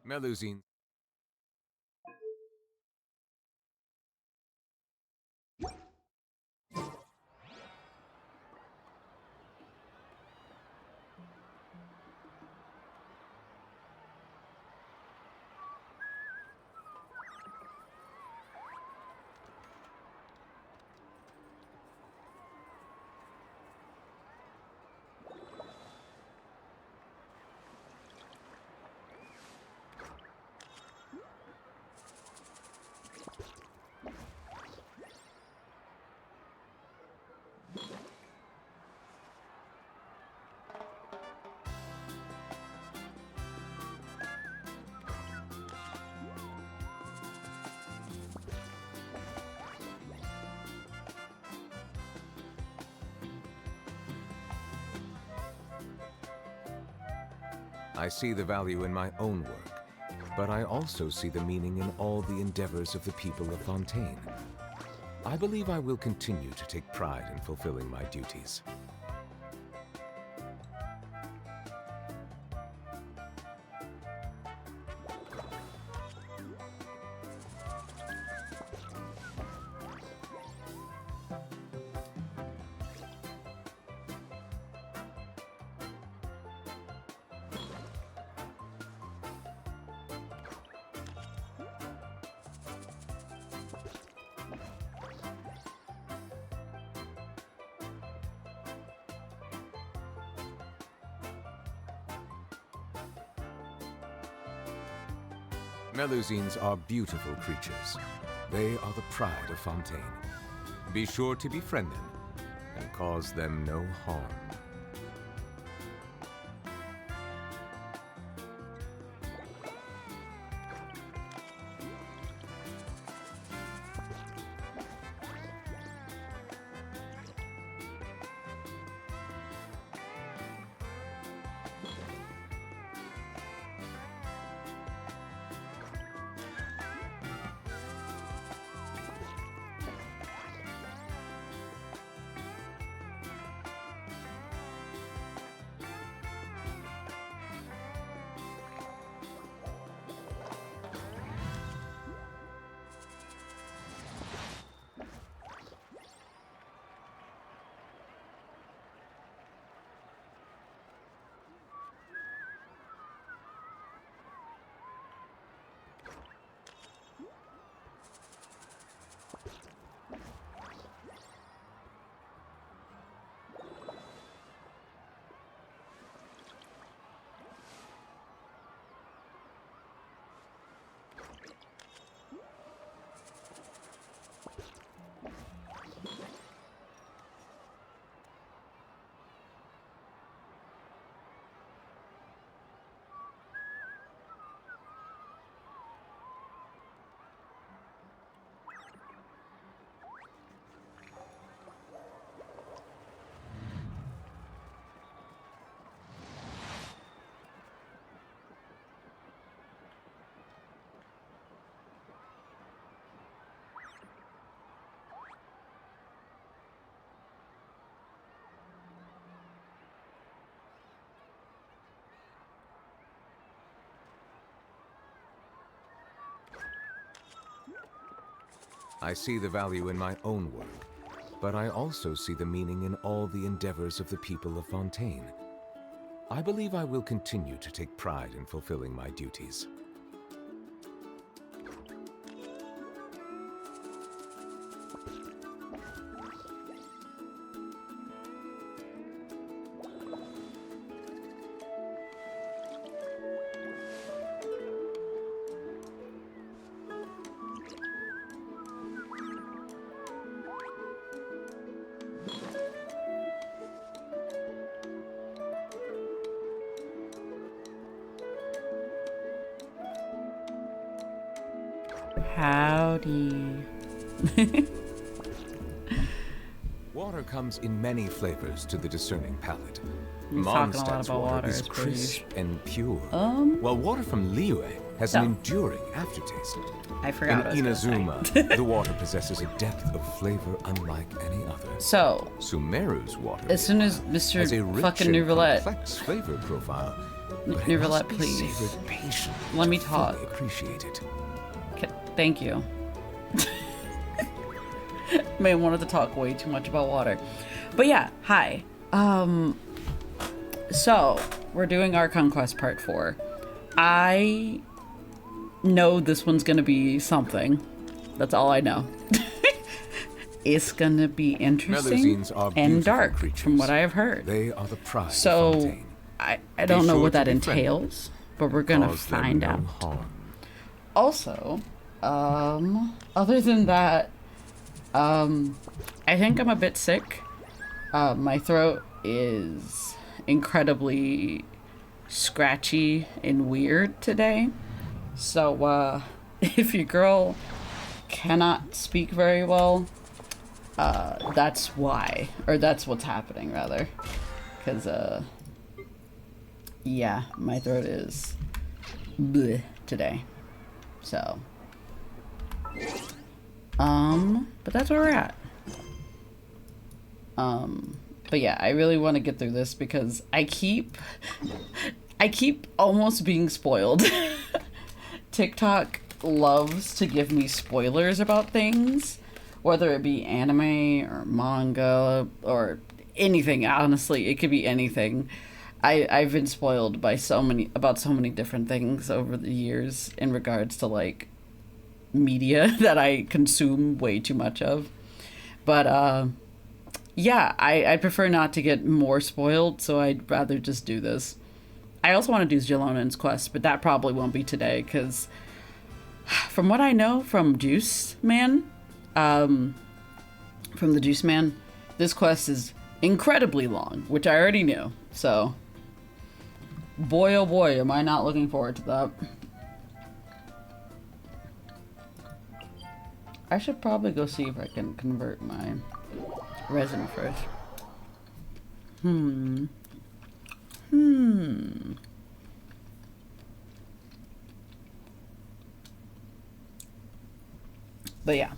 Melusine. I see the value in my own work, but I also see the meaning in all the endeavors of the people of Fontaine. I believe I will continue to take pride in fulfilling my duties. Melusines are beautiful creatures. They are the pride of Fontaine. Be sure to befriend them and cause them no harm. I see the value in my own work, but I also see the meaning in all the endeavors of the people of Fontaine. I believe I will continue to take pride in fulfilling my duties. Howdy. Water comes in many flavors to the discerning palate. He's talking a lot Mondstadt's about water, is it's pretty- crisp and pure, Um, while water from Liyue has No. an enduring aftertaste. I forgot what I In was gonna Inazuma, the water possesses a depth of flavor unlike any other. So, Sumeru's water as soon as has a Mr. rich fucking and New Roulette complex flavor profile, but it Never must let, be please. savored patiently Let me to talk. fully appreciate it. Thank you. Man wanted to talk way too much about water. But yeah, hi. So, we're doing our Conquest Part 4. I know this one's gonna be something. That's all I know. It's gonna be interesting Melusines are and beautiful dark, creatures. from what I have heard. They are the pride of So, Fontaine. I Be don't know sure what to that be friendly entails, but we're gonna Cause them find no out. harm. Also, other than that, I think I'm a bit sick. My throat is incredibly scratchy and weird today. So, if your girl cannot speak very well, that's why. Or that's what's happening, rather. Because, yeah, my throat is bleh today. So, but that's where we're at. But yeah, I really want to get through this because I keep almost being spoiled. TikTok loves to give me spoilers about things, whether it be anime or manga or anything. Honestly, it could be anything. I've been spoiled by so many different things over the years in regards to like media that I consume way too much of. But yeah, I prefer not to get more spoiled, so I'd rather just do this. I also want to do Jalonan's quest, but that probably won't be today, because from what I know from Juice Man, from the Juice Man, this quest is incredibly long, which I already knew. So, boy oh boy, am I not looking forward to that. I should probably go see if I can convert my resin first. But yeah.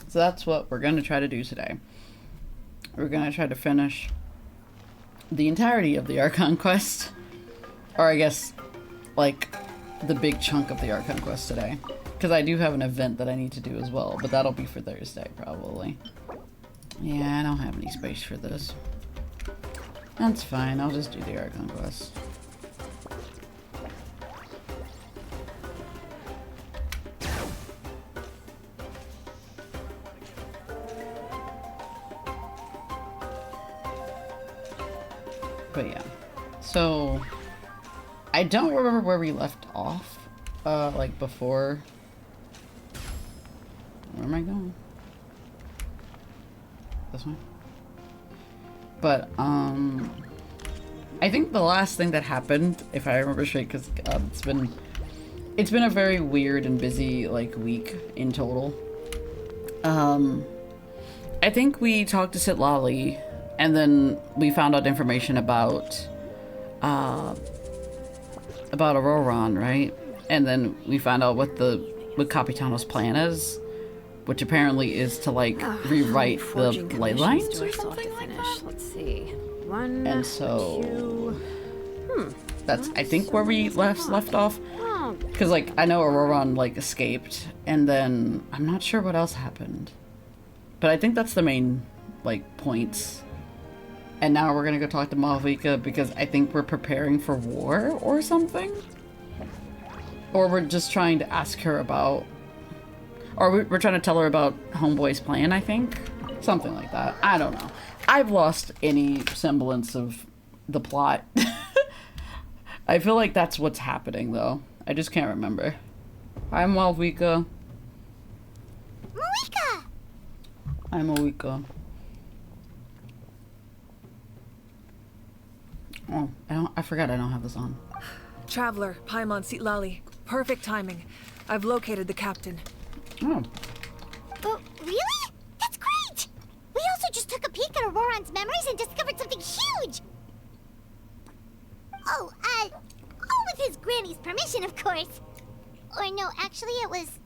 So that's what we're going to try to do today. We're going to try to finish the entirety of the Archon quest. Or I guess, like, the big chunk of the Archon quest today. Because I do have an event that I need to do as well. But that'll be for Thursday, probably. Yeah, I don't have any space for this. That's fine, I'll just do the Archon quest. But yeah. So, I don't remember where we left off, like before. Where am I going? This one? But, I think the last thing that happened, if I remember straight, because it's been a very weird and busy, like, week in total. I think we talked to Sitlali, and then we found out information about Auroron, right? And then we found out what Capitano's plan is, which apparently is to, like, rewrite the ley lines or something like that. Let's see. One, and so, two. that's, I think, where we left off. Because, like, I know Auroron, like, escaped, and then I'm not sure what else happened. But I think that's the main, like, points. And now we're gonna go talk to Malvika because I think we're preparing for war or something? Or we're just trying to ask her about... Or we're trying to tell her about Homeboy's plan, I think? Something like that. I don't know. I've lost any semblance of the plot. I feel like that's what's happening, though. I just can't remember. Hi, Malvika. Malika! Hi, Malvika. Oh, I forgot I don't have this on. Traveler, Paimon Sitlali. Perfect timing. I've located the captain. Oh. Oh, really? That's great! We also just took a peek at Auroron's memories and discovered something huge! Oh, all with his granny's permission, of course. Or no, actually it was...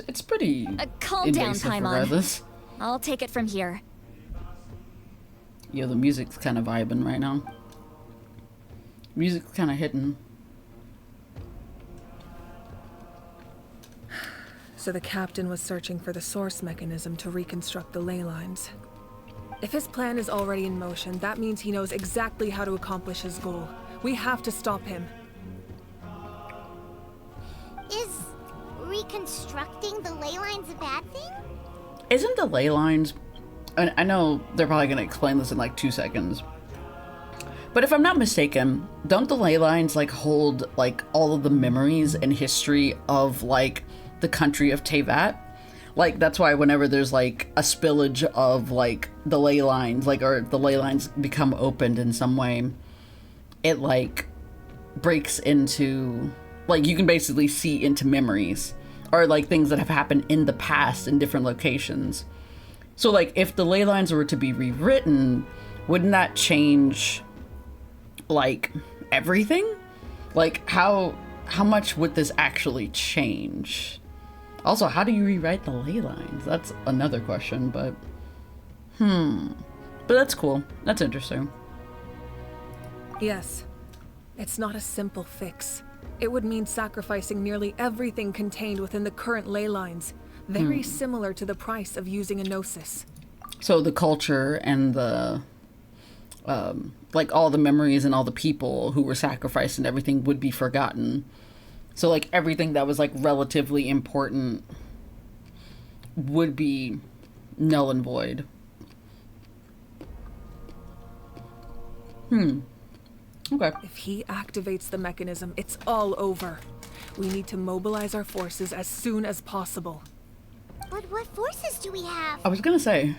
It's pretty calm down, invasive Paimon. regardless. I'll take it from here. Yo, the music's kind of vibing right now. Music's kind of hitting. So the captain was searching for the source mechanism to reconstruct the ley lines. If his plan is already in motion, that means he knows exactly how to accomplish his goal. We have to stop him. Is reconstructing the ley lines a bad thing? Isn't the ley lines... I know they're probably going to explain this in like 2 seconds. But if I'm not mistaken, don't the ley lines like hold like all of the memories and history of like the country of Teyvat? Like that's why whenever there's like a spillage of like the ley lines, like or the ley lines become opened in some way, it like breaks into like you can basically see into memories or like things that have happened in the past in different locations. So like if the ley lines were to be rewritten, wouldn't that change like everything? Like how much would this actually change? Also, how do you rewrite the ley lines? That's another question, but but that's cool. That's interesting. Yes. It's not a simple fix. It would mean sacrificing nearly everything contained within the current ley lines. Very similar to the price of using a gnosis. So the culture and the like all the memories and all the people who were sacrificed and everything would be forgotten. So like everything that was like relatively important would be null and void. Okay. If he activates the mechanism, it's all over. We need to mobilize our forces as soon as possible. But what forces do we have? I was gonna say,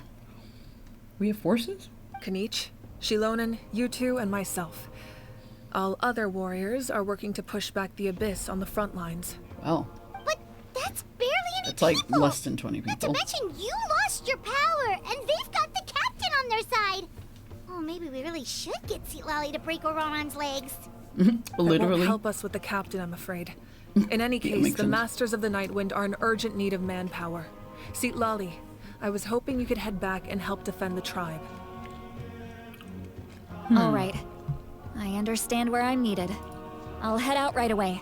we have forces? Kanich, Shilonen, you two, and myself. All other warriors are working to push back the Abyss on the front lines. Well, But that's barely any it's like people. less than 20 Not to people. mention you lost your power, and they've got the captain on their side. Oh, maybe we really should get Seatlali to break Ororon's legs. That won't Literally. help us with the captain, I'm afraid. In any Yeah, case, makes the sense. Masters of the Nightwind are in urgent need of manpower. Seatlali, I was hoping you could head back and help defend the tribe. All right. I understand where I'm needed. I'll head out right away.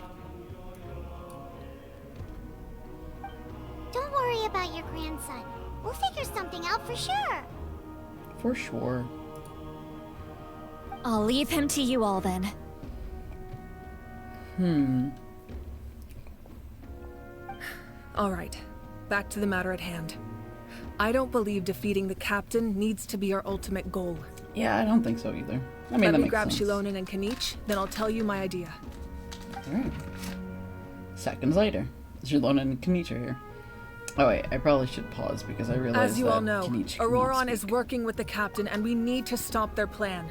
Don't worry about your grandson. We'll figure something out for sure. For sure. I'll leave him to you all then. All right, back to the matter at hand. I don't believe defeating the captain needs to be our ultimate goal. Yeah, I don't think so either. I mean, Let that me makes grab sense. Shilonen and Kanich, then I'll tell you my idea. Alright. Seconds later, Shilonen and Kanich are here. Oh wait, I probably should pause because I realized As you that all know, Kanich cannot Auroron is speak. working with the captain and we need to stop their plan.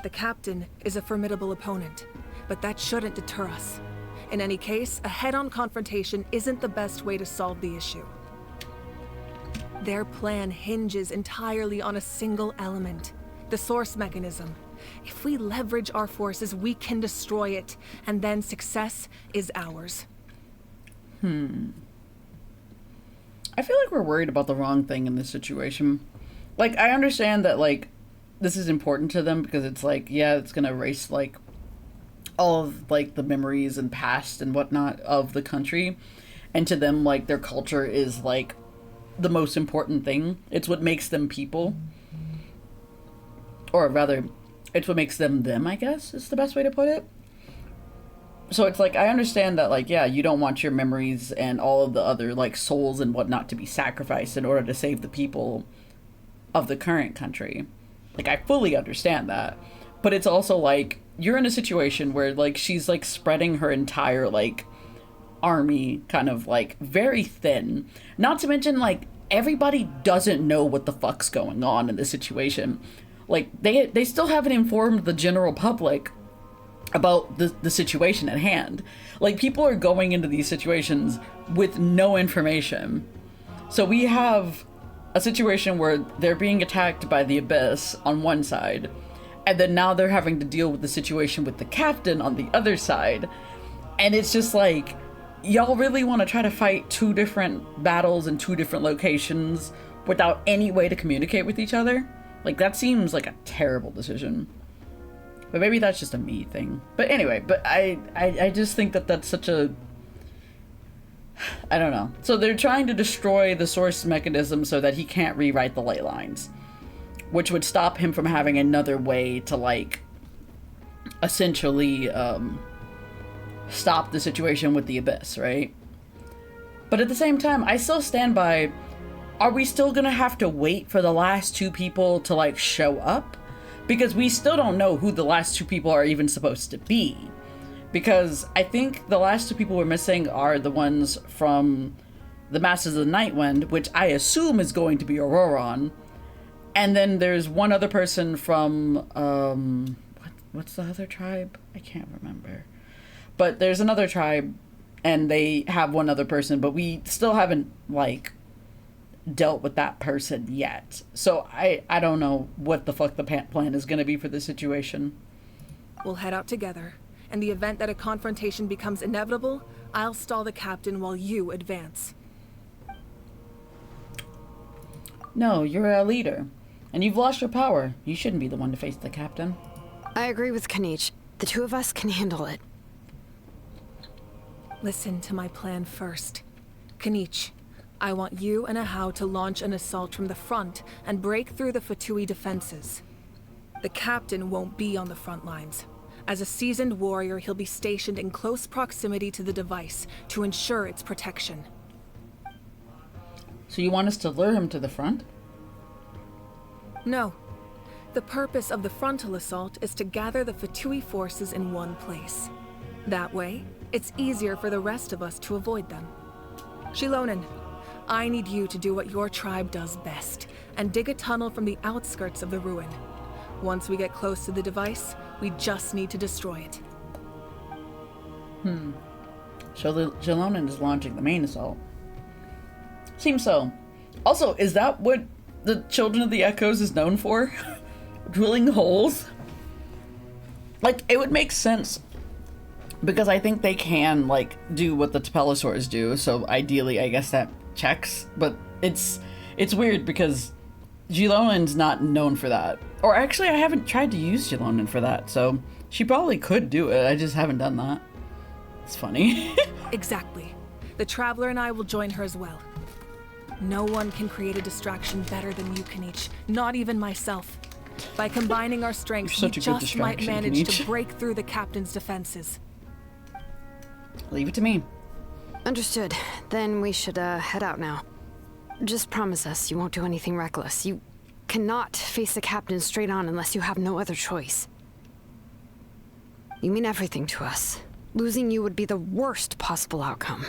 The captain is a formidable opponent, but that shouldn't deter us. In any case, a head-on confrontation isn't the best way to solve the issue. Their plan hinges entirely on a single element, the source mechanism. If we leverage our forces, we can destroy it, and then success is ours. I feel like we're worried about the wrong thing in this situation. Like, I understand that, like, this is important to them because it's like, yeah, it's gonna erase, like, all of, like, the memories and past and whatnot of the country. And to them, like, their culture is, like, the most important thing. It's what makes them people. Or rather, it's what makes them them, I guess, is the best way to put it. So it's like, I understand that, like, yeah, you don't want your memories and all of the other, like, souls and whatnot to be sacrificed in order to save the people of the current country. Like, I fully understand that. But it's also, like, you're in a situation where, like, she's, like, spreading her entire, like, army kind of, like, very thin. Not to mention, like, everybody doesn't know what the fuck's going on in this situation. Like, they still haven't informed the general public about the situation at hand. Like, people are going into these situations with no information. So we have a situation where they're being attacked by the Abyss on one side, and then now they're having to deal with the situation with the captain on the other side. And it's just like, y'all really want to try to fight two different battles in two different locations without any way to communicate with each other? Like, that seems like a terrible decision. But maybe that's just a me thing. But anyway, but I just think that that's such a I don't know. So they're trying to destroy the source mechanism so that he can't rewrite the ley lines, which would stop him from having another way to, like, essentially stop the situation with the Abyss, right? But at the same time, I still stand by, are we still gonna have to wait for the last two people to, like, show up? Because we still don't know who the last two people are even supposed to be. Because I think the last two people we're missing are the ones from the Masters of the Nightwind, which I assume is going to be Auroron. And then there's one other person from, what's the other tribe? I can't remember. But there's another tribe, and they have one other person, but we still haven't, like, dealt with that person yet. So I don't know what the fuck the plan is going to be for this situation. We'll head out together. In the event that a confrontation becomes inevitable, I'll stall the captain while you advance. No, you're a leader. And you've lost your power. You shouldn't be the one to face the captain. I agree with Kanich. The two of us can handle it. Listen to my plan first. Kanich, I want you and Ahau to launch an assault from the front and break through the Fatui defenses. The captain won't be on the front lines. As a seasoned warrior, he'll be stationed in close proximity to the device to ensure its protection. So you want us to lure him to the front? No. The purpose of the frontal assault is to gather the Fatui forces in one place. That way, it's easier for the rest of us to avoid them. Shilonen, I need you to do what your tribe does best, and dig a tunnel from the outskirts of the ruin. Once we get close to the device, we just need to destroy it. So the Shilonen is launching the main assault. Seems so. Also, is that what the Children of the Echoes is known for? Drilling holes? Like, it would make sense. Because I think they can, like, do what the Tepellosaurs do, so ideally, I guess that checks. But it's weird because Gilonen's not known for that. Or actually, I haven't tried to use Gilonen for that, so she probably could do it. I just haven't done that. It's funny. Exactly. The Traveler and I will join her as well. No one can create a distraction better than you, Kanich. Not even myself. By combining our strengths, we just might manage to break through the captain's defenses. Leave it to me. Understood. Then we should head out now. Just promise us you won't do anything reckless. You cannot face the captain straight on unless you have no other choice. You mean everything to us. Losing you would be the worst possible outcome.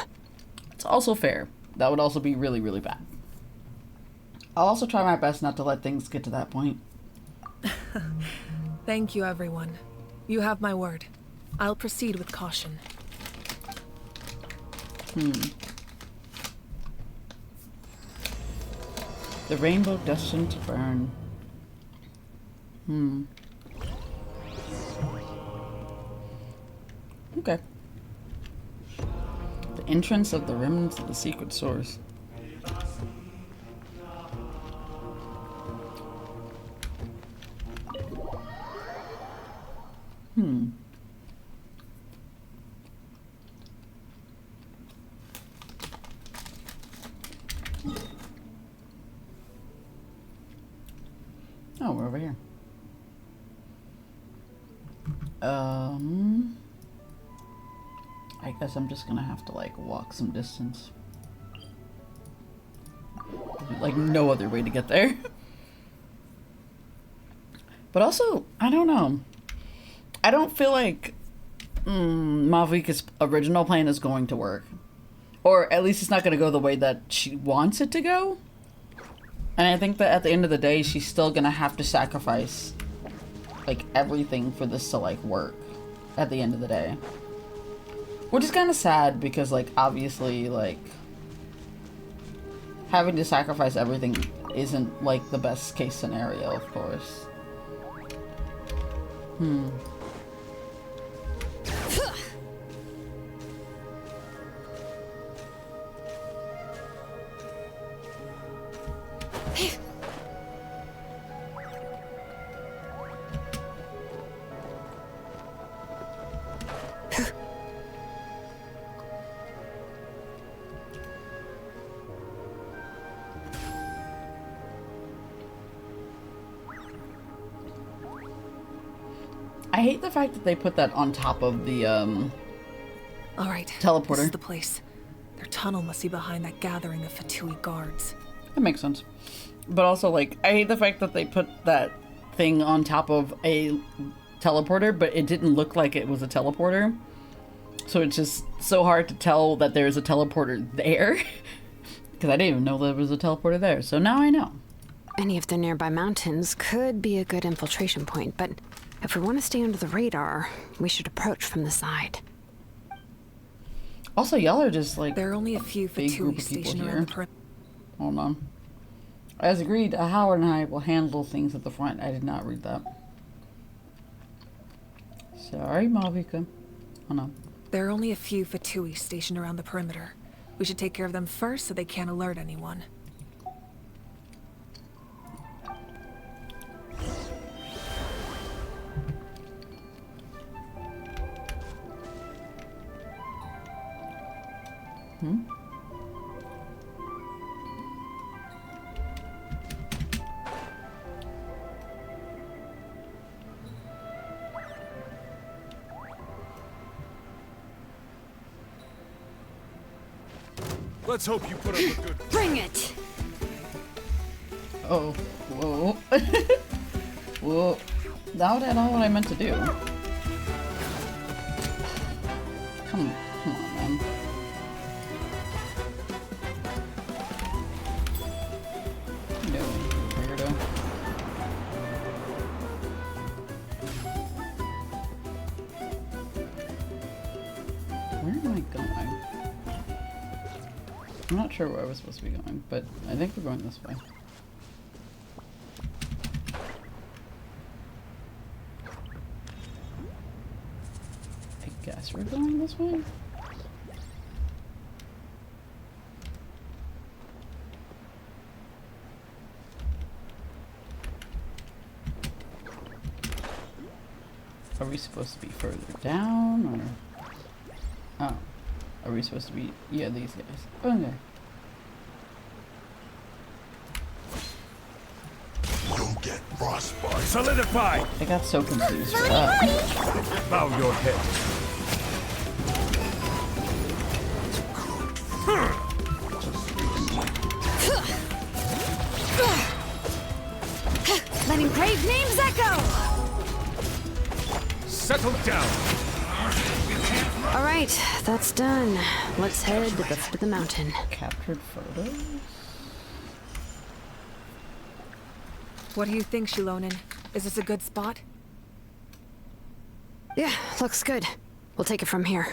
It's also fair. That would also be really, really bad. I'll also try my best not to let things get to that point. Thank you, everyone. You have my word. I'll proceed with caution. The rainbow destined to burn. Okay. The entrance of the remnants of the secret source. Oh, we're over here. I guess I'm just gonna have to, like, walk some distance. Like, no other way to get there. But also, I don't know. I don't feel like Mavika's original plan is going to work. Or at least it's not gonna go the way that she wants it to go. And I think that at the end of the day, she's still gonna have to sacrifice, like, everything for this to, like, work at the end of the day. Which is kind of sad because, like, obviously, like, having to sacrifice everything isn't, like, the best case scenario, of course. I hate the fact that they put that on top of the All right. teleporter. This is the place. Their tunnel must be behind that gathering of Fatui guards. That makes sense. But also, like, I hate the fact that they put that thing on top of a teleporter, but it didn't look like it was a teleporter. So it's just so hard to tell that there's a teleporter there. Because I didn't even know there was a teleporter there. So now I know. Any of the nearby mountains could be a good infiltration point, but if we want to stay under the radar, we should approach from the side. Also, y'all are just, like, There are only a few big group Fatui of people stationed here. around the perimeter. Hold on. As agreed, Howard and I will handle things at the front. I did not read that. Sorry, Malvika. Oh no. There are only a few Fatui stationed around the perimeter. We should take care of them first so they can't alert anyone. Let's hope you put up a good... Bring it! Oh, whoa. Whoa. That was not what I meant to do. Come on, man. What are you doing, weirdo? Where am I going? I'm not sure where I was supposed to be going, but I think we're going this way. I guess we're going this way? Are we supposed to be further down, or... Oh. Are we supposed to be... Yeah, these guys. Okay. You'll get frostbite. Solidify! I got so confused for that. Bow your head. Letting brave names echo! Settle down. All right, that's done. Let's head to the foot of the mountain. Captured photos? What do you think, Shilonin? Is this a good spot? Yeah, looks good. We'll take it from here.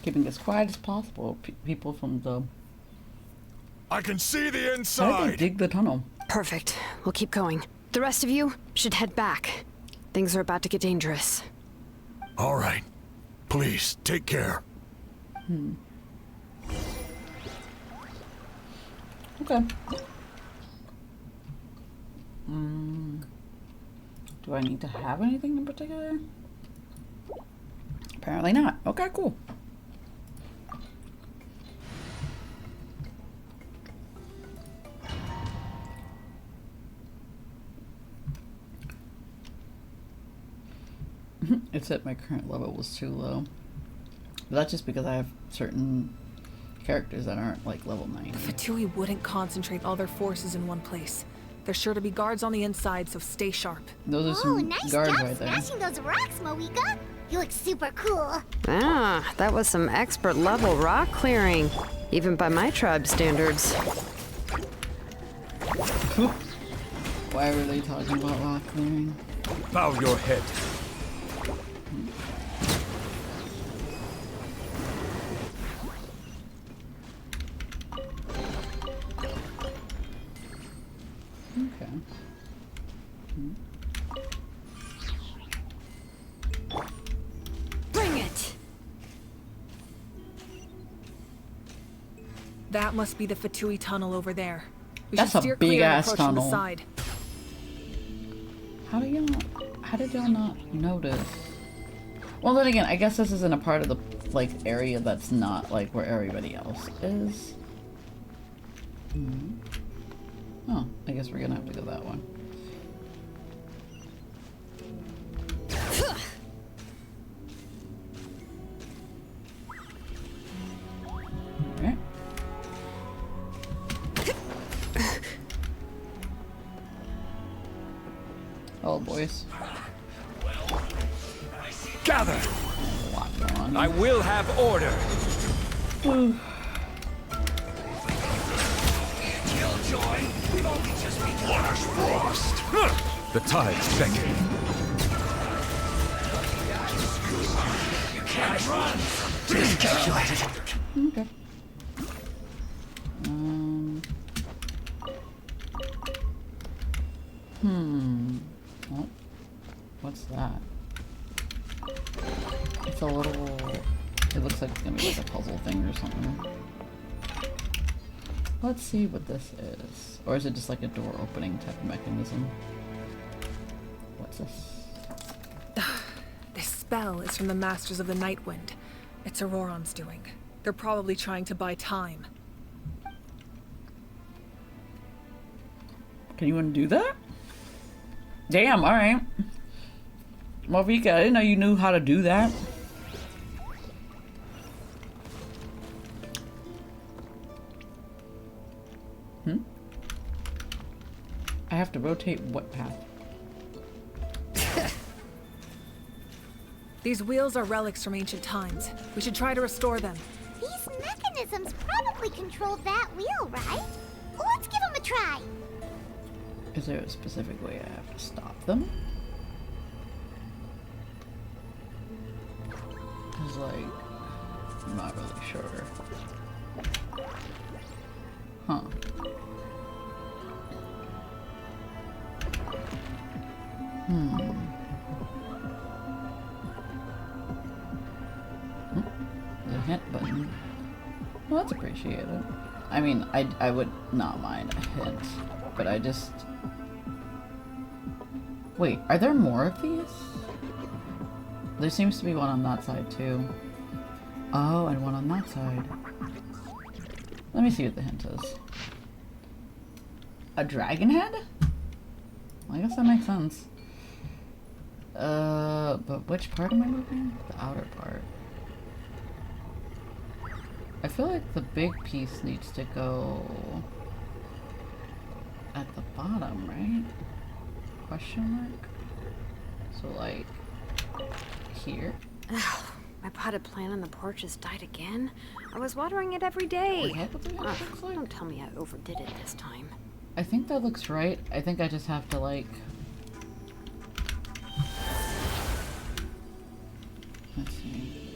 Keeping as quiet as possible. People from the... I can see the How did they inside. dig the tunnel? Perfect. We'll keep going. The rest of you should head back. Things are about to get dangerous. All right. Please, take care. Okay. Do I need to have anything in particular? Apparently not. Okay, cool. It said my current level was too low. But that's just because I have certain characters that aren't like level 90. Fatui wouldn't concentrate all their forces in one place. There's sure to be guards on the inside, so stay sharp. Those are Oh, some nice guards job right there. smashing those rocks, Moeka. You look super cool. Ah, that was some expert level rock clearing. Even by my tribe standards. Why were they talking about rock clearing? Bow your head. Okay. Bring it! That must be the Fatui tunnel over there. We That's should a steer clear and big-ass approach from the tunnel. side. How did y'all not notice? Well, then again, I guess this isn't a part of the, like, area that's not, like, where everybody else is. Oh, I guess we're gonna have to go that way. boys. Gather! A lot going on. I will have order! The tides beckon. Okay. Oh, what's that? It's a little... It looks like it's gonna be like a puzzle thing or something. Let's see what this is. Or is it just like a door opening type of mechanism? What's this? This spell is from the Masters of the Night Wind. It's Auroron's doing. They're probably trying to buy time. Can you undo that? Damn, alright. Well, Vika, I didn't know you knew how to do that. I have to rotate what path? These wheels are relics from ancient times. We should try to restore them. These mechanisms probably control that wheel, right? Let's give them a try. Is there a specific way I have to stop them? Cause like, I'm not really sure. Huh. The hint button. Well, that's appreciated. I mean, I would not mind a hint, but I just... Wait, are there more of these? There seems to be one on that side too. Oh, and one on that side. Let me see what the hint is. A dragon head? Well, I guess that makes sense. But which part am I moving? The outer part. I feel like the big piece needs to go at the bottom, right? Question mark? So like here? Ugh, my potted plant on the porch has died again. I was watering it every day. Is that what the hint Ugh, looks like? don't tell me I overdid it this time. I think that looks right. I think I just have to like... Let's see.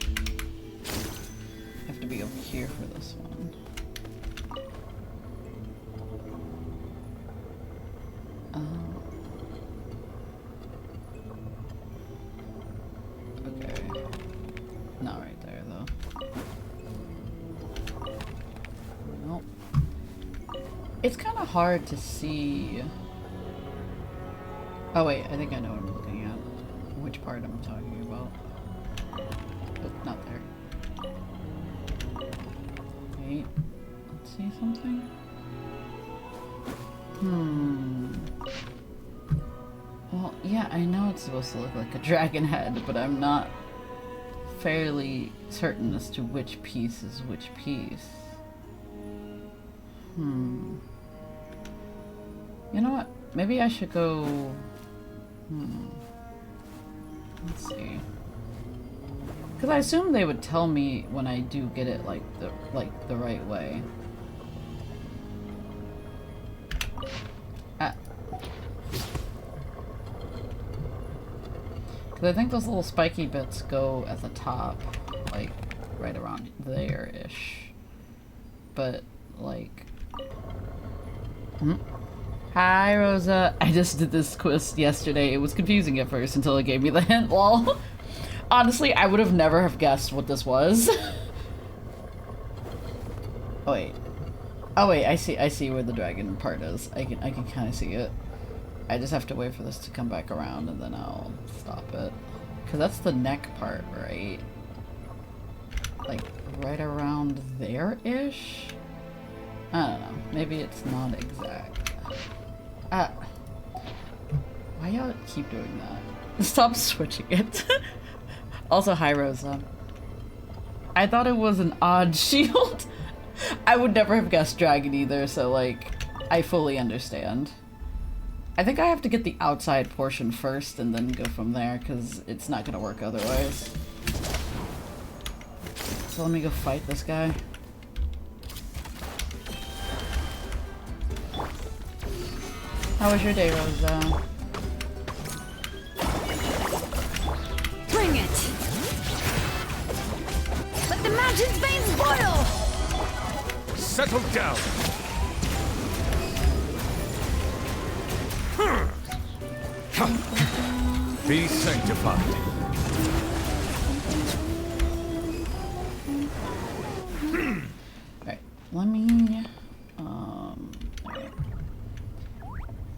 I have to be over here for this one. Okay. Not right there though. Nope. It's kind of hard to see. Oh wait, I think I know what I'm looking at. Which part I'm talking about. Oh, not there. Wait, let's see something. Well, yeah, I know it's supposed to look like a dragon head, but I'm not fairly certain as to which piece is which piece. You know what? Maybe I should go... Let's see. Because I assume they would tell me when I do get it like the right way. Because I think those little spiky bits go at the top, like right around there-ish. But like... Hi, Rosa. I just did this quiz yesterday. It was confusing at first until it gave me the hint, lol. Honestly, I would have never have guessed what this was. Oh wait. Oh wait, I see where the dragon part is. I can kind of see it. I just have to wait for this to come back around and then I'll stop it. Cause that's the neck part, right? Like right around there-ish? I don't know. Maybe it's not exact. Why y'all keep doing that? Stop switching it. Also, hi Rosa. I thought it was an odd shield. I would never have guessed dragon either, so like, I fully understand. I think I have to get the outside portion first and then go from there, because it's not going to work otherwise. So let me go fight this guy. How was your day, Rosa? Bring it! Let the mountain's veins boil! Settle down! Be sanctified. Alright, let me...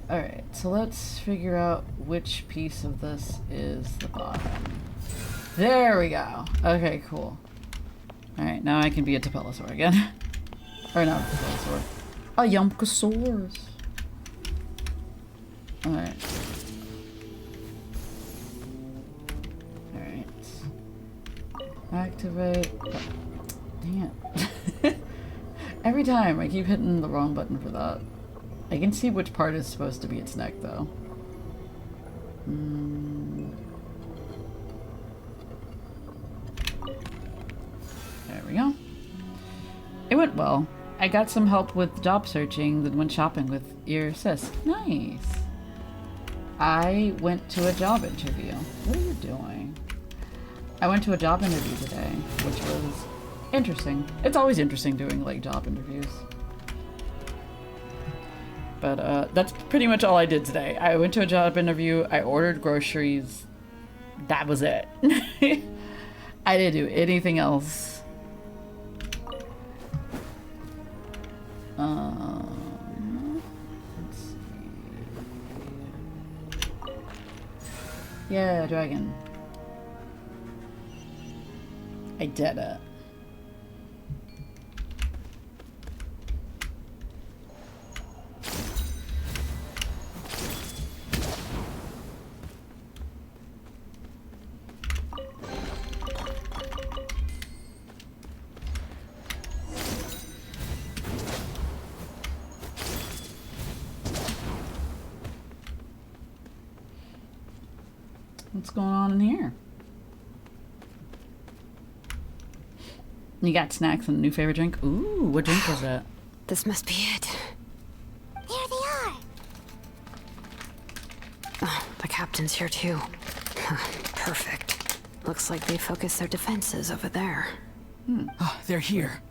Alright, so let's figure out which piece of this is the bottom. There we go. Okay, cool. Alright, now I can be a Tapellosaur again. Or not a Tapellosaur. A Yumkosaurus. Alright. Alright. Activate. Oh, dang it. Every time I keep hitting the wrong button for that. I can see which part is supposed to be its neck, though. There we go. It went well. I got some help with job searching, then went shopping with your sis. Nice. I went to a job interview. What are you doing? I went to a job interview today, which was interesting. It's always interesting doing, like, job interviews. But that's pretty much all I did today. I went to a job interview, I ordered groceries. That was it. I didn't do anything else. Let's see. Yeah, dragon. I did it. What's going on in here? You got snacks and a new favorite drink? Ooh, what drink was that? This must be it. There they are. Oh, the captain's here too. Perfect. Looks like they focused their defenses over there. Oh, they're here.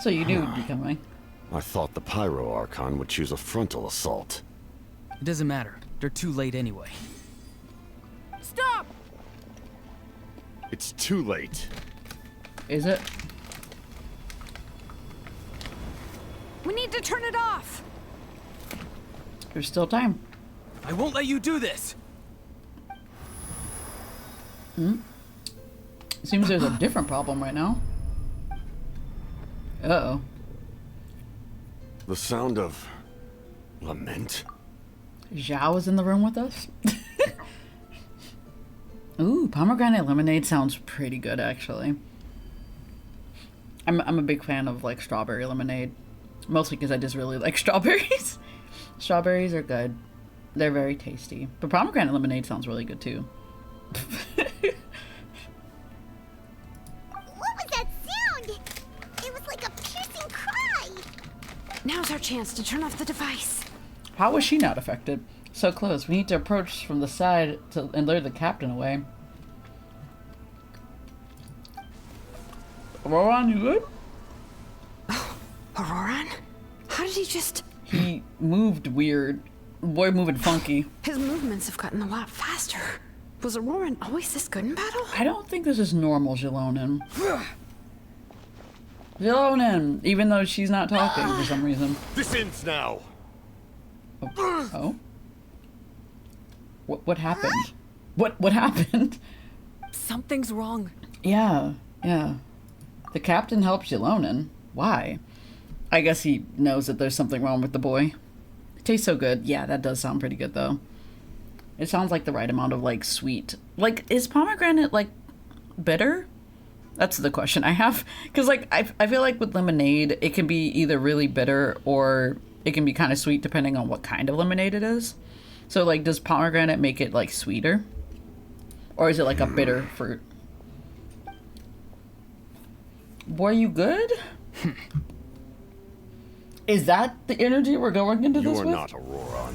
So you knew it'd be coming. I thought the Pyro Archon would choose a frontal assault. It doesn't matter. They're too late anyway. Stop! It's too late. Is it? We need to turn it off! There's still time. I won't let you do this! Seems there's a different problem right now. Uh-oh. The sound of lament? Zhao is in the room with us? Ooh, pomegranate lemonade sounds pretty good, actually. I'm a big fan of, like, strawberry lemonade. Mostly because I just really like strawberries. Strawberries are good. They're very tasty. But pomegranate lemonade sounds really good, too. What was that sound? It was like a piercing cry. Now's our chance to turn off the device. How was she not affected? So close. We need to approach from the side and lure the captain away. Auroran, you good? Auroran? How did he just... He moved weird. Boy moving funky. His movements have gotten a lot faster. Was Auroran always this good in battle? I don't think this is normal, Jilonin. Jilonin! Even though she's not talking for some reason. This ends now. Oh? What happened? What happened? Something's wrong. Yeah. The captain helped Jilonin. Why? I guess he knows that there's something wrong with the boy. It tastes so good. Yeah, that does sound pretty good, though. It sounds like the right amount of, like, sweet. Like, is pomegranate, like, bitter? That's the question I have. Because, like, I feel like with lemonade, it can be either really bitter or it can be kind of sweet depending on what kind of lemonade it is. So, like, does pomegranate make it, like, sweeter? Or is it, like, a bitter fruit? Boy, you good? Is that the energy we're going into this with? You are not Auroron.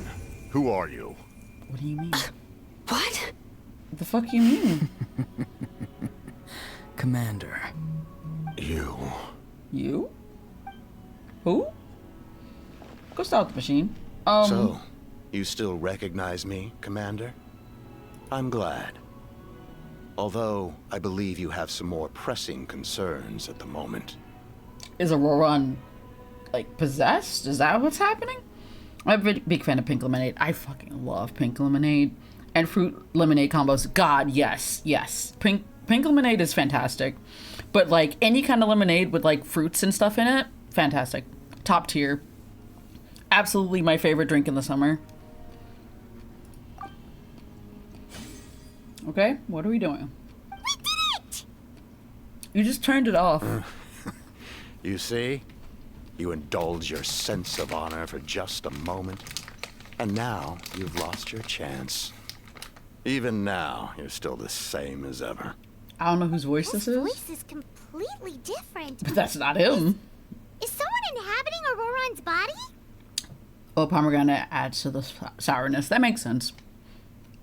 Who are you? What do you mean? What? What the fuck you mean? Commander. You. You? Who? Go start the machine. So, you still recognize me, Commander? I'm glad. Although, I believe you have some more pressing concerns at the moment. Is Auroron, like, possessed? Is that what's happening? I'm a big fan of pink lemonade. I fucking love pink lemonade. And fruit lemonade combos. God, yes, yes. Pink lemonade is fantastic. But, like, any kind of lemonade with, like, fruits and stuff in it, fantastic. Top tier. Absolutely my favorite drink in the summer. Okay, what are we doing? We did it! You just turned it off. You see? You indulge your sense of honor for just a moment, and now you've lost your chance. Even now, you're still the same as ever. I don't know whose voice this His is, voice is completely different. but that's not him. Is someone inhabiting Auroron's body? Well, pomegranate adds to the sourness. That makes sense.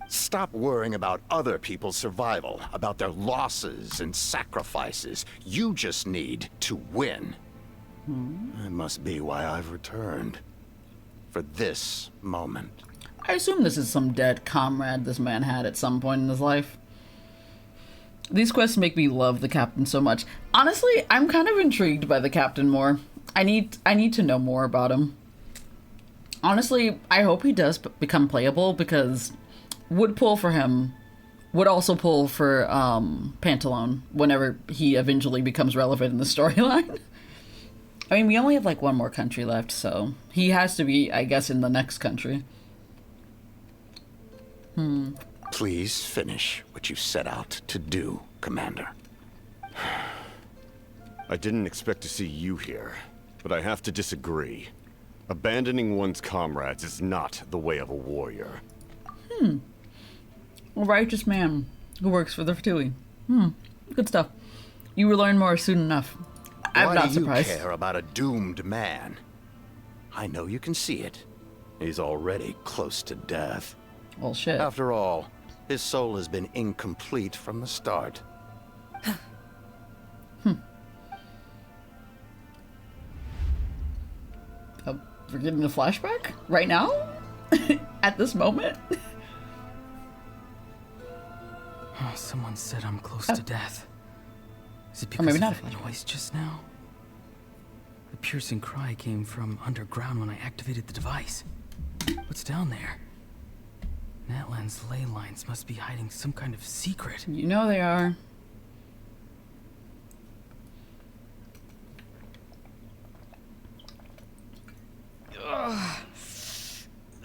Stop worrying about other people's survival, about their losses and sacrifices. You just need to win. That must be why I've returned. For this moment. I assume this is some dead comrade this man had at some point in his life. These quests make me love the captain so much. Honestly, I'm kind of intrigued by the captain more. I need to know more about him. Honestly, I hope he does become playable, because would pull for him, would also pull for Pantalone whenever he eventually becomes relevant in the storyline. I mean, we only have like one more country left, so he has to be, I guess, in the next country. Please finish what you set out to do, Commander. I didn't expect to see you here, but I have to disagree. Abandoning one's comrades is not the way of a warrior. A righteous man who works for the Fatui. Good stuff. You will learn more soon enough. I'm not surprised. Why do you care about a doomed man? I know you can see it. He's already close to death. Well, shit. After all, his soul has been incomplete from the start. We're getting a flashback? Right now? At this moment? Oh, someone said I'm close to death. Is it Or because maybe of not a that flashback. noise just now? The piercing cry came from underground when I activated the device. What's down there? Natlan's ley lines must be hiding some kind of secret. You know they are.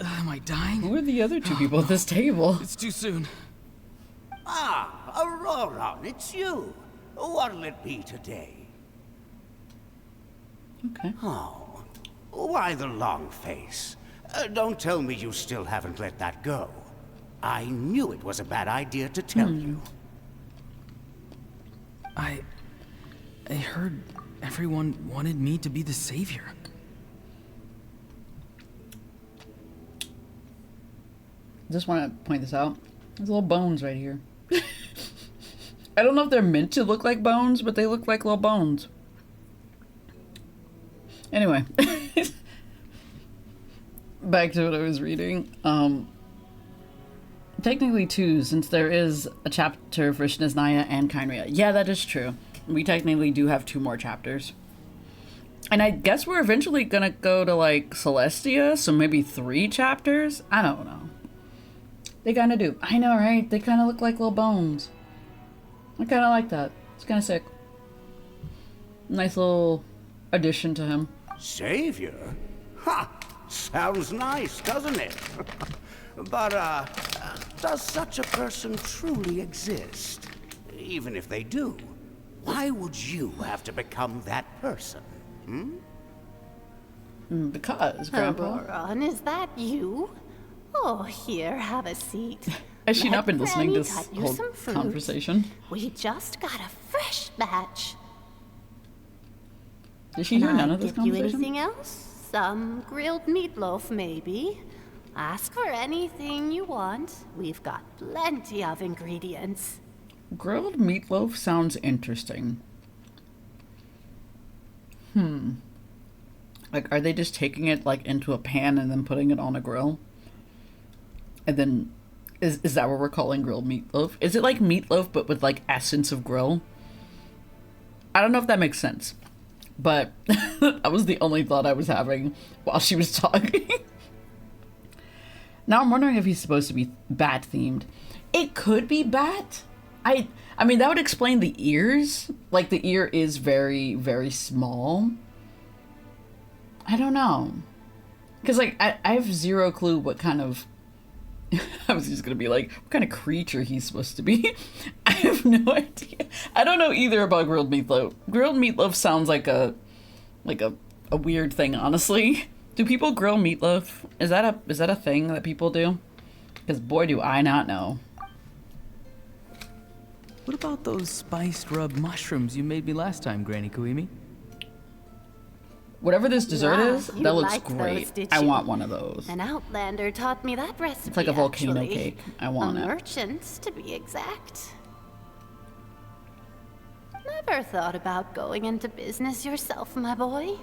Am I dying? Who are the other two people at this table? It's too soon. Ah, Auroron, it's you. What'll it be today? Okay. Oh, why the long face? Don't tell me you still haven't let that go. I knew it was a bad idea to tell you. I heard everyone wanted me to be the savior. Just want to point this out. There's little bones right here. I don't know if they're meant to look like bones, but they look like little bones. Anyway. Back to what I was reading. Technically two, since there is a chapter for Snezhnaya and Kynria. Yeah, that is true. We technically do have 2 more chapters. And I guess we're eventually gonna go to, like, Celestia, so maybe 3 chapters? I don't know. They kind of do. I know, right? They kind of look like little bones. I kind of like that. It's kind of sick. Nice little addition to him. Savior? Ha! Sounds nice, doesn't it? But, does such a person truly exist? Even if they do, why would you have to become that person? Because, Grandpa. Archon, is that you? Oh, here, have a seat. Has she Let not been listening to Granny this cut you whole some fruit. conversation? We just got a fresh batch. Did she hear none of this Give you conversation? anything else? Some grilled meatloaf, maybe? Ask for anything you want. We've got plenty of ingredients. Grilled meatloaf sounds interesting. Like, are they just taking it, like, into a pan and then putting it on a grill? And then, is that what we're calling grilled meatloaf? Is it like meatloaf, but with, like, essence of grill? I don't know if that makes sense. But that was the only thought I was having while she was talking. Now I'm wondering if he's supposed to be bat-themed. It could be bat. I mean, that would explain the ears. Like, the ear is very, very small. I don't know. Because, like, I have zero clue what kind of... I was just going to be like, what kind of creature he's supposed to be. I have no idea. I don't know either about grilled meatloaf. Grilled meatloaf sounds like a weird thing, honestly. Do people grill meatloaf? Is that a thing that people do? Because boy, do I not know. What about those spiced rub mushrooms you made me last time, Granny Kuimi? Whatever this dessert is, you that looks liked great. those, did I you? want one of those. An outlander taught me that recipe. It's like a volcano actually. cake. I want a it. merchant, to be exact. Never thought about going into business yourself, my boy.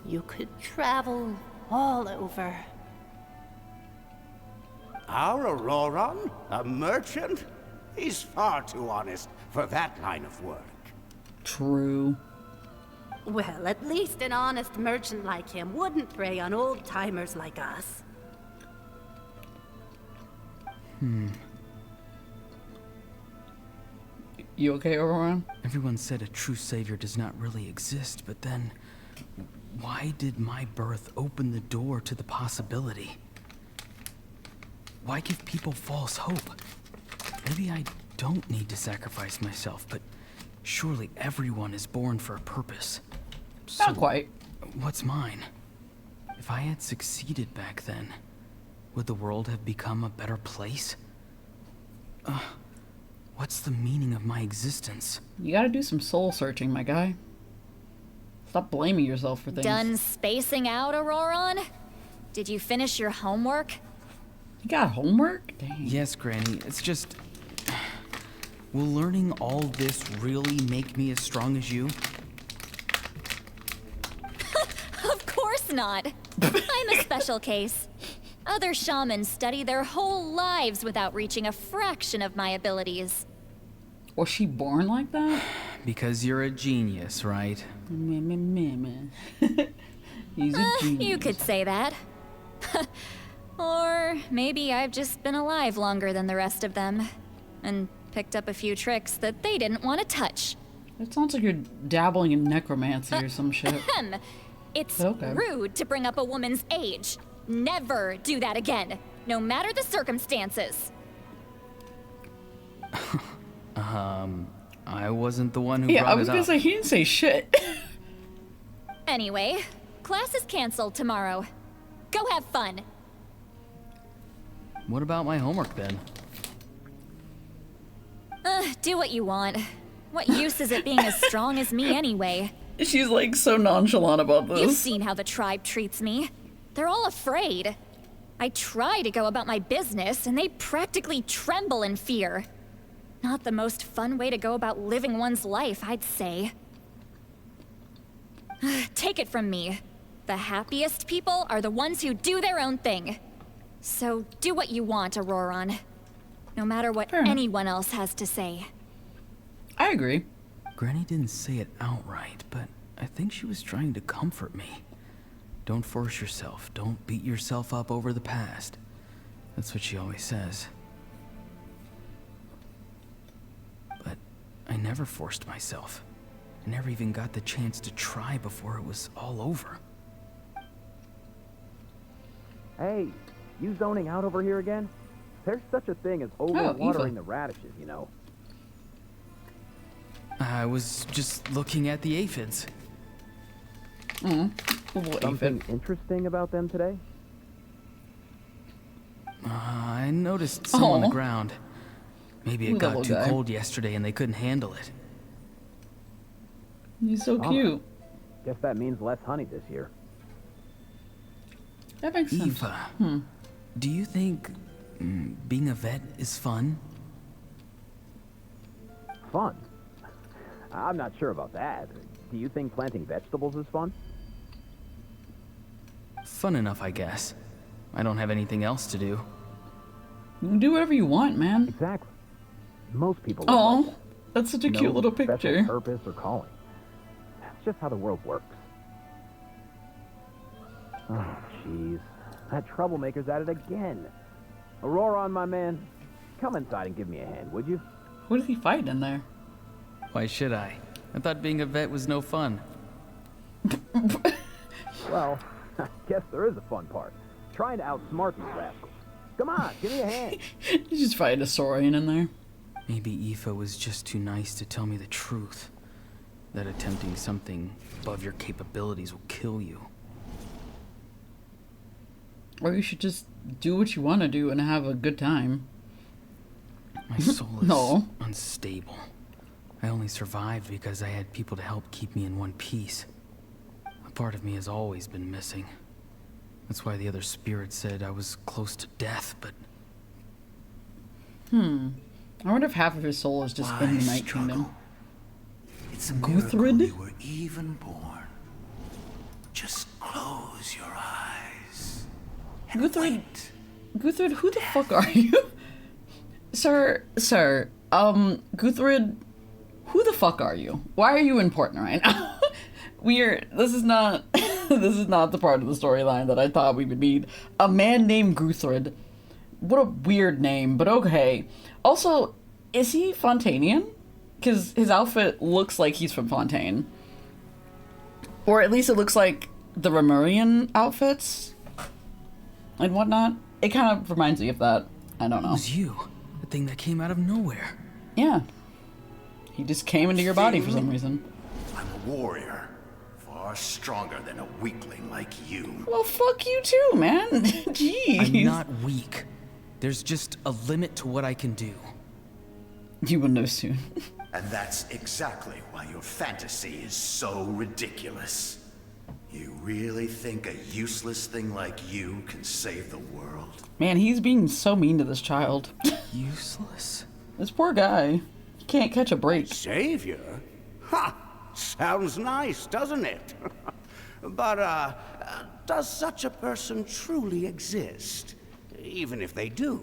You could travel all over. Our Auroron? A merchant? He's far too honest for that line of work. True. Well, at least an honest merchant like him wouldn't prey on old-timers like us. You okay, Aurora? Everyone said a true savior does not really exist, but then why did my birth open the door to the possibility? Why give people false hope? Maybe I don't need to sacrifice myself, but surely everyone is born for a purpose. So, Not quite. what's mine? If I had succeeded back then, would the world have become a better place? What's the meaning of my existence? You gotta do some soul searching, my guy. Stop blaming yourself for things. Done spacing out, Auroron? Did you finish your homework? You got homework? Dang. Yes, Granny. It's just... Will learning all this really make me as strong as you? Of course not. I'm a special case. Other shamans study their whole lives without reaching a fraction of my abilities. Was she born like that? Because you're a genius, right? He's a genius. You could say that. Or maybe I've just been alive longer than the rest of them, and picked up a few tricks that they didn't want to touch. It sounds like you're dabbling in necromancy or some shit. It's Okay. rude to bring up a woman's age. Never do that again, no matter the circumstances. I wasn't the one who Yeah, brought I was it gonna up. say, he didn't say shit. Anyway, class is canceled tomorrow. Go have fun. What about my homework, then? Do what you want. What use is it being as strong as me anyway? She's like so nonchalant about this. You've seen how the tribe treats me. They're all afraid. I try to go about my business, and they practically tremble in fear. Not the most fun way to go about living one's life, I'd say. Take it from me. The happiest people are the ones who do their own thing. So do what you want, Auroron. No matter what Fair enough. anyone else has to say. I agree. Granny didn't say it outright, but I think she was trying to comfort me. Don't force yourself. Don't beat yourself up over the past. That's what she always says. But I never forced myself. I never even got the chance to try before it was all over. Hey, you zoning out over here again? There's such a thing as overwatering the radishes, you know. I was just looking at the aphids. Something interesting about them today? I noticed some on the Aw. ground. Maybe it Ooh, that got little too guy. cold yesterday and they couldn't handle it. He's so Bummer. cute. Guess that means less honey this year. That makes sense. Eva, do you think being a vet is fun? Fun? I'm not sure about that. Do you think planting vegetables is fun? Fun enough, I guess. I don't have anything else to do. You can do whatever you want, man. Exactly. Most people live like Oh, that. that's such a No cute little special picture. purpose or calling. That's just how the world works. Oh, jeez. That troublemaker's at it again. Aurora, my man. Come inside and give me a hand, would you? Who did he fight in there? Why should I? I thought being a vet was no fun. Well, I guess there is a fun part. Trying to outsmart these rascals. Come on, give me a hand. He's just fighting a saurian in there. Maybe Aoife was just too nice to tell me the truth. That attempting something above your capabilities will kill you. Or you should just do what you want to do and have a good time. My soul is No. unstable. I only survived because I had people to help keep me in one piece. A part of me has always been missing. That's why the other spirits said I was close to death, but I wonder if half of his soul is just in the Night Kingdom. It's a miracle Guthrid? you were even born. Just close your eyes. And Guthrid, wait. Guthrid, who the fuck are you? Sir, Guthrid, who the fuck are you? Why are you important right now? This is not the part of the storyline that I thought we would need. A man named Guthrid. What a weird name, but okay. Also, is he Fontanian? Because his outfit looks like he's from Fontaine. Or at least it looks like the Remurian outfits and whatnot. It kind of reminds me of that. I don't it know. was you. The thing that came out of nowhere. Yeah. He just came into your body for some reason. I'm a warrior. Far stronger than a weakling like you. Well, fuck you too, man. Jeez. I'm not weak. There's just a limit to what I can do. You will know soon. And that's exactly why your fantasy is so ridiculous. You really think a useless thing like you can save the world? Man, he's being so mean to this child. Useless? This poor guy. He can't catch a break. Savior? Ha! Sounds nice, doesn't it? But, does such a person truly exist? Even if they do,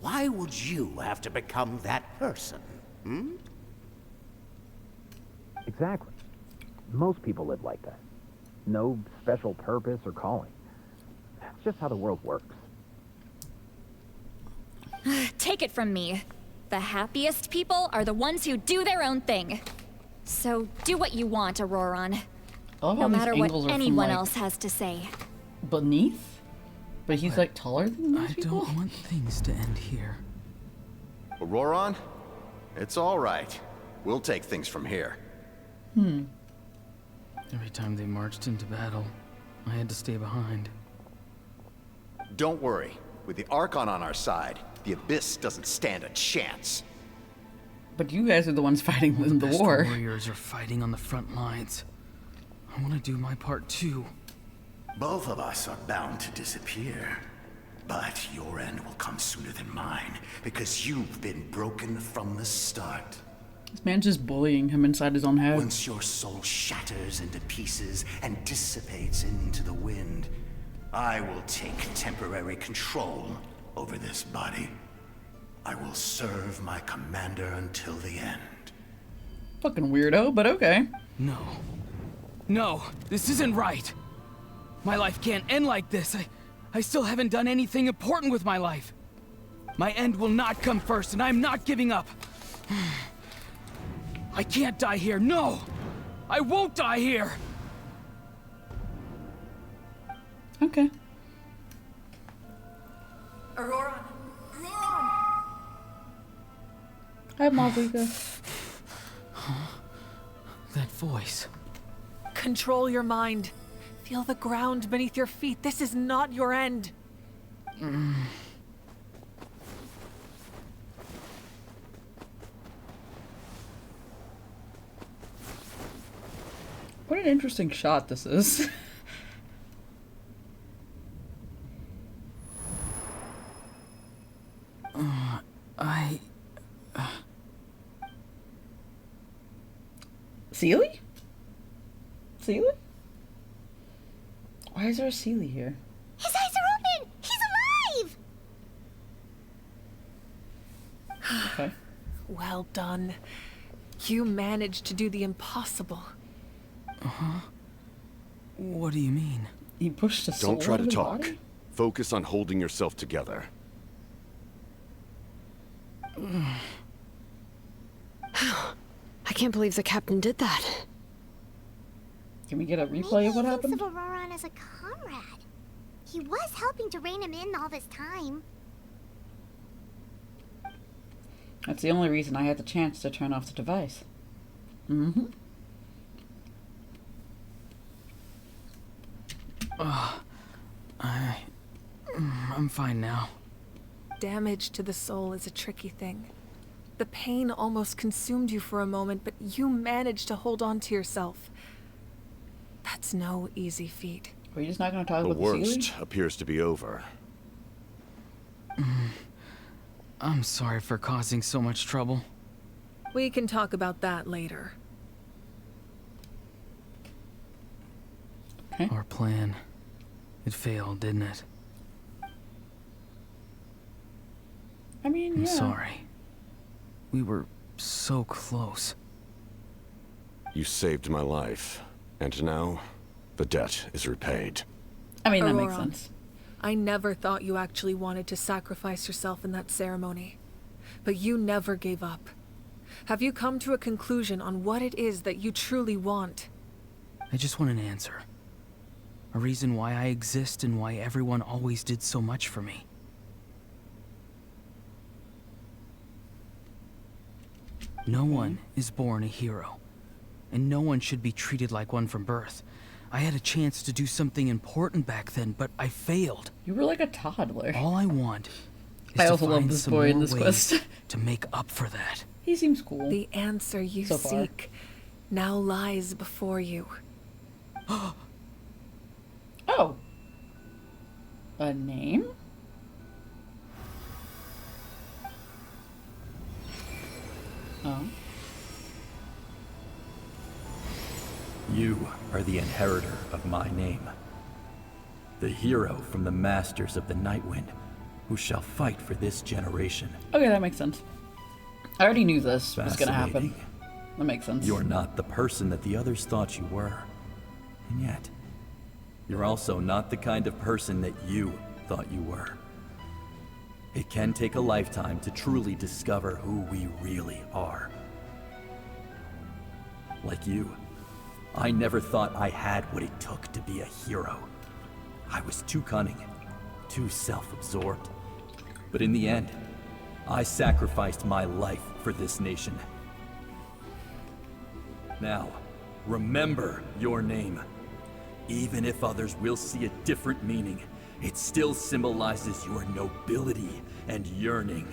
why would you have to become that person? Exactly. Most people live like that. No special purpose or calling. That's just how the world works. Take it from me. The happiest people are the ones who do their own thing. So do what you want, Auroron. I love No how these matter what angles are from, anyone like, else has to say. beneath? But he's like taller than those I people? don't want things to end here. Auroron, it's all right. We'll take things from here. Every time they marched into battle, I had to stay behind. Don't worry. With the Archon on our side, the Abyss doesn't stand a chance. But you guys are the ones fighting in the Best war. warriors are fighting on the front lines. I want to do my part too. Both of us are bound to disappear. But your end will come sooner than mine, because you've been broken from the start. This man's just bullying him inside his own head. Once your soul shatters into pieces and dissipates into the wind, I will take temporary control over this body. I will serve my commander until the end. Fucking weirdo, but okay. No. No, this isn't right. My life can't end like this. I still haven't done anything important with my life. My end will not come first, and I'm not giving up. I can't die here. No! I won't die here! Okay. Aurora! Hi, Malvika. That voice. Control your mind. Feel the ground beneath your feet. This is not your end. What an interesting shot this is. Sealy? Sealy? Why is there a Sealy here? His eyes are open! He's alive! Okay. Well done. You managed to do the impossible. Uh-huh. What do you mean? He pushed a soul Don't try out to of his talk. body? Focus on holding yourself together. I can't believe the captain did that. Can we get a replay Maybe of what he happened? thinks of Auroran as a comrade. He was helping to rein him in all this time. That's the only reason I had the chance to turn off the device. Mm-hmm. I'm fine now. Damage to the soul is a tricky thing. The pain almost consumed you for a moment, but you managed to hold on to yourself. That's no easy feat. Are you just not going to talk The about the Sealy? worst appears to be over. I'm sorry for causing so much trouble. We can talk about that later. Okay. Our plan, it failed, didn't it? I mean, I'm yeah. sorry. We were so close. You saved my life, and now the debt is repaid. I mean, that makes Auroran, sense. I never thought you actually wanted to sacrifice yourself in that ceremony. But you never gave up. Have you come to a conclusion on what it is that you truly want? I just want an answer. A reason why I exist and why everyone always did so much for me. No one is born a hero, and no one should be treated like one from birth. I had a chance to do something important back then, but I failed. You were like a toddler. All I want is I to also love find this some boy in more this ways quest. to make up for that. He seems cool. The answer you So far. seek now lies before you. Oh. A name? Oh. You are the inheritor of my name. The hero from the Masters of the Nightwind, who shall fight for this generation. Okay, that makes sense. I already knew this was gonna happen. Fascinating. That makes sense. You're not the person that the others thought you were. And yet, you're also not the kind of person that you thought you were. It can take a lifetime to truly discover who we really are. Like you, I never thought I had what it took to be a hero. I was too cunning, too self-absorbed. But in the end, I sacrificed my life for this nation. Now, remember your name. Even if others will see a different meaning, it still symbolizes your nobility and yearning.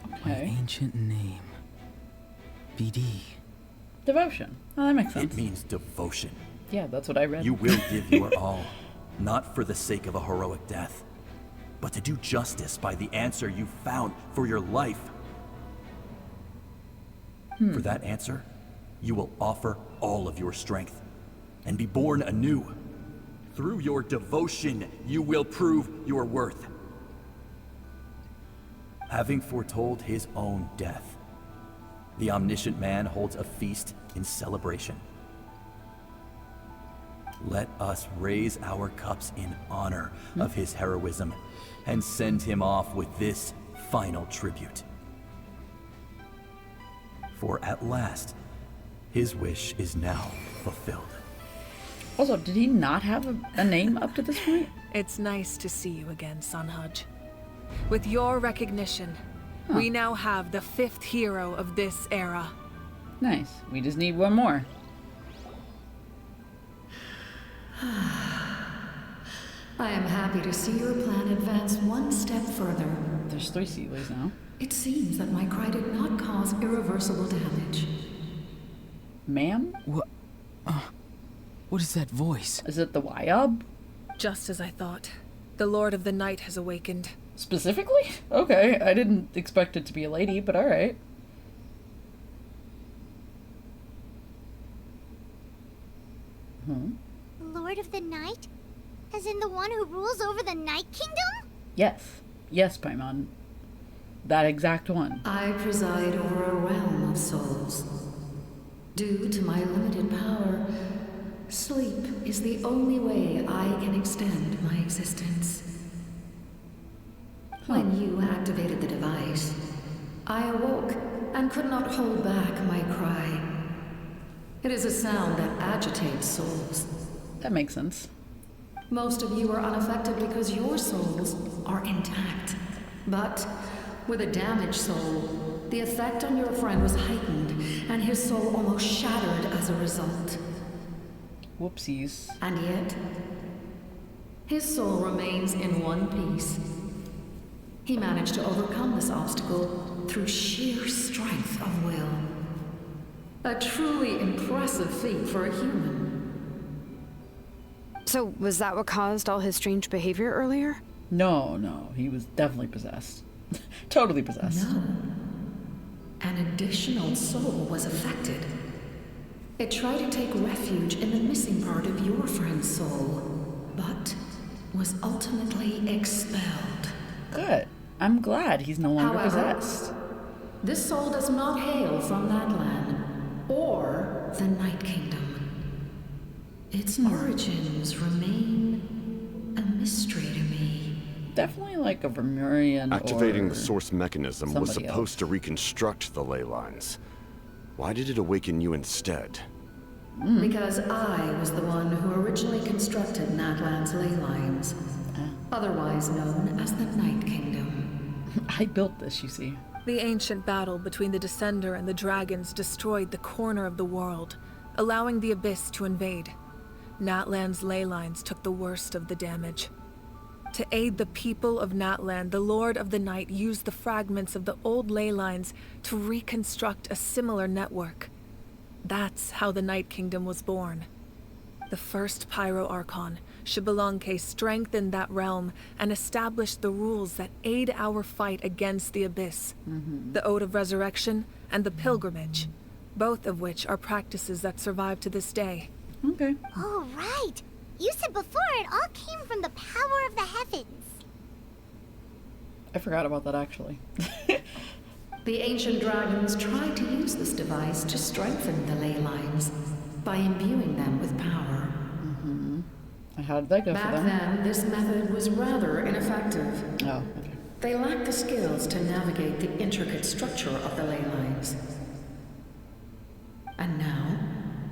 My Okay. ancient name. BD. Devotion. Oh, that makes sense. It means devotion. Yeah, that's what I read. You will give your all, not for the sake of a heroic death, but to do justice by the answer you found for your life. For that answer, you will offer all of your strength and be born anew. Through your devotion, you will prove your worth. Having foretold his own death, the omniscient man holds a feast in celebration. Let us raise our cups in honor of his heroism and send him off with this final tribute. For at last, his wish is now fulfilled. Also, did he not have a name up to this point? It's nice to see you again, Sunhudge. With your recognition, we now have the 5th hero of this era. Nice. We just need one more. I am happy to see your plan advance one step further. There's 3 Seeleys now. It seems that my cry did not cause irreversible damage. Ma'am? What is that voice? Is it the Wyob? Just as I thought. The Lord of the Night has awakened. Specifically? Okay, I didn't expect it to be a lady, but alright. Lord of the Night? As in the one who rules over the Night Kingdom? Yes. Yes, Paimon. That exact one. I preside over a realm of souls. Due to my limited power, sleep is the only way I can extend my existence. When you activated the device, I awoke and could not hold back my cry. It is a sound that agitates souls. That makes sense. Most of you are unaffected because your souls are intact. But with a damaged soul, the effect on your friend was heightened, and his soul almost shattered as a result. Whoopsies. And yet, his soul remains in one piece. He managed to overcome this obstacle through sheer strength of will. A truly impressive feat for a human. So, was that what caused all his strange behavior earlier? No, he was definitely possessed. Totally possessed. No. An additional soul was affected. It tried to take refuge in the missing part of your friend's soul, but was ultimately expelled. Good. I'm glad he's no longer possessed. This soul does not hail from Natlan or the Night Kingdom. Its origins remain a mystery to me. Definitely like a Vermurian. Activating the source mechanism was somebody supposed to reconstruct the ley lines. Why did it awaken you instead? Because I was the one who originally constructed Natlan's ley lines, otherwise known as the Night Kingdom. I built this, you see. The ancient battle between the Descender and the dragons destroyed the corner of the world, allowing the Abyss to invade. Natlan's ley lines took the worst of the damage. To aid the people of Natlan, the Lord of the Night used the fragments of the old ley lines to reconstruct a similar network. That's how the Night Kingdom was born. The first Pyro Archon, Xbalanque, strengthened that realm and established the rules that aid our fight against the Abyss. The Ode of Resurrection and the Pilgrimage, both of which are practices that survive to this day. Okay. Oh, right. You said before it all came from the power of the heavens. I forgot about that, actually. The ancient dragons tried to use this device to strengthen the ley lines by imbuing them with power. How did that go for them? Back then, this method was rather ineffective. Oh, okay. They lacked the skills to navigate the intricate structure of the ley lines. And now,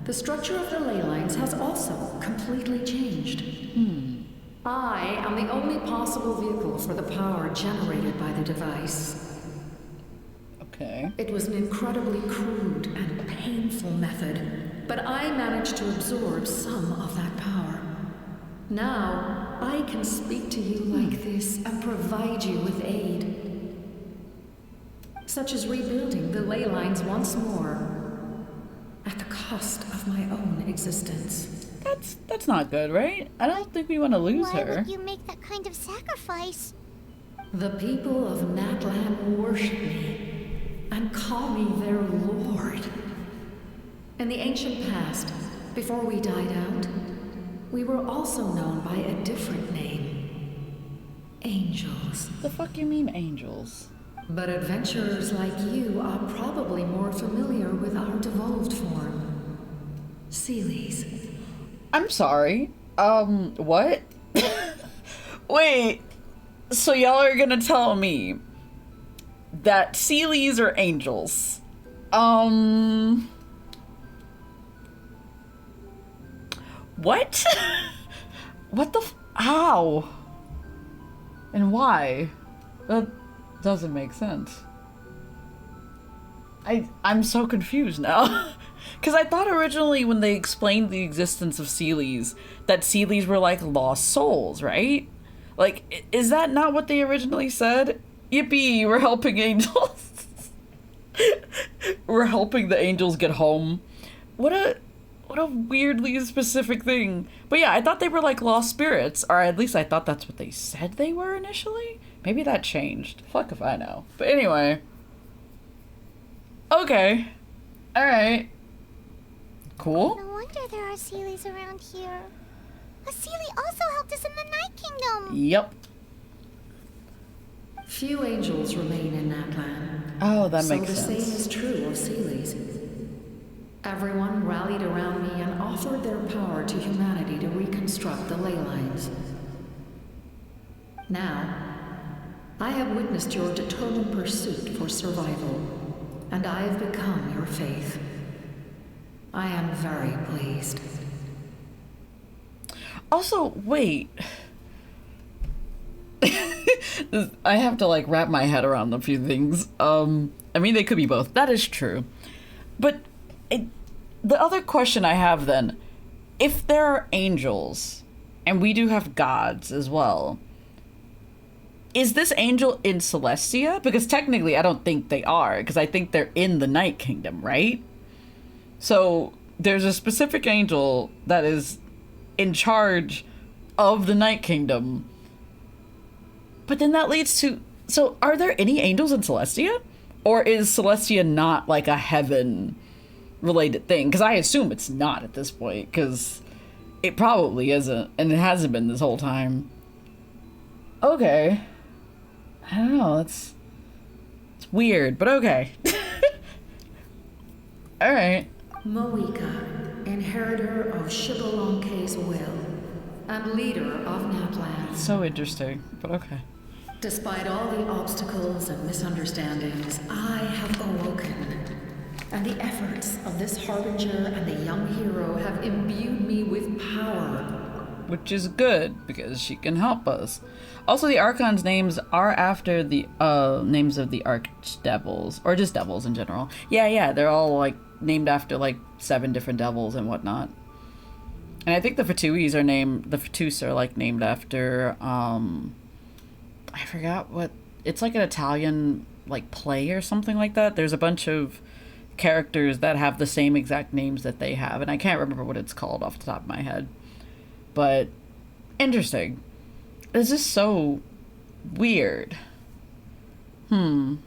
the structure of the ley lines has also completely changed. I am the only possible vehicle for the power generated by the device. Okay. It was an incredibly crude and painful method, but I managed to absorb some of that power. Now, I can speak to you like this and provide you with aid. Such as rebuilding the ley lines once more, at the cost of my own existence. That's not good, right? I don't think we want to lose Why her. would you make that kind of sacrifice? The people of Natlan worship me and call me their lord. In the ancient past, before we died out, we were also known by a different name. Angels. The fuck you mean angels? But adventurers like you are probably more familiar with our devolved form. Seeleys. I'm sorry. What? Wait. So y'all are gonna tell me that Seeleys are angels? What? What the how? And why? That doesn't make sense. I'm so confused now. Because I thought originally when they explained the existence of Seelies, that Seelies were like lost souls, right? Like, is that not what they originally said? Yippee, we're helping angels. We're helping the angels get home. What a weirdly specific thing. But yeah, I thought they were like lost spirits, or at least I thought that's what they said they were initially. Maybe that changed. Fuck if I know. But anyway. Okay. Alright. Cool. No wonder there are Seelies around here. A Seelie also helped us in the Night Kingdom. Yep. Few angels remain in Natlan. Oh, that makes sense. So the same is true of Seelies. Everyone rallied around me and offered their power to humanity to reconstruct the ley lines. Now, I have witnessed your determined pursuit for survival, and I have become your faith. I am very pleased. Also, wait. I have to like wrap my head around a few things. I mean, they could be both. That is true. But the other question I have then, if there are angels, and we do have gods as well, is this angel in Celestia? Because technically I don't think they are, because I think they're in the Night Kingdom, right? So there's a specific angel that is in charge of the Night Kingdom. But then that leads to... So are there any angels in Celestia? Or is Celestia not like a heaven related thing? Because I assume it's not at this point, because it probably isn't, and it hasn't been this whole time. Okay. I don't know, it's weird, but okay. Alright. Moika, inheritor of Shibalonke's will, and leader of Natlan. So interesting, but okay. Despite all the obstacles and misunderstandings, I have awoken. And the efforts of this harbinger and the young hero have imbued me with power. Which is good, because she can help us. Also, the Archon's names are after the names of the archdevils, or just devils in general. Yeah, they're all like named after like 7 different devils and whatnot. And I think the Fatuis are like named after, I forgot what, it's like an Italian like play or something like that. There's a bunch of characters that have the same exact names that they have, and I can't remember what it's called off the top of my head. But interesting. It's just so weird. So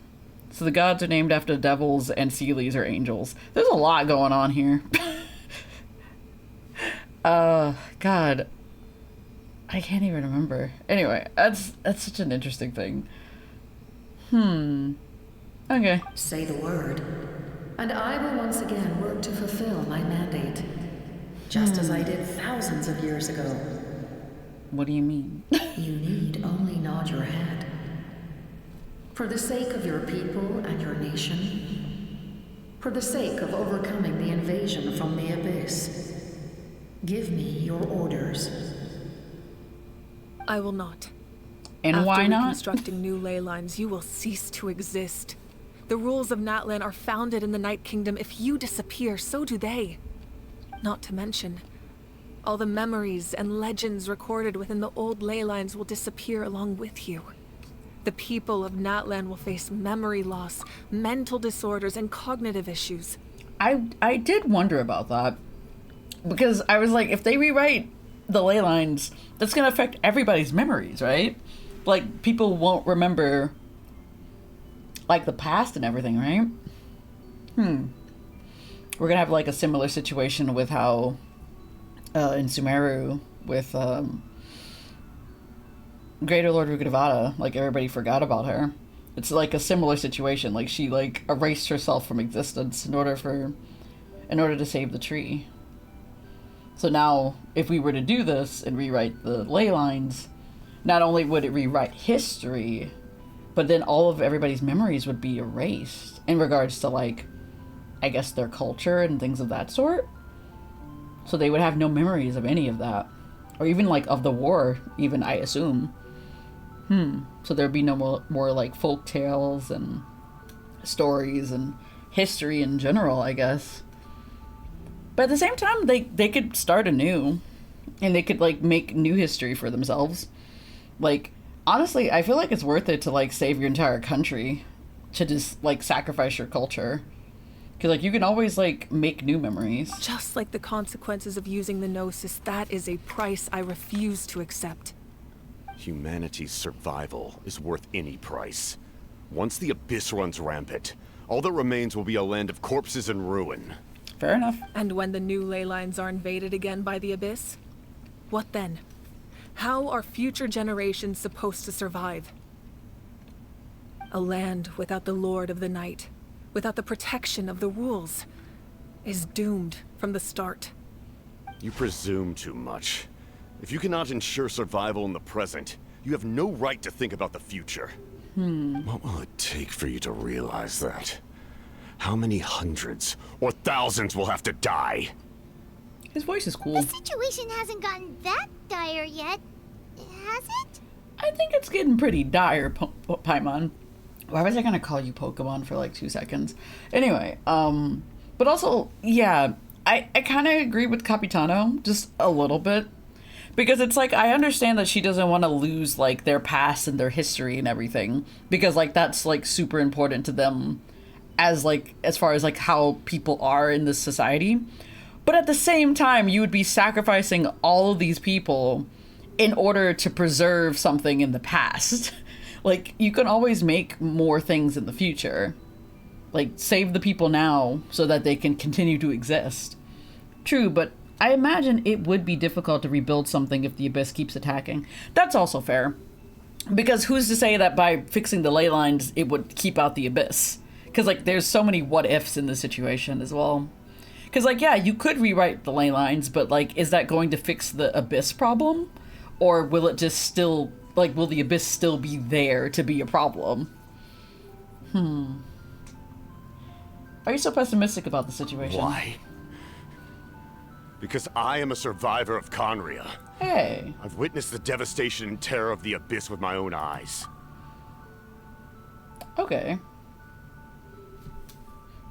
the gods are named after devils and Seelies are angels. There's a lot going on here. God. I can't even remember. Anyway, that's such an interesting thing. Okay. Say the word, and I will once again work to fulfill my mandate, just as I did thousands of years ago. What do you mean? You need only nod your head. For the sake of your people and your nation, for the sake of overcoming the invasion from the Abyss, give me your orders. I will not. And why not? After reconstructing new ley lines, you will cease to exist. The rules of Natlan are founded in the Night Kingdom. If you disappear, so do they. Not to mention, all the memories and legends recorded within the old ley lines will disappear along with you. The people of Natlan will face memory loss, mental disorders, and cognitive issues. I did wonder about that. Because I was like, if they rewrite the ley lines, that's going to affect everybody's memories, right? Like, people won't remember, like, the past and everything, right? We're going to have, like, a similar situation with how, in Sumeru, with, Greater Lord Rukkhadevata, like, everybody forgot about her. It's, like, a similar situation. Like, she, like, erased herself from existence in order to save the tree. So now, if we were to do this and rewrite the ley lines, not only would it rewrite history, but then all of everybody's memories would be erased in regards to, like, I guess their culture and things of that sort. So they would have no memories of any of that. Or even, like, of the war, even, I assume. So there'd be no more like, folk tales and stories and history in general, I guess. But at the same time, they could start anew. And they could, like, make new history for themselves. Like, honestly, I feel like it's worth it to, like, save your entire country. To just, like, sacrifice your culture. Because, like, you can always, like, make new memories. Just like the consequences of using the Gnosis, that is a price I refuse to accept. Humanity's survival is worth any price. Once the Abyss runs rampant, all that remains will be a land of corpses and ruin. Fair enough. And when the new ley lines are invaded again by the Abyss? What then? How are future generations supposed to survive? A land without the Lord of the Night, without the protection of the rules, is doomed from the start. You presume too much. If you cannot ensure survival in the present, you have no right to think about the future. What will it take for you to realize that? How many hundreds or thousands will have to die? His voice is cool. The situation hasn't gotten that dire yet, has it? I think it's getting pretty dire, Paimon. Why was I gonna call you Pokemon for like 2 seconds? Anyway, but also, yeah, I kind of agree with Capitano, just a little bit. Because it's like, I understand that she doesn't want to lose, like, their past and their history and everything. Because, like, that's, like, super important to them as, like, as far as, like, how people are in this society. But at the same time, you would be sacrificing all of these people in order to preserve something in the past. Like, you can always make more things in the future. Like, save the people now so that they can continue to exist. True, but I imagine it would be difficult to rebuild something if the Abyss keeps attacking. That's also fair. Because who's to say that by fixing the ley lines, it would keep out the Abyss? Because, like, there's so many what-ifs in this situation as well. Because, like, yeah, you could rewrite the ley lines, but, like, is that going to fix the Abyss problem? Or will it just still, like, will the Abyss still be there to be a problem? Are you so pessimistic about the situation? Why? Because I am a survivor of Conria. Hey. I've witnessed the devastation and terror of the Abyss with my own eyes. Okay.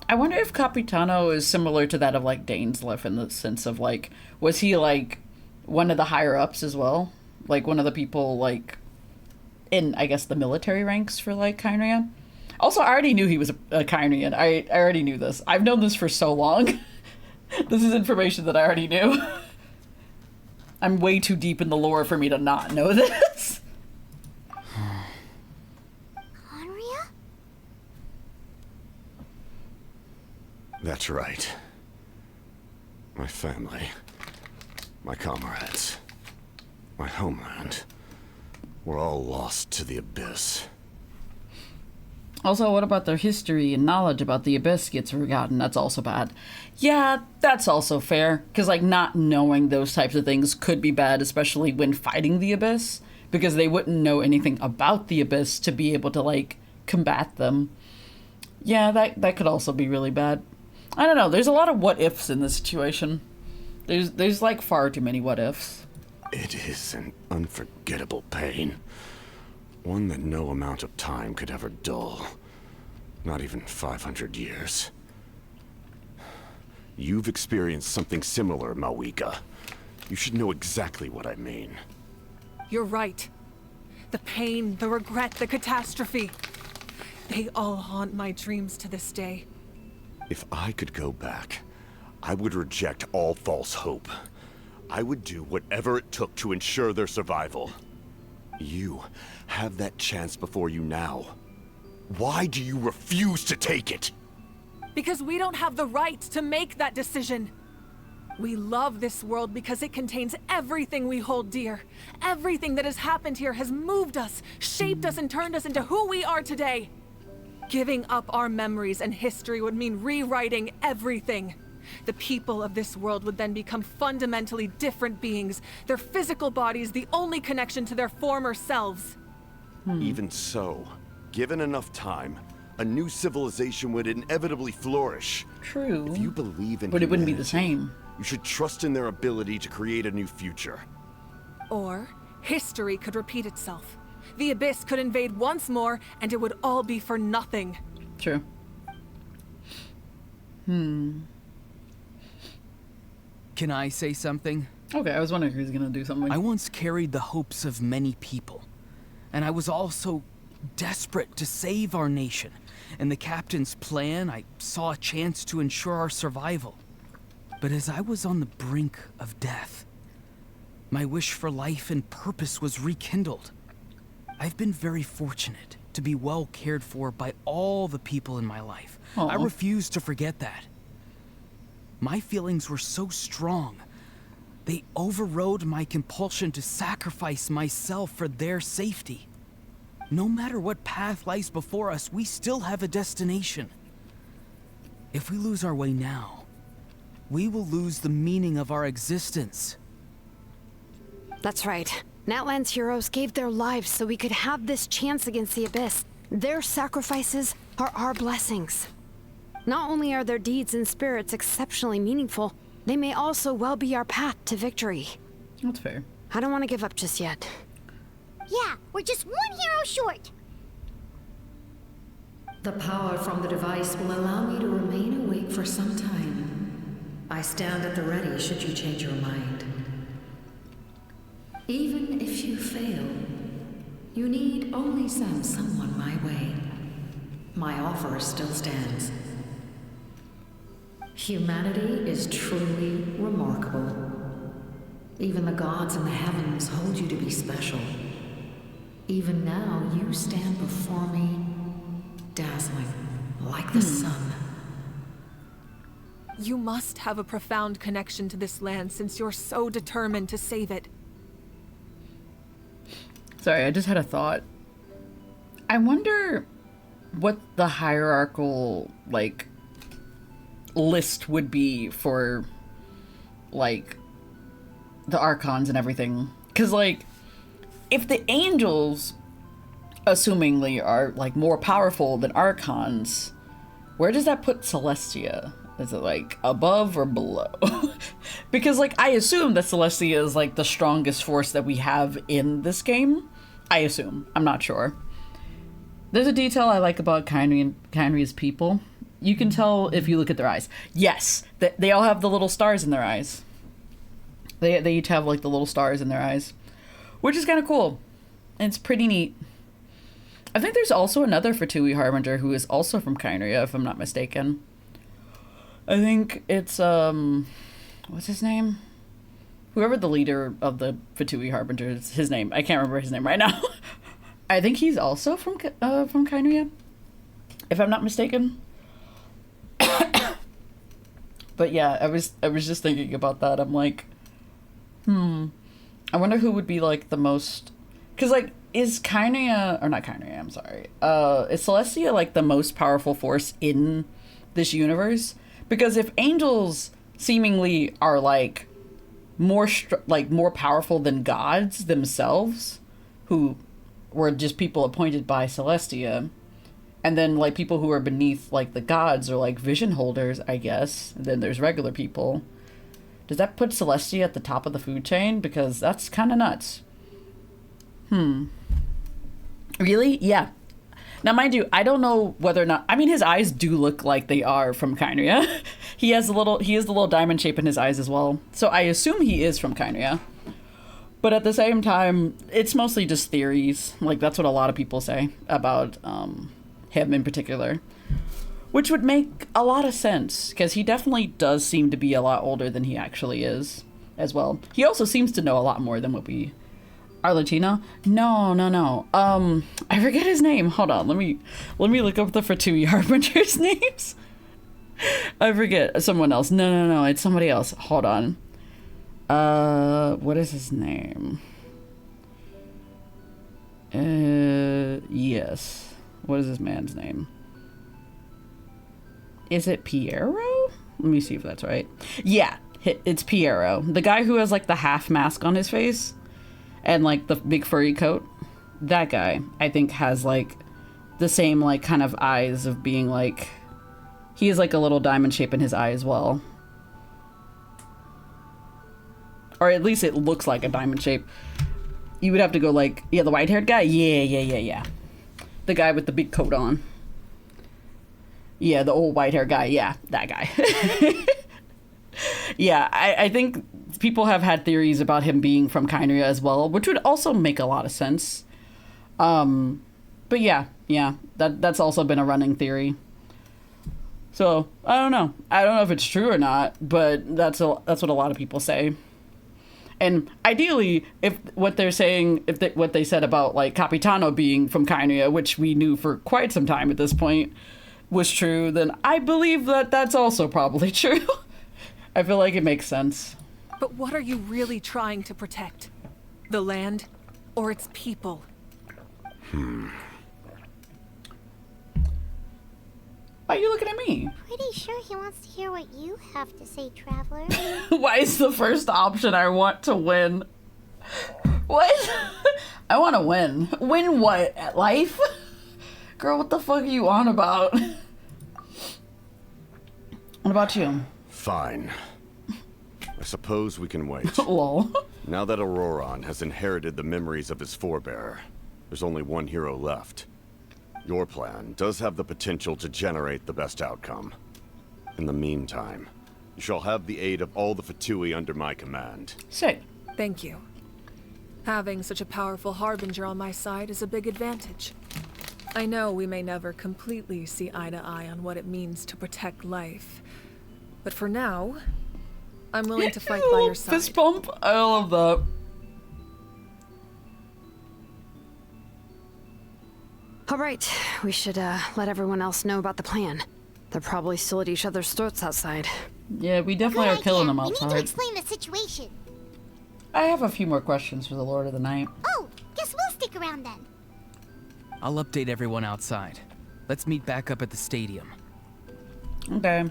I wonder if Capitano is similar to that of, like, Dainsleif in the sense of, like, was he, like, one of the higher-ups as well? Like, one of the people, like, in, I guess, the military ranks for, like, Kynria? Also, I already knew he was a Kyrian. I already knew this. I've known this for so long. This is information that I already knew. I'm way too deep in the lore for me to not know this. Conria? That's right. My family, my comrades, my homeland, were all lost to the Abyss. Also, what about their history and knowledge about the Abyss gets forgotten? That's also bad. Yeah, that's also fair. Because, like, not knowing those types of things could be bad, especially when fighting the Abyss. Because they wouldn't know anything about the Abyss to be able to, like, combat them. Yeah, that could also be really bad. I don't know, there's a lot of what-ifs in this situation. There's like, far too many what-ifs. It is an unforgettable pain. One that no amount of time could ever dull. Not even 500 years. You've experienced something similar, Mawika. You should know exactly what I mean. You're right. The pain, the regret, the catastrophe. They all haunt my dreams to this day. If I could go back, I would reject all false hope. I would do whatever it took to ensure their survival. You have that chance before you now. Why do you refuse to take it? Because we don't have the right to make that decision. We love this world because it contains everything we hold dear. Everything that has happened here has moved us, shaped us, and turned us into who we are today. Giving up our memories and history would mean rewriting everything. The people of this world would then become fundamentally different beings, their physical bodies the only connection to their former selves. Even so, given enough time, a new civilization would inevitably flourish. True. If you believe in But it wouldn't be the humanity, same. You should trust in their ability to create a new future. Or, history could repeat itself. The Abyss could invade once more, and it would all be for nothing. True. Can I say something? Okay, I was wondering who's gonna do something. I once carried the hopes of many people, and I was also desperate to save our nation. In the captain's plan, I saw a chance to ensure our survival. But as I was on the brink of death, my wish for life and purpose was rekindled. I've been very fortunate to be well cared for by all the people in my life. I refuse to forget that. My feelings were so strong, they overrode my compulsion to sacrifice myself for their safety. No matter what path lies before us, we still have a destination. If we lose our way now, we will lose the meaning of our existence. That's right. Natlan's heroes gave their lives so we could have this chance against the Abyss. Their sacrifices are our blessings. Not only are their deeds and spirits exceptionally meaningful, they may also well be our path to victory. That's fair. I don't want to give up just yet. Yeah, we're just one hero short. The power from the device will allow me to remain awake for some time. I stand at the ready should you change your mind. Even if you fail, you need only send someone my way. My offer still stands. Humanity is truly remarkable. Even the gods in the heavens hold you to be special. Even now, you stand before me, dazzling, like the sun. You must have a profound connection to this land since you're so determined to save it. Sorry, I just had a thought. I wonder what the hierarchical, like, list would be for, like, the Archons and everything. Because, like, if the angels, assumingly, are, like, more powerful than Archons, where does that put Celestia? Is it, like, above or below? Because, like, I assume that Celestia is, like, the strongest force that we have in this game. I assume. I'm not sure. There's a detail I like about Kynria's people. You can tell if you look at their eyes. Yes, they all have the little stars in their eyes. They each have, like, the little stars in their eyes. Which is kind of cool. And it's pretty neat. I think there's also another Fatui Harbinger who is also from Kynria, if I'm not mistaken. I think it's, what's his name? Whoever the leader of the Fatui Harbinger is, his name. I can't remember his name right now. I think he's also from Kynria, if I'm not mistaken. But yeah, I was just thinking about that. I'm like, I wonder who would be, like, the most... Because, like, is Kynria... Or not Kynria, I'm sorry. Is Celestia, like, the most powerful force in this universe? Because if angels seemingly are, like, more powerful than gods themselves, who were just people appointed by Celestia, and then, like, people who are beneath, like, the gods are, like, vision holders, I guess, and then there's regular people... Does that put Celestia at the top of the food chain? Because that's kind of nuts. Really? Yeah. Now, mind you, I don't know whether or not... I mean, his eyes do look like they are from Kynria. He has the little diamond shape in his eyes as well. So I assume he is from Kynria. But at the same time, it's mostly just theories. Like, that's what a lot of people say about him in particular. Which would make a lot of sense, because he definitely does seem to be a lot older than he actually is, as well. He also seems to know a lot more than what we... Arlecchino? No. I forget his name. Hold on, let me look up the Fatui Harbinger's names. I forget. Someone else. No, it's somebody else. Hold on. What is his name? Yes. What is this man's name? Is it Piero? Let me see if that's right. Yeah, it's Piero. The guy who has, like, the half mask on his face and, like, the big furry coat. That guy, I think, has, like, the same, like, kind of eyes of being, like... He has, like, a little diamond shape in his eye as well. Or at least it looks like a diamond shape. You would have to go, like... Yeah, the white-haired guy? Yeah. The guy with the big coat on. Yeah, the old white hair guy. Yeah, that guy. Yeah, I think people have had theories about him being from Kyria as well, which would also make a lot of sense. But yeah, that's also been a running theory. So I don't know if it's true or not, but that's what a lot of people say. And ideally, if what they're saying, what they said about like Capitano being from Kyria, which we knew for quite some time at this point, was true, then I believe that that's also probably true. I feel like it makes sense. But what are you really trying to protect? The land or its people? Why are you looking at me? Pretty sure he wants to hear what you have to say, Traveler. Why is the first option I want to win? What? I want to win. Win what? At life? Girl, what the fuck are you on about? What about you? Fine. I suppose we can wait. Lol. Now that Auroron has inherited the memories of his forebearer, there's only one hero left. Your plan does have the potential to generate the best outcome. In the meantime, you shall have the aid of all the Fatui under my command. Sick. Thank you. Having such a powerful harbinger on my side is a big advantage. I know we may never completely see eye to eye on what it means to protect life, but for now, I'm willing to fight by your side. Fist bump? I love that. All right, we should let everyone else know about the plan. They're probably still at each other's throats outside. Yeah, we definitely are killing them We need to outside. explain the situation. I have a few more questions for the Lord of the Night. Oh, guess we'll stick around then. I'll update everyone outside. Let's meet back up at the stadium. Okay.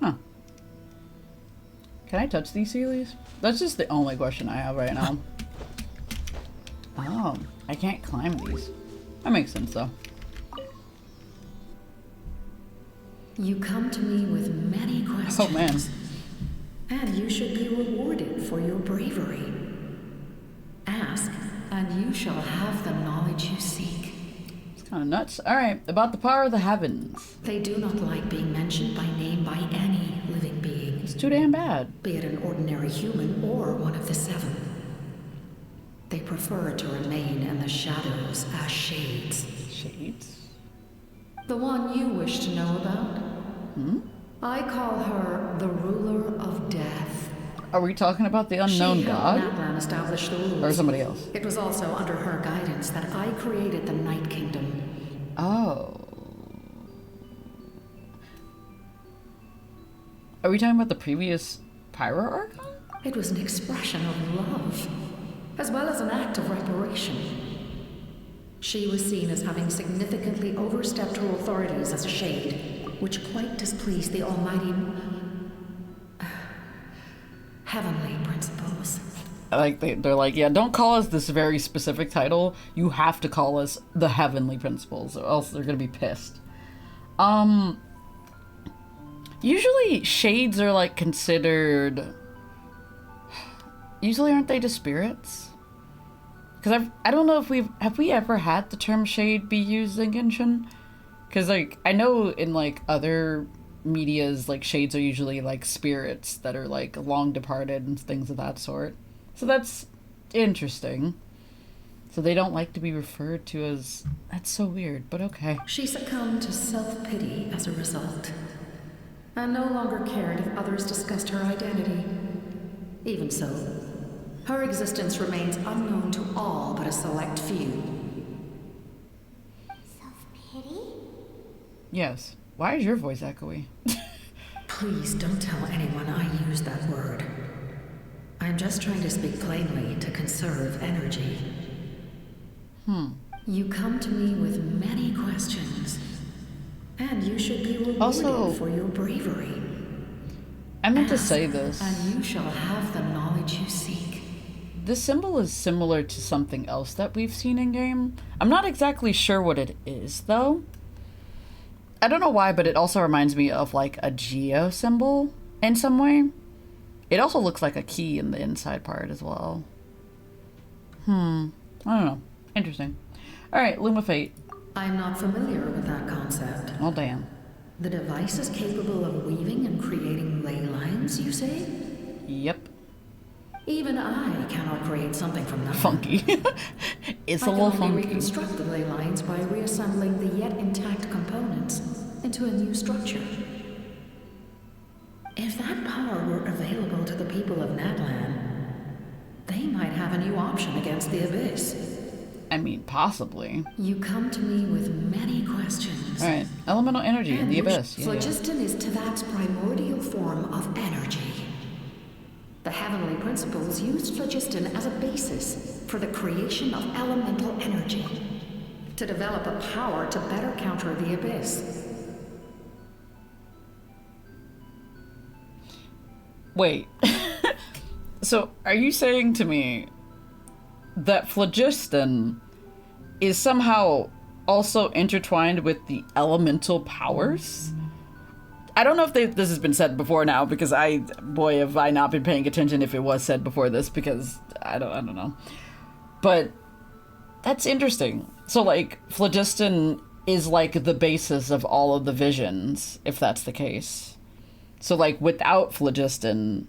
Huh. Can I touch these Sealies? That's just the only question I have right now. Oh, I can't climb these. That makes sense though. You come to me with many questions. Oh man. And you should be rewarded for your bravery. Ask, and you shall have the knowledge you seek. It's kind of nuts. Alright, about the power of the heavens. They do not like being mentioned by name by any living being. It's too damn bad. Be it an ordinary human or one of the seven. They prefer to remain in the shadows as shades. Shades? The one you wish to know about? I call her the ruler of death. Are we talking about the unknown god? Natlan established the rules. Or somebody else? It was also under her guidance that I created the Night Kingdom. Oh. Are we talking about the previous Pyro Archon? It was an expression of love, as well as an act of reparation. She was seen as having significantly overstepped her authorities as a shade, which quite displeased the almighty heavenly principles. Like they're like, yeah, don't call us this very specific title. You have to call us the heavenly principles, or else they're gonna be pissed. Usually shades are like considered. Usually, aren't they just spirits? Because I don't know if have we ever had the term shade be used in Genshin? Because like I know in like other medias, like shades are usually like spirits that are like long departed and things of that sort. So that's interesting. So they don't like to be referred to as. That's so weird, but okay. She succumbed to self-pity as a result, and no longer cared if others discussed her identity. Even so, her existence remains unknown to all but a select few. Self-pity? Yes. Why is your voice echoey? Please don't tell anyone I used that word. I'm just trying to speak plainly to conserve energy. You come to me with many questions, and you should be rewarded Also, for your bravery. I meant to say this. And you shall have the knowledge you seek. This symbol is similar to something else that we've seen in game. I'm not exactly sure what it is though. I don't know why, but it also reminds me of like a geo symbol in some way. It also looks like a key in the inside part as well. I don't know. Interesting. Alright, Lumafate. I'm not familiar with that concept. Oh, damn. The device is capable of weaving and creating ley lines, you say? Yep. Even I cannot create something from nothing. Funky. It's a little I can only funky. reconstruct the ley lines by reassembling the yet intact components into a new structure. If that power were available to the people of Natlan, they might have a new option against the Abyss. I mean, possibly. You come to me with many questions. Alright, elemental energy in the Abyss. Yeah. Phlogiston is Tavax's primordial form of energy. The heavenly principles used phlogiston as a basis for the creation of elemental energy, to develop a power to better counter the Abyss. Wait. So, are you saying to me that phlogiston is somehow also intertwined with the elemental powers? I don't know if this has been said before now, because boy, have I not been paying attention if it was said before this, because I don't know. But that's interesting. So, like, phlogiston is like the basis of all of the visions, if that's the case. So, like, without phlogiston,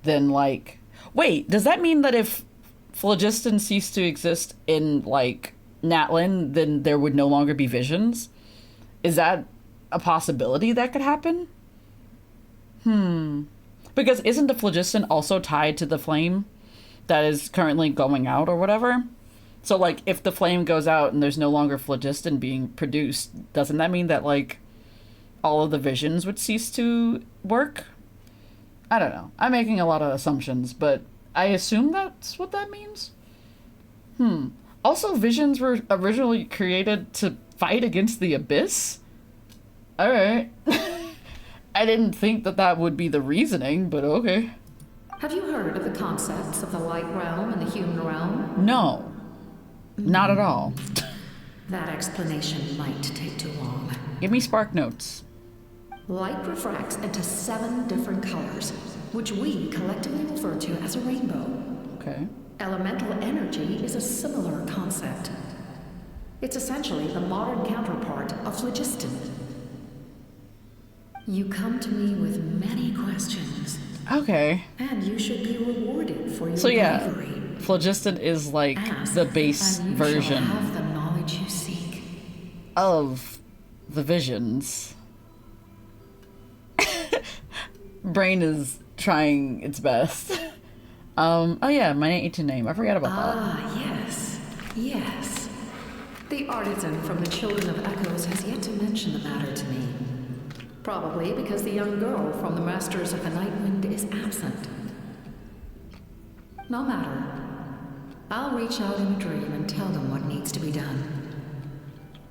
then, like... Wait, does that mean that if phlogiston ceased to exist in, like, Natlan, then there would no longer be visions? Is that a possibility that could happen? Because isn't the phlogiston also tied to the flame that is currently going out or whatever? So, like, if the flame goes out and there's no longer phlogiston being produced, doesn't that mean that, like, all of the visions would cease to work? I don't know. I'm making a lot of assumptions, but I assume that's what that means? Also, visions were originally created to fight against the Abyss? Alright. I didn't think that would be the reasoning, but okay. Have you heard of the concepts of the light realm and the human realm? No. Not at all. That explanation might take too long. Give me spark notes. Light refracts into 7 different colors, which we collectively refer to as a rainbow. Okay. Elemental energy is a similar concept. It's essentially the modern counterpart of phlogiston. You come to me with many questions. Okay. And you should be rewarded for your bravery. Phlogiston is like the base version have the knowledge you seek of the visions. Brain is trying its best. Oh yeah, my ancient name. I forgot about that. Yes. The artisan from the Children of Echoes has yet to mention the matter to me. Probably because the young girl from the Masters of the Nightwind is absent. No matter. I'll reach out in a dream and tell them what needs to be done.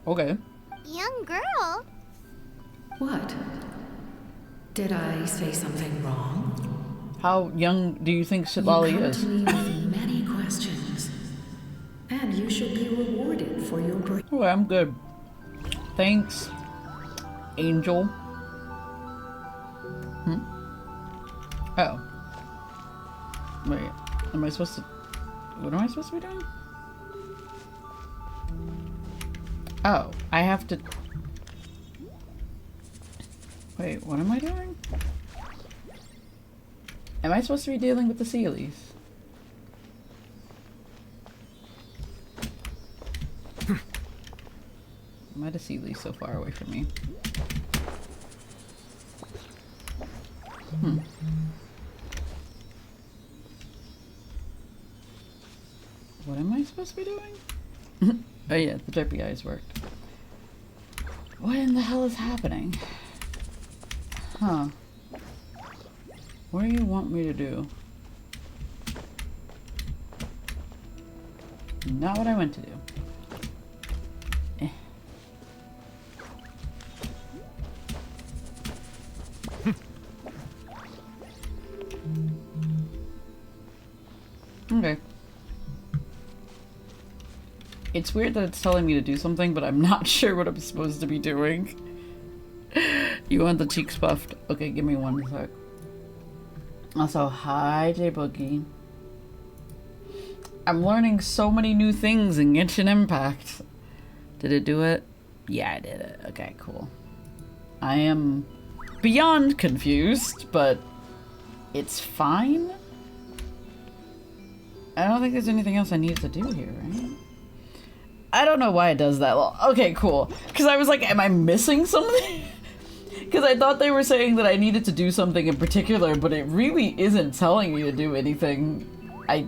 Okay. Young girl? What? Did I say something wrong? How young do you think Shitlali is? You come to me with many questions. And you should be rewarded for your bravery. Oh, I'm good. Thanks, Angel. Oh. Wait, am I supposed to... What am I supposed to be doing? Oh, I have to... Wait, what am I doing? Am I supposed to be dealing with the Sealies? Why the Sealies so far away from me? What am I supposed to be doing? Oh yeah, the derpy eyes worked. What in the hell is happening? Huh. What do you want me to do? Not what I went to do. Okay. It's weird that it's telling me to do something, but I'm not sure what I'm supposed to be doing. You want the cheeks puffed? Okay, give me one sec. Also, hi, J Boogie. I'm learning so many new things in Genshin Impact. Did it do it? Yeah, I did it. Okay, cool. I am beyond confused, but it's fine. I don't think there's anything else I need to do here, right? I don't know why it does that. Okay, cool. Because I was like, am I missing something? Because I thought they were saying that I needed to do something in particular, but it really isn't telling me to do anything. I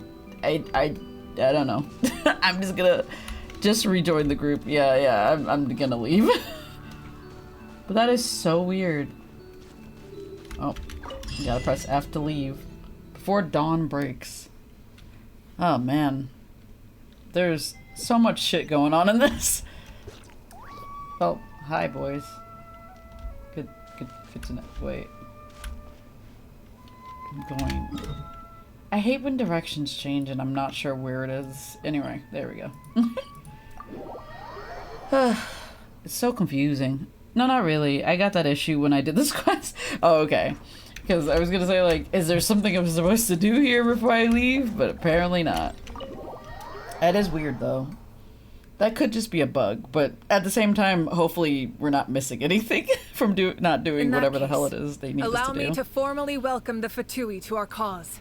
don't know. I'm just gonna rejoin the group. Yeah, I'm gonna leave. But that is so weird. Oh, you gotta press F to leave before dawn breaks. Oh man, there's so much shit going on in this. Oh, hi boys. Good to know. Wait. I'm going. I hate when directions change and I'm not sure where it is. Anyway, there we go. It's so confusing. No, not really. I got that issue when I did this quest. Oh, okay. Because I was gonna say, like, is there something I'm supposed to do here before I leave? But apparently not. That is weird, though. That could just be a bug, but at the same time, hopefully we're not missing anything from not doing whatever the hell it is they need us to do. Allow me to formally welcome the Fatui to our cause.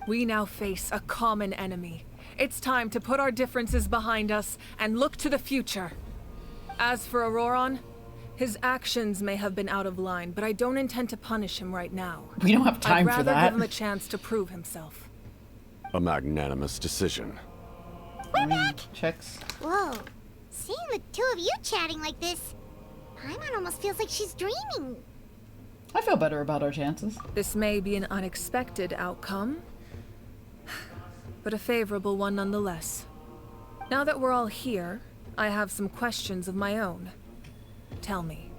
We now face a common enemy. It's time to put our differences behind us and look to the future. As for Auroron, his actions may have been out of line, but I don't intend to punish him right now. We don't have time for that. I'd rather give him a chance to prove himself. A magnanimous decision. We're back! Checks. Whoa. Seeing the two of you chatting like this, Paimon almost feels like she's dreaming. I feel better about our chances. This may be an unexpected outcome, but a favorable one nonetheless. Now that we're all here, I have some questions of my own. Tell me,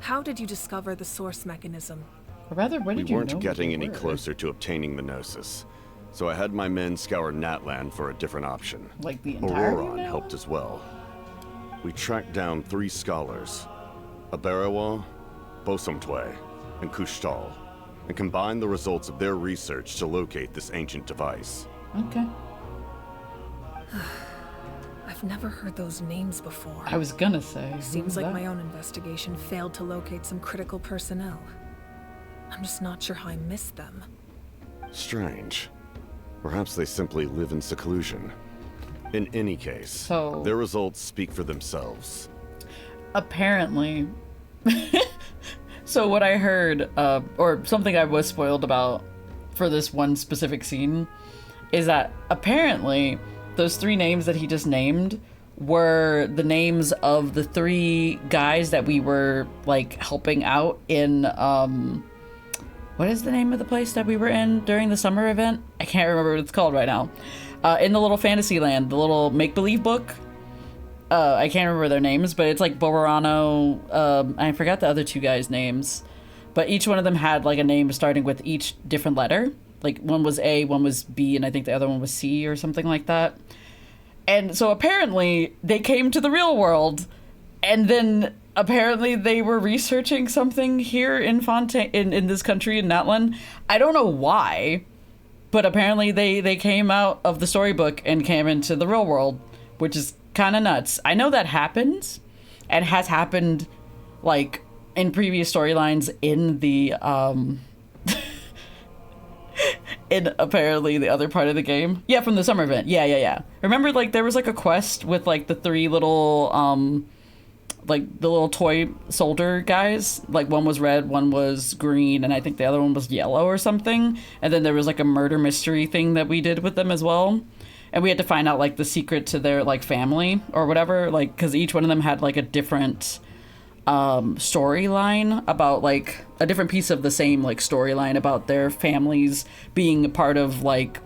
how did you discover the source mechanism? Or rather, where did you know? We weren't getting any closer to obtaining the Gnosis, so I had my men scour Natlan for a different option. Like the entire Auroron helped as well. We tracked down 3 scholars, Abarawa, Bosomtwe, and Kushtal, and combined the results of their research to locate this ancient device. Okay. I've never heard those names before. I was gonna say. Seems like my own investigation failed to locate some critical personnel. I'm just not sure how I missed them. Strange. Perhaps they simply live in seclusion. In any case, their results speak for themselves. Apparently. So what I heard, or something I was spoiled about for this one specific scene, is that apparently those 3 names that he just named were the names of the 3 guys that we were, like, helping out in, what is the name of the place that we were in during the summer event? I can't remember what it's called right now. In the little fantasy land, the little make-believe book. I can't remember their names, but it's like Boborano, I forgot the other 2 guys' names. But each one of them had like a name starting with each different letter. Like one was A, one was B, and I think the other one was C or something like that. And so apparently they came to the real world, and then apparently they were researching something here in Fontaine, in this country, in Natlan. I don't know why, but apparently they came out of the storybook and came into the real world, which is kind of nuts. I know that happens, and has happened, like, in previous storylines in the, in apparently the other part of the game. Yeah, from the summer event. Yeah. Remember, like, there was, like, a quest with, like, the 3 little, like, the little toy soldier guys. Like, one was red, one was green, and I think the other one was yellow or something. And then there was, like, a murder mystery thing that we did with them as well. And we had to find out, like, the secret to their, like, family or whatever. Like, because each one of them had, like, a different storyline about, like, a different piece of the same, like, storyline about their families being a part of, like,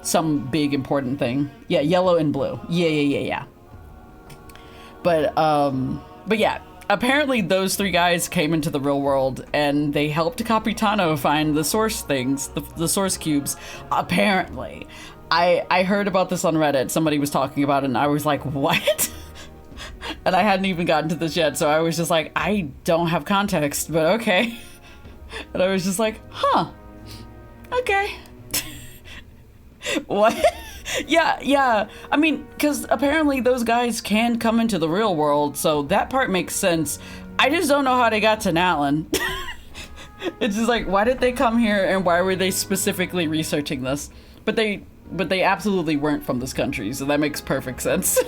some big important thing. Yeah, yellow and blue. Yeah. But yeah, apparently those 3 guys came into the real world and they helped Capitano find the source things, the source cubes. Apparently. I heard about this on Reddit. Somebody was talking about it and I was like, what? And I hadn't even gotten to this yet, so I was just like, I don't have context, but okay. And I was just like, huh, okay. What? Yeah. I mean, because apparently those guys can come into the real world, so that part makes sense. I just don't know how they got to Natlan. It's just like, why did they come here and why were they specifically researching this? But they absolutely weren't from this country, so that makes perfect sense.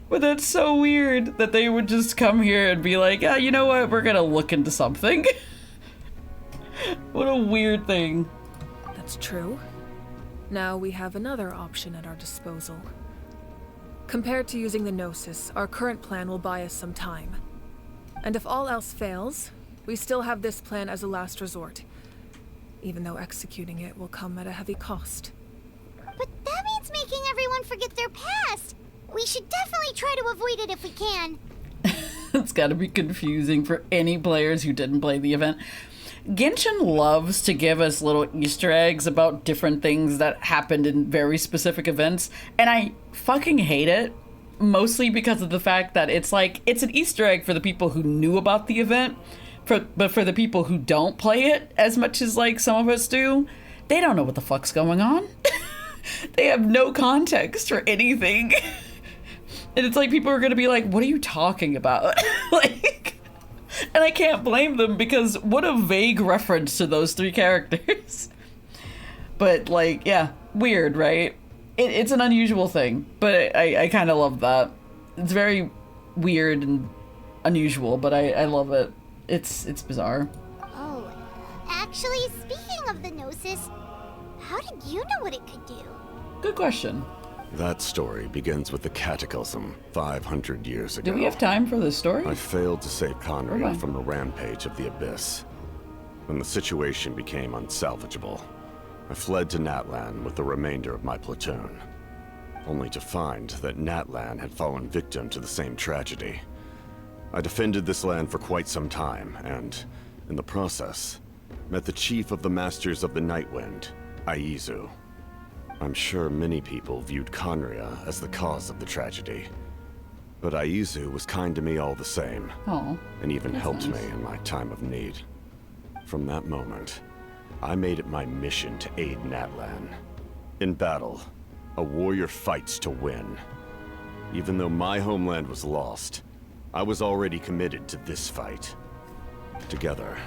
But that's so weird that they would just come here and be like, yeah, you know what? We're gonna look into something. What a weird thing. That's true. Now we have another option at our disposal. Compared to using the Gnosis, our current plan will buy us some time. And if all else fails, we still have this plan as a last resort, even though executing it will come at a heavy cost. But that means making everyone forget their past. We should definitely try to avoid it if we can. It's gotta be confusing for any players who didn't play the event. Genshin loves to give us little Easter eggs about different things that happened in very specific events, and I fucking hate it. Mostly because of the fact that it's like, it's an Easter egg for the people who knew about the event, but for the people who don't play it as much as like some of us do, they don't know what the fuck's going on. They have no context for anything. And it's like people are gonna be like, what are you talking about? Like, and I can't blame them because what a vague reference to those three characters. But like, yeah, weird, right? It's an unusual thing, but I kind of love that. It's very weird and unusual, but I love it. It's bizarre. Oh, actually, speaking of the Gnosis, how did you know what it could do? Good question. That story begins with the Cataclysm 500 years ago. Do we have time for this story? I failed to save Conria Okay. from the rampage of the Abyss. When the situation became unsalvageable, I fled to Natlan with the remainder of my platoon, only to find that Natlan had fallen victim to the same tragedy. I defended this land for quite some time, and, in the process, met the chief of the Masters of the Nightwind, Aizu. I'm sure many people viewed Conria as the cause of the tragedy, but Aizu was kind to me all the same, and even helped me in my time of need. From that moment, I made it my mission to aid Natlan. In battle, a warrior fights to win. Even though my homeland was lost, I was already committed to this fight. Together,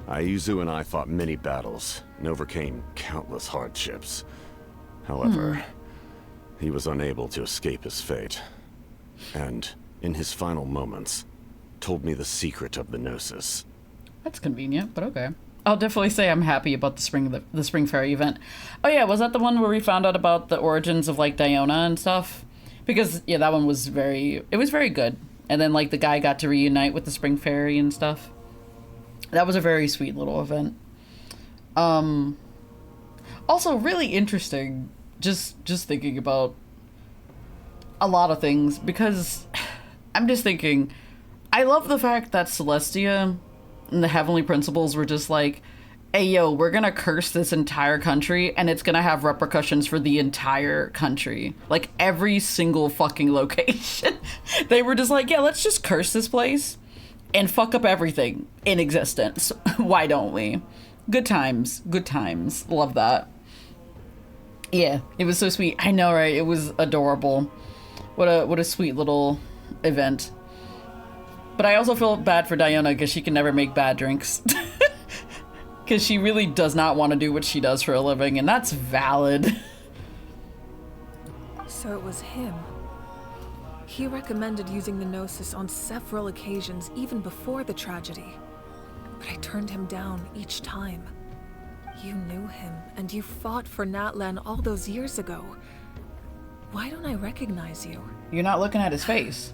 Aizu and I fought many battles and overcame countless hardships. However, he was unable to escape his fate, and, in his final moments, told me the secret of the Gnosis. That's convenient, but okay. I'll definitely say I'm happy about the spring fairy event. Oh yeah, was that the one where we found out about the origins of like Diona and stuff? Because yeah, that one was very good. And then like the guy got to reunite with the spring fairy and stuff. That was a very sweet little event. Also really interesting just thinking about a lot of things, because I'm just thinking, I love the fact that Celestia and the Heavenly Principles were just like, hey yo, we're gonna curse this entire country and it's gonna have repercussions for the entire country. Like every single fucking location. They were just like, yeah, let's just curse this place and fuck up everything in existence. Why don't we? Good times. Love that. Yeah, it was so sweet. I know, right? It was adorable. What a sweet little event. But I also feel bad for Diona because she can never make bad drinks. Because she really does not want to do what she does for a living, and that's valid. So it was him. He recommended using the Gnosis on several occasions, even before the tragedy. But I turned him down each time. You knew him, and you fought for Natlan all those years ago. Why don't I recognize you? You're not looking at his face.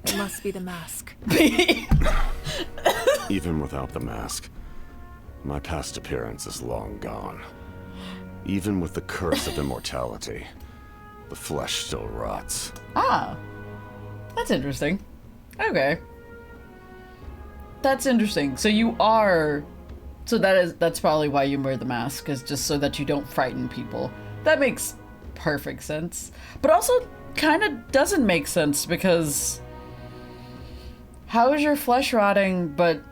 It must be the mask. Even without the mask, my past appearance is long gone. Even with the curse of immortality, the flesh still rots. Ah, that's interesting. Okay. That's interesting. So you are... So that's probably why you wear the mask, is just so that you don't frighten people. That makes perfect sense. But also kind of doesn't make sense, because how is your flesh rotting, but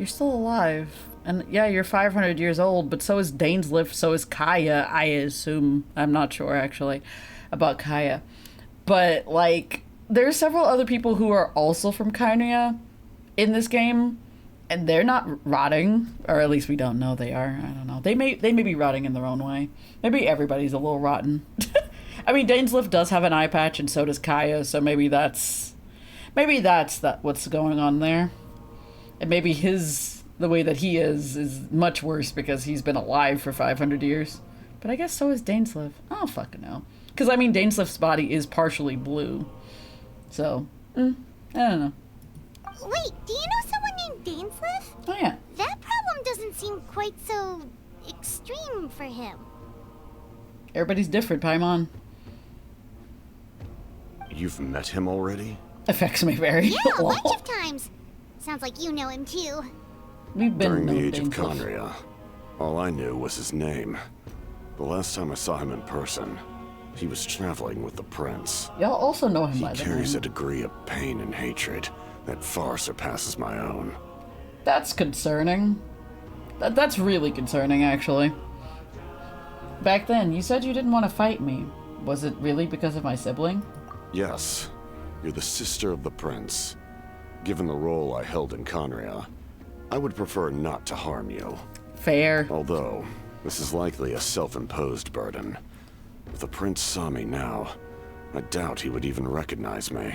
You're still alive. And yeah, you're 500 years old, but so is Dainsliff, so is Kaya, I assume. I'm not sure, actually, about Kaya. But, like, there's several other people who are also from Kynria in this game, and they're not rotting, or at least we don't know they are. I don't know. They may be rotting in their own way. Maybe everybody's a little rotten. I mean, Dainsliff does have an eye patch, and so does Kaya, so maybe that's what's going on there. And maybe the way that he is much worse because he's been alive for 500 years. But I guess so is Dainsliff. I don't fucking know. Because, I mean, Dainsliff's body is partially blue. So, I don't know. Wait, do you know someone named Dainsliff? Oh, yeah. That problem doesn't seem quite so extreme for him. Everybody's different, Paimon. You've met him already? Affects me very. Yeah, a bunch of times. Sounds like you know him too. We've been During the age of Dainsliff. Kynria, all I knew was his name. The last time I saw him in person, he was traveling with the prince. Y'all also know him by He the carries name. a degree of pain and hatred that far surpasses my own. That's concerning. That's really concerning, actually. Back then, you said you didn't want to fight me. Was it really because of my sibling? Yes, you're the sister of the prince. Given the role I held in Kynria, I would prefer not to harm you. Fair. Although, this is likely a self-imposed burden. If the prince saw me now, I doubt he would even recognize me.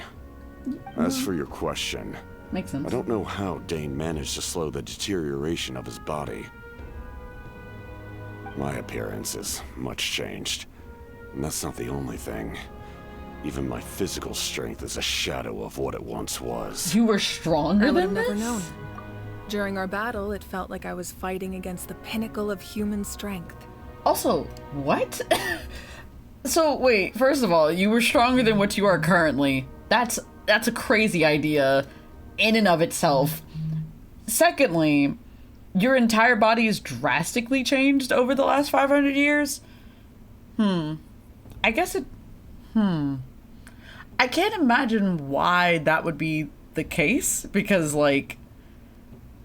As for your question, makes sense. I don't know how Dane managed to slow the deterioration of his body. My appearance is much changed, and that's not the only thing. Even my physical strength is a shadow of what it once was. You were stronger I would have than never this? known. During our battle, it felt like I was fighting against the pinnacle of human strength. Also, what? So, wait, first of all, you were stronger than what you are currently. That's a crazy idea in and of itself. Secondly, your entire body is drastically changed over the last 500 years? I guess it... I can't imagine why that would be the case, because, like...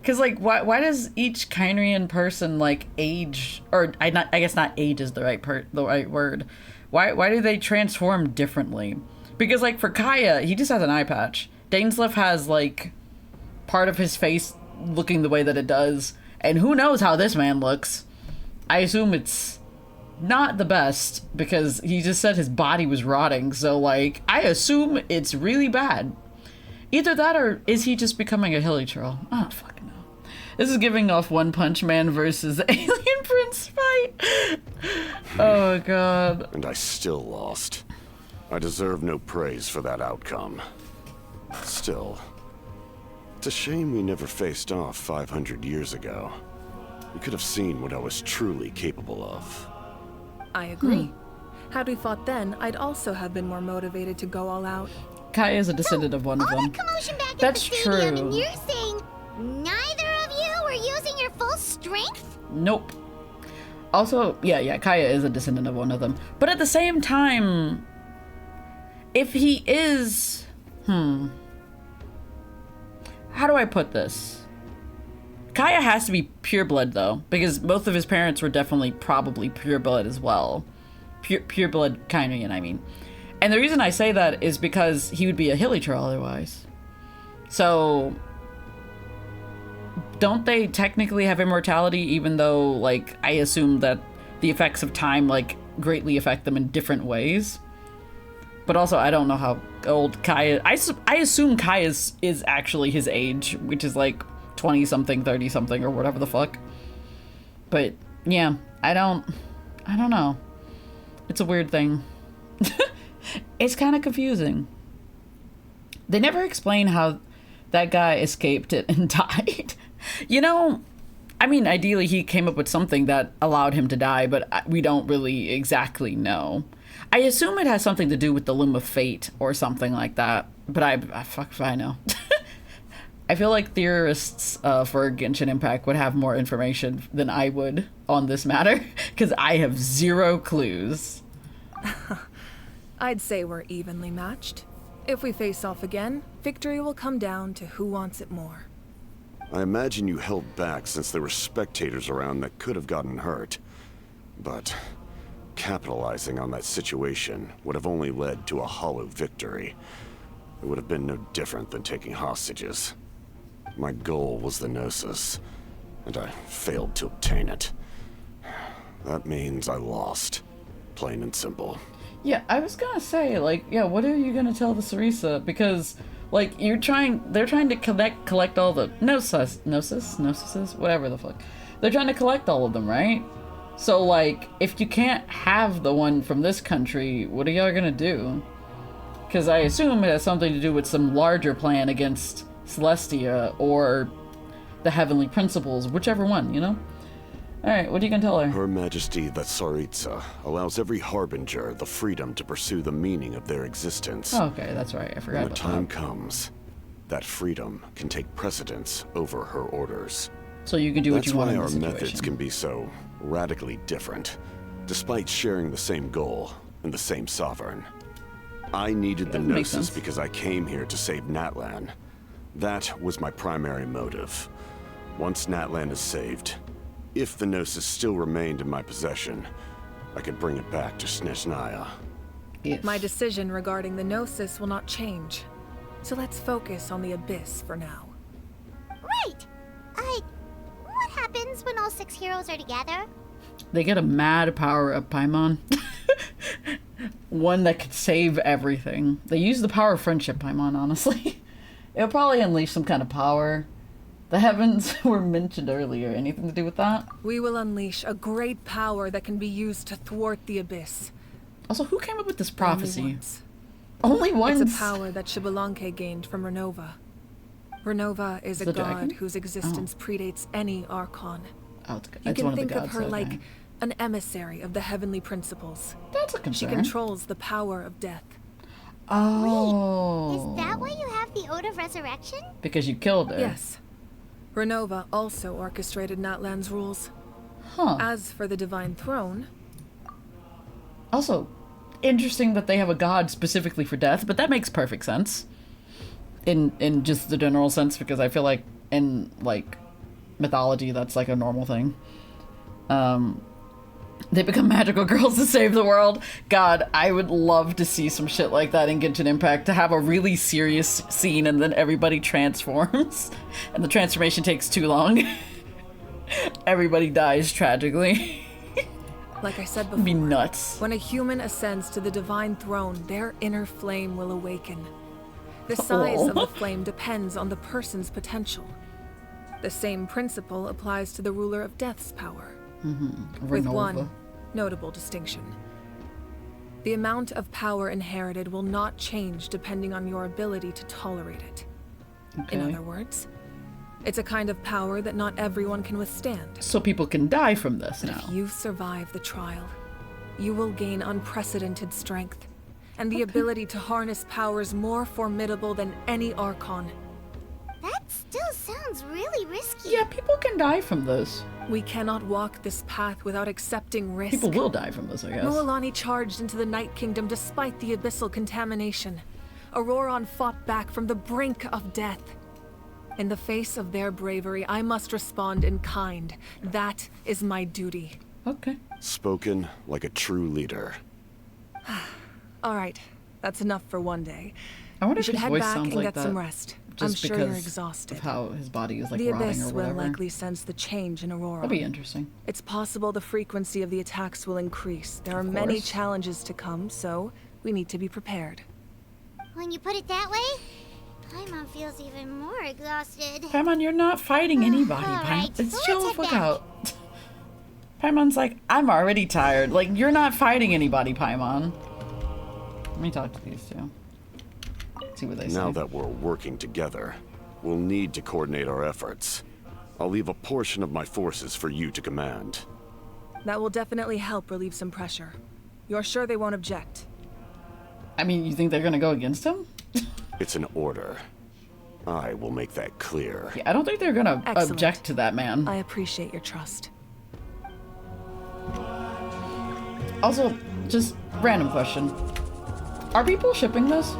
why does each Kynrian person, like, age... Or, I guess not age is the right word. Why do they transform differently? Because, like, for Kaya, he just has an eye patch. Dainsliff has, like, part of his face looking the way that it does. And who knows how this man looks. I assume it's not the best, because he just said his body was rotting. So, like, I assume it's really bad. Either that, or is he just becoming a hilly troll? I don't fucking know. This is giving off One Punch Man versus Alien Prince fight. Oh, God. And I still lost. I deserve no praise for that outcome. Still, it's a shame we never faced off 500 years ago. We could have seen what I was truly capable of. I agree. Had we fought then, I'd also have been more motivated to go all out. Kai is a descendant of one of them. Commotion back That's at the stadium, true. and you're saying neither of you were using your full strength? Nope. Also, yeah, Kaya is a descendant of one of them. But at the same time, if he is... How do I put this? Kaya has to be pureblood, though, because both of his parents were definitely probably pureblood as well. Pureblood Kynrian, I mean. And the reason I say that is because he would be a hilly troll otherwise. So... don't they technically have immortality, even though, like, I assume that the effects of time, like, greatly affect them in different ways? But also, I don't know how old Kai is. I assume Kai is actually his age, which is, like, 20-something, 30-something, or whatever the fuck. But, yeah, I don't know. It's a weird thing. It's kind of confusing. They never explain how that guy escaped it and died. You know, I mean, ideally he came up with something that allowed him to die, but we don't really exactly know. I assume it has something to do with the Loom of Fate or something like that, but I fuck if I know. I feel like theorists for Genshin Impact would have more information than I would on this matter, because I have zero clues. I'd say we're evenly matched. If we face off again, victory will come down to who wants it more. I imagine you held back since there were spectators around that could have gotten hurt. But capitalizing on that situation would have only led to a hollow victory. It would have been no different than taking hostages. My goal was the Gnosis, and I failed to obtain it. That means I lost. Plain and simple. Yeah, I was gonna say, like, yeah, what are you gonna tell the Sarisa? Because, like, they're trying to collect all the Gnosis, whatever the fuck. They're trying to collect all of them, right? So, like, if you can't have the one from this country, what are y'all gonna do? Because I assume it has something to do with some larger plan against Celestia or the Heavenly Principles, whichever one, you know? Alright, what are you gonna tell her? Her Majesty the Tsaritsa allows every Harbinger the freedom to pursue the meaning of their existence. Oh, okay, that's right, I forgot When about the time that. comes, that freedom can take precedence over her orders. So you can do what you want in That's this why our situation. methods can be so radically different, despite sharing the same goal and the same sovereign. I needed the That makes Gnosis sense. because I came here to save Natlan. That was my primary motive. Once Natlan is saved, if the Gnosis still remained in my possession, I could bring it back to Snezhnaya. My decision regarding the Gnosis will not change. So let's focus on the Abyss for now. Right! What happens when all 6 heroes are together? They get a mad power-up, Paimon. One that could save everything. They use the power of friendship, Paimon, honestly. It'll probably unleash some kind of power. The heavens were mentioned earlier. Anything to do with that? We will unleash a great power that can be used to thwart the Abyss. Also, who came up with this Only prophecy? once. Only once? It's a power that Xbalanque gained from Renova. Renova is a The god dragon? whose existence predates any Archon. Oh, it's You it's can one think of the of gods, her okay. like an emissary of the Heavenly Principles. That's a She concern. controls the power of death. Oh. Is that why you have the Ode of Resurrection? Because you killed her. Yes. Renova also orchestrated Natlan's rules. Huh. As for the Divine Throne... Also, interesting that they have a god specifically for death, but that makes perfect sense. In just the general sense, because I feel like in, like, mythology, that's like a normal thing. They become magical girls to save the world. God, I would love to see some shit like that in Genshin Impact, to have a really serious scene and then everybody transforms. And the transformation takes too long. Everybody dies tragically. Like I said It'd before, be nuts. when a human ascends to the Divine Throne, their inner flame will awaken. The size of the flame depends on the person's potential. The same principle applies to the ruler of Death's power. With Renova. one notable distinction. The amount of power inherited will not change depending on your ability to tolerate it. In Okay. other words, it's a kind of power that not everyone can withstand. So people can die from this now. If you survive the trial, you will gain unprecedented strength and the ability to harness powers more formidable than any Archon. That still sounds really risky. Yeah, people can die from this. We cannot walk this path without accepting risk. People will die from this, I guess. Mualani charged into the Night Kingdom despite the abyssal contamination. Auroron fought back from the brink of death. In the face of their bravery, I must respond in kind. That is my duty. Okay. Spoken like a true leader. All right, that's enough for one day. I wonder You if should his head voice back sounds and like get that some rest. just I'm sure you're because exhausted. of how his body is like The rotting Abyss or will whatever. likely sense the change in Aurora. That'd be interesting. It's possible the frequency of the attacks will increase. There are many course. challenges to come, so we need to be prepared. When you put it that way, Paimon feels even more exhausted. Paimon, you're not fighting anybody, Paimon. Alright, It's so chill let's the head fuck out. Paimon's like, I'm already tired. Like, you're not fighting anybody, Paimon. Let me talk to these two. See what they say. Now that we're working together, we'll need to coordinate our efforts. I'll leave a portion of my forces for you to command. That will definitely help relieve some pressure. You're sure they won't object? I mean, you think they're gonna go against him? It's an order. I will make that clear. Yeah, I don't think they're gonna Excellent. object to that, man. I appreciate your trust. Also, just random question. Are people shipping this?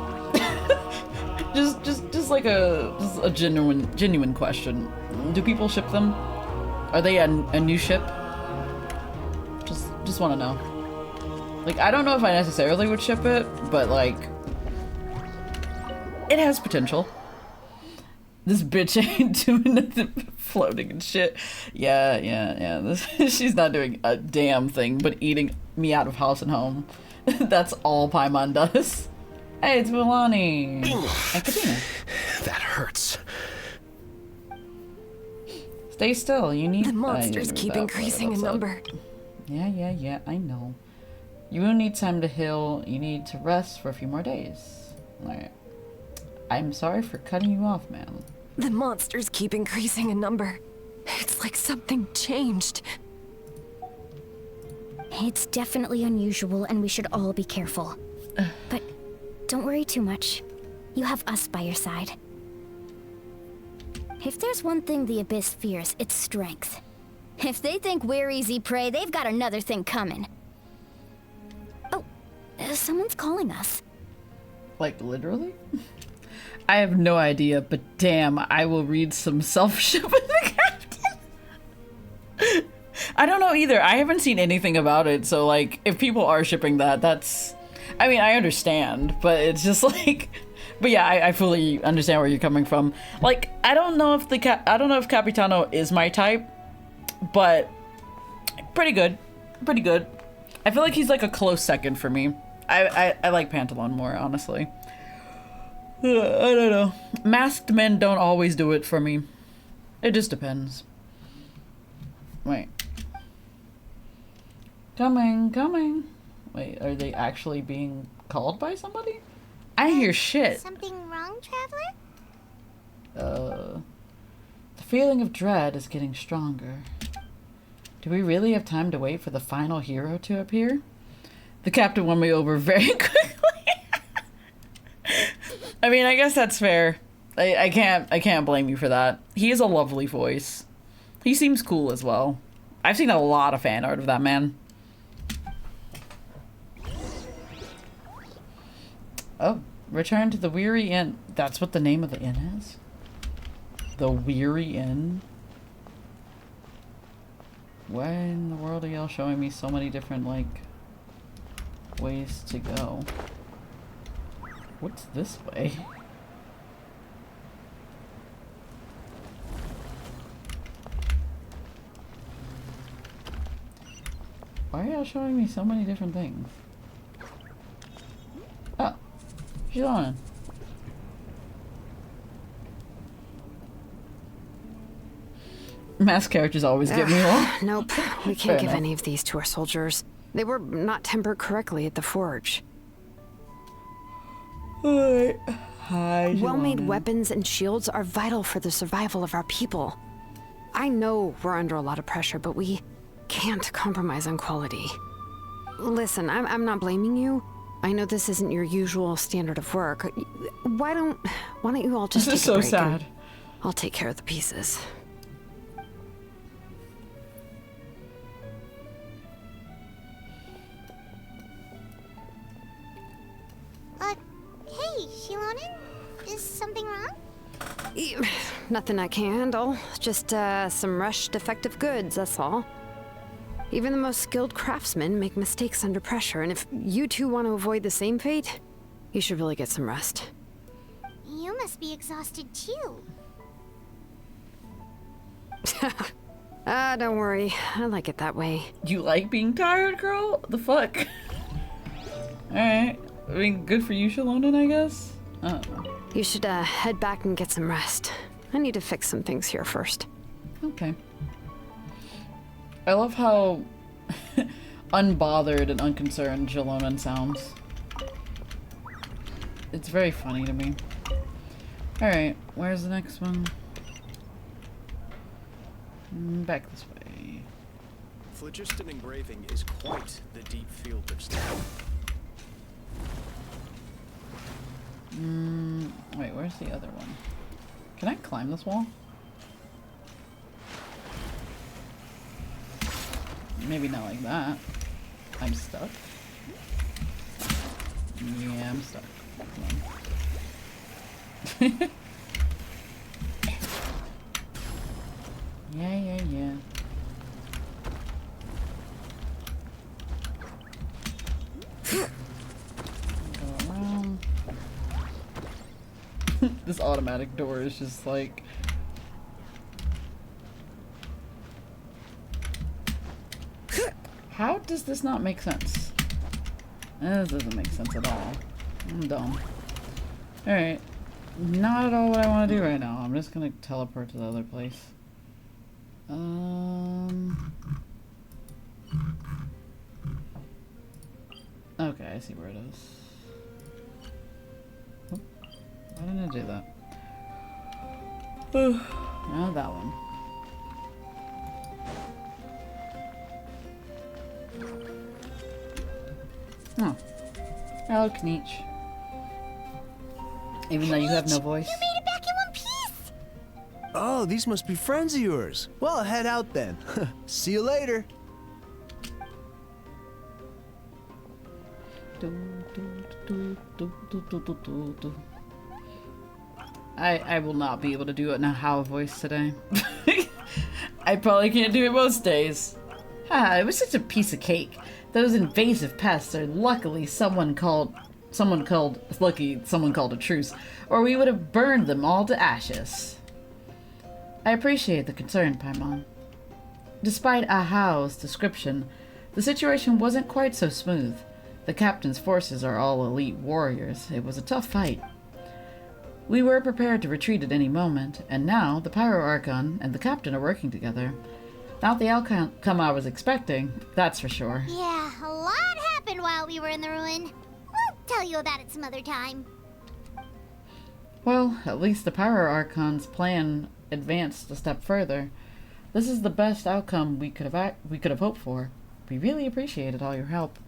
Just like a genuine question. Do people ship them? Are they a new ship? Just want to know. Like, I don't know if I necessarily would ship it, but like, it has potential. This bitch ain't doing nothing, floating and shit. Yeah. She's not doing a damn thing but eating me out of house and home. That's all Paimon does. Hey, it's Milani. And Katina. That hurts. Stay still. You need. The monsters keep increasing in number. Yeah. I know. You will need time to heal. You need to rest for a few more days. Alright. I'm sorry for cutting you off, man. The monsters keep increasing in number. It's like something changed. It's definitely unusual, and we should all be careful. But don't worry too much. You have us by your side. If there's one thing the Abyss fears, it's strength. If they think we're easy prey, they've got another thing coming. Oh, someone's calling us. Like, literally? I have no idea, but damn, I will read some self-shipping the captain. I don't know either. I haven't seen anything about it, so like, if people are shipping that, that's... I mean, I understand, but it's just like... But yeah, I fully understand where you're coming from. Like, I don't know if Capitano is my type, but pretty good. Pretty good. I feel like he's like a close second for me. I like Pantalon more, honestly. I don't know. Masked men don't always do it for me. It just depends. Wait. Coming. Wait, are they actually being called by somebody? I hear shit. Something wrong, Traveler? The feeling of dread is getting stronger. Do we really have time to wait for the final hero to appear? The captain won me over very quickly. I mean, I guess that's fair. I can't blame you for that. He has a lovely voice. He seems cool as well. I've seen a lot of fan art of that man. Oh, return to the Weary Inn. That's what the name of the inn is? The Weary Inn? Why in the world are y'all showing me so many different, like, ways to go? What's this way? Why are y'all showing me so many different things? Oh, she's on. Mask characters always get me wrong. Nope, we can't give any of these to our soldiers. They were not tempered correctly at the forge. Hi, well-made weapons and shields are vital for the survival of our people. I know we're under a lot of pressure, but we can't compromise on quality. Listen, I'm not blaming you. I know this isn't your usual standard of work. Why don't you all just take a break? This is so sad. I'll take care of the pieces. Hey, Shilonen? Is something wrong? Nothing I can handle. Just, some rushed defective goods, that's all. Even the most skilled craftsmen make mistakes under pressure, and if you two want to avoid the same fate, you should really get some rest. You must be exhausted too. Don't worry. I like it that way. You like being tired, girl? The fuck? Alright. I mean, good for you, Shilonen, I guess? I don't know. You should, head back and get some rest. I need to fix some things here first. Okay. I love how unbothered and unconcerned Shilonen sounds. It's very funny to me. Alright, where's the next one? Back this way. Phlogiston engraving is quite the deep field of study. Wait, where's the other one? Can I climb this wall? Maybe not like that. I'm stuck. Yeah, I'm stuck. Come on. Yeah. Go around. This automatic door is just like... How does this not make sense? This doesn't make sense at all. I'm dumb. Alright. Not at all what I want to do right now. I'm just gonna teleport to the other place. Okay, I see where it is. Oh, why didn't I do that? Now that one. Oh. Hello, Kneech. Even though you have no voice. You made it back in one piece! Oh, these must be friends of yours. Well, head out then. See you later. I will not be able to do it in a How voice today. I probably can't do it most days. It was such a piece of cake. Those invasive pests are luckily someone called a truce, or we would have burned them all to ashes. I appreciate the concern, Paimon. Despite Ahao's description, the situation wasn't quite so smooth. The captain's forces are all elite warriors. It was a tough fight. We were prepared to retreat at any moment, and now the Pyro Archon and the captain are working together. Not the outcome I was expecting, that's for sure. Yeah, a lot happened while we were in the ruin. We'll tell you about it some other time. Well, at least the Pyro Archon's plan advanced a step further. This is the best outcome we could have hoped for. We really appreciated all your help.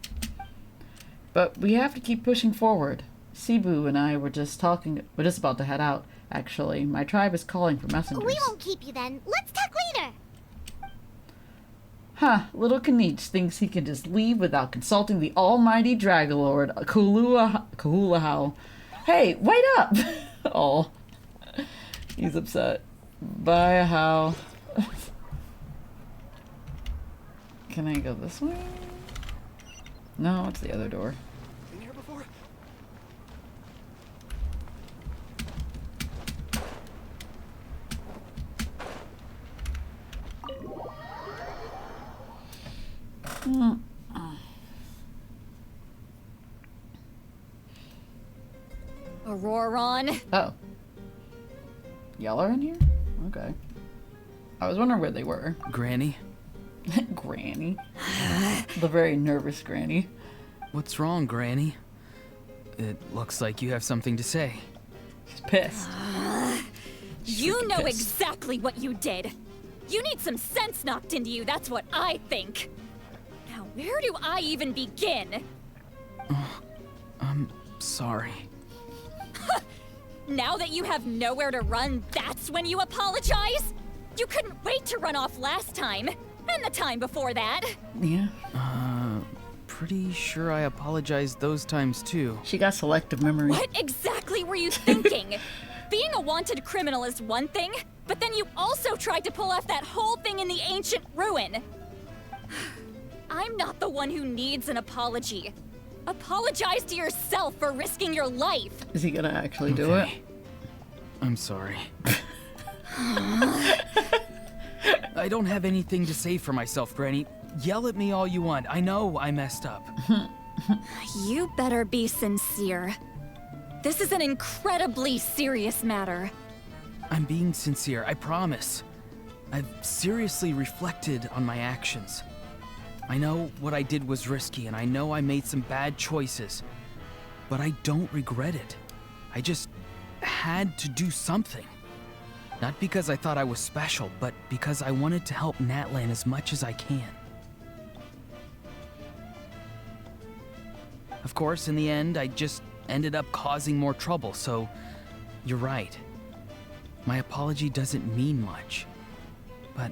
But we have to keep pushing forward. Cebu and I were just about to head out, actually. My tribe is calling for messengers. We won't keep you then. Let's talk later. Huh, little Kneech thinks he can just leave without consulting the almighty Dragalord, Kahulahau. Hey, wait up! Oh, he's upset. Bye, How. Can I go this way? No, it's the other door. Been here before? Auroron. Oh. Y'all are in here? Okay. I was wondering where they were. Granny? Granny. The very nervous Granny. What's wrong, Granny? It looks like you have something to say. She's pissed. You know exactly what you did. You need some sense knocked into you, that's what I think. Now, where do I even begin? I'm sorry. Now that you have nowhere to run, that's when you apologize? You couldn't wait to run off last time, and the time before that. Yeah. Pretty sure I apologized those times too. She got selective memory. What exactly were you thinking? Being a wanted criminal is one thing, but then you also tried to pull off that whole thing in the ancient ruin. I'm not the one who needs an apology. Apologize to yourself for risking your life. Is he gonna actually do it? I'm sorry. I don't have anything to say for myself, Granny. Yell at me all you want. I know I messed up. You better be sincere. This is an incredibly serious matter. I'm being sincere, I promise. I've seriously reflected on my actions. I know what I did was risky, and I know I made some bad choices. But I don't regret it. I just had to do something. Not because I thought I was special, but because I wanted to help Natlan as much as I can. Of course, in the end, I just ended up causing more trouble, so you're right. My apology doesn't mean much, but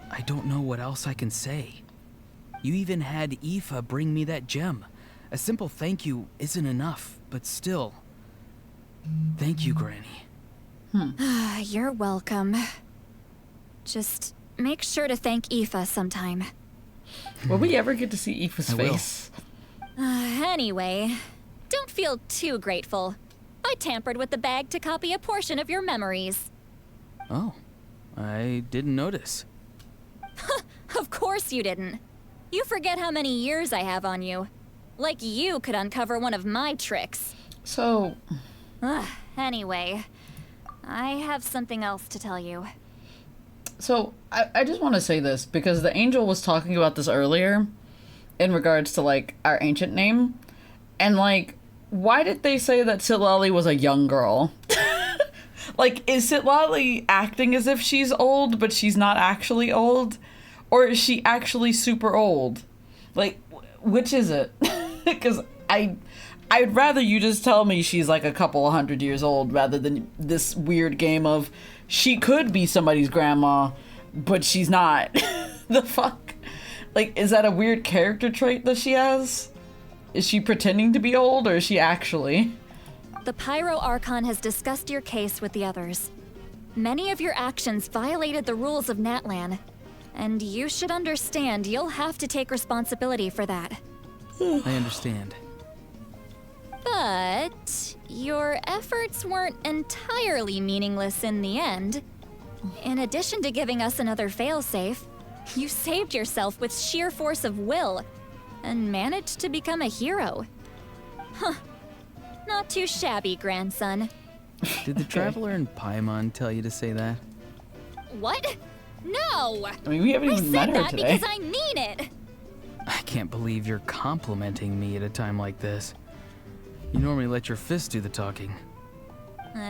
I don't know what else I can say. You even had Aoife bring me that gem. A simple thank you isn't enough, but still. Thank you, Granny. You're welcome. Just make sure to thank Aoife sometime. Will we ever get to see Aoife's face? Anyway, don't feel too grateful. I tampered with the bag to copy a portion of your memories. Oh, I didn't notice. Of course you didn't. You forget how many years I have on you. Like you could uncover one of my tricks. So... Anyway, I have something else to tell you. So, I just want to say this, because the angel was talking about this earlier, in regards to, like, our ancient name, and, like, why did they say that Sitlali was a young girl? Like, is Sitlali acting as if she's old, but she's not actually old? Or is she actually super old? Like, which is it? Because I'd rather you just tell me she's, like, a couple 100 years old, rather than this weird game of... She could be somebody's grandma, but she's not. The fuck? Like, is that a weird character trait that she has? Is she pretending to be old, or is she actually? The Pyro Archon has discussed your case with the others. Many of your actions violated the rules of Natlan, and you should understand you'll have to take responsibility for that. I understand. But your efforts weren't entirely meaningless in the end. In addition to giving us another failsafe, you saved yourself with sheer force of will and managed to become a hero. Huh. Not too shabby, grandson. Did the Traveler and Paimon tell you to say that? What? No! I mean, we haven't even met her I said that today. because I mean it! I can't believe you're complimenting me at a time like this. You normally let your fists do the talking.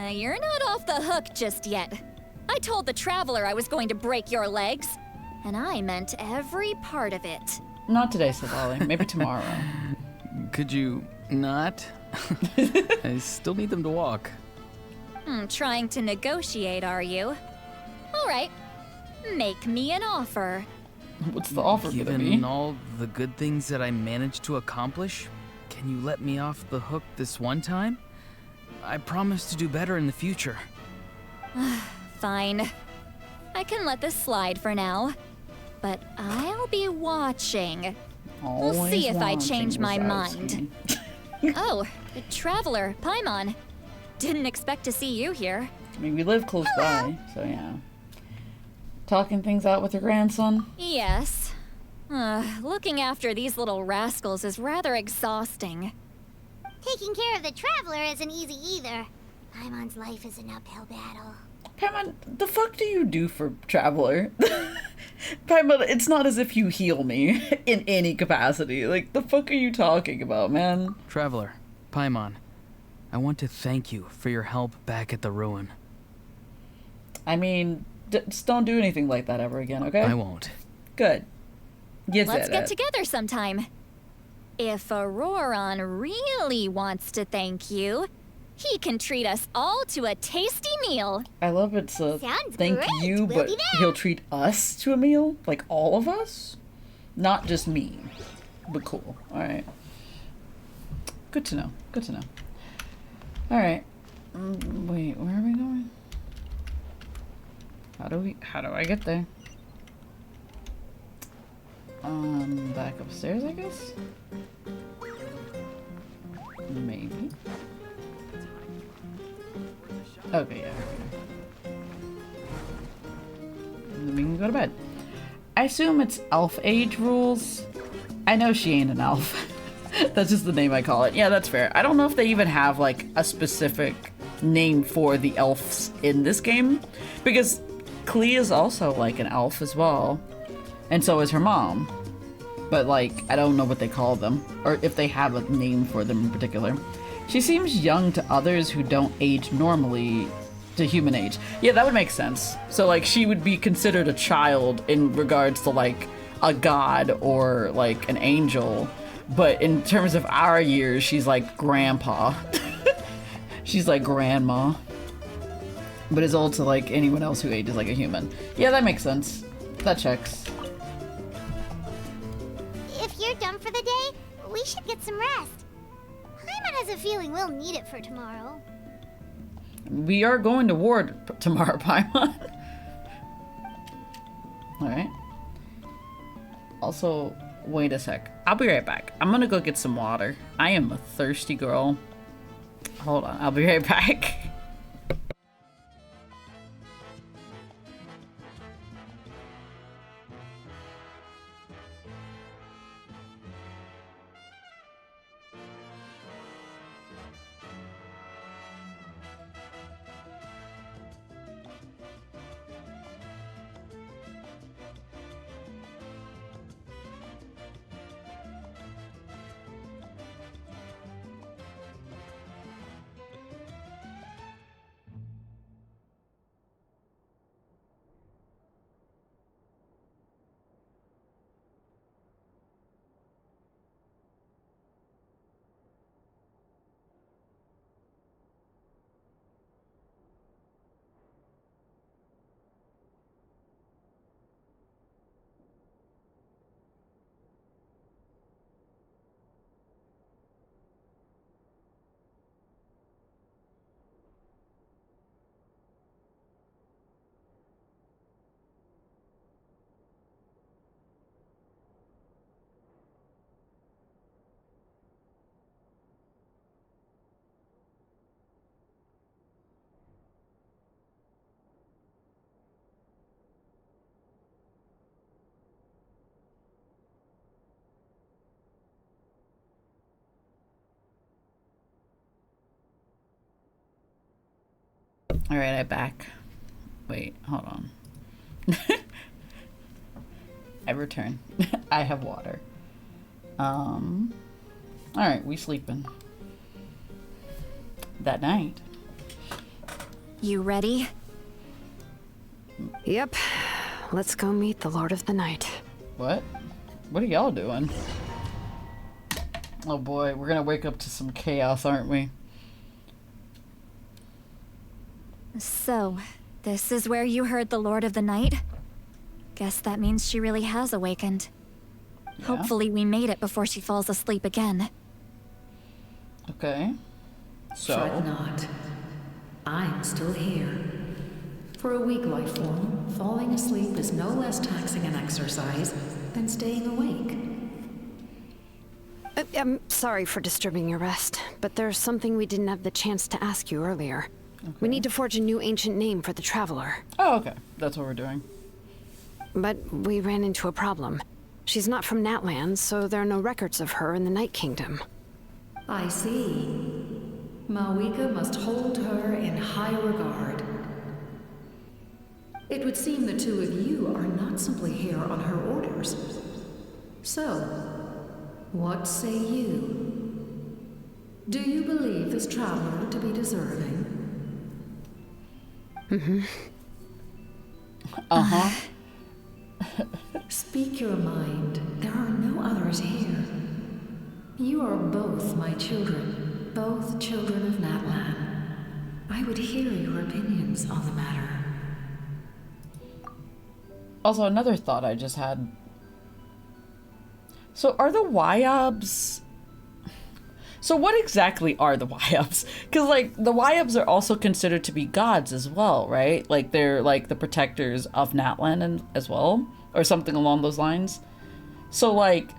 You're not off the hook just yet. I told the Traveler I was going to break your legs, and I meant every part of it. Not today, Sitlali. Maybe tomorrow. Could you not? I still need them to walk. Trying to negotiate, are you? All right. Make me an offer. What's the offer gonna be? Given all the good things that I managed to accomplish, can you let me off the hook this one time? I promise to do better in the future. Fine. I can let this slide for now. But I'll be watching. We'll see if I change my mind. Oh, the Traveler, Paimon. Didn't expect to see you here. I mean, we live close by, so yeah. Talking things out with your grandson? Yes. Looking after these little rascals is rather exhausting. Taking care of the Traveler isn't easy either. Paimon's life is an uphill battle. Paimon, the fuck do you do for Traveler? Paimon, it's not as if you heal me in any capacity. Like, the fuck are you talking about, man? Traveler, Paimon, I want to thank you for your help back at the ruin. I mean, just don't do anything like that ever again, okay? I won't. Good. Let's get together sometime. If Auroron really wants to thank you, he can treat us all to a tasty meal. I love it's a Sounds thank great. you, We'll but be there. he'll treat us to a meal? Like, all of us? Not just me. But cool. Alright. Good to know. Good to know. Alright. Wait, where are we going? How do I get there? Back upstairs, I guess? Maybe. Okay, yeah. And then we can go to bed. I assume it's elf age rules. I know she ain't an elf. That's just the name I call it. Yeah, that's fair. I don't know if they even have, like, a specific name for the elves in this game. Because Klee is also, like, an elf as well. And so is her mom. But, like, I don't know what they call them. Or if they have a name for them in particular. She seems young to others who don't age normally to human age. Yeah, that would make sense. So, like, she would be considered a child in regards to, like, a god or, like, an angel. But in terms of our years, she's like grandpa. She's like grandma. But is old to, like, anyone else who ages like a human. Yeah, that makes sense. That checks. If you're done for the day, we should get some rest. Paimon has a feeling we'll need it for tomorrow. We are going to war tomorrow, Paimon. Alright. Also, wait a sec. I'll be right back. I'm gonna go get some water. I am a thirsty girl. Hold on, I'll be right back. Alright, I'm back. Wait, hold on. I return. I have water. Alright, we sleeping. That night. You ready? Yep. Let's go meet the Lord of the Night. What? What are y'all doing? Oh boy, we're gonna wake up to some chaos, aren't we? So, this is where you heard the Lord of the Night? Guess that means she really has awakened. Yeah. Hopefully we made it before she falls asleep again. Okay. So... Fret not. I'm still here. For a weak life form, falling asleep is no less taxing an exercise than staying awake. I'm sorry for disturbing your rest, but there's something we didn't have the chance to ask you earlier. Okay. We need to forge a new ancient name for the Traveler. Oh, okay. That's what we're doing. But we ran into a problem. She's not from Natlan, so there are no records of her in the Night Kingdom. I see. Mawika must hold her in high regard. It would seem the two of you are not simply here on her orders. So, what say you? Do you believe this traveler to be deserving? Mm-hmm. Uh-huh. Speak your mind. There are no others here. You are both my children, both children of Natlan. I would hear your opinions on the matter. Also, another thought I just had. So, are the Wyobs... So what exactly are the Wyobs? Because, like, the Wyobs are also considered to be gods as well, right? Like, they're, like, the protectors of Natlan and, as well? Or something along those lines. So, like,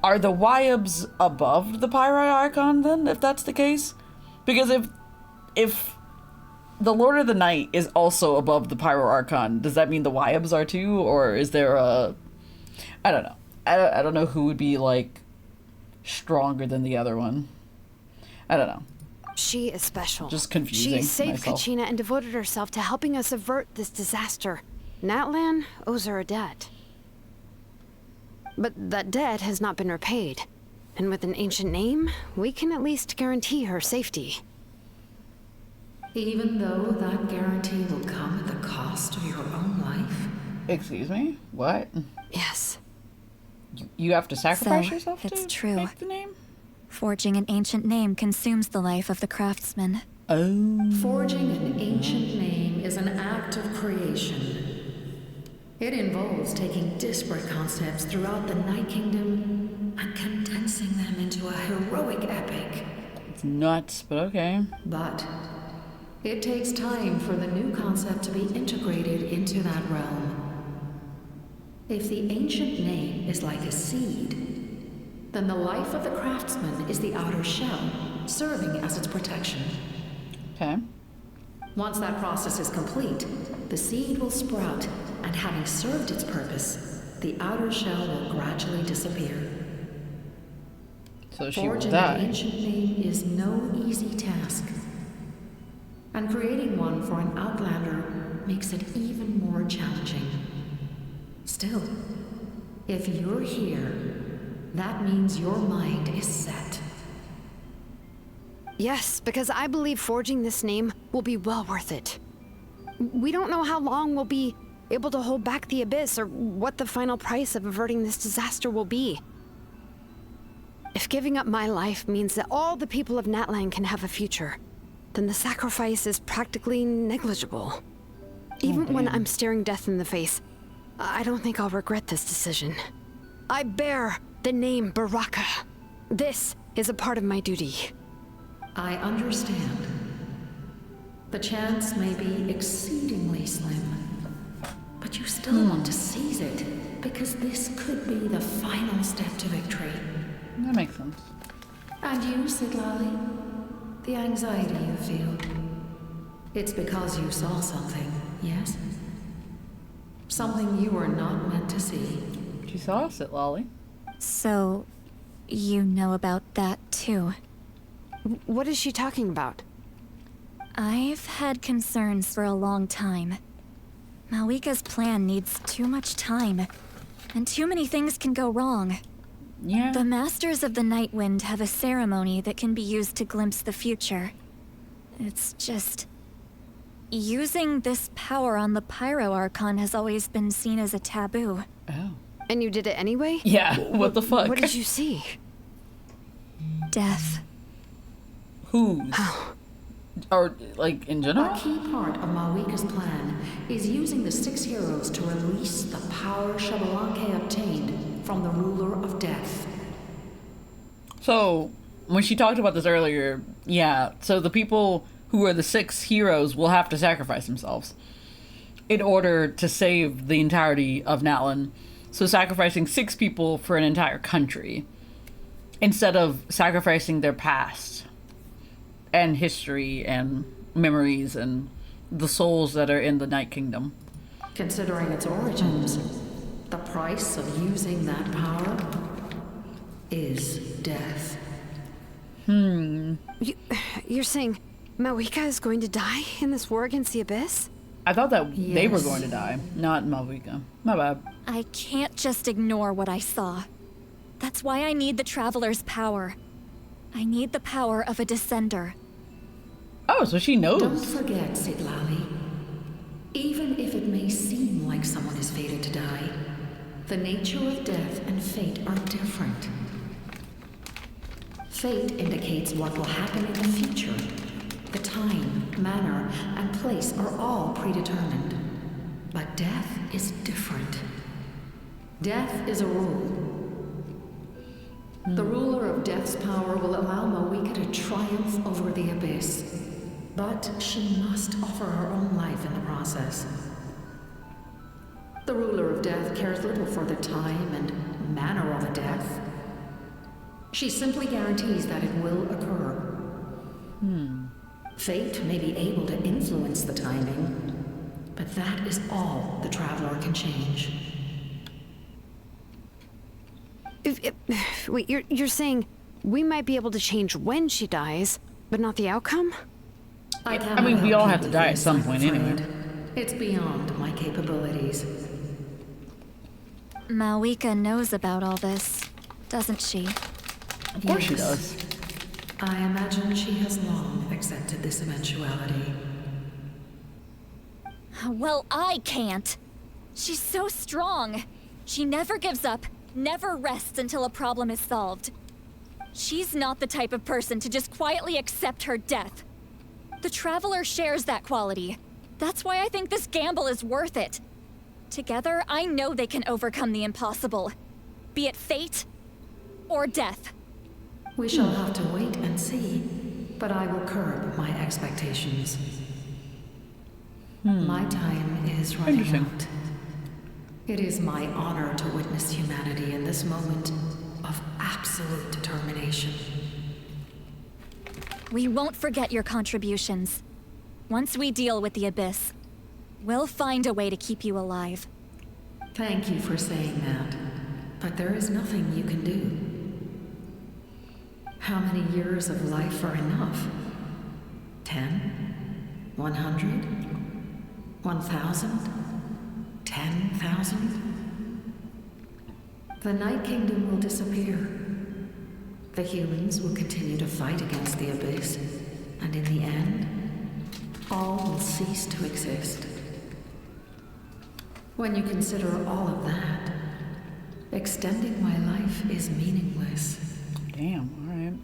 are the Wyobs above the Pyri Archon, then, if that's the case? Because if the Lord of the Night is also above the Pyro Archon, does that mean the Wyobs are too? Or is there a... I don't know. I don't know who would be, like... stronger than the other one. I don't know. She is special. Just confusing She saved myself. Kachina and devoted herself to helping us avert this disaster. Natlan owes her a debt. But that debt has not been repaid. And with an ancient name, we can at least guarantee her safety. Even though that guarantee will come at the cost of your own life? Excuse me? What? Yes. You have to sacrifice So, yourself it's to true. make the name? Forging an ancient name consumes the life of the craftsman. Oh. Forging an ancient name is an act of creation. It involves taking disparate concepts throughout the Night Kingdom and condensing them into a heroic epic. It's nuts, but okay. But It takes time for the new concept to be integrated into that realm. If the ancient name is like a seed, then the life of the craftsman is the outer shell, serving as its protection. Okay. Once that process is complete, the seed will sprout, and having served its purpose, the outer shell will gradually disappear. So she will Forging die. an ancient name is no easy task. And creating one for an outlander makes it even more challenging. Still, if you're here, that means your mind is set. Yes, because I believe forging this name will be well worth it. We don't know how long we'll be able to hold back the abyss or what the final price of averting this disaster will be. If giving up my life means that all the people of Natlan can have a future, then the sacrifice is practically negligible. Even when I'm staring death in the face, I don't think I'll regret this decision. I bear the name Baraka. This is a part of my duty. I understand. The chance may be exceedingly slim, but you still want to seize it, because this could be the final step to victory. That makes sense. And you, Siglali? The anxiety you feel. It's because you saw something, yes? Something you were not meant to see. She saw us at Lolly. So, you know about that too? What is she talking about? I've had concerns for a long time. Malika's plan needs too much time, and too many things can go wrong. Yeah. The Masters of the Night Wind have a ceremony that can be used to glimpse the future. It's just... using this power on the Pyro Archon has always been seen as a taboo. Oh. And you did it anyway? Yeah, what the fuck? What did you see? Death. Whose? Or, like, in general? A key part of Malika's plan is using the 6 heroes to release the power Xbalanque obtained from the ruler of death. So, when she talked about this earlier, yeah, so the people who are the 6 heroes will have to sacrifice themselves in order to save the entirety of Natlan. So sacrificing 6 people for an entire country instead of sacrificing their past and history and memories and the souls that are in the Night Kingdom. Considering its origins, the price of using that power is death. You're saying Malika is going to die in this war against the Abyss? I thought that they were Yes. going to die, not Malvika. My bad. I can't just ignore what I saw. That's why I need the Traveler's power. I need the power of a Descender. Oh, so she knows. Don't forget, Siglali. Even if it may seem like someone is fated to die, the nature of death and fate are different. Fate indicates what will happen in the future. The time, manner, and place are all predetermined. But death is different. Death is a rule. The ruler of death's power will allow Malika to triumph over the abyss. But she must offer her own life in the process. The ruler of death cares little for the time and manner of a death. She simply guarantees that it will occur. Fate may be able to influence the timing, but that is all the Traveler can change. Wait, you're saying we might be able to change when she dies, but not the outcome? I mean, we all have to die at some point anyway. It's beyond my capabilities. Malika knows about all this, doesn't she? Of course she does. I imagine she has long accepted this eventuality. Well, I can't. She's so strong. She never gives up, never rests until a problem is solved. She's not the type of person to just quietly accept her death. The Traveler shares that quality. That's why I think this gamble is worth it. Together, I know they can overcome the impossible. Be it fate or death. We shall have to wait and see, but I will curb my expectations. My time is running out. It is my honor to witness humanity in this moment of absolute determination. We won't forget your contributions. Once we deal with the Abyss, we'll find a way to keep you alive. Thank you for saying that, but there is nothing you can do. How many years of life are enough? 10? 100? 1,000? 10,000? The Night Kingdom will disappear. The humans will continue to fight against the Abyss, and in the end, all will cease to exist. When you consider all of that, extending my life is meaningless. Damn, alright.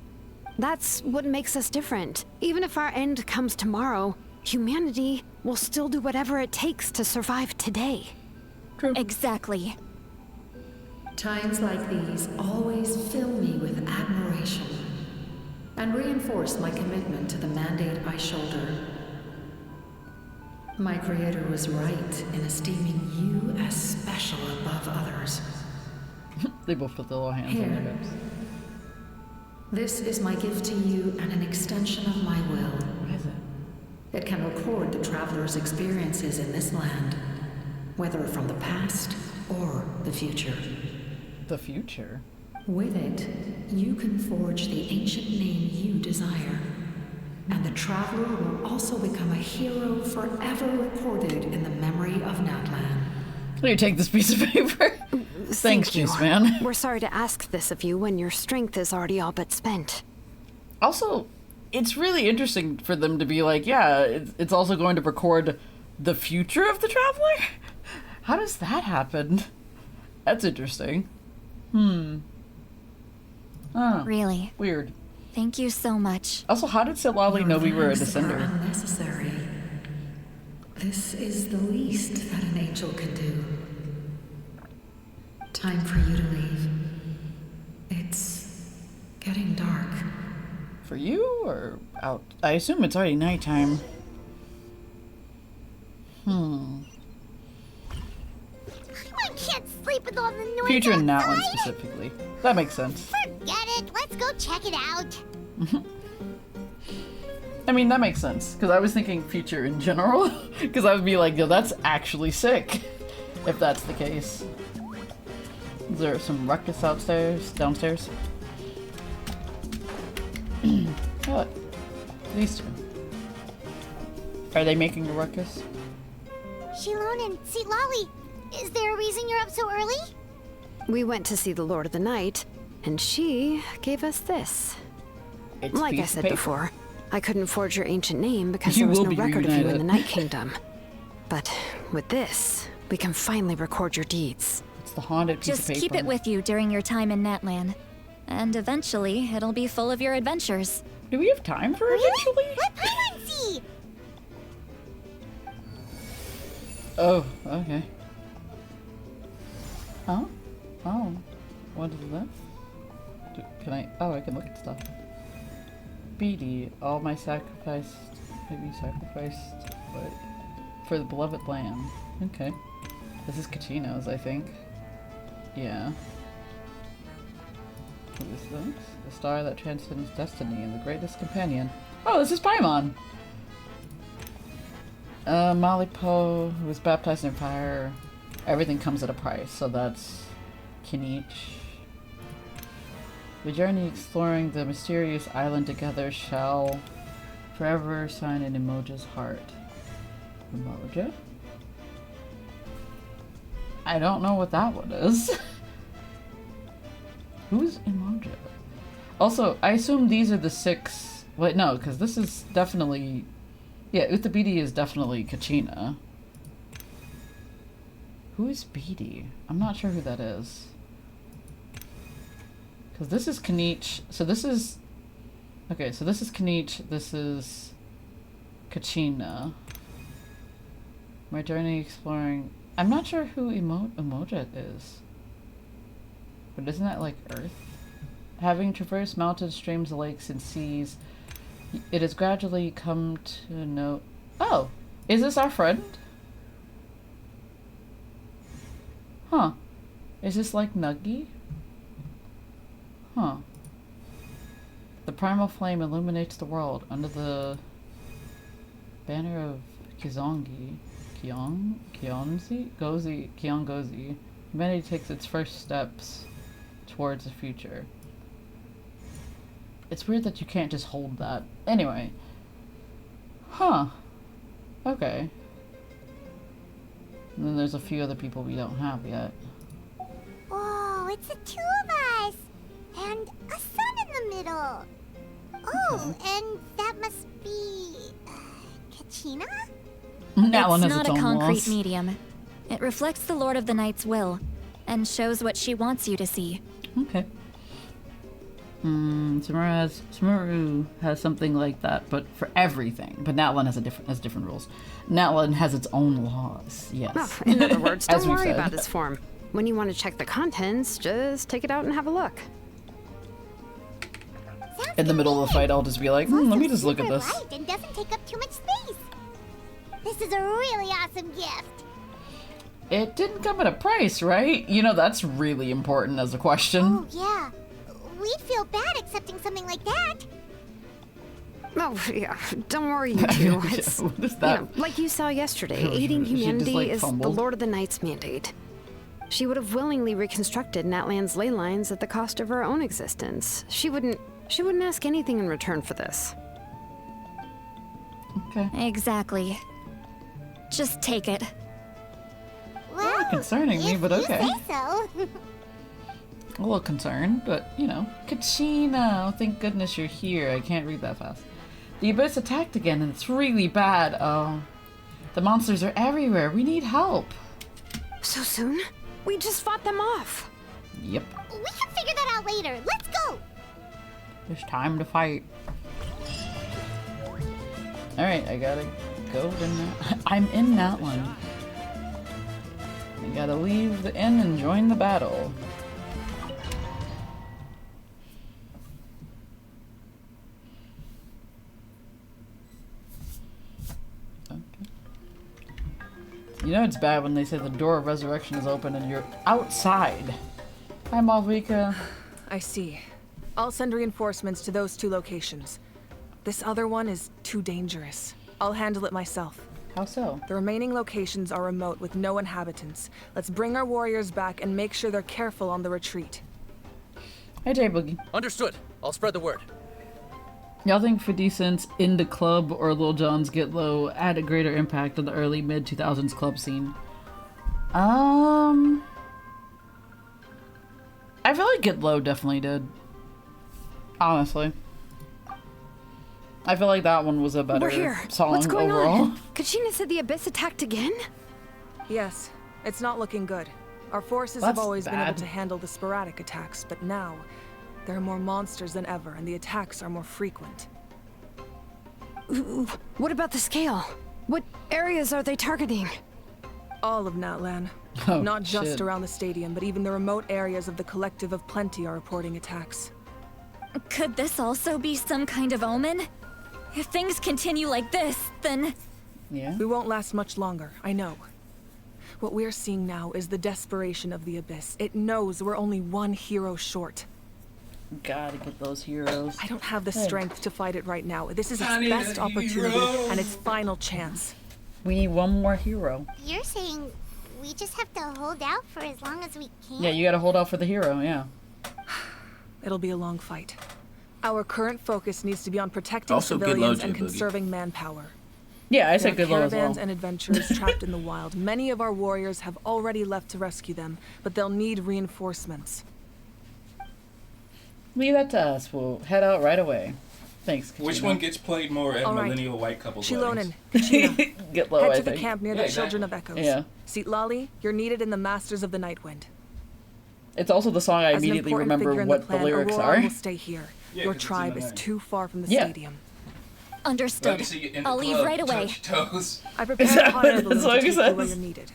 That's what makes us different. Even if our end comes tomorrow, humanity will still do whatever it takes to survive today. True. Exactly. Times like these always fill me with admiration and reinforce my commitment to the mandate I shoulder. My creator was right in esteeming you as special above others. They both put their little hands on their hips. This is my gift to you and an extension of my will. What is it? It can record the traveler's experiences in this land, whether from the past or the future. The future? With it, you can forge the ancient name you desire. And the traveler will also become a hero forever recorded in the memory of Natlan. Let me take this piece of paper. Thanks, Juice Man. We're sorry to ask this of you when your strength is already all but spent. Also, it's really interesting for them to be like, yeah, it's also going to record the future of the traveler? How does that happen? That's interesting. Oh, really? Weird. Thank you so much. Also, how did Silali know we were a Lives are descender? unnecessary. This is the least that an angel can do. Time for you to leave. It's getting dark. For you or out? I assume it's already nighttime. I can't sleep with all the noise Future and Natlan outside. specifically. That makes sense. Forget it. Let's go check it out. I mean, that makes sense. Because I was thinking future in general. Because I would be like, yo, that's actually sick. If that's the case. Is there some ruckus downstairs? What? These two. Are they making a ruckus? Shilon and Sitlali, is there a reason you're up so early? We went to see the Lord of the Night, and she gave us this. It's Like I piece of said paper. before, I couldn't forge your ancient name because You there was will no be record of you in reunited. the Night Kingdom. But with this, we can finally record your deeds. It's the haunted piece of Just paper. keep it with you during your time in Natlan. And eventually, it'll be full of your adventures. Do we have time for eventually? Let Paimon see! Oh, okay. Oh? Oh. What is this? Can I? Oh, I can look at stuff. BD, all my sacrificed, maybe sacrificed, but for the beloved land. Okay. This is Kachino's, I think. Yeah. What is this? The star that transcends destiny and the greatest companion. Oh, this is Paimon! Molly Poe, who was baptized in fire. Everything comes at a price, so that's Kinich. We journey exploring the mysterious island together shall forever shine in Emoja's heart. Emoja? I don't know what that one is. Who's Emoja? Also, I assume these are the 6... Wait, no, because this is definitely... Yeah, Utabidi is definitely Kachina. Who is Beatty? I'm not sure who that is. Because this is Kinich. So this is... Okay, so this is Kinich. This is Kachina. My journey exploring... I'm not sure who Emoja is. But isn't that like Earth? Having traversed mountains, streams, lakes, and seas, it has gradually come to know... Oh! Is this our friend? Huh. Is this like Nuggy? Huh. The primal flame illuminates the world under the banner of Kizongi. Kiongozi. Humanity takes its first steps towards the future. It's weird that you can't just hold that. Anyway. Huh. Okay. And then there's a few other people we don't have yet. Whoa, it's the two of us! And a sun in the middle! Oh, and that must be... Kachina? Natlan It's has not its a own concrete laws. medium. It reflects the Lord of the Night's will, and shows what she wants you to see. Okay. Sumuru has something like that, but for everything. But Natlan has different rules. Natlan has its own laws. Yes. Well, in other words, As don't we've worry said. about its form. When you want to check the contents, just take it out and have a look. In the middle of the fight, I'll just be like, let me just look at Super this. light and doesn't take up too much space. This is a really awesome gift. It didn't come at a price, right? You know, that's really important as a question. Oh, yeah. We'd feel bad accepting something like that. Oh, yeah. Don't worry, you two. It's, What is that? You know, like you saw yesterday, She aiding just, humanity like, is the fumbled. Lord of the Night's mandate. She would have willingly reconstructed Natlan's ley lines at the cost of her own existence. She wouldn't ask anything in return for this. Okay. Exactly. Just take it. Well, Concerning me, but okay. you say so. A little concerned, but, you know. Kachina, oh, thank goodness you're here. I can't read that fast. The Abyss attacked again, and it's really bad. Oh. The monsters are everywhere. We need help. So soon? We just fought them off. Yep. We can figure that out later. Let's go. It's time to fight. Alright, I gotta go to I'm in Natlan. I gotta leave the inn and join the battle. You know it's bad when they say the door of resurrection is open and you're outside. Hi, Malvika. I see. I'll send reinforcements to those two locations. This other one is too dangerous. I'll handle it myself. How so? The remaining locations are remote with no inhabitants. Let's bring our warriors back and make sure they're careful on the retreat. Hey, J-Boogie. Understood. I'll spread the word. Y'all think 50 Cent's Indie Club or Lil Jon's Get Low had a greater impact on the early mid-2000s club scene? I feel like Get Low definitely did. Honestly. I feel like that one was a better We're here. song What's going overall. on? Kachina said the Abyss attacked again? Yes, it's not looking good. Our forces That's have always been able bad. to handle the sporadic attacks, but now there are more monsters than ever, and the attacks are more frequent. Ooh, what about the scale? What areas are they targeting? All of Natlan. Oh, Not just shit. around the stadium, but even the remote areas of the Collective of Plenty are reporting attacks. Could this also be some kind of omen? If things continue like this, then... Yeah. We won't last much longer, I know. What we're seeing now is the desperation of the Abyss. It knows we're only one hero short. Gotta get those heroes. I don't have the Hey. strength to fight it right now. This is I its need best a opportunity hero. and its final chance. We need one more hero. You're saying we just have to hold out for as long as we can? Yeah, you gotta hold out for the hero, yeah. It'll be a long fight. Our current focus needs to be on protecting Also, good civilians luck, and Boogie. conserving manpower. Yeah, I There said are good luck as well. caravans and adventurers trapped in the wild. Many of our warriors have already left to rescue them, but they'll need reinforcements. Leave that to us. We'll head out right away. Thanks, Which Kachina. one gets played more at All right. millennial white couples Shilonen, weddings? Kachina, Get low, head I to the think. camp near Yeah, the Children of exactly. Echoes. Yeah. Seatlali, you're needed in the Masters of the Nightwind. It's also the song I As an immediately important remember figure in what the the plan, lyrics Aurora are. will stay here. Yeah, Your 'cause it's in tribe the is name. too far from the Yeah. stadium. Understood. Let me see you in the I'll leave club, right away. touch your toes. I prepared that a hot air what the balloon song to take you where says? you're needed.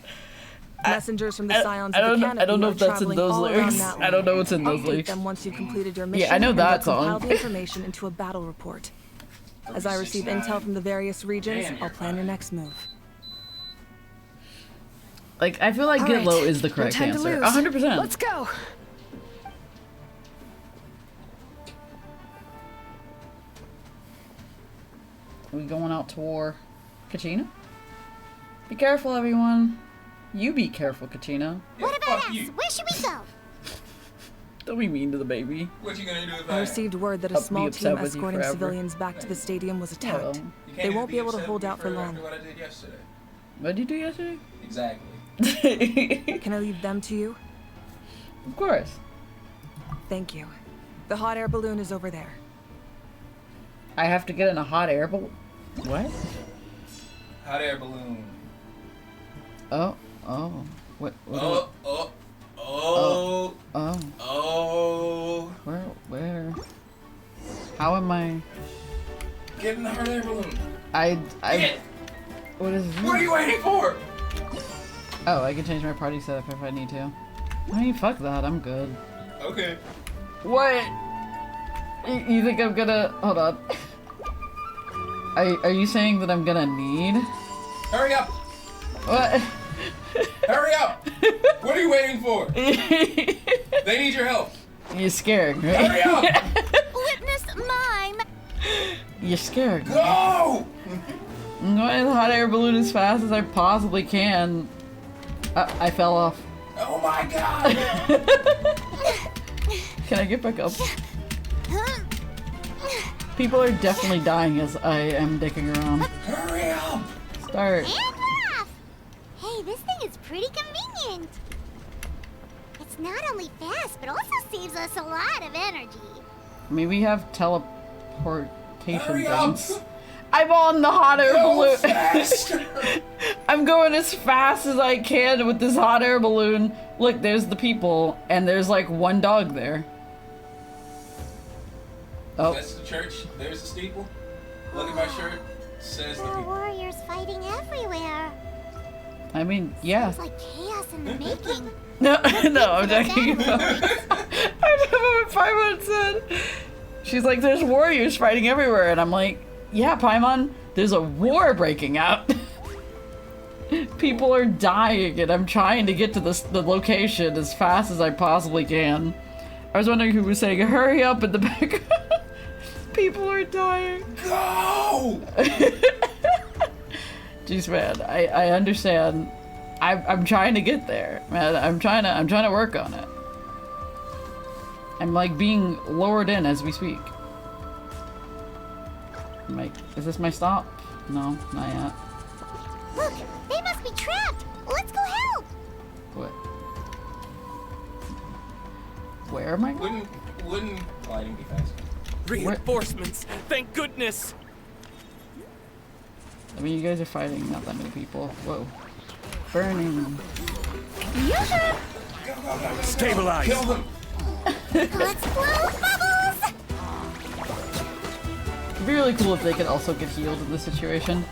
Messengers from the Scions I of don't the know. Canopy I don't know are if that's in traveling those all around lyrics. Natlan. I don't know what's in those Update lyrics. them once you've completed your mission. I know and they'll that compile song. the information into a battle report. As I receive intel from the various regions, I'll plan your next move. Like, I feel like All get right, low is the no correct time to answer. lose. 100%. Let's go. Are we going out to war? Kachina? Be careful, everyone. You be careful, Kachina. What about us? Where should we go? Don't be mean to the baby. What you gonna do if I received word that a I'll be small upset team with you escorting forever. civilians back to the stadium was attacked. Well, You They can't won't even be able to upset hold with me out for long. after what I did yesterday. What did you do yesterday? Exactly. Can I leave them to you? Of course. Thank you. The hot air balloon is over there. I have to get in a hot air balloon. What? Hot air balloon. Oh, oh. What? Oh, oh. Where? How am I? Get in the hot air balloon. Get. What is this? What are you waiting for? Oh, I can change my party setup if I need to. I mean, fuck that. I'm good. Okay. What? You think I'm gonna... Hold on. Are you saying that I'm gonna need? Hurry up. What? Hurry up. What are you waiting for? They need your help. You're scared, right? Hurry up. Witness mime. You're scared. Go! I'm going in the hot air balloon as fast as I possibly can. I fell off. Oh my god! Can I get back up? People are definitely dying as I am dicking around. Hurry up! Start. And off. Hey, this thing is pretty convenient. It's not only fast, but also saves us a lot of energy. I mean, we have teleportation Hurry up. things. I'm on the hot air Go balloon. faster. I'm going as fast as I can with this hot air balloon. Look, there's the people, and there's like one dog there. Oh. That's the church. There's the steeple. Look at my shirt. Says the There are people. warriors fighting everywhere. I mean, yeah. It's like chaos in the making. No, no, I'm talking about. I know what Paimon said. She's like, there's warriors fighting everywhere, and I'm like, yeah, Paimon, there's a war breaking out. People are dying, and I'm trying to get to the location as fast as I possibly can. I was wondering who was saying, hurry up in the back. People are dying. Go! Jeez, man, I understand. I'm trying to get there, man. I'm trying to work on it. I'm like being lowered in as we speak. Is this my stop? No, not yet. Look, they must be trapped. Let's go help. What? Where am I going? Wouldn't gliding be faster? Reinforcements! Thank goodness! I mean, you guys are fighting not that many people. Whoa. Burning. Stabilize! Kill them! Let's blow bubbles. It'd be really cool if they could also get healed in this situation.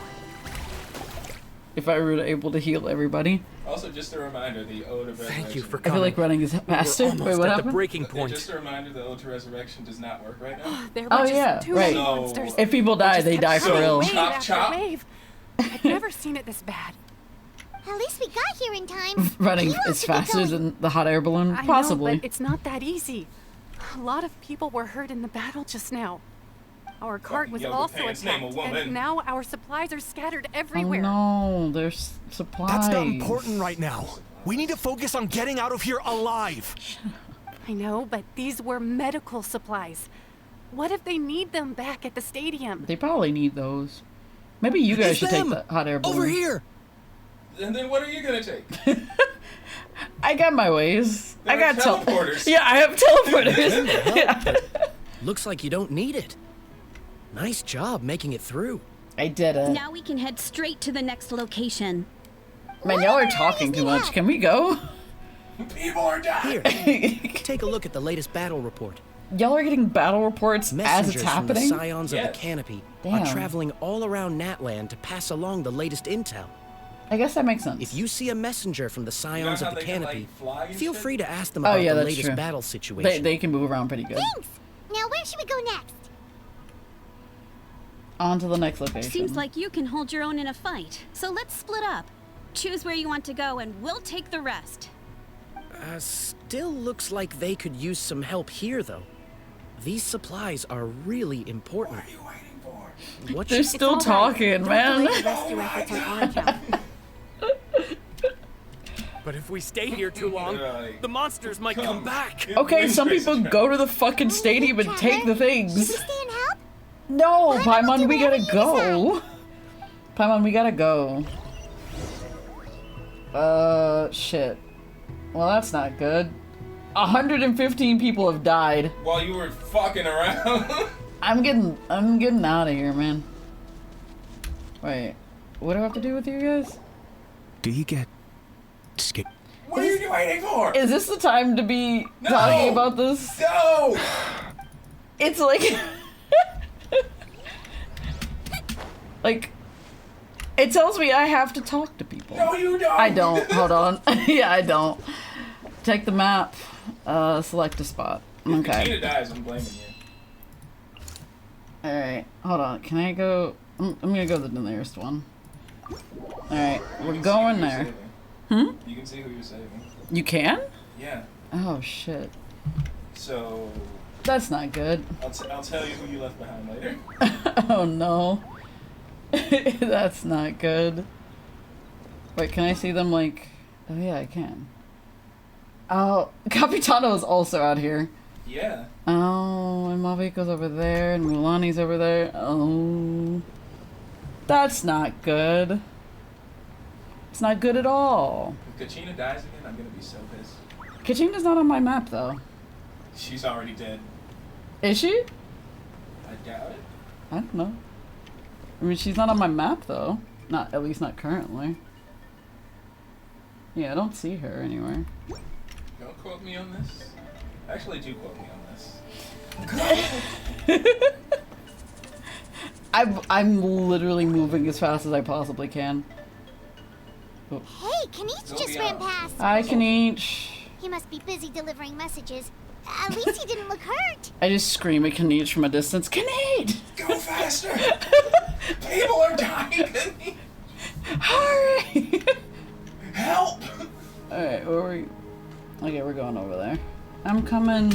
If I were able to heal everybody. Also, just a reminder, the Ode of Resurrection. Thank you for I coming. feel like running is faster. We're Wait, almost what at happened? the breaking point. Just a reminder, the Ode to Resurrection does not work right now. There were Oh just yeah, too right. many monsters. If people die, they die for real. Wave Chop, after chop. wave. I've never seen it this bad. At least we got here in time. Running Heroes is should be faster going. than the hot air balloon? I Possibly. know, but it's not that easy. A lot of people were hurt in the battle just now. Our cart was yoga also pants, name a attacked, woman. and now our supplies are scattered Oh everywhere. no, there's supplies. That's not important right now. We need to focus on getting out of here alive. I know, but these were medical supplies. What if they need them back at the stadium? They probably need those. Maybe you guys It's should them! take the hot air balloon. Over here! And then what are you gonna take? I got my ways. There I got are teleporters. Yeah, I have teleporters. Yeah. Looks like you don't need it. Nice job making it through. I did it. Now we can head straight to the next location. Man, y'all are talking too much. Can we go? People are dying. Here, take a look at the latest battle report. Y'all are getting battle reports as Messengers it's from happening? the Scions of Yes. the Canopy Damn. are traveling all around Natlan to pass along the latest intel. I guess that makes sense. If you see a messenger from the Scions how of the they can, Canopy, like, fly and feel shit? free to ask them Oh about yeah, the that's latest true. battle situation. They can move around pretty good. Thanks. Now where should we go next? On to the next location. Seems like you can hold your own in a fight, so let's split up. Choose where you want to go and we'll take the rest. Still looks like they could use some help here, though. These supplies are really important. What are you waiting for? What They're still talking, man. But if we stay here too long, the monsters might come back. Okay, some people go to the fucking stadium and take the things. No, Paimon, we gotta go. Paimon, we gotta go. Shit. Well, that's not good. 115 people have died. While you were fucking around. I'm getting out of here, man. Wait, what do I have to do with you guys? Do you get scared? What are you waiting for? Is this the time to be talking about this? No! It's like... like... It tells me I have to talk to people. No, you don't! I don't. Hold on. Yeah, I don't. Check the map. Select a spot. Okay. If Katina dies, I'm blaming you. Alright, hold on. Can I go... I'm gonna go to the nearest one. Alright, we're going there. You can see who you're saving. You can? Yeah. Oh, shit. So... That's not good. I'll tell you who you left behind later. Oh, no. That's not good. Wait, can I see them, like... Oh, yeah, I can. Oh, Capitano is also out here. Yeah. Oh, and Maviko's over there, and Mulani's over there. Oh. That's not good. It's not good at all. If Kachina dies again, I'm gonna be so pissed. Kachina's not on my map, though. She's already dead. Is she? I doubt it. I don't know. I mean, she's not on my map, though. Not, at least not currently. Yeah, I don't see her anywhere. Don't quote me on this. Actually, do quote me on this. I'm literally moving as fast as I possibly can. Oh. Hey, Kanish just ran past. Hi, Kanish. He must be busy delivering messages. At least he didn't look hurt. I just scream at Kanish from a distance. Kanish! Go faster! People are dying! Hurry! Help! Alright, where are we? Okay, we're going over there. I'm coming.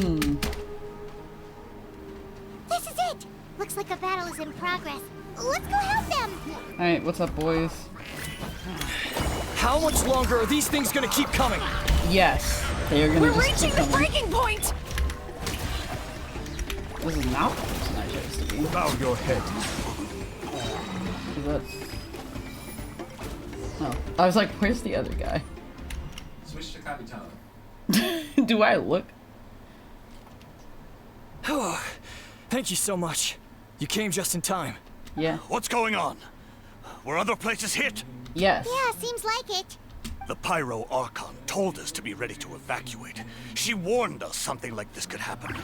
This is it. Looks like a battle is in progress. Let's go help them. Alright, what's up, boys? How much longer are these things gonna keep coming? Yes, they are gonna. We're reaching the breaking point. This is not the person I chose to be. Bow your head. Is that... Oh, I was like, where's the other guy? Switch to Capitano. Do I look? Oh, thank you so much. You came just in time. Yeah. What's going on? Were other places hit? Yes. Yeah, seems like it. The Pyro Archon told us to be ready to evacuate. She warned us something like this could happen.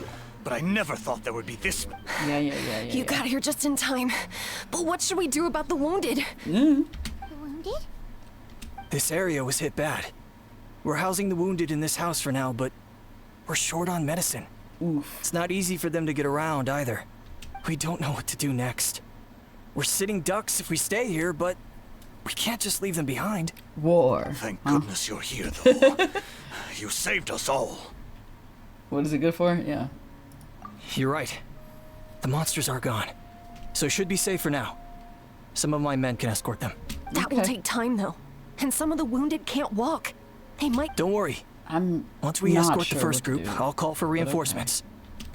But I never thought there would be this. Yeah. You got here just in time. But what should we do about the wounded? The wounded? This area was hit bad. We're housing the wounded in this house for now, but we're short on medicine. Oof. It's not easy for them to get around either. We don't know what to do next. We're sitting ducks if we stay here, but we can't just leave them behind. War. Thank goodness you're here, though. You saved us all. What is it good for? Yeah. You're right. The monsters are gone, so it should be safe for now. Some of my men can escort them. That will take time, though. And some of the wounded can't walk. They might... Don't worry. Once we not escort sure the first what to group, do. I'll call for reinforcements.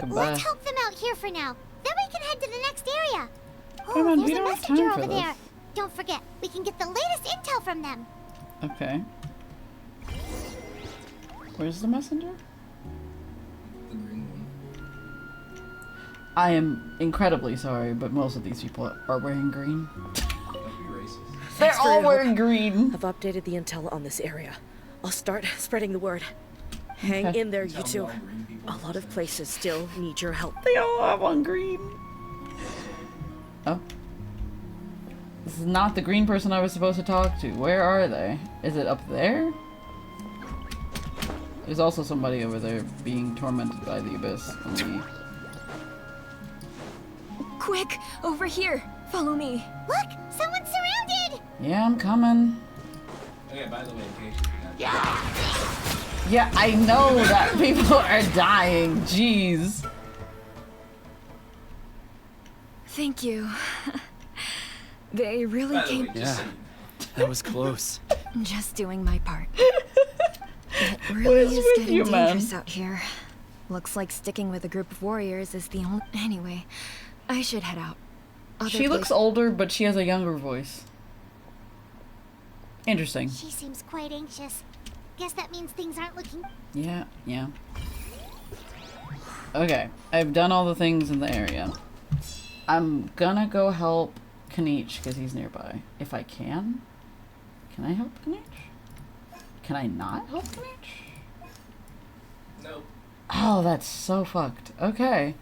Let's help them out here for now. Then we can head to the next area. Come on, we There's a don't have messenger time for over this. there. Don't forget, we can get the latest intel from them. Okay. Where's the messenger? The green one. I am incredibly sorry, but most of these people are wearing green. Don't be racist. They're Thanks for all your wearing help. green. I've updated the intel on this area. I'll start spreading the word. Hang Okay. in there, you Tell me two. all green people A lot of places still need your help. They all have on green. Oh. This is not the green person I was supposed to talk to. Where are they? Is it up there? There's also somebody over there being tormented by the abyss. Quick, over here. Follow me. Look, someone's surrounded. Yeah, I'm coming. Okay, by the way, in case you forgot. Yeah, I know that people are dying. Jeez. Thank you. They really came. Yeah, that was close. Just doing my part. It really is getting dangerous out here. Looks like sticking with a group of warriors is the only. Anyway, I should head out. She looks older, but she has a younger voice. Interesting. She seems quite anxious. Guess that means things aren't looking. Yeah, yeah. Okay, I've done all the things in the area. I'm gonna go help Kanich because he's nearby. If I can. Can I help Kanich? Can I not help Kanich? Nope. Oh, that's so fucked. Okay.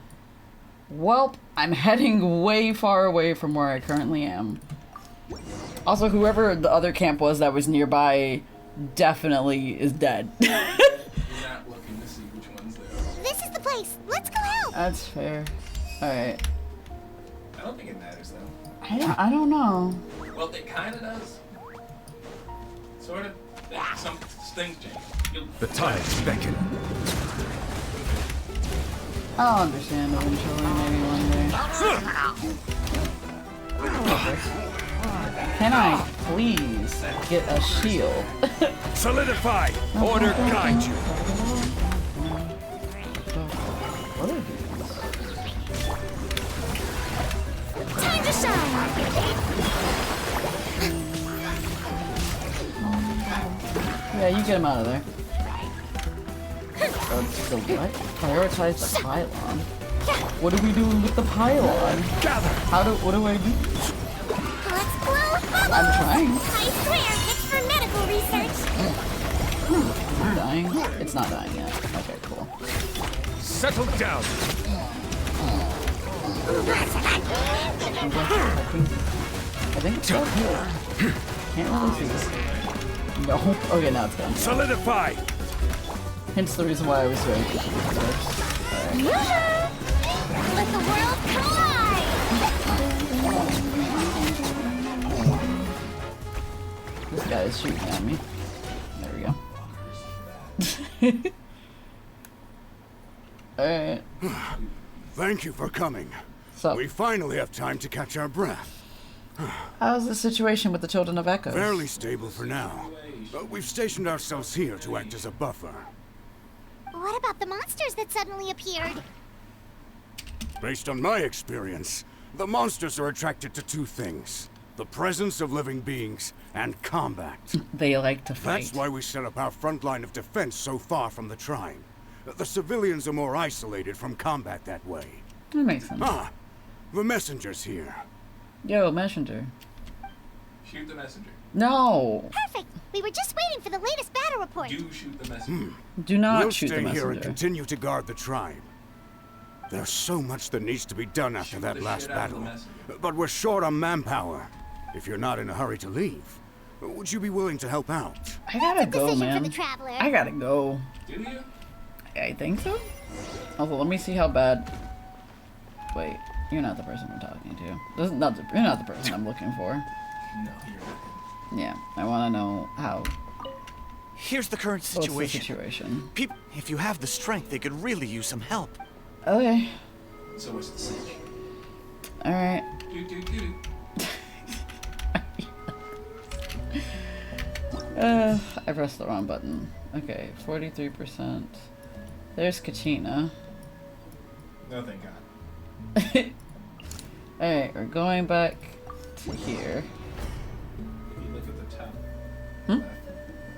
Welp, I'm heading way far away from where I currently am. Also, whoever the other camp was that was nearby definitely is dead. You're not looking to see which one's there. This is the place. Let's go help. That's fair. Alright. I don't think it matters though. I don't know. Well, it kind of does. Sort of. Some things change. The tides beckon. I'll understand eventually, maybe one day. Can I please get a shield? Solidify! Order guide you! What are these? Time to shine. Yeah, you get him out of there. So what? Prioritize the pylon. What do we do with the pylon? What do I do? Let's blow bubbles. I'm trying. I swear, it's for medical research. Is it dying? It's not dying yet. Okay, cool. Settle down. I think it's up here. Can't really see. No. Okay, now it's done. Solidify. Hence the reason why I was very confused first. Alright. Let the world collide. This guy is shooting at me. There we go. Alright. Thank you for coming. So, we finally have time to catch our breath. How's the situation with the Children of Echoes? Fairly stable for now. We've stationed ourselves here to act as a buffer. What about the monsters that suddenly appeared? Based on my experience, the monsters are attracted to two things. The presence of living beings and combat. They like to fight. That's why we set up our front line of defense so far from the tribe. The civilians are more isolated from combat that way. That makes sense. Ah, the messenger's here. Yo, messenger. Shoot the messenger. No. Perfect. We were just waiting for the latest battle report. Do shoot the messenger. Do not we'll shoot the stay messenger. here and continue to guard the tribe. There's so much that needs to be done after that last battle. But we're short on manpower. If you're not in a hurry to leave, would you be willing to help out? I gotta go, For man. the traveler. I gotta go. Do you? I think so. Also, let me see how bad. Wait, you're not the person I'm talking to. This is not the, you're not the person I'm looking for. No, you're not. Yeah, I want to know how. Here's the current What's the situation. situation? People, if you have the strength, they could really use some help. Okay. So what's the sitch? All right. I pressed the wrong button. Okay, 43%. There's Kachina. No, thank God. Alright, we're going back to here. If you look at the top Hmm? left,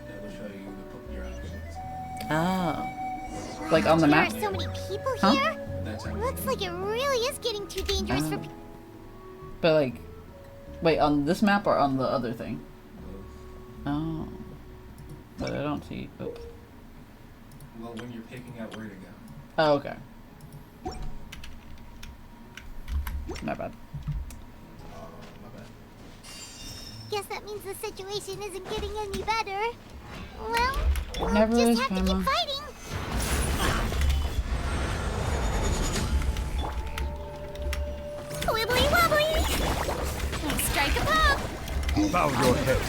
it will show you your options. Ah. Like on the map? There are so many people Huh? here. That's how Looks like it really is getting too dangerous for. But like, wait, on this map or on the other thing? Oh. But I don't see. Oh, Well, when you're picking out where to go. oh okay. Not bad. My bad. Guess that means the situation isn't getting any better. Well, we'll Never just is, have to Grandma. keep fighting. Wibbly wobbly. Strike a pop. Bow your head.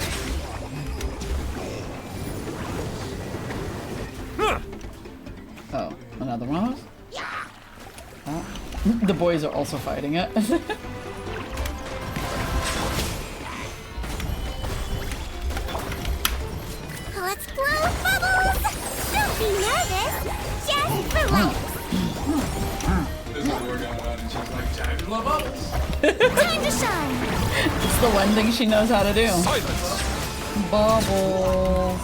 The boys are also fighting it. Let's blow bubbles! Don't be nervous! Just relax! There's a door going on and she's like, time to blow bubbles! Time to shine! It's the one thing she knows how to do. Silence! Bubbles.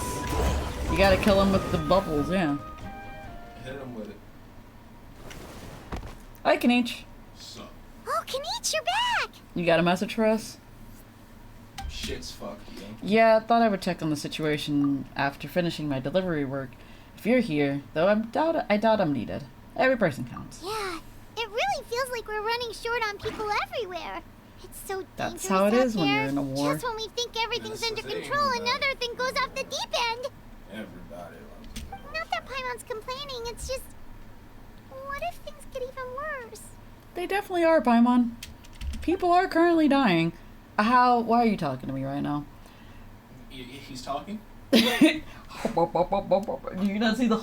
You gotta kill him with the bubbles, yeah. Hit him with it. Hi, Kanichi. Oh, Kanichi, you're back! You got a message for us? Shit's fucked, yo. Yeah, I thought I would check on the situation after finishing my delivery work. If you're here, though I doubt I'm needed. Every person counts. Yeah, it really feels like we're running short on people everywhere. It's so dangerous. That's how it is when you're in a war. Just when we think everything's under control, another thing goes off the deep end. Everybody loves it. Not that Paimon's complaining, it's just... What if things get even worse? They definitely are, Paimon. People are currently dying. Why are you talking to me right now? He's talking? Do you not see the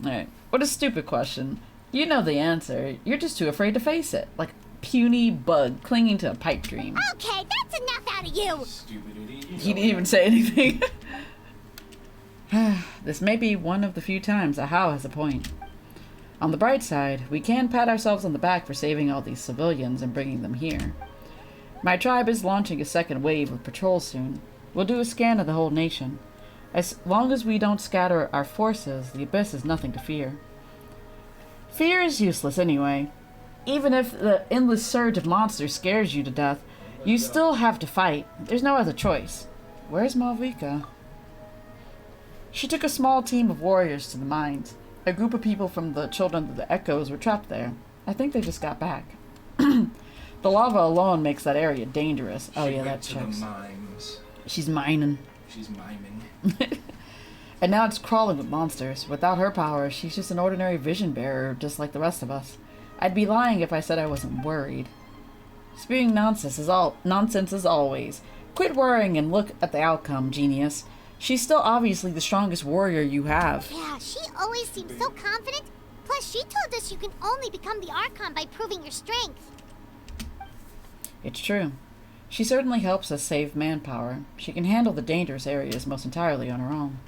Alright, what a stupid question. You know the answer. You're just too afraid to face it. Like a puny bug clinging to a pipe dream. Okay, that's enough out of you! Stupid idiot. He didn't even say anything. This may be one of the few times Ahau has a point. On the bright side, we can pat ourselves on the back for saving all these civilians and bringing them here. My tribe is launching a second wave of patrols soon. We'll do a scan of the whole nation. As long as we don't scatter our forces, the Abyss is nothing to fear. Fear is useless anyway. Even if the endless surge of monsters scares you to death, you still have to fight. There's no other choice. Where's Malvika? She took a small team of warriors to the mines. A group of people from the Children of the Echoes were trapped there. I think they just got back. The lava alone makes that area dangerous. Oh yeah, that checks. She's mining. She's miming. And now it's crawling with monsters. Without her power, she's just an ordinary vision bearer, just like the rest of us. I'd be lying if I said I wasn't worried. Spewing nonsense is always. Quit worrying and look at the outcome, genius. She's still obviously the strongest warrior you have. Yeah, she always seems so confident. Plus, she told us you can only become the Archon by proving your strength. It's true. She certainly helps us save manpower. She can handle the dangerous areas most entirely on her own.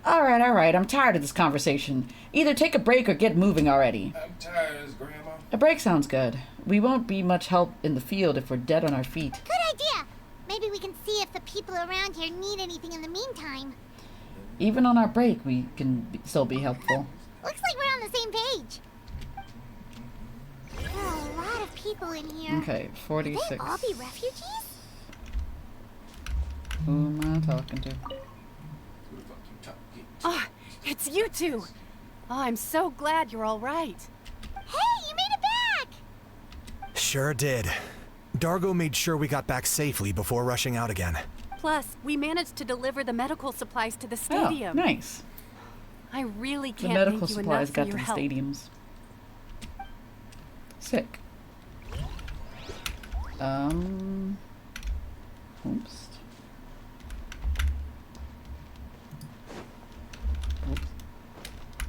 Alright, I'm tired of this conversation. Either take a break or get moving already. I'm tired as Grandma. A break sounds good. We won't be much help in the field if we're dead on our feet. Good idea! Maybe we can see if the people around here need anything in the meantime. Even on our break, we can still be helpful. Looks like we're on the same page. There are a lot of people in here. Okay, 46. Could they all be refugees? Who am I talking to? Oh, it's you two. Oh, I'm so glad you're all right. Hey, you made it back! Sure did. Dargo made sure we got back safely before rushing out again. Plus, we managed to deliver the medical supplies to the stadium. Oh, nice. I really The can't medical thank you supplies enough got for to your the help. stadiums. Sick. Oops.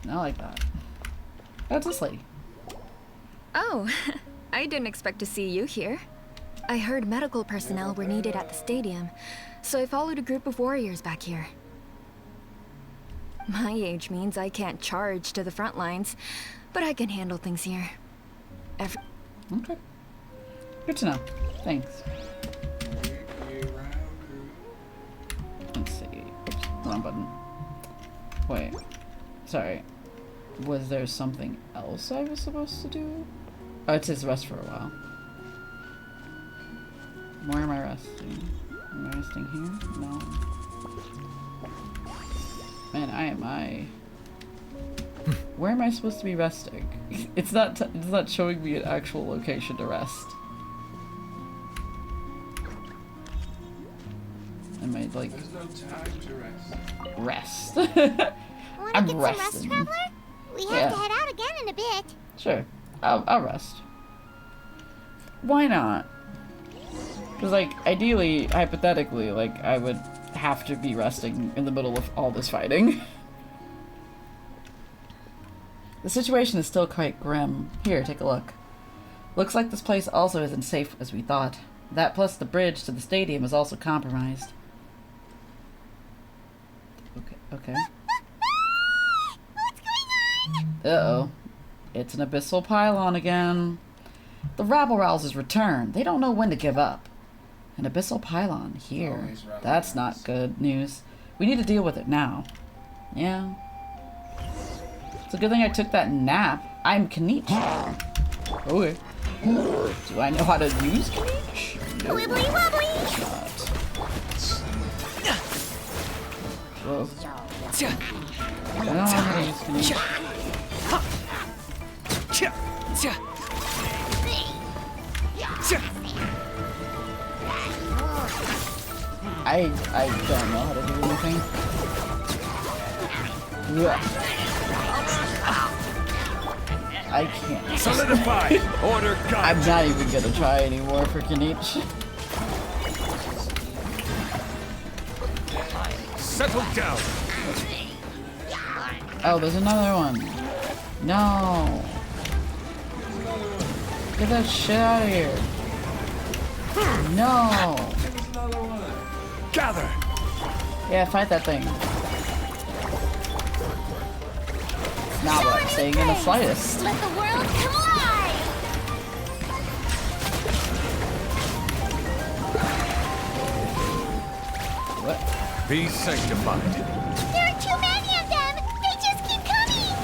Not like that. That's this lady. Oh, I didn't expect to see you here. I heard medical personnel were needed at the stadium, so I followed a group of warriors back here. My age means I can't charge to the front lines, but I can handle things here. Okay. Good to know. Thanks. Let's see. Oops, wrong button. Wait. Sorry. Was there something else I was supposed to do? Oh, it says rest for a while. Where am I resting? Am I resting here? No. Man, where am I supposed to be resting? It's not showing me an actual location to rest. Am I like... There's no time to Rest. rest. I'm Wanna get some rest, resting. Traveler? We have to head out again in a bit. Sure. I'll rest. Why not? Because, like, ideally, hypothetically, like, I would have to be resting in the middle of all this fighting. The situation is still quite grim. Here, take a look. Looks like this place also isn't safe as we thought. That plus the bridge to the stadium is also compromised. Okay. Uh-oh. It's an abyssal pylon again. The rabble-rousers return. They don't know when to give up. An abyssal pylon here. That's not good news. We need to deal with it now. Yeah. It's a good thing I took that nap. I'm Kanich. Okay. Do I know how to use Kanich? No. Wibbly wobbly! Whoa. I don't know how to use Kanich. I don't know how to do anything. I can't. Solidify! Order God! I'm not even gonna try anymore for Kanich. Settle down! Oh, there's another one. No. Get that shit out of here. No. Gather! Yeah, fight that thing. Not what I'm saying in the slightest. Let the world come alive! What? Be sanctified. There are too many of them! They just keep coming!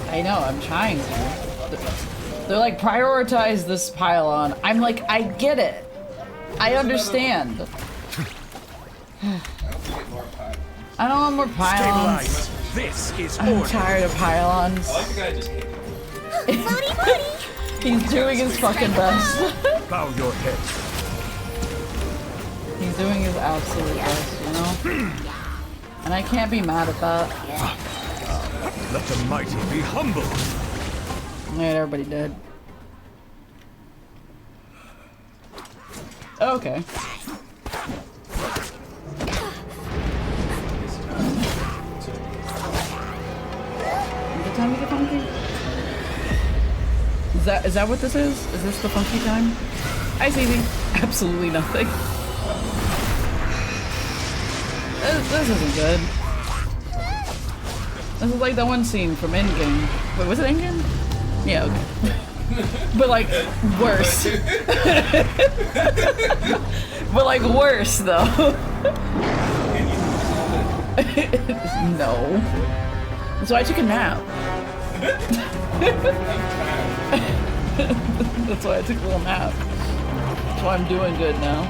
I know, I'm trying to. They're like, prioritize this pylon. I'm like, I get it. I understand. I don't want more pylons. Stabilize. This is I'm order. tired of pylons. I like the guy just hit me. He's doing his fucking best. Bow your head. He's doing his absolute best, you know? And I can't be mad at that. Let the mighty be humble. Alright, everybody dead. Okay. Is it time to get funky? Is that what this is? Is this the funky time? Hi, Stevie. Absolutely nothing. This isn't good. This is like that one scene from Endgame. Wait, was it Endgame? Yeah, okay. But like, worse. But like, worse though. No. So I took a nap. That's why I took a little nap. That's why I'm doing good now.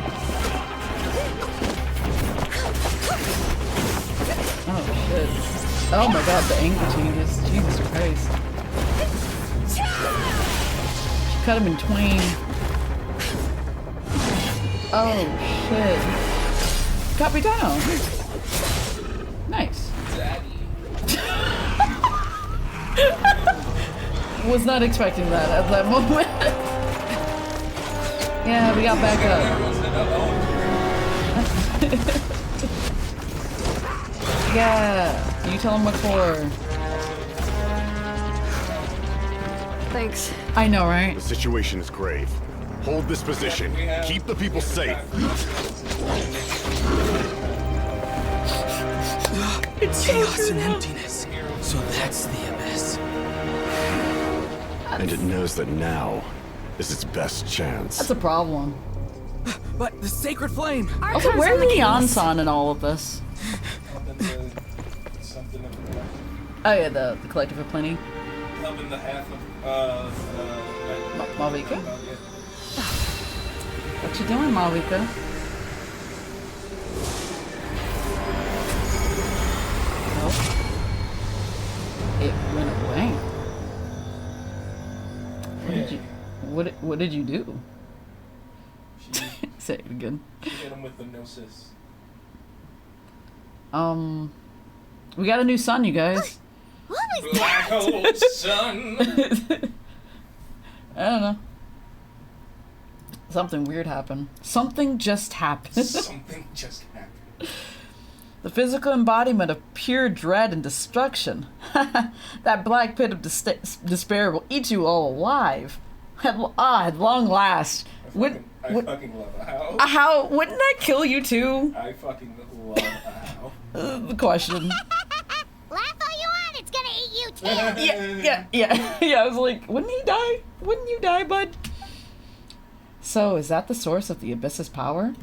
Oh shit. Oh my god, the angle changes. Jesus Christ. Cut him in twain. Oh shit. Capitano. Nice. Was not expecting that at that moment. Yeah, we got back up. Yeah, you tell him what for. Thanks. I know, right? The situation is grave. Hold this position. Keep the people safe. It's chaos and emptiness. So that's the abyss. And it knows that now is its best chance. That's a problem. But the sacred flame. Also, where's Leon-san in all of this? Oh yeah, the Collective of Plenty. Helping the half of Malvika? What you doing, Malvika? Oh. It went away. What did you do? Say it again. She hit him with the gnosis. We got a new son, you guys. What was Black that? hole sun. I don't know. Something weird happened. Something just happened. Something just happened. The physical embodiment of pure dread and destruction. That black pit of despair will eat you all alive. At long last. I fucking love a how. A how? Wouldn't that kill you too? I fucking love a how. The question. Laugh all you want, it's gonna eat you too. Yeah, I was like, wouldn't he die? Wouldn't you die, bud? So, is that the source of the Abyss's power?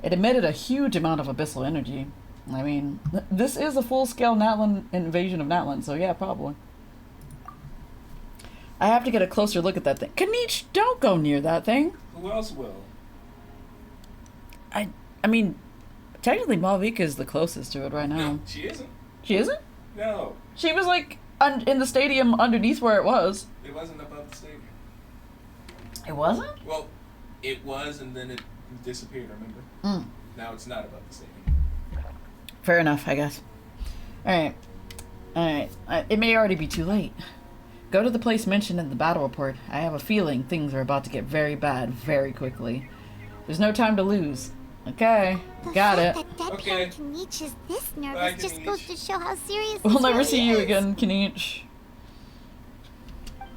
It emitted a huge amount of abyssal energy. I mean, this is a full-scale Natlan invasion of Natlan, so yeah, probably. I have to get a closer look at that thing. Kanich, don't go near that thing. Who else will? I mean, technically Malvika is the closest to it right now. No, she isn't. She isn't? No. She was like in the stadium underneath where it was. It wasn't above the stadium. It wasn't? Well, it was, and then it disappeared, remember? Now it's not above the stadium. Fair enough, I guess. Alright. It may already be too late. Go to the place mentioned in the battle report. I have a feeling things are about to get very bad very quickly. There's no time to lose. Okay, got it. That deadpan Kanich is this nervous just goes to show how serious We'll this never really see you is. again, Kanich.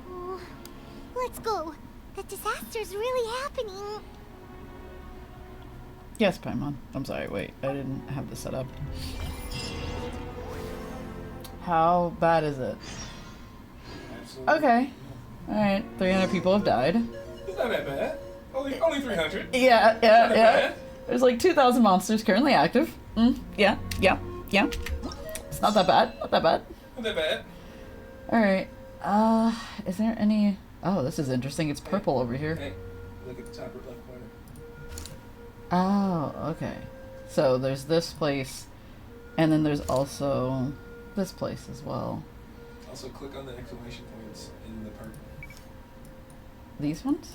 Oh, let's go. The disaster's really happening. Yes, Paimon. I'm sorry, wait. I didn't have this set up. How bad is it? Absolutely. Okay. Alright, 300 people have died. It's not that bad. Only 300. Yeah. There's like 2,000 monsters currently active. Yeah. It's not that bad. Not that bad. Not that bad. Alright. Is there any... Oh, this is interesting. It's purple over here. Hey, look at the top left corner. Oh, okay. So there's this place, and then there's also this place as well. Also, click on the exclamation points in the purple. These ones?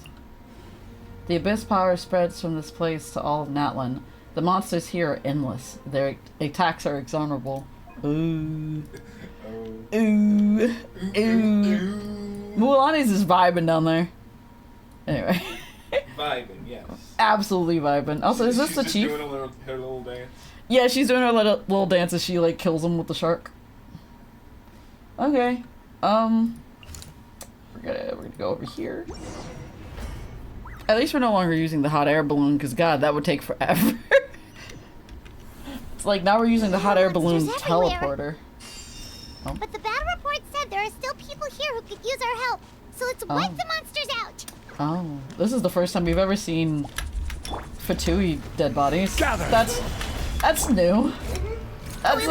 The abyss power spreads from this place to all of Natlan. The monsters here are endless. Their attacks are exorable. Ooh. Ooh. Mulaney's is vibing down there. Anyway. Vibing, yes. Absolutely vibing. Also, is this She's the just chief? doing her little dance. Yeah, she's doing her little dance as she like kills him with the shark. Okay. We're gonna go over here. At least we're no longer using the hot air balloon, because God, that would take forever. It's like now we're using the hot air balloon teleporter. Oh. But the battle report said there are still people here who could use our help. So let's wipe the monsters out. Oh, this is the first time we've ever seen Fatui dead bodies. Gather. That's new. That's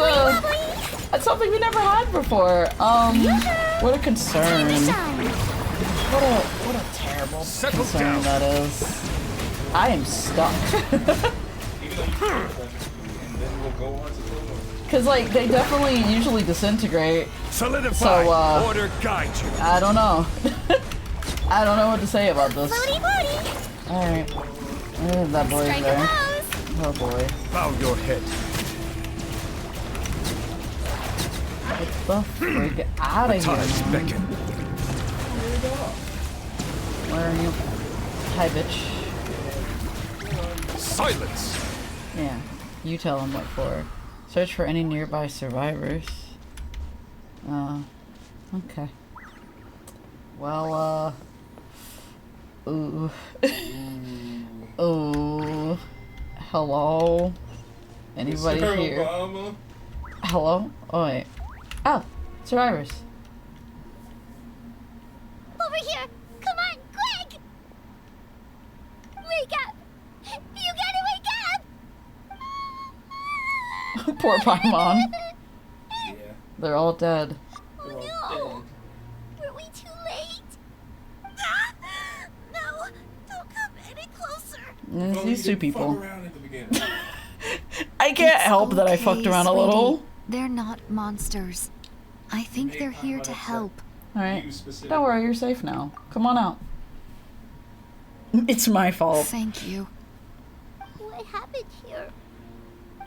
something we never had before. What a concern. What a terrible concern that is. I am stuck. Cause like they definitely usually disintegrate. Solidify. So Order guide you. I don't know. I don't know what to say about this. Alright. That boy's there. Oh boy. Bow your head. Get the freak out of here. Times beckon. Where are you? Hi, bitch. Silence. Yeah. You tell him what for. Search for any nearby survivors. Okay. Well, ooh. Ooh. Hello? Anybody Mr. here? Obama. Hello? Oh, wait. Oh, survivors. Over here. Come on, quick. Wake up. You gotta wake up. Poor Paimon. Yeah. They're all dead. They're all dead. Were we too late? No, don't come any closer. It's these two people. Fuck around at the beginning. I can't help that I fucked around a little. They're not monsters. I think they're here to help. Alright. Don't worry, you're safe now. Come on out. It's my fault. Thank you. What happened here?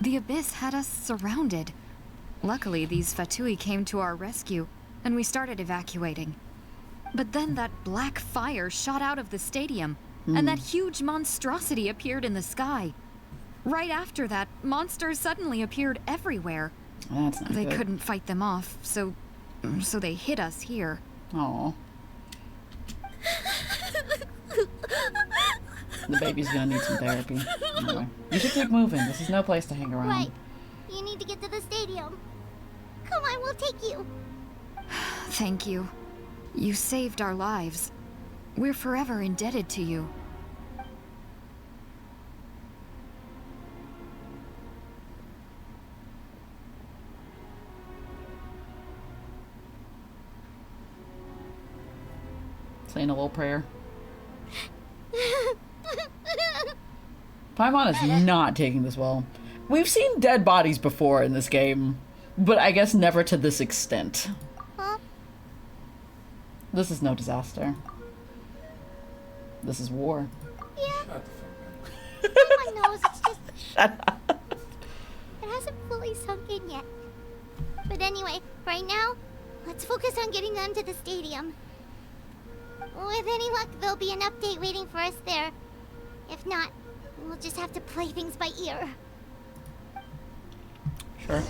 The Abyss had us surrounded. Luckily, these Fatui came to our rescue, and we started evacuating. But then that black fire shot out of the stadium, and that huge monstrosity appeared in the sky. Right after that, monsters suddenly appeared everywhere. That's not They good. couldn't fight them off, so they hid us here. Oh. The baby's gonna need some therapy. Anyway, you should keep moving. This is no place to hang around. Right. You need to get to the stadium. Come on, we'll take you. Thank you. You saved our lives. We're forever indebted to you. Saying a little prayer. Paimon is not taking this well. We've seen dead bodies before in this game, but I guess never to this extent. Huh? This is no disaster. This is war. Yeah. On my nose, it's just... Shut up. It hasn't fully sunk in yet. But anyway, right now, let's focus on getting them to the stadium. With any luck, there'll be an update waiting for us there. If not, we'll just have to play things by ear. Sure.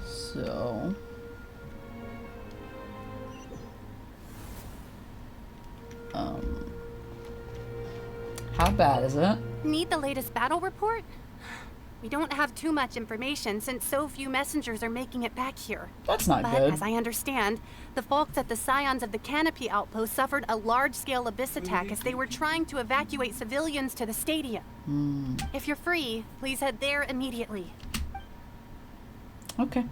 So... How bad is it? Need the latest battle report? We don't have too much information since so few messengers are making it back here. That's not but, good. As I understand, the folks at the Scions of the Canopy outpost suffered a large-scale abyss attack as they were trying to evacuate civilians to the stadium. If you're free, please head there immediately. Okay.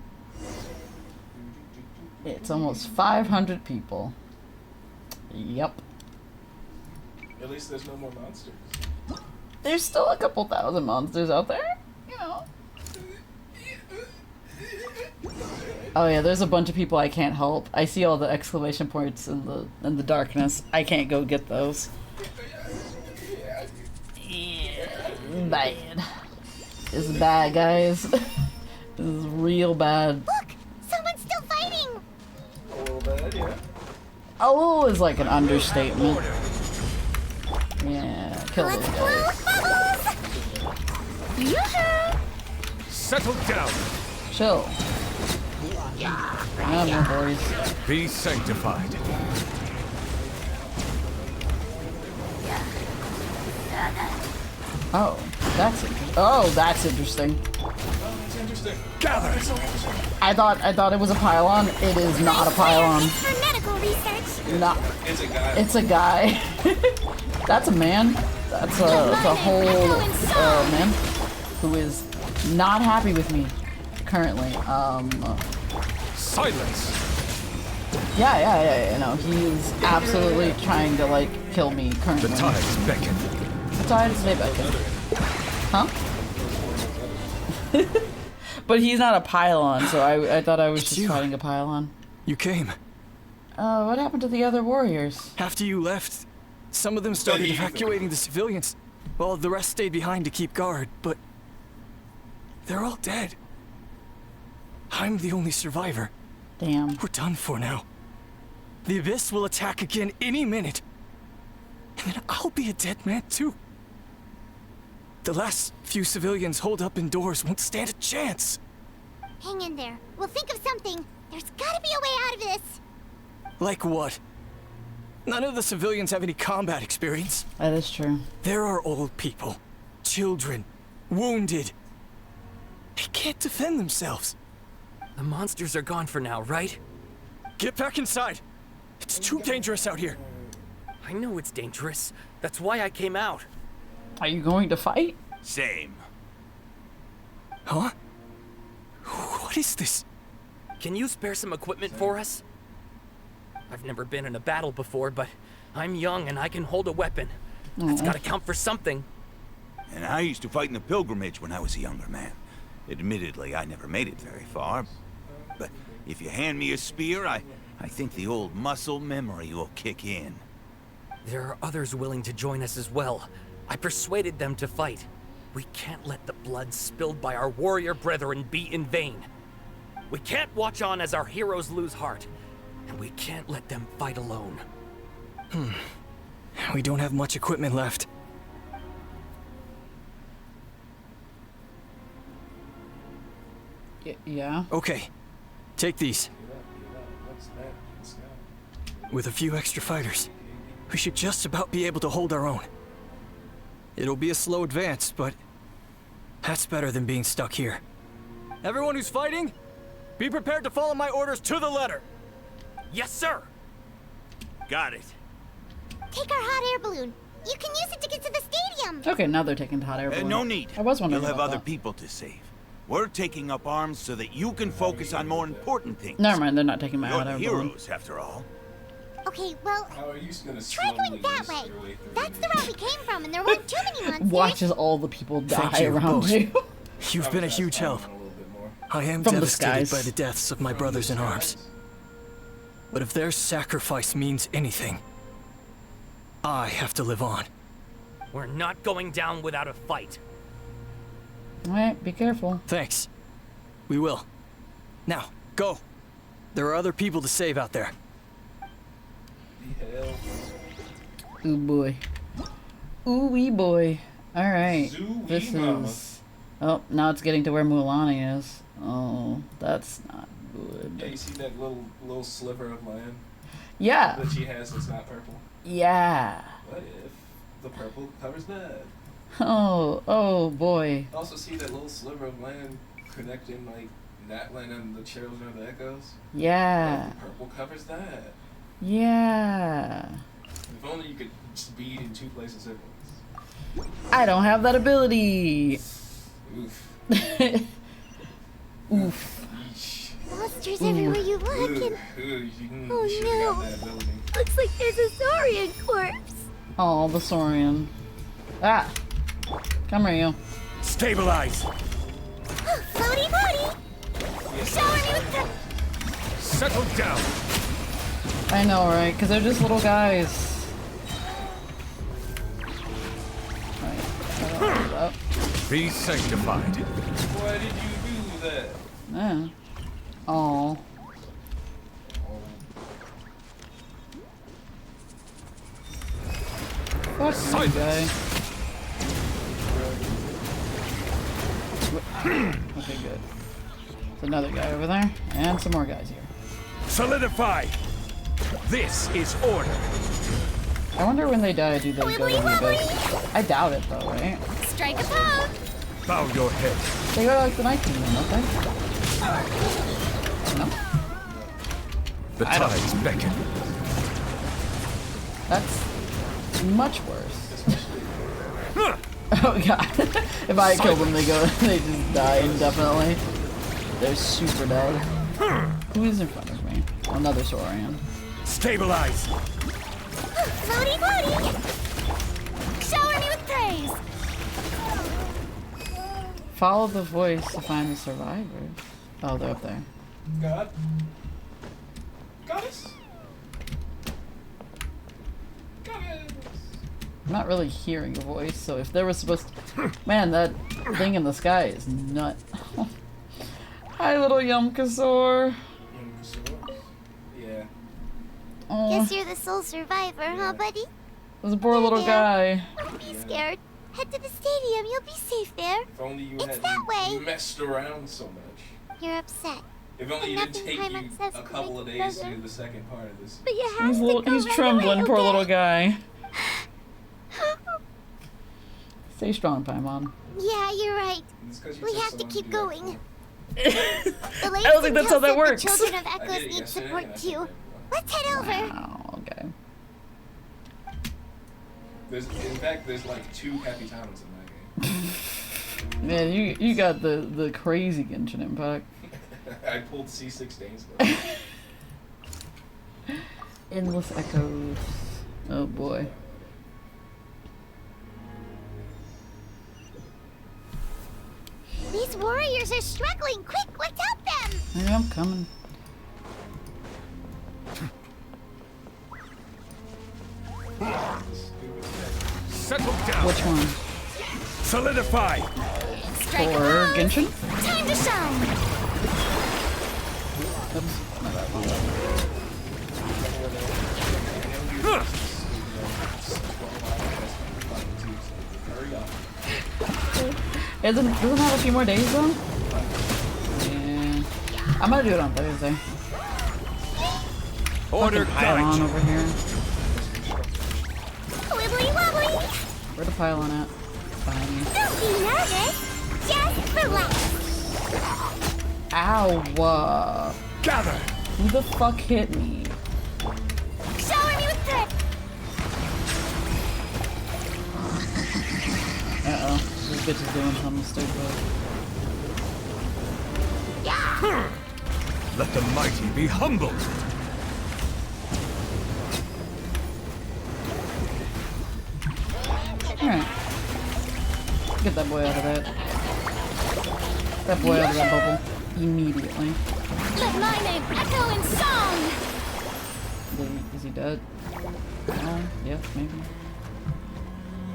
It's almost 500 people. Yep. At least there's no more monsters. There's still a couple thousand monsters out there, you know. Oh yeah, there's a bunch of people I can't help. I see all the exclamation points in the darkness. I can't go get those. Yeah, bad. It's bad, guys. This is real bad. Look! Someone's still fighting! A little bad, yeah. A little is like an understatement. Yeah, kill those guys. Settle down. Chill. Come on, boys. Be sanctified. Oh, that's interesting. Oh, that's interesting. It's interesting. Gather. I thought it was a pylon. It is not a pylon. For medical research. Not. It's a guy. It's a guy. That's a man. That's a whole man who is not happy with me currently. Silence. Yeah. No, he's absolutely trying to like kill me currently. The tides beckon. The tides they beckon. Huh? But he's not a pylon, so I thought I was just fighting a pylon. You came. What happened to the other warriors? After you left, some of them started evacuating the civilians, while the rest stayed behind to keep guard, but they're all dead. I'm the only survivor. Damn. We're done for now. The Abyss will attack again any minute. And then I'll be a dead man too. The last few civilians holed up indoors won't stand a chance. Hang in there. We'll think of something. There's gotta be a way out of this. Like what? None of the civilians have any combat experience. That is true. There are old people, children, wounded. They can't defend themselves. The monsters are gone for now, right? Get back inside. It's too dangerous out here. I know it's dangerous. That's why I came out. Are you going to fight? Same. Huh? What is this? Can you spare some equipment for us? I've never been in a battle before, but I'm young and I can hold a weapon. That's gotta count for something. And I used to fight in the pilgrimage when I was a younger man. Admittedly, I never made it very far. But if you hand me a spear, I think the old muscle memory will kick in. There are others willing to join us as well. I persuaded them to fight. We can't let the blood spilled by our warrior brethren be in vain. We can't watch on as our heroes lose heart. And we can't let them fight alone. We don't have much equipment left. Yeah. Okay, take these. With a few extra fighters, we should just about be able to hold our own. It'll be a slow advance, but that's better than being stuck here. Everyone who's fighting, be prepared to follow my orders to the letter. Yes, sir. Got it. Take our hot air balloon. You can use it to get to the stadium. Okay, now they're taking the hot air balloon. No need. I was wondering You'll have about other that. people to save. We're taking up arms so that you can focus on more important things. Never mind, they're not taking my You're hot the air balloon. heroes, after all. Okay, well, How are you gonna try going that way. That's the route we came from, and there weren't too many monsters. Watches all the people die Thank you, around both. you. You've been a huge help. I am From the devastated skies. by the deaths of my brothers in arms. But if their sacrifice means anything, I have to live on. We're not going down without a fight. Alright, be careful. Thanks. We will. Now, go. There are other people to save out there. Ooh boy. Ooh wee boy. Alright. Zoo-wee This mama. is... Oh, now it's getting to where Mulan is. Oh, that's not good. Yeah, you see that little sliver of land Yeah. that she has that's not purple? Yeah. What if the purple covers that? Oh boy. Also see that little sliver of land connecting like Natlan and the Children of the Echoes? Yeah. What if the purple covers that? Yeah. If only you could just be in two places at once. I don't have that ability. Oof. Oof. Monsters Ooh. everywhere you look, and oh no! Looks like there's a Saurian corpse. Oh, the Saurian. Ah! Come here, you. Stabilize! Floaty floaty! Shower me with the... Settle down! I know, right? Because they're just little guys. Right. Be sanctified. Why did you do that? Yeah. Oh. Fuck you, guy. Okay, good. There's another guy over there, and some more guys here. Solidify! This is order. I wonder when they die, do they go to the abyss? I doubt it, though, right? Strike a pose! Bow your head. They go to like the Night Kingdom, don't they? No? The tides beckon. That's much worse. Oh god. If I kill them, they just die indefinitely. They're super dead. Who is in front of me? Oh, another Saurian. Stabilize! Floaty floaty! Shower me with praise! Follow the voice to find the survivors. Oh, they're up there. God? Goddess? Goddess! I'm not really hearing a voice, so if there was supposed to... Man, that thing in the sky is nut. Hi, little Yumkasaur. Yeah. Oh, Guess you're the sole survivor, huh, buddy? this poor little guy. Don't be scared. Head to the stadium. You'll be safe there. If only you It's hadn't that way. messed around so much. You're upset. If only But it didn't nothing take time you access a to couple make of it days to better. do the second part of this. But you have to go He's right trembling, away, poor okay? little guy. Stay strong, Paimon. Yeah, you're right. It's 'cause you We took have so to long keep to do that going. for. The I don't think that's how that said works. The Children of I Echoes did it need yesterday, support and I too. forgot. Let's head over. Oh, okay. In fact, there's like 2 happy times in that game. Man, you got the crazy Genshin Impact. I pulled C16s. Endless echoes. Oh boy. These warriors are struggling. Quick, let's help them. Yeah, I'm coming. Settle down. Which one? Solidify. Strike a For pose. Genshin? Time to shine. Oops, not that one. Doesn't have a few more days though? Yeah. I'm gonna do it on Thursday. Order pylon over here. Wibbly wobbly. Where the pylon at? Behind me. Don't be nervous. Just relax. Ow! Gather. Who the fuck hit me? Shower me with good. Uh-oh. This bitch is doing something stupid. Let the mighty be humbled. Alright. Get that boy out of that. That boy out of that bubble. Immediately. Let my name echo in song! Is he dead? Oh, yeah, maybe.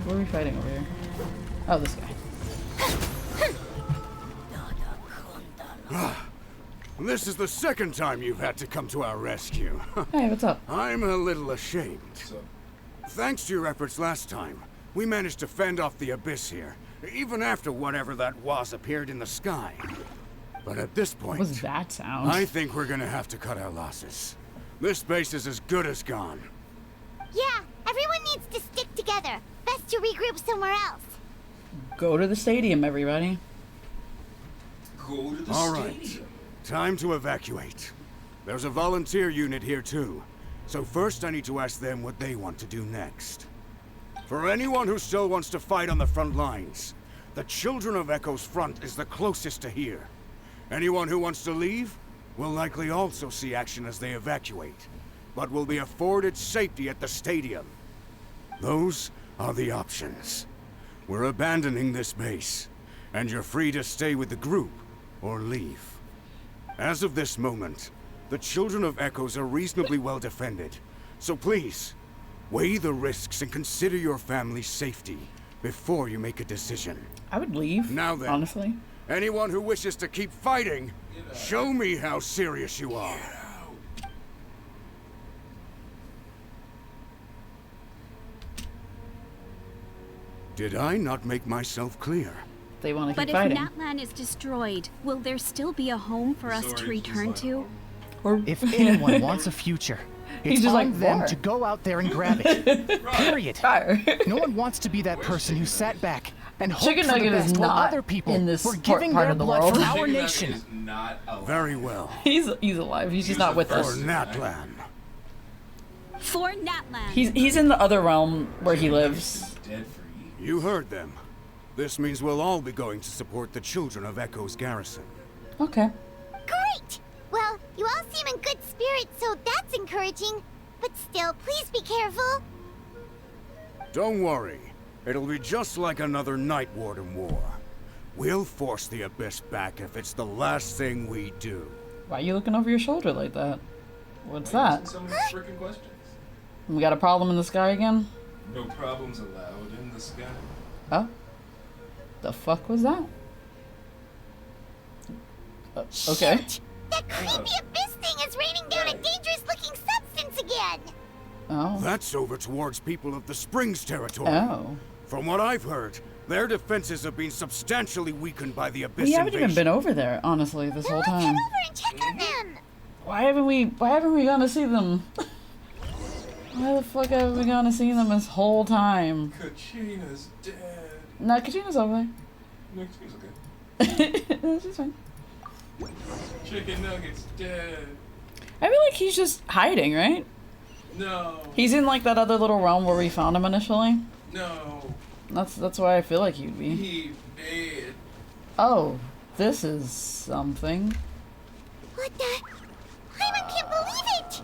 What are we fighting over here? Oh, this guy. This is the second time you've had to come to our rescue. Hey, what's up? I'm a little ashamed. Thanks to your efforts last time, we managed to fend off the abyss here, even after whatever that was appeared in the sky. But at this point, What was that sound? I think we're gonna have to cut our losses. This base is as good as gone. Yeah, everyone needs to stick together. Best to regroup somewhere else. Go to the stadium, everybody. Go to the All right, time to evacuate. There's a volunteer unit here too. So first I need to ask them what they want to do next. For anyone who still wants to fight on the front lines, the Children of Echo's front is the closest to here. Anyone who wants to leave will likely also see action as they evacuate, but will be afforded safety at the stadium. Those are the options. We're abandoning this base, and you're free to stay with the group or leave. As of this moment, the Children of Echoes are reasonably well defended, so please, weigh the risks and consider your family's safety before you make a decision. I would leave, now then, honestly. Anyone who wishes to keep fighting, show me how serious you are. Did I not make myself clear? They want to But keep if fighting. Natlan is destroyed, will there still be a home for us to return to? If anyone wants a future, He's it's just on like, them "War." to go out there and grab it. Period. No one wants to be that person who sat back and hoped Chicken for the Nugget is best while not other people in this were part giving of their the blood world. for our Chicken Nugget nation. is not alive. Very well. He's alive. He's just not with For us. Natlan. For Natlan. He's in the other realm where he lives. You heard them. This means we'll all be going to support the Children of Echo's garrison. Okay. Great! Well, you all seem in good spirits, so that's encouraging. But still, please be careful. Don't worry. It'll be just like another Night Warden war. We'll force the Abyss back if it's the last thing we do. Why are you looking over your shoulder like that? What's that? So many freaking questions. We got a problem in the sky again? No problems allowed in the sky. Oh? The fuck was that? Okay. Shoot! That creepy abyss thing is raining down a dangerous-looking substance again! Oh. That's over towards people of the Springs territory. Oh. From what I've heard, their defenses have been substantially weakened by the Abyss We haven't invasion. even been over there, honestly, this whole time. Over and check on them! Why haven't we gone to see them? Why the fuck haven't we gone to see them this whole time? Kachina's dead. No, Kachina's over there. No, Kachina's okay. She's fine. Chicken Nugget's dead. I feel like he's just hiding, right? No. He's in like that other little realm where we found him initially. No. That's why I feel like he'd be. He dead. Oh, this is something. What the? I can't believe it!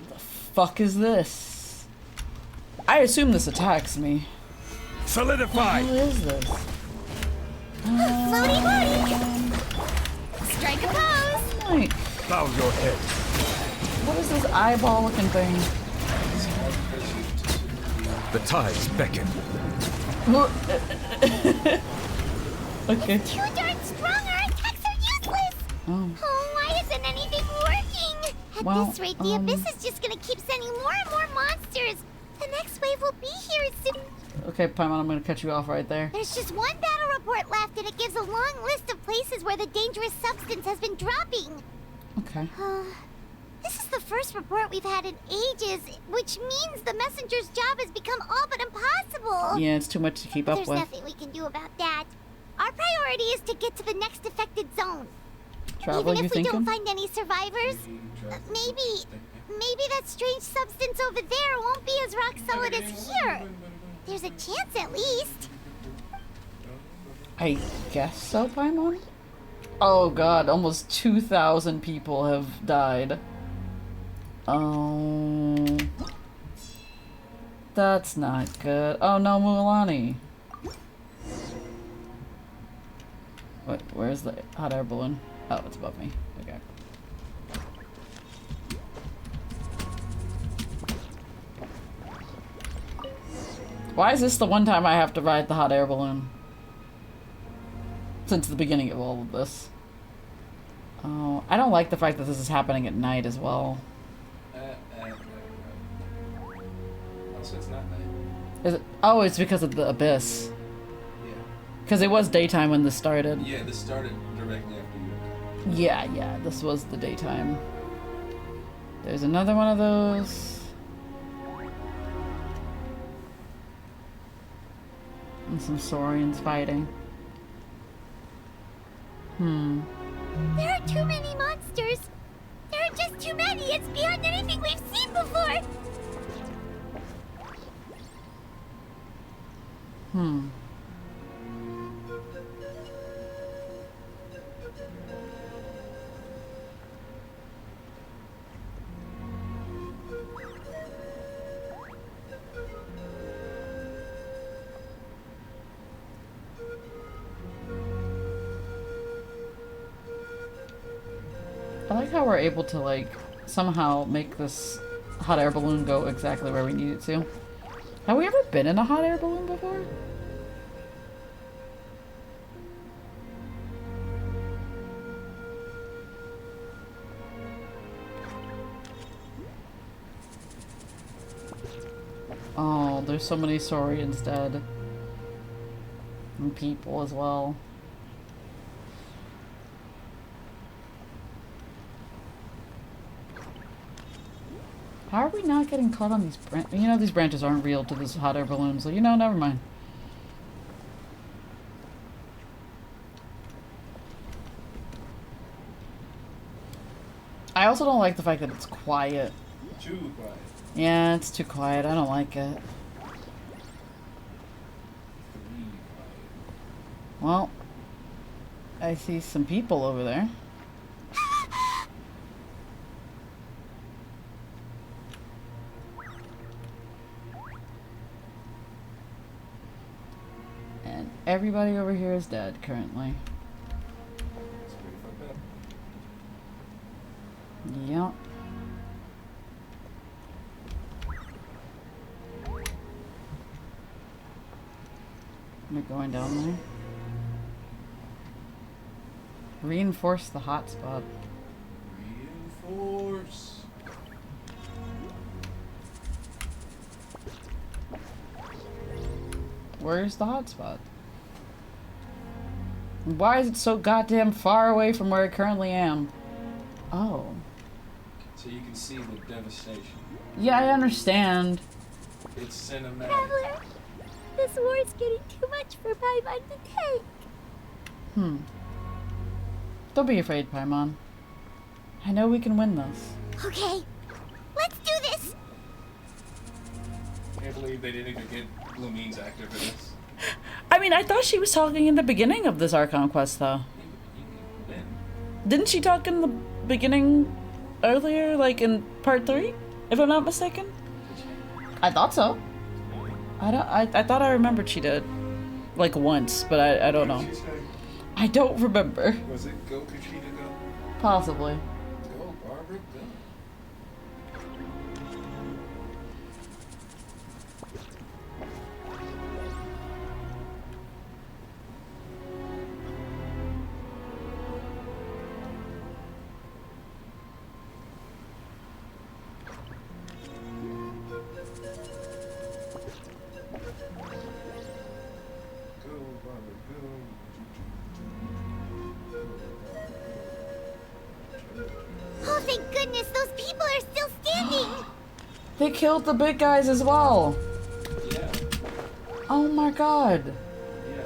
Fuck is this? I assume this attacks me. Solidify! What is this? Floaty floaty! Strike a pose! Like, Bow your head. what is this eyeball looking thing? The tides beckon. Okay. Too darn strong, our attacks are useless! Oh. Oh, why isn't anything working? At Well, this rate, the Abyss is just gonna keep sending more and more monsters. The next wave will be here soon. Okay, Paimon, I'm gonna cut you off right there. There's just one battle report left, and it gives a long list of places where the dangerous substance has been dropping. Okay. This is the first report we've had in ages, which means the messenger's job has become all but impossible. Yeah, it's too much to keep up There's with. nothing we can do about that. Our priority is to get to the next affected zone. Travel, Even if we you don't thinking? find any survivors, maybe that strange substance over there won't be as rock solid as here. There's a chance at least. I guess so, Paimon? Oh god, almost 2,000 people have died. Oh... That's not good. Oh no, Mualani. What? Where's the hot air balloon? Oh, it's above me. Okay. Why is this the one time I have to ride the hot air balloon? Since the beginning of all of this. Oh, I don't like the fact that this is happening at night as well. Also, it's not night. Is it? Oh, it's because of the abyss. Yeah. Because it was daytime when this started. Yeah, this started directly after you. Yeah, this was the daytime. There's another one of those. And some Saurians fighting. There are too many monsters. There are just too many. It's beyond anything we've seen before. I like how we're able to, like, somehow make this hot air balloon go exactly where we need it to. Have we ever been in a hot air balloon before? Oh, there's so many Saurians dead. And people as well. How are we not getting caught on these branches? You know, these branches aren't real to this hot air balloon, so you know, never mind. I also don't like the fact that it's quiet. Too quiet. Yeah, it's too quiet. I don't like it. Well, I see some people over there. And everybody over here is dead currently. Yep. They're going down there. Reinforce the hotspot. Reinforce. Where's the hotspot? Why is it so goddamn far away from where I currently am? Oh. So you can see the devastation. Yeah, I understand. It's cinematic. Traveler, this war is getting too much for Paimon to take. Don't be afraid, Paimon. I know we can win this. Okay, let's do this. I can't believe they didn't even get Lumine's active in this. I mean, I thought she was talking in the beginning of this Archon quest, though. Didn't she talk in the beginning earlier, like in part 3, if I'm not mistaken? I thought so. I thought I remembered she did, like once, but I don't know. I don't remember. Was it go Kuchita go? Possibly. Go Barbara go. They killed the big guys as well. Yeah. Oh my god. Yeah.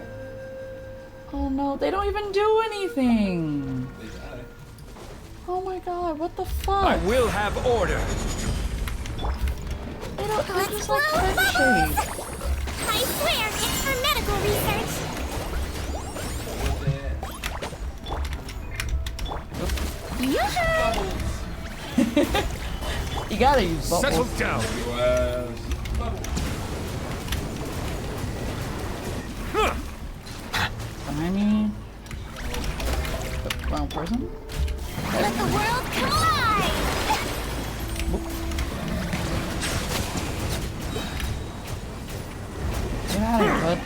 Oh no, they don't even do anything. They die. Oh my god, what the fuck? I will have order. They don't, they're just like Blow head bubbles! shake. I swear, it's for medical research. You gotta use bubbles. Settle down. Behind me. The wrong person. Let the world collide! Get out of here, bud.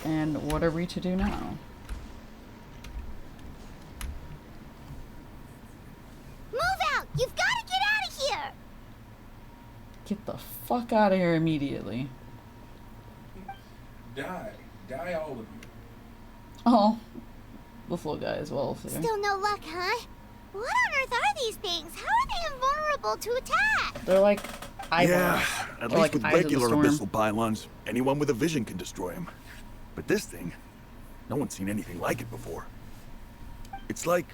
And what are we to do now? Move out! You've got to get out of here! Get the fuck out of here immediately. Die. Die, all of you. Oh. This little guy as well. So. Still no luck, huh? What on earth are these things? How are they invulnerable to attack? They're like eyeballs. Yeah, at least like with eyes of the regular storm. abyssal pylons, anyone with a vision can destroy them. But this thing, no one's seen anything like it before. It's like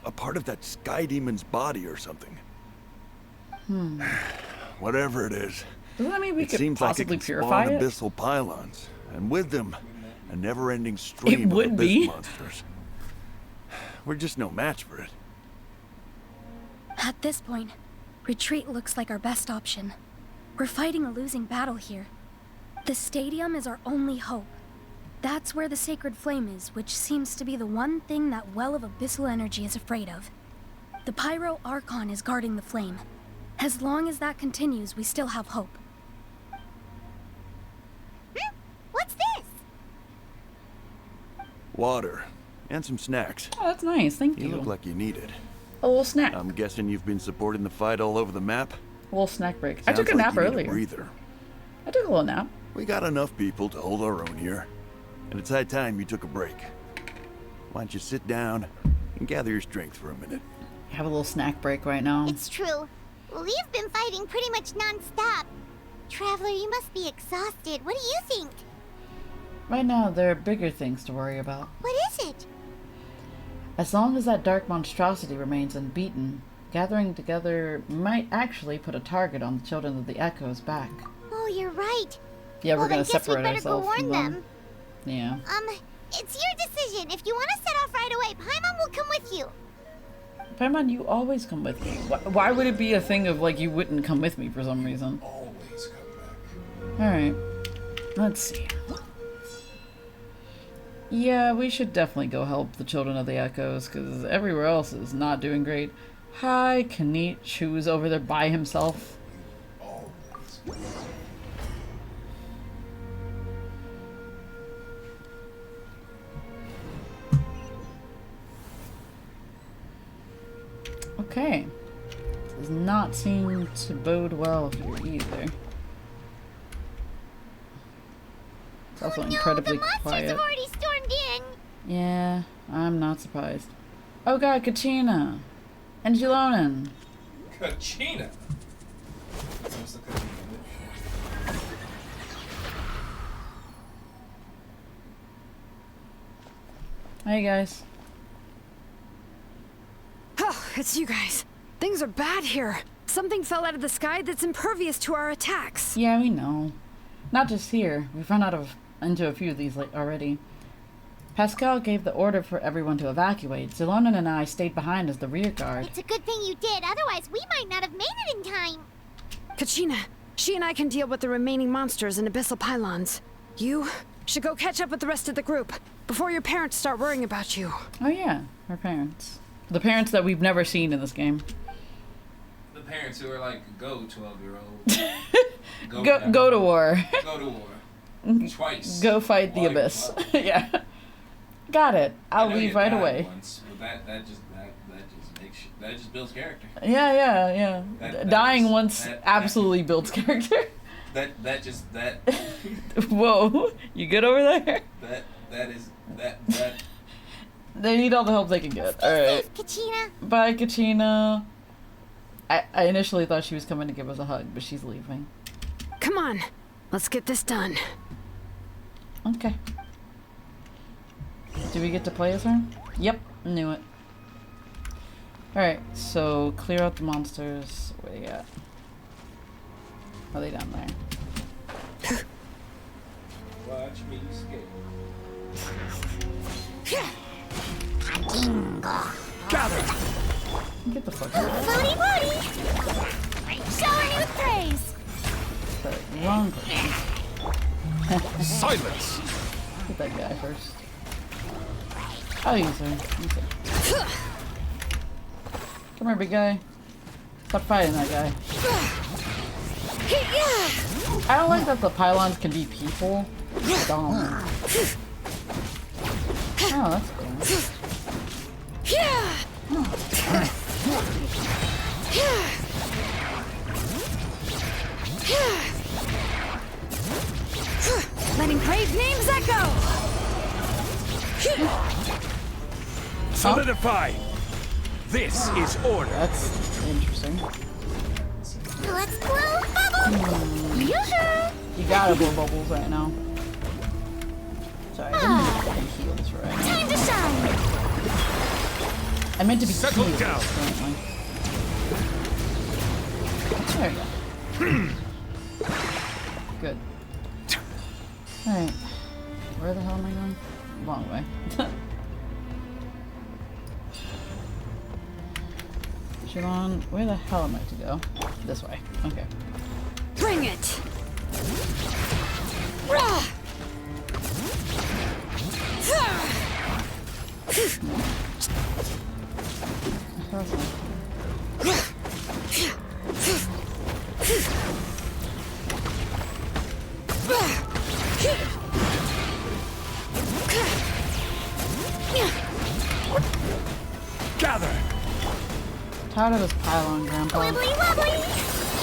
a part of that sky demon's body or something. Whatever it is, Doesn't that mean we it could seems like it possibly can purify spawn it? abyssal pylons, and with them, a never-ending stream of would abyss be. monsters. We're just no match for it. At this point, retreat looks like our best option. We're fighting a losing battle here. The stadium is our only hope. That's where the sacred flame is, which seems to be the one thing that well of abyssal energy is afraid of. The Pyro Archon is guarding the flame. As long as that continues, we still have hope. What's this? Water, and some snacks. Oh, that's nice. Thank you. You look like you need it. A little snack. I'm guessing you've been supporting the fight all over the map? A little snack break. I Sounds took a like nap you need earlier. breather. I took a little nap. We got enough people to hold our own here, and it's high time you took a break. Why don't you sit down and gather your strength for a minute? Have a little snack break right now. It's true. We've been fighting pretty much non-stop. Traveler, you must be exhausted. What do you think? Right now, there are bigger things to worry about. What is it? As long as that dark monstrosity remains unbeaten, gathering together might actually put a target on the Children of the Echo's back. Oh, you're right. Yeah, well, we're gonna then guess we separate better go ourselves warn from them. Yeah. It's your decision. If you want to set off right away, Paimon will come with you. Paimon, you always come with me. Why would it be a thing of like you wouldn't come with me for some reason? Always come back. Alright. Let's see. Yeah, we should definitely go help the Children of the Echoes, because everywhere else is not doing great. Hi, Kanit, who's over there by himself. Okay. Does not seem to bode well here either. It's also incredibly the monsters quiet. have already stormed in. Yeah, I'm not surprised. Oh god, Kachina! And Julonin! Kachina! What's the Kachina? Hey guys. Oh, it's you guys. Things are bad here. Something fell out of the sky that's impervious to our attacks. Yeah, we know. Not just here. We've run into a few of these already. Pascal gave the order for everyone to evacuate. Zilonin and I stayed behind as the rear guard. It's a good thing you did, otherwise we might not have made it in time. Kachina, she and I can deal with the remaining monsters and abyssal pylons. You should go catch up with the rest of the group before your parents start worrying about you. Oh yeah, our parents. The parents that we've never seen in this game. The parents who are like, go 12-year-old. Go to war. Go to war. Twice. Go fight the abyss. Yeah. Got it. I'll leave right away. Once, but that just builds character. Yeah. That Dying just- once absolutely builds character. That Whoa, you good over there? that They need all the help they can get. Alright. Kachina. Bye, Kachina. I initially thought she was coming to give us a hug, but she's leaving. Come on. Let's get this done. Okay. Do we get to play as her? Yep, knew it. Alright, so clear out the monsters. Where they at? Are they down there? Watch me escape. Gather! Get the fuck out. Booty booty! Shower me with praise! The wrong person. Silence! Get that guy first. I'll use her. Use her. Come here, big guy. Stop fighting that guy. I don't like that the pylons can be people. Dumb. Oh, that's cool. Letting brave names echo! Solidify! This is order. That's interesting. Let's blow bubbles! You gotta blow bubbles right now. Sorry, I didn't mean to get heals right now. Time to shine! I meant to be Settle healed, down. apparently. There we go. Good. Alright. Where the hell am I going? Wrong way. Siobhan, where the hell am I to go? This way. Okay. Bring it! Rah! Gather! Tired of this pylon, Grandpa. Wibbly wobbly!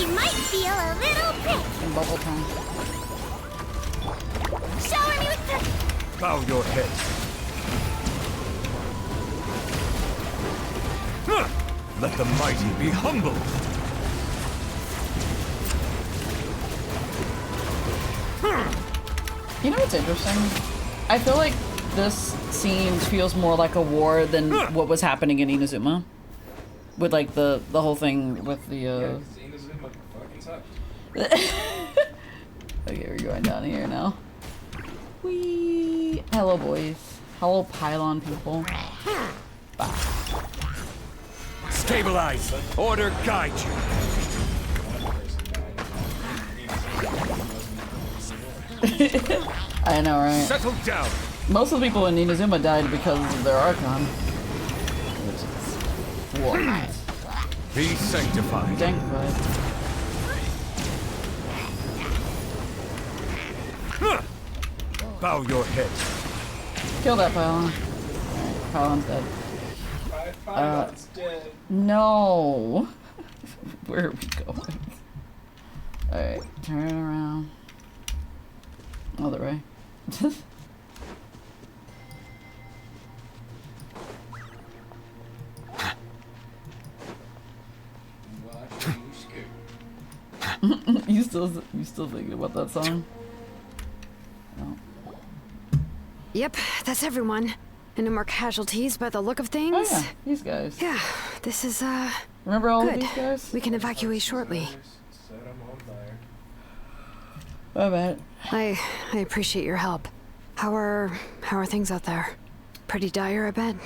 You might feel a little prick! In bubble time. Shower me with the... Bow your head. Huh. Let the mighty be humbled. You know what's interesting? I feel like this scene feels more like a war than what was happening in Inazuma. With like the whole thing with the Inazuma fucking sucks. Okay, we're going down here now. Whee! Hello boys. Hello pylon people. Bye. Stabilize. Order guide you. I know, right? Settle down. Most of the people in Inazuma died because of their Archon. What? Be sanctified. Sanctified. Huh. Bow your head. Kill that pylon. Alright, pylon's dead. Pylon's dead. No. Where are we going? Alright, turn around. Other way. you still thinking about that song? No. Yep, that's everyone. And no more casualties by the look of things. Oh yeah, these guys. Yeah, this is Remember all good. of these guys? We can evacuate shortly. I bet. I appreciate your help. How are things out there? Pretty dire, I bet.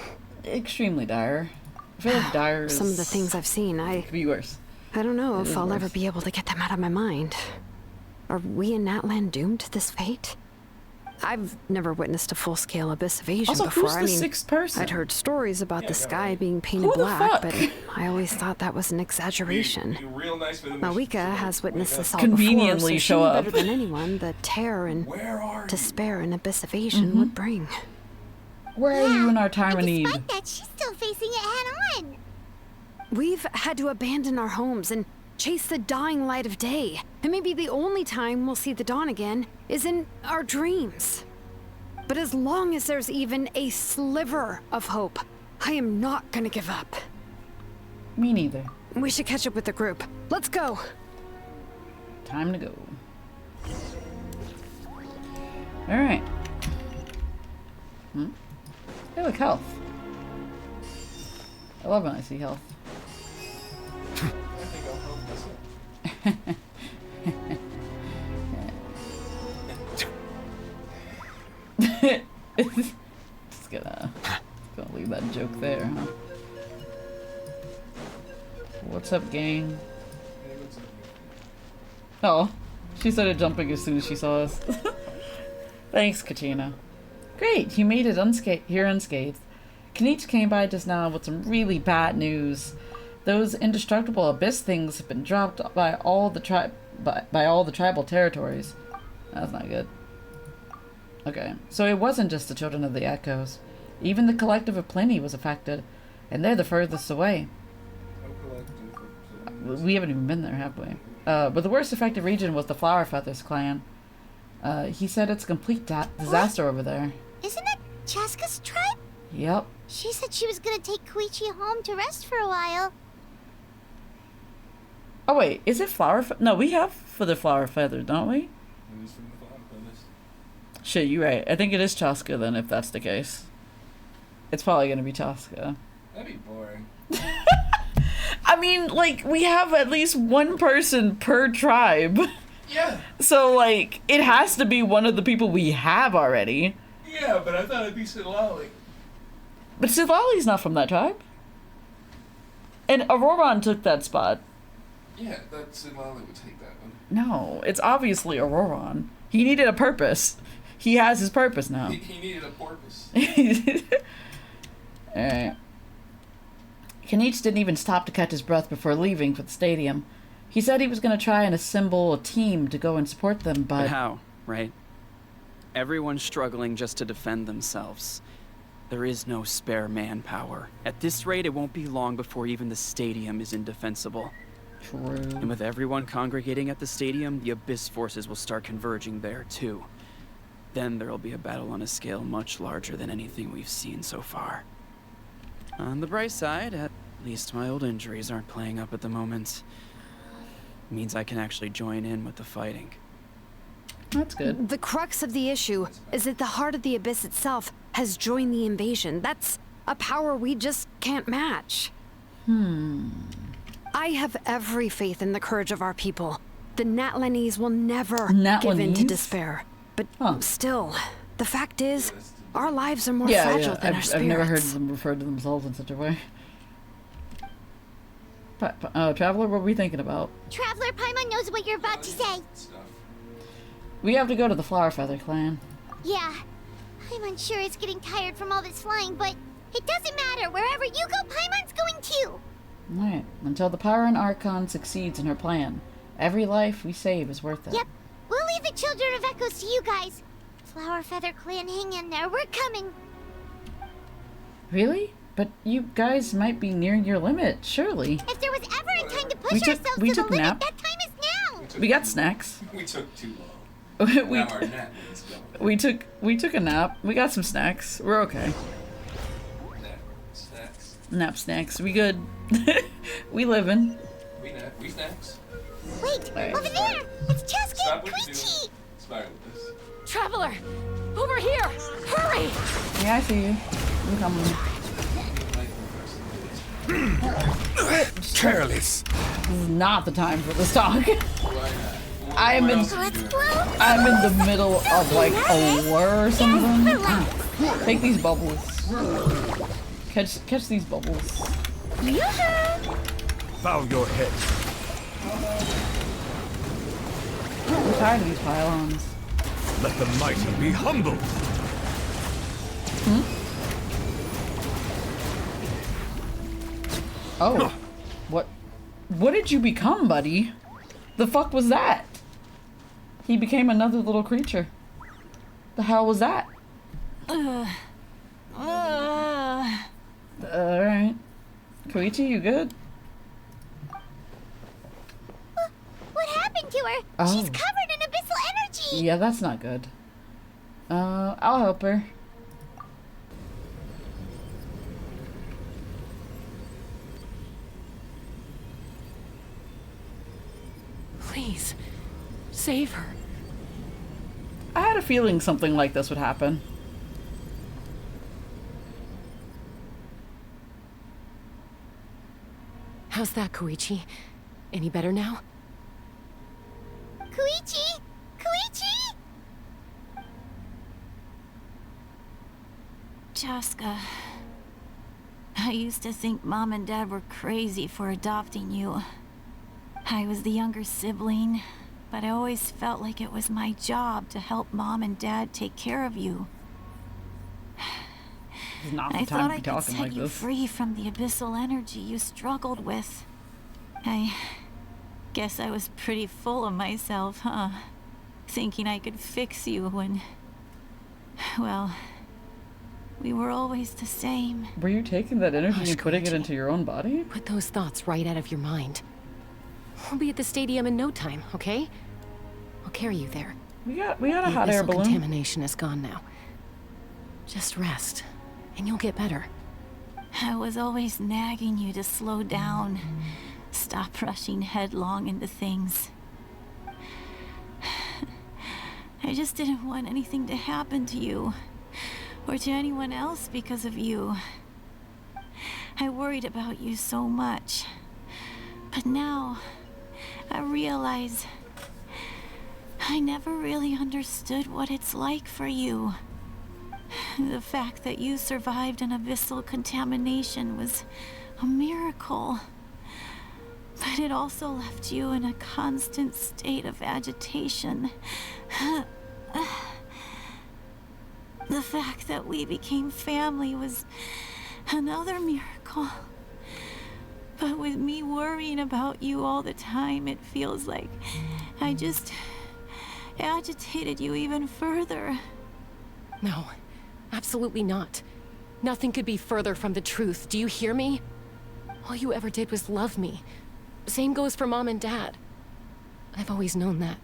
Extremely dire. I feel like dire is... Some of the things I've seen, could be worse. I don't know It if is I'll worse. ever be able to get them out of my mind. Are we in Natlan doomed to this fate? I've never witnessed a full-scale abyss invasion Also, before. who's the I mean, sixth person? I'd heard stories about the sky being painted Who the black, fuck? but I always thought that was an exaggeration. Be real nice for the Malika has witnessed this all Conveniently before, so she show knew up. better than anyone the terror and despair an abyss invasion would bring. Where are you in our time of need? Despite that, she's still facing it head-on. We've had to abandon our homes and chase the dying light of day. And maybe the only time we'll see the dawn again is in our dreams. But as long as there's even a sliver of hope, I am not gonna give up. Me neither. We should catch up with the group. Let's go. Time to go. Alright. Hey, look, health. I love when I see health. Just gonna leave that joke there, huh? What's up, gang? Oh, she started jumping as soon as she saw us. Thanks, Katrina. Great, you made it unscathed. Kanichi came by just now with some really bad news. Those indestructible abyss things have been dropped by all the tribal territories. That's not good. Okay, so it wasn't just the children of the echoes. Even the collective of plenty was affected, and they're the furthest away. We haven't even been there, have we? But the worst affected region was the Flower Feathers clan. He said it's a complete disaster over there. Isn't that Chaska's tribe? Yep. She said she was gonna take Koichi home to rest for a while. Oh wait, is it No, we have for the Flower Feather, don't we? Shit, you're right. I think it is Chaska then, if that's the case. It's probably gonna be Chaska. That'd be boring. I mean, like, we have at least one person per tribe. Yeah. So, like, it has to be one of the people we have already. Yeah, but I thought it'd be Sidlali. But Sidlali's not from that tribe. And Auroron took that spot. Yeah, that Sidlali would take that one. No, it's obviously Auroron. He needed a purpose. He has his purpose now. He needed a porpoise. Alright. Kanichi didn't even stop to catch his breath before leaving for the stadium. He said he was going to try and assemble a team to go and support them, but how, right? Everyone's struggling just to defend themselves. There is no spare manpower. At this rate, it won't be long before even the stadium is indefensible. True. And with everyone congregating at the stadium, the Abyss forces will start converging there, too. Then there'll be a battle on a scale much larger than anything we've seen so far. On the bright side, at least my old injuries aren't playing up at the moment. Means I can actually join in with the fighting. That's good. The crux of the issue is that the heart of the Abyss itself has joined the invasion. That's a power we just can't match. I have every faith in the courage of our people. The Natlanese will never give in to despair. But still, the fact is, our lives are more fragile than our spirits. I've never heard them refer to themselves in such a way. Traveler, what are we thinking about? Traveler, Paimon knows what you're about to say. We have to go to the Flower Feather clan. Yeah, Paimon's sure is getting tired from all this flying, but it doesn't matter. Wherever you go, Paimon's going too. Alright, until the Pyron Archon succeeds in her plan, every life we save is worth it. Yep, we'll leave the Children of Echoes to you guys. Flower Feather clan, hang in there. We're coming. Really? But you guys might be nearing your limit, surely. If there was ever a time to push ourselves to the limit, that time is now. We got snacks. We took too long. we took a nap. We got some snacks. We're okay. Nap snacks. We good. We living. We snacks. Wait, over there! It's Chaska and Koichi! Traveler! Over here! Hurry! Yeah, I see you. I'm coming. Careless. This is not the time for this talk. I'm in the middle of like a war or something. Take these bubbles. Catch these bubbles. Bow your head. I'm tired of these pylons. Let the mighty be humble. Oh. What did you become, buddy? The fuck was that? He became another little creature. The hell was that? Alright. Koichi, you good? What happened to her? Oh. She's covered in abyssal energy! Yeah, that's not good. I'll help her. Please, save her. I had a feeling something like this would happen. How's that, Koichi? Any better now? Koichi! Koichi! Chaska, I used to think Mom and Dad were crazy for adopting you. I was the younger sibling, but I always felt like it was my job to help Mom and Dad take care of you. It's not the I time thought to I be could talking set like you this. free from the abyssal energy you struggled with. I guess I was pretty full of myself, huh? Thinking I could fix you when... well, we were always the same. Were you taking that energy and putting it into your own body? Put those thoughts right out of your mind. We'll be at the stadium in no time, okay? I'll carry you there. We got a hot The air abyssal balloon. contamination is gone now. Just rest, and you'll get better. I was always nagging you to slow down. Stop rushing headlong into things. I just didn't want anything to happen to you, or to anyone else because of you. I worried about you so much. But now, I realize I never really understood what it's like for you. The fact that you survived an abyssal contamination was a miracle. But it also left you in a constant state of agitation. The fact that we became family was another miracle. But with me worrying about you all the time, it feels like I just agitated you even further. No, absolutely not. Nothing could be further from the truth. Do you hear me? All you ever did was love me. Same goes for Mom and Dad. I've always known that.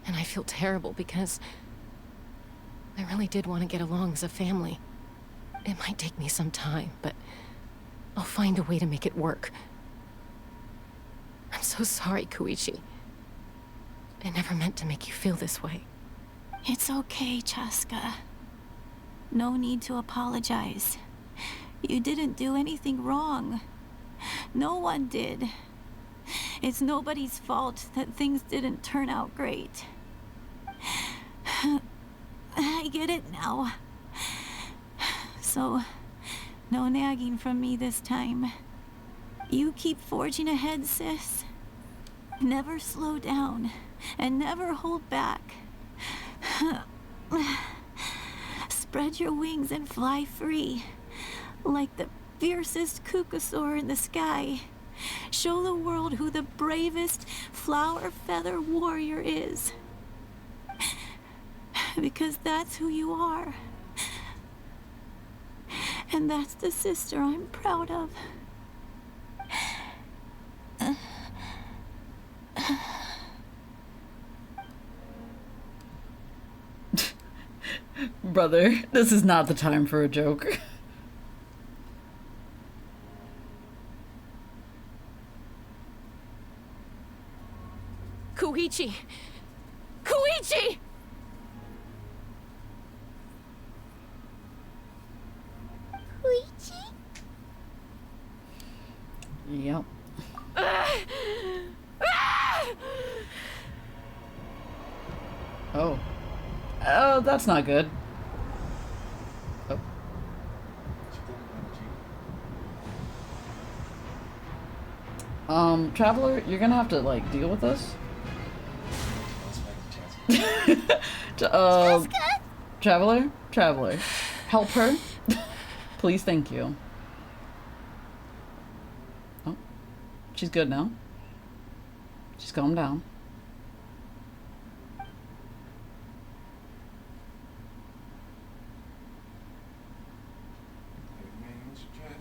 And I feel terrible because I really did want to get along as a family. It might take me some time, but I'll find a way to make it work. I'm so sorry, Koichi. I never meant to make you feel this way. It's okay, Chaska. No need to apologize. You didn't do anything wrong. No one did. It's nobody's fault that things didn't turn out great. I get it now. So, no nagging from me this time. You keep forging ahead, sis. Never slow down, and never hold back. Spread your wings and fly free, like the fiercest kukasaur in the sky. Show the world who the bravest flower feather warrior is. Because that's who you are. And that's the sister I'm proud of. Brother, this is not the time for a joke. Koichi! Koichi! Koichi? Yep. Oh. Oh, that's not good. Oh. Traveler, you're gonna have to, like, deal with this. Traveler, help her. Please, thank you. Oh, she's good now. She's calmed down.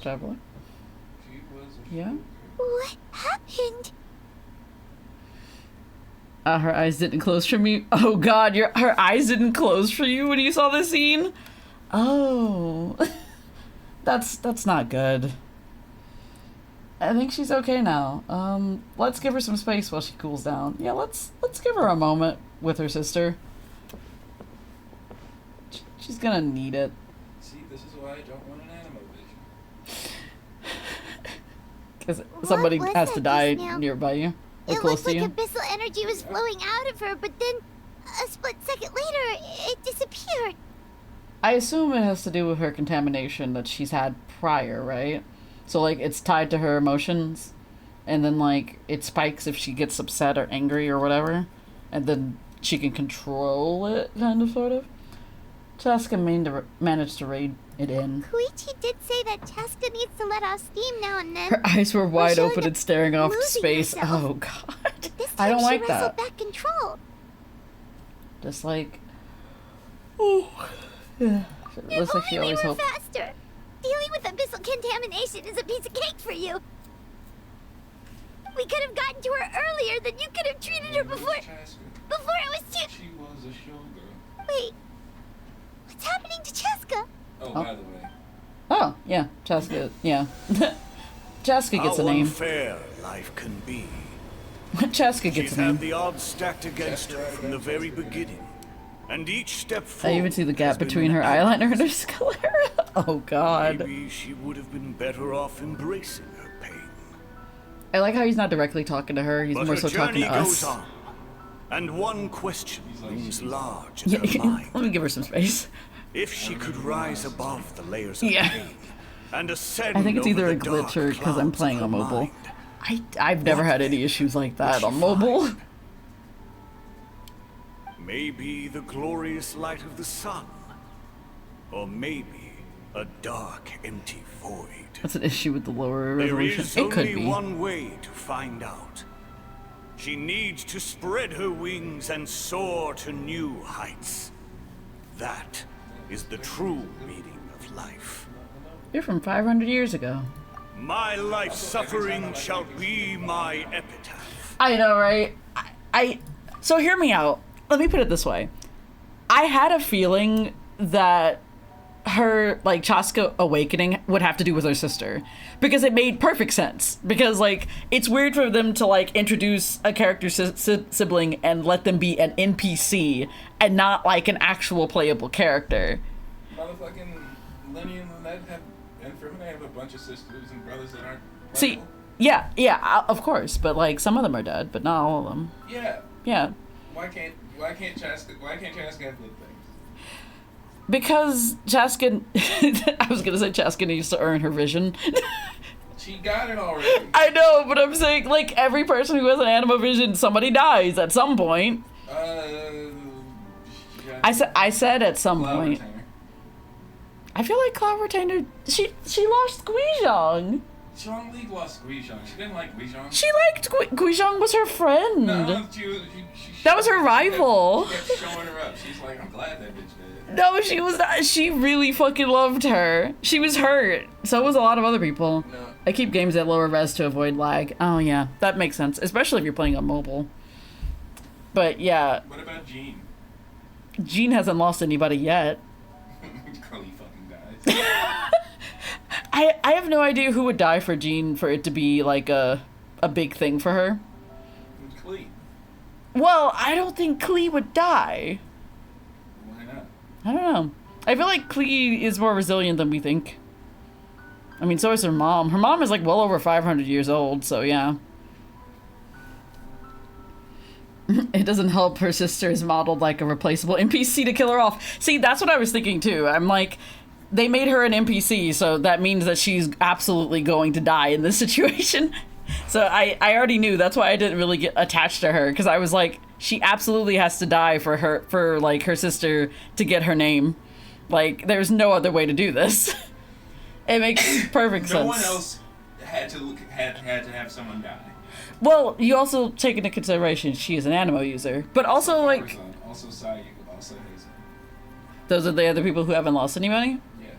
Traveler? Yeah? What happened? Her eyes didn't close for me. Oh god, her eyes didn't close for you when you saw this scene? Oh. That's not good. I think she's okay now. Let's give her some space while she cools down. Yeah, let's give her a moment with her sister. She's gonna need it. See, this is why I don't want an animo vision. Because somebody has to die nearby you. Or It close looked to like you. abyssal energy was flowing out of her, but then a split second later, it disappeared. I assume it has to do with her contamination that she's had prior, right? So, like, it's tied to her emotions, and then, like, it spikes if she gets upset or angry or whatever, and then she can control it, kind of, sort of. Chaska managed to raid it in. Koichi did say that Chaska needs to let off steam now and then. Her eyes were wide open and staring off losing space. herself. Oh, God. This I time don't like she wrestled that. back control. Just like... Oh. Yeah. It looks like she always hoped. Faster. Dealing with abyssal contamination is a piece of cake for you. We could have gotten to her earlier, then you could have treated her before it was too... She was a showgirl. Wait. What's happening to Chaska? Oh, by the way. Oh, yeah. Chaska, yeah. Chaska gets a How name. unfair life can be. Chaska gets She's a name. had the odds stacked against her from the very beginning. And each step forward I even see the gap has been between her eyeliner and her sclera. Oh, God. Maybe she would have been better off embracing her pain. I like how he's not directly talking to her. He's But more her so talking journey to goes us. on, and one question looms large in Yeah, her mind. let me give her some space. If she could rise above the layers of Yeah. pain and ascend I think it's over either a the dark glitch or because I'm clouds playing of on her mobile. mind, I've never had any issues like that on mobile. maybe the glorious light of the sun, or maybe a dark, empty void. That's an issue with the lower There resolution. is It could only be. one way to find out. She needs to spread her wings and soar to new heights. That is the true meaning of life. You're from 500 years ago. My life suffering shall be my epitaph. I know, right? So hear me out. Let me put it this way. I had a feeling that her, like, Chaska awakening would have to do with her sister. Because it made perfect sense. Because, like, it's weird for them to, like, introduce a character sibling and let them be an NPC and not, like, an actual playable character. Motherfucking Lenny and Lynette and Freeman have a bunch of sisters and brothers that aren't See, yeah, of course. But, like, some of them are dead, but not all of them. Yeah. Yeah. Why can't Chaska have good things? Because Chaska, I was gonna say Chaska needs to earn her vision. She got it already. I know, but I'm saying, like, every person who has an anima vision, somebody dies at some point. I said at some point. I feel like Cloud Retainer, she lost Guizhong. Zhong Li lost Guizhong. She didn't like Guizhong. She liked Guizhong was her friend. No, that was her rival. She kept showing her up. She's like, I'm glad that bitch did. No, she was not. She really fucking loved her. She was hurt. So was a lot of other people. No. I keep games at lower res to avoid lag. Oh yeah, that makes sense, especially if you're playing on mobile. But yeah. What about Jean? Jean hasn't lost anybody yet. Curly fucking dies. I have no idea who would die for Jean for it to be like a big thing for her. Klee. Well, I don't think Klee would die. Why not? I don't know. I feel like Klee is more resilient than we think. I mean, so is her mom. Her mom is like well over 500 years old, so yeah. It doesn't help her sister is modeled like a replaceable NPC to kill her off. See, that's what I was thinking too. I'm like, they made her an NPC, so that means that she's absolutely going to die in this situation. So I already knew. That's why I didn't really get attached to her, because I was like, she absolutely has to die for her sister to get her name. Like, there's no other way to do this. It makes perfect sense. No one else had to have someone die. Well, you also take into consideration she is an animo user, but also like Also Sayu, also Hazen. those are the other people who haven't lost anybody. Yes.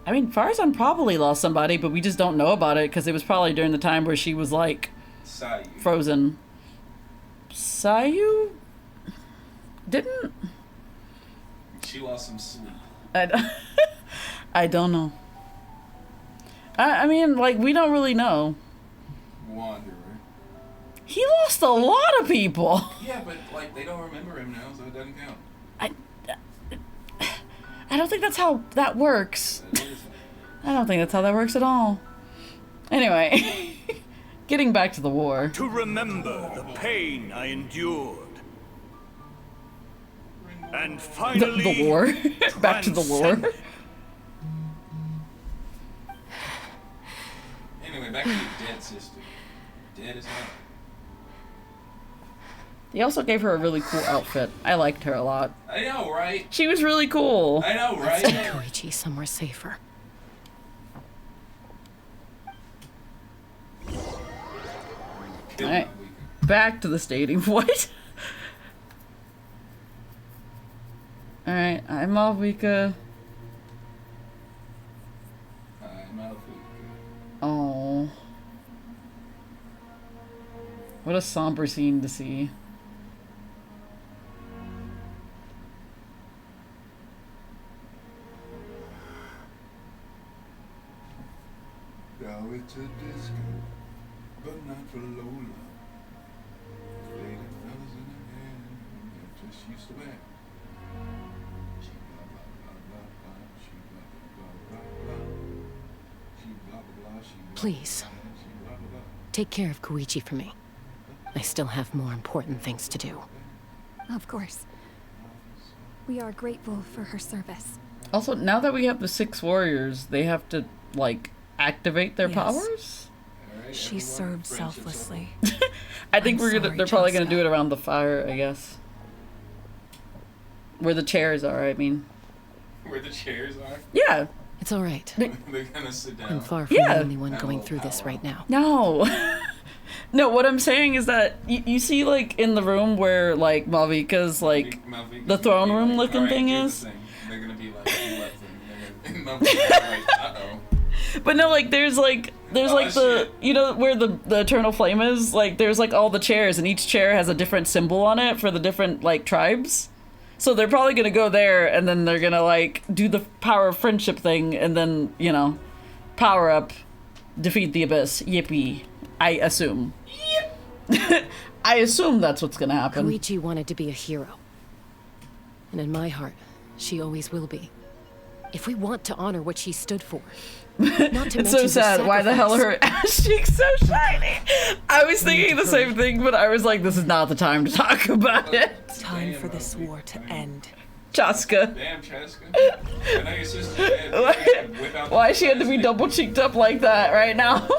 I mean, Farzan probably lost somebody, but we just don't know about it because it was probably during the time where she was like Sayu. frozen. Sayu didn't. She lost some sleep. I don't know. I mean, like, we don't really know. Wanderer. He lost a lot of people. Yeah, but like they don't remember him now, so it doesn't count. I don't think that's how that works. I don't think that's how that works at all. Anyway, getting back to the war. To remember the pain I endured. And finally... The war? Back to the war? Anyway, back to your dead sister. Dead as hell. He also gave her a really cool outfit. I liked her a lot. I know, right? She was really cool. I know, right? Let's take Koichi somewhere safer. Alright. Back to the stadium. What? Alright, I'm Malvika. Oh. What a somber scene to see. Now it's a disco, but not for Lola. Lady fellas in the hand, that just used to back. She blah blah blah blah blah, she blah blah blah blah blah. She blah blah blah, she blah. Please, take care of Koichi for me. I still have more important things to do. Of course. We are grateful for her service. Also, now that we have the 6 warriors, they have to, like, activate their powers? She served selflessly. I think they're probably gonna do it around the fire, I guess. Where the chairs are, I mean. Where the chairs are? Yeah. It's all right. They're gonna sit down. I'm far from the only one going through this right now. No. No, what I'm saying is that you see, like, in the room where, like, Malvika's, like, the throne room looking thing is? They're gonna be like, you left them. Uh-oh. But no, like, there's like the, you know, where the eternal flame is? Like, there's, like, all the chairs, and each chair has a different symbol on it for the different, like, tribes. So they're probably gonna go there, and then they're gonna, like, do the power of friendship thing, and then, you know, power up, defeat the abyss. Yippee. I assume. I assume that's what's gonna happen. Koichi wanted to be a hero. And in my heart, she always will be. If we want to honor what she stood for. Not to It's so sad. Why the hell are her ass cheeks so shiny? I was thinking the same thing, but I was like, this is not the time to talk about it. Time for this war to end. Chaska. Damn, Chaska. I know your sister's dead. Why she had to be double cheeked up like that right now?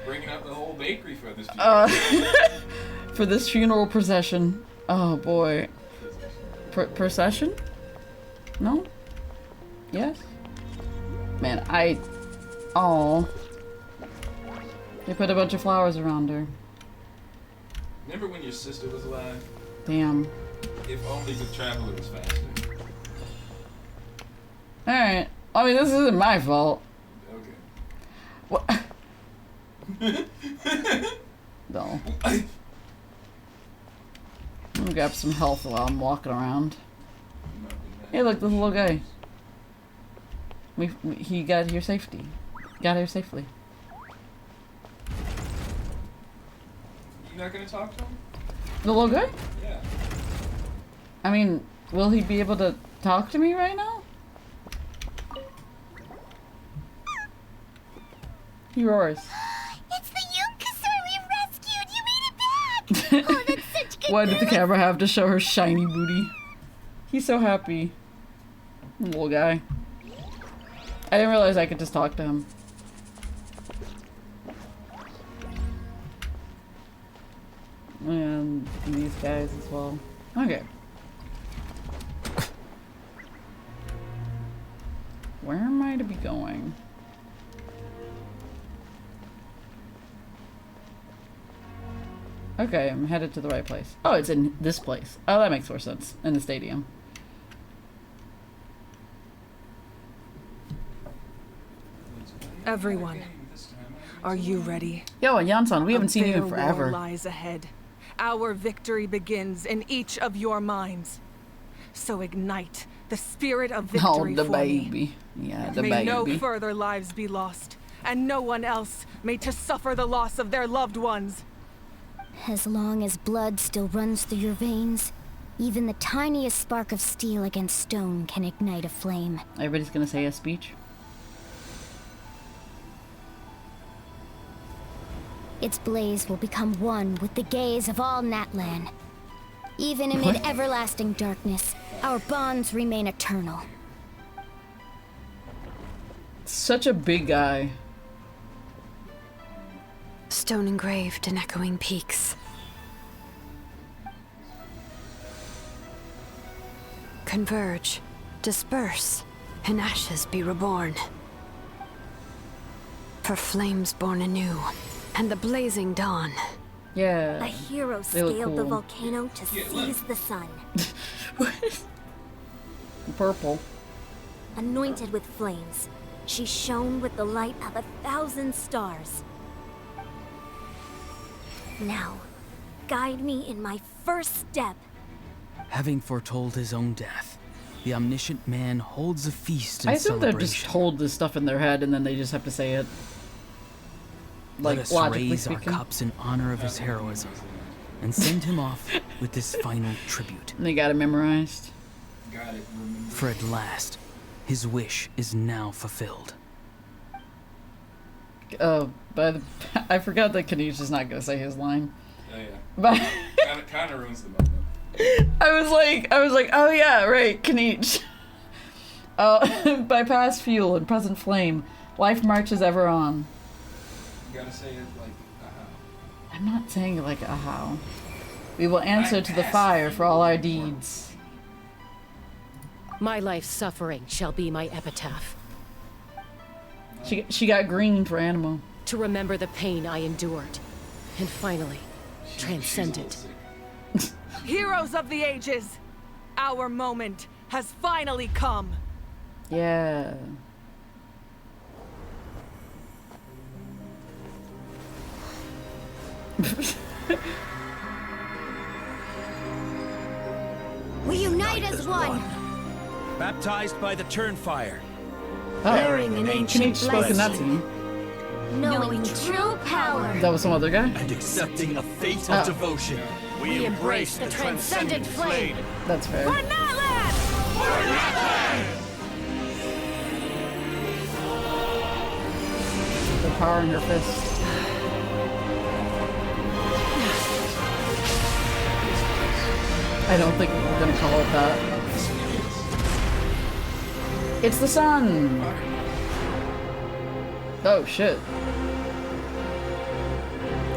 Bringing out the whole bakery for this for this funeral procession. Oh boy. Procession? No? Yes? Man, oh. They put a bunch of flowers around her. Remember when your sister was alive? Damn. If only the traveler was faster. Alright. I mean, this isn't my fault. Okay. What? No. I'm gonna grab some health while I'm walking around. Hey, look, this little guy. He got here safely. Got here safely. You not gonna talk to him? The little guy? Yeah. I mean, will he be able to talk to me right now? He roars. It's the Yunkasur we rescued! You made it back! Oh, that's such good Why did the camera have to show her shiny booty? He's so happy. Little guy. I didn't realize I could just talk to him. And these guys as well. Okay. Where am I to be going? Okay, I'm headed to the right place. Oh, it's in this place. Oh, that makes more sense. In the stadium. Everyone, are you ready? Yo, and Yansan, we haven't seen you in A forever. war lies ahead, Our victory begins in each of your minds. So ignite the spirit of victory the for baby. me. Yeah, the May baby. no further lives be lost, and no one else made to suffer the loss of their loved ones. As long as blood still runs through your veins, even the tiniest spark of steel against stone can ignite a flame. Everybody's gonna say a speech. Its blaze will become one with the gaze of all Natlan. Even amid everlasting darkness, our bonds remain eternal. Such a big guy. Stone engraved in echoing peaks. Converge, disperse, in ashes be reborn. For flames born anew, and the blazing dawn. Yeah. A hero They look scaled the cool. volcano to seize the sun. Purple. Anointed with flames, she shone with the light of 1,000 stars. Now, guide me in my first step. Having foretold his own death, the omniscient man holds a feast in I assume they're celebration. just told this stuff in their head and then they just have to say it. Like, Let us logically raise our speaking. cups in honor of his heroism and send him off with this final tribute. They got it memorized. For at last, his wish is now fulfilled. But I forgot that Kanish is not gonna say his line. Oh, yeah. But kind of ruins the moment. I was like, oh yeah, right, Kanish. By past fuel and present flame, life marches ever on. You gotta say it like, I'm not saying it like a how. We will answer to the fire for all our deeds. My life's suffering shall be my epitaph. She got green for animal. To remember the pain I endured, and finally, transcend it. Heroes of the ages, our moment has finally come. Yeah. We unite as one. Baptized by the Turnfire. Bearing an ancient Kanish spoke in that scene. Knowing true power. That was some other guy? And accepting a fatal devotion. We embrace the transcendent flame. That's fair. For Natlan! For Natlan! The power in her fist. I don't think we're gonna call it that. It's the sun! Oh shit.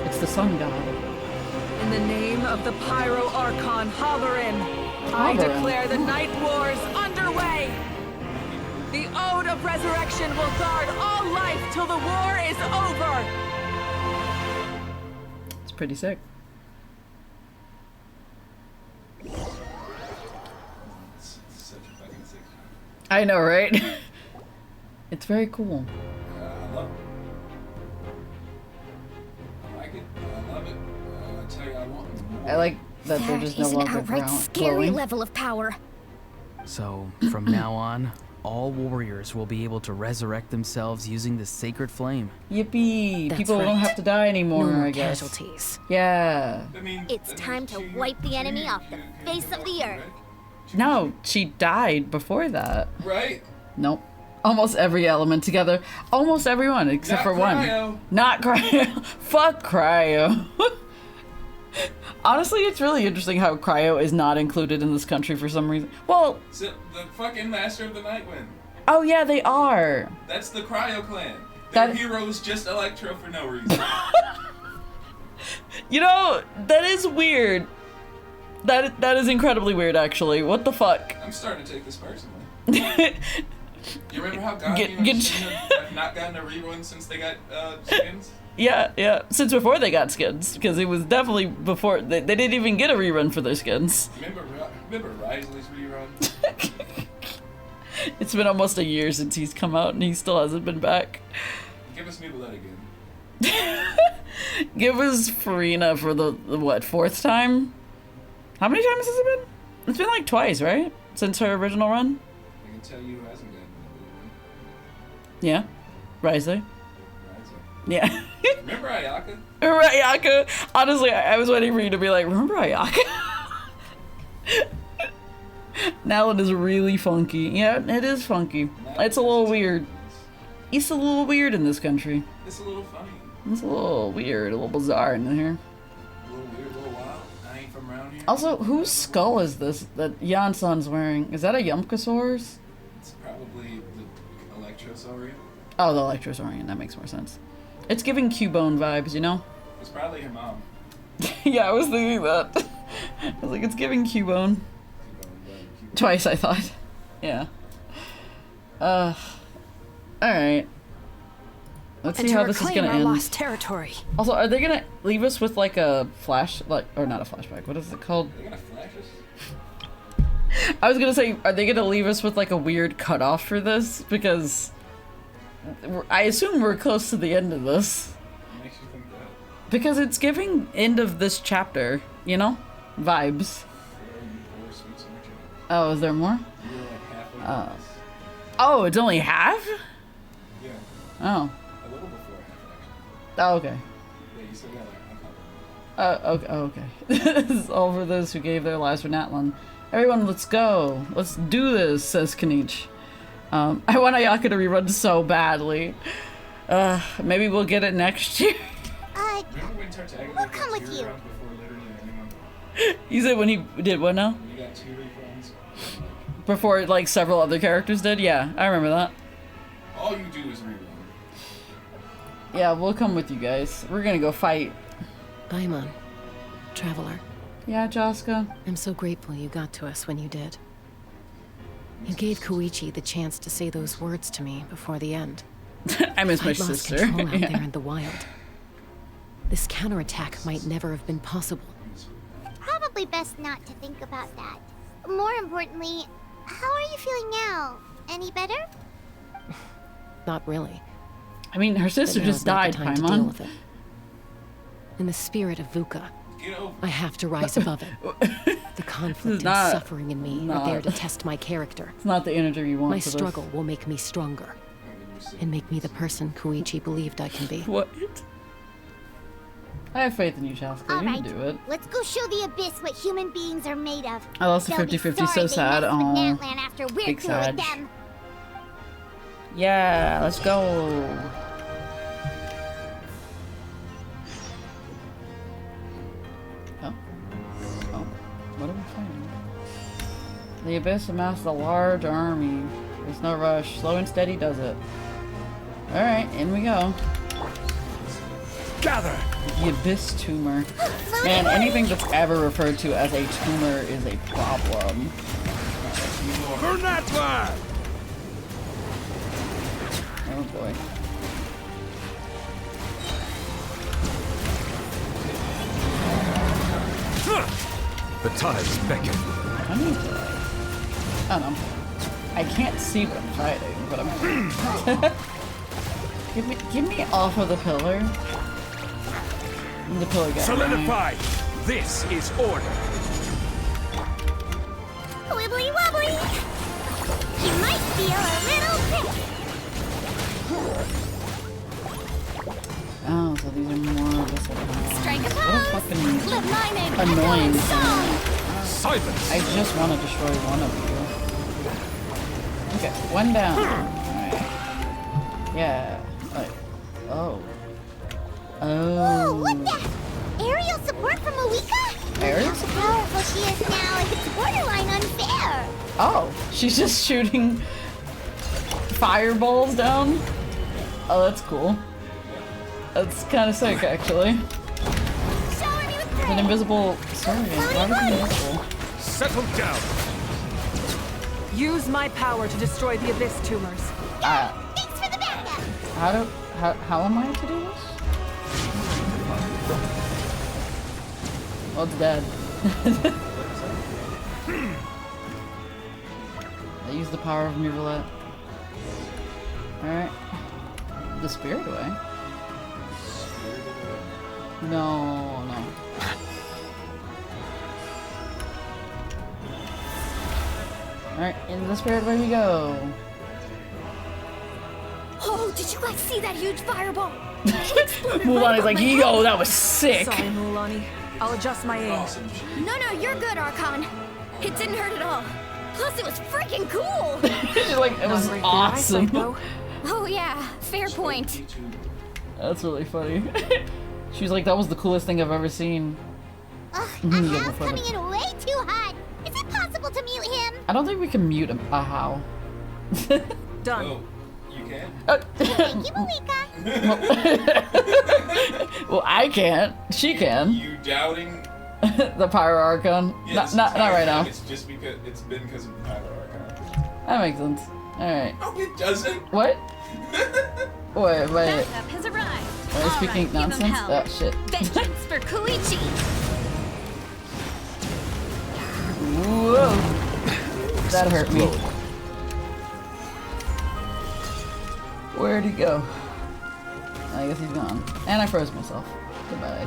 It's the sun god. In the name of the Pyro Archon Halloran, I Halloran. declare the Night Wars underway! The Ode of Resurrection will guard all life till the war is over! It's pretty sick. I know, right? It's very cool. I like it. I love it. I tell you, I want more. I like that they're That just no is an longer outright brown, scary glowing. level of power. So, from now on, all warriors will be able to resurrect themselves using the sacred flame. Yippee! That's People right. don't have to die anymore, No more I guess. casualties. Yeah. It's time to wipe the enemy off the face of the earth. No, she died before that. Right? Nope. Almost every element together. Almost everyone except Not for one. cryo. Not cryo. Fuck cryo. Honestly, it's really interesting how cryo is not included in this country for some reason. Well, So, the fucking Master of the Night Wind. oh yeah, they are. That's the Cryo Clan. Their That- heroes just Electro for no reason. You know, that is weird. That is incredibly weird, actually. What the fuck? I'm starting to take this personally. You remember how God Get- and get- Sheen have not gotten a rerun since they got skins? Yeah. Since before they got skins, because it was definitely before they didn't even get a rerun for their skins. Remember Risley's rerun? It's been almost a year since he's come out, and he still hasn't been back. Give us New Blood again. Give us Farina for the what, 4th time? How many times has it been? It's been like twice, right? Since her original run? I can tell you who hasn't gotten Yeah. Risley. Yeah. Remember Ayaka? Remember Ayaka? Honestly, I was waiting for you to be like, remember Ayaka? Natlan is really funky. Yeah, it is funky. It's a little weird. It's a little weird in this country. It's a little funny. It's a little weird, a little bizarre in here. A little weird, a little wild. I ain't from around here. Also, whose skull is this that Janson's wearing? Is that a Yumkasaurus? It's probably the Electrosaurian. Oh, the Electrosaurian. That makes more sense. It's giving Cubone vibes, you know? It's probably her mom. Yeah, I was thinking that. I was like, it's giving Cubone. Twice, I thought. Yeah. Alright. Let's see how this is gonna end. Lost territory. Also, are they gonna leave us with like a flash, or not a flashback? What is it called? They're gonna flash us? I was gonna say, are they gonna leave us with like a weird cutoff for this? Because I assume we're close to the end of this. What makes you think that? Because it's giving end of this chapter, you know, vibes. Oh, is there more? Oh, it's only half? Yeah. Oh. A little before half, actually. Oh, okay. Yeah, you still got like Okay. Oh, okay. This is all for those who gave their lives for Natlan. Everyone, let's go. Let's do this, says Kanich. I want Ayaka to rerun so badly. Maybe we'll get it next year. We'll come with you. You said when he did what now? You got 2 refunds. Before, like, several other characters did? Yeah, I remember that. All you do is rerun. Yeah, we'll come with you guys. We're gonna go fight. Bye, Mom. Traveler. Yeah, Jaska? I'm so grateful you got to us when you did. You gave Koichi the chance to say those words to me before the end. I miss my I'd lost sister. control out Yeah. there in the wild. This counterattack might never have been possible. Probably best not to think about that. More importantly, how are you feeling now? Any better? Not really. I mean, her sister But just now's not died, the time to deal Paimon. with it. In the spirit of VUCA, I have to rise above it. The conflict and suffering in me are there to test my character. It's not the energy you want My for this. struggle will make me stronger. And make me the person Koichi believed I can be. What? I have faith in you, Chaska. All You right, can do it. let's go show the Abyss what human beings are made of. I lost the They'll be 50-50, so sorry they sad. messed with Aw. Natlan after we're Big through with Sag. them. Yeah, let's go. Oh. Oh. What are we fighting? The Abyss amassed a large army. There's no rush. Slow and steady does it. Alright, in we go. Gather! The Abyss tumor. Man, anything that's ever referred to as a tumor is a problem. For Natlan! Oh boy. The tides beckon. I need to, like, I don't know. I can't see what I'm fighting, but I'm give me off of the pillar. The pillar guy. Solidify! This is order! Wibbly wobbly! You might feel a little prick. Oh, so these are more just like Strike a what a pose! fucking Flip mine and annoying song! Silence! I just want to destroy one of you. Okay, one down. Alright. Yeah. Like, oh. Whoa, what the? Aerial support from Awika? Aerial How powerful she is now, it's borderline unfair. Oh, she's just shooting fireballs down? Oh, that's cool. That's kind of sick, actually. An invisible... Sorry, why was it invisible? Settle down! Use my power to destroy the Abyss tumors. Thanks for the backup. How am I to do this? Oh, it's dead. I used the power of Murvalet. Alright. The spirit away. No, no. Alright, into the spirit where we go. Oh, did you guys see that huge fireball? Mulani's like, yo, that was sick. Sorry, Mulani. I'll adjust my aim. No, you're good, Archon. It didn't hurt at all. Plus, it was freaking cool. She's like, it was awesome. Oh yeah, fair point. That's really funny. She was like, that was the coolest thing I've ever seen. Ahal's coming in way too hot. Is it possible to mute him? I don't think we can mute him. Ahau. Done. Oh, you can? Thank you, Malika. Well, I can't. She can. You doubting? The Pyro Archon. Yeah, not right now. It's just because it's been because of the Pyro Archon. That makes sense. Alright. No, it doesn't. What? Wait. Backup has arrived. Are you speaking nonsense? Oh, shit. Vengeance for Koichi. Whoa. That hurt me. Where'd he go? I guess he's gone. And I froze myself. Goodbye.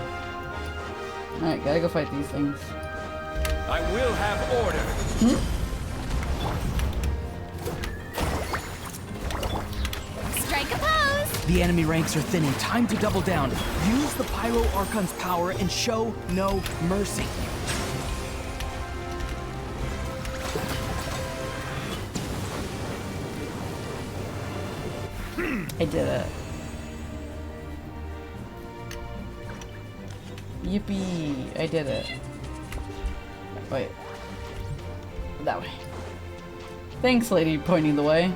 Alright, gotta go fight these things. I will have order. Strike a pose. The enemy ranks are thinning. Time to double down. Use the Pyro Archon's power and show no mercy. I did it. Yippee! I did it. Wait. That way. Thanks, lady, pointing the way.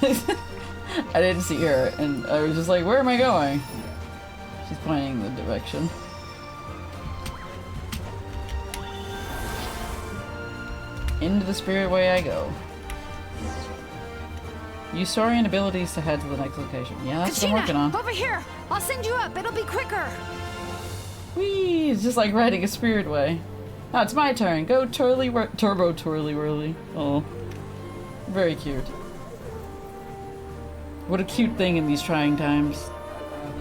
I didn't see her, and I was just like, where am I going? She's pointing the direction. Into the spirit way I go. Use Saurian abilities to head to the next location. Yeah, that's what I'm working on. Over here! I'll send you up. It'll be quicker. Whee! It's just like riding a spirit way. Now it's my turn. Go turbo twirly whirly. Oh. Very cute. What a cute thing in these trying times.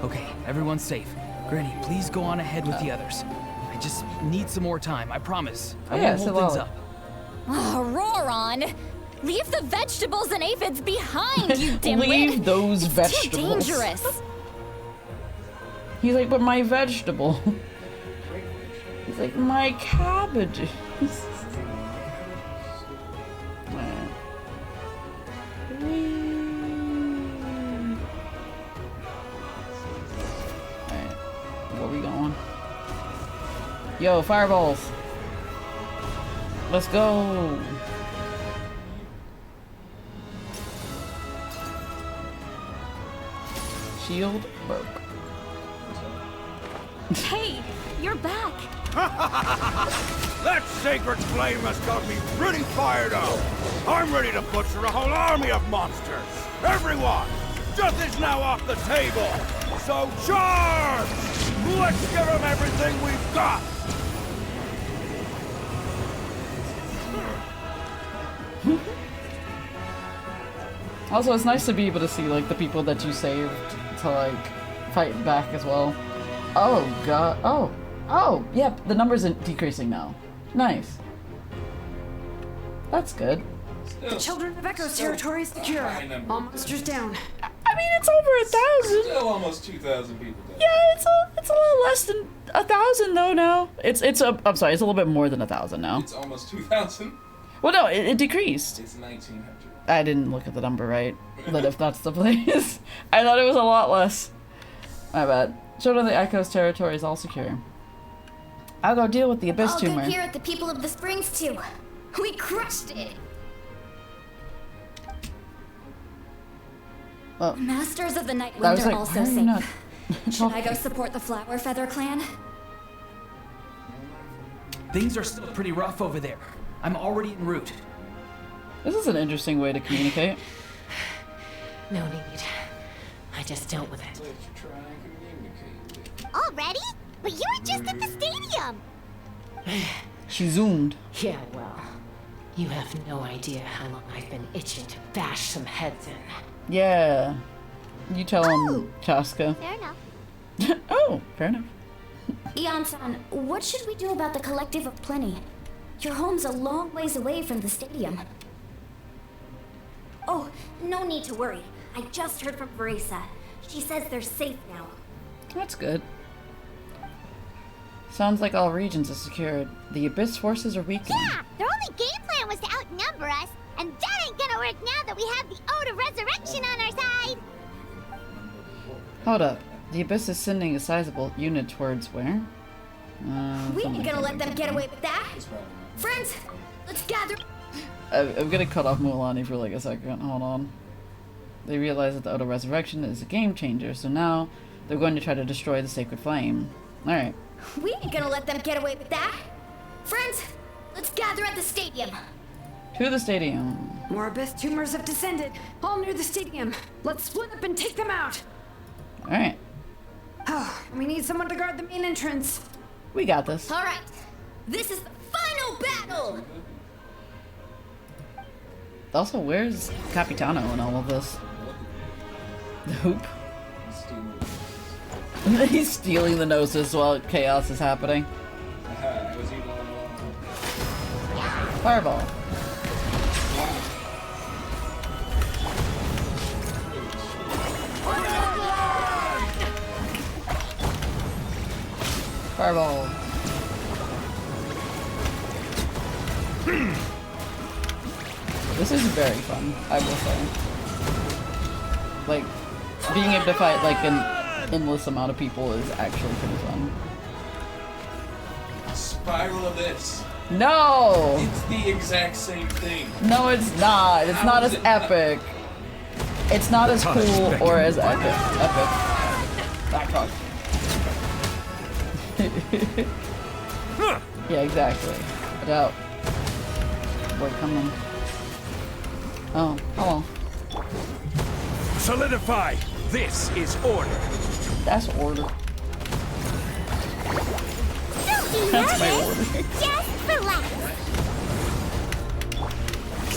Okay, everyone's safe. Granny, please go on ahead with the others. I just need some more time, I promise. I won't hold things up. Oh, Roron! Leave the vegetables and aphids behind, you dimwit! Leave those it's vegetables. Too dangerous. He's like, but my vegetable. He's like, my cabbages. Alright, where we going? Yo, fireballs. Let's go. Shield broke. Hey, you're back. That sacred flame has got me pretty fired up. I'm ready to butcher a whole army of monsters. Everyone, death is now off the table. So charge! Let's give them everything we've got. Also, it's nice to be able to see like the people that you saved to like fight back as well. Oh god. Oh, yep, the numbers are decreasing now. Nice. That's good. The Children of Echo's territory is secure. All monsters down. I mean, it's over 1,000. Still almost 2,000 people dead. Yeah, it's a little less than 1,000 though now. I'm sorry, it's a little bit more than 1,000 now. It's almost 2,000. Well, no, it decreased. It's 1,900. I didn't look at the number right, but if that's the place, I thought it was a lot less. My bad. Children of the Echo's territory is all secure. I'll go deal with the Abyss All tumor. good here at the People of the Springs too. We crushed it. Well, Masters of the Night I was Wind are like, also why are you safe. not Should I go support the Flower Feather clan? Things are still pretty rough over there. I'm already en route. This is an interesting way to communicate. No need. I just dealt with it. Already? But you were just at the stadium. She zoomed. Yeah, well, you have no idea how long I've been itching to bash some heads in. Yeah. You tell him, Chaska. Fair enough. Oh, fair enough. Ian-san, what should we do about the Collective of Plenty? Your home's a long ways away from the stadium. Oh, no need to worry. I just heard from Veresa. She says they're safe now. That's good. Sounds like all regions are secured. The Abyss forces are weakening. Yeah, their only game plan was to outnumber us, and that ain't gonna work now that we have the Ode of Resurrection on our side! Hold up. The Abyss is sending a sizable unit towards where? We ain't gonna let them get away with that! Friends, let's gather. I'm gonna cut off Mulan for like a second. Hold on. They realize that the Ode of Resurrection is a game changer, so now they're going to try to destroy the Sacred Flame. Alright. We ain't gonna let them get away with that! Friends, let's gather at the stadium! To the stadium. More Abyss tumors have descended, all near the stadium. Let's split up and take them out! Alright. Oh, we need someone to guard the main entrance. We got this. Alright, this is the final battle! Also, where's Capitano in all of this? The hoop? He's stealing the noses while chaos is happening. Fireball. Fireball. This is very fun, I will say. Like, being able to fight like an endless amount of people is actually pretty fun. Spiral Abyss. No! It's the exact same thing. No, it's not. It's not as epic. It's not as cool or as epic. Back off. Yeah, exactly. But we're coming. Oh, hello. Solidify! This is order! That's order. Don't be That's my nervous. order. Just relax.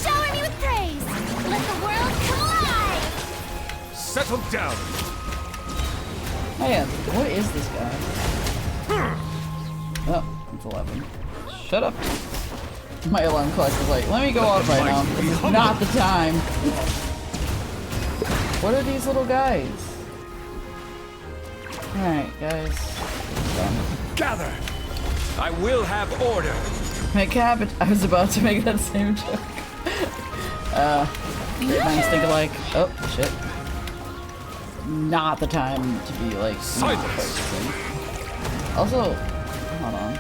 Shower me with praise. Let the world come alive. Settle down! Man, what is this guy? Oh, it's 11. Shut up. My alarm clock is like, let me go off right now. This is not the time. What are these little guys? Alright, guys. Gather! I will have order! My cabbage. I was about to make that same joke. Great minds think alike. Oh, shit. Not the time to be like, silence. Also, hold on.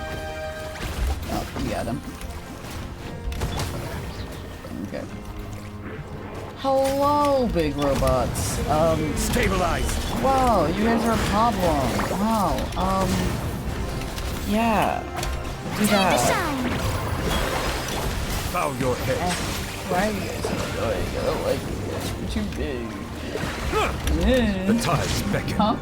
Oh, we got him. Okay. Hello, big robots. Stabilize. Wow, you guys are a problem. Wow. Yeah. Do that. Bow your head. Why are you guys annoying? I don't like you guys. You're too big. The tides beckon. Huh?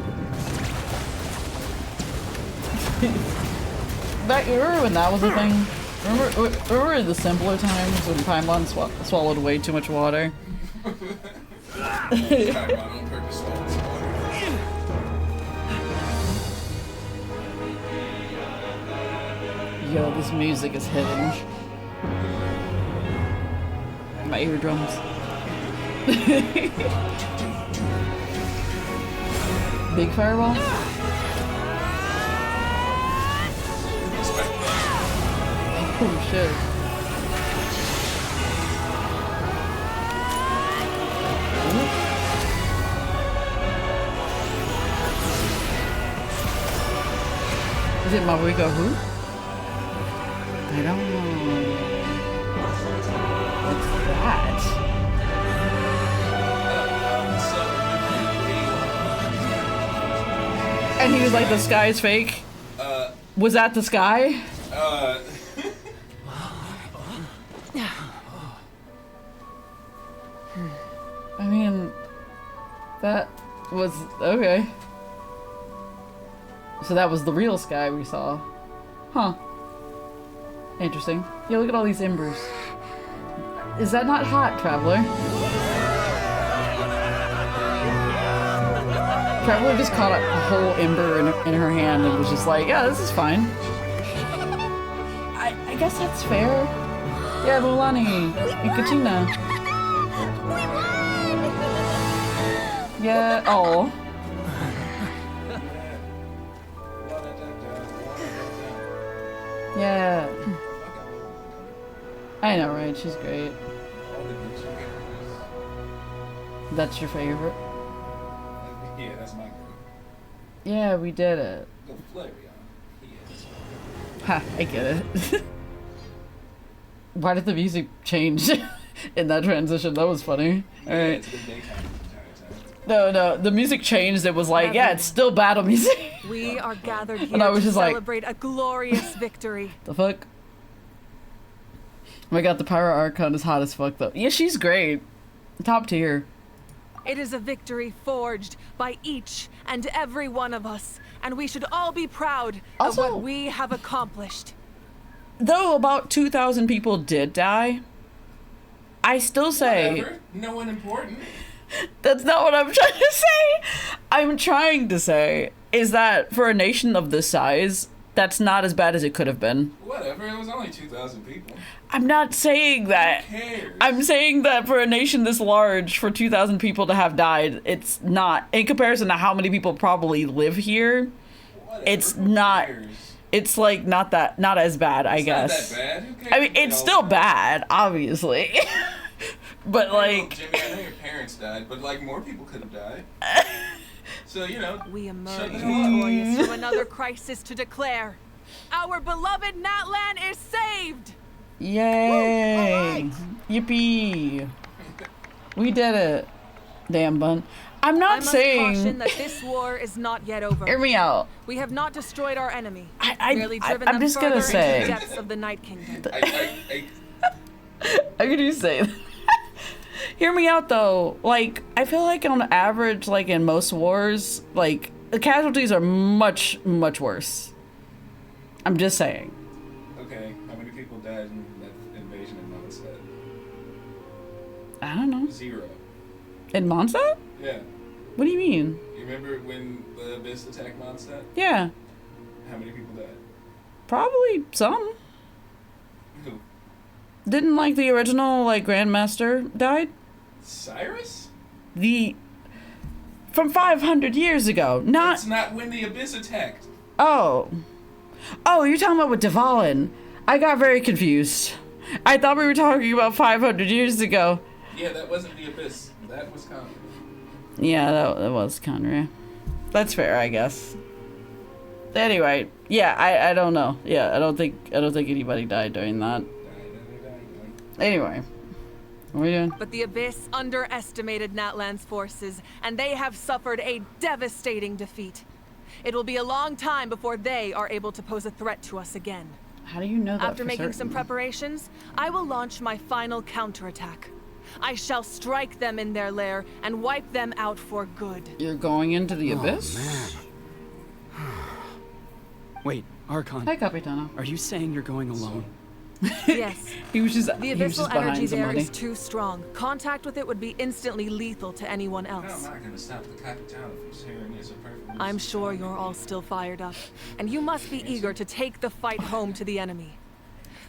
Remember when that was a thing? Remember the simpler times when Paimon swallowed way too much water? Yo, this music is hitting my eardrums. Big fireball? Oh shit. Is it Mariko who? I don't know. What's that? And he was like, the sky is fake? Was that the sky? I mean, that was okay. So that was the real sky we saw. Huh. Interesting. Yeah, look at all these embers. Is that not hot, Traveler? probably just caught a whole ember in her hand and was just like, yeah, this is fine. I guess that's fair. Yeah, Lulani and Katina. Yeah, oh. Yeah. I know, right? She's great. That's your favorite? Yeah, that's my group. Yeah, we did it. The Flareon. Ha, I get it. Why did the music change in that transition? That was funny. Alright. No, the music changed. It was like, yeah, it's still battle music. We are gathered here And I was to just like, celebrate a glorious victory. The fuck? Oh my god, the Pyro Archon is hot as fuck though. Yeah, she's great. Top tier. It is a victory forged by each and every one of us, and we should all be proud of what we have accomplished. Though about 2,000 people did die, I still say... Whatever. No one important. That's not what I'm trying to say. I'm trying to say is that for a nation of this size, that's not as bad as it could have been. Whatever, it was only 2,000 people. I'm not saying that. Who cares? I'm saying that for a nation this large, for 2,000 people to have died, it's not, in comparison to how many people probably live here, Whatever. It's Who not, cares? it's like not as bad, I guess. Not that bad. Who cares? I mean, it's still bad, obviously. But like... Jimmy, I know your parents died, but like more people could have died. So, you know, we emerge victorious from another crisis to declare our beloved Natlan is saved! Yay! Right. Yippee! We did it. Damn bun. I'm not saying. I must caution that this war is not yet over. Hear me out. We have not destroyed our enemy. I'm just further gonna say. into the depths of the Night Kingdom. I could just say. Hear me out though. Like, I feel like on average, like in most wars, like the casualties are much worse. I'm just saying. Okay, how many people died in that invasion in Mondstadt? I don't know. 0. In Mondstadt? Yeah. What do you mean? You remember when the Abyss attacked Mondstadt? Yeah. How many people died? Probably some. Who? Didn't like the original like Grandmaster died? Cyrus? From 500 years ago. That's not when the Abyss attacked. Oh, you're talking about with Dvalin. I got very confused. I thought we were talking about 500 years ago. Yeah, that wasn't the Abyss. That was Conrad. Yeah, that was Conrad. That's fair, I guess. Anyway, yeah, I don't know. Yeah, I don't think anybody died during that. Anyway, what are we doing? But the Abyss underestimated Natlan's forces, and they have suffered a devastating defeat. It will be a long time before they are able to pose a threat to us again. How do you know that? After making some preparations, I will launch my final counterattack. I shall strike them in their lair and wipe them out for good. You're going into the Abyss? Man. Wait, Archon. Hi, Capitano. Are you saying you're going alone? Yes. The abyssal energy there somebody. is too strong. Contact with it would be instantly lethal to anyone I'm else. not gonna stop the Capitano from sharing this perfect. I'm sure you're all still fired up, and you must be eager to take the fight home to the enemy.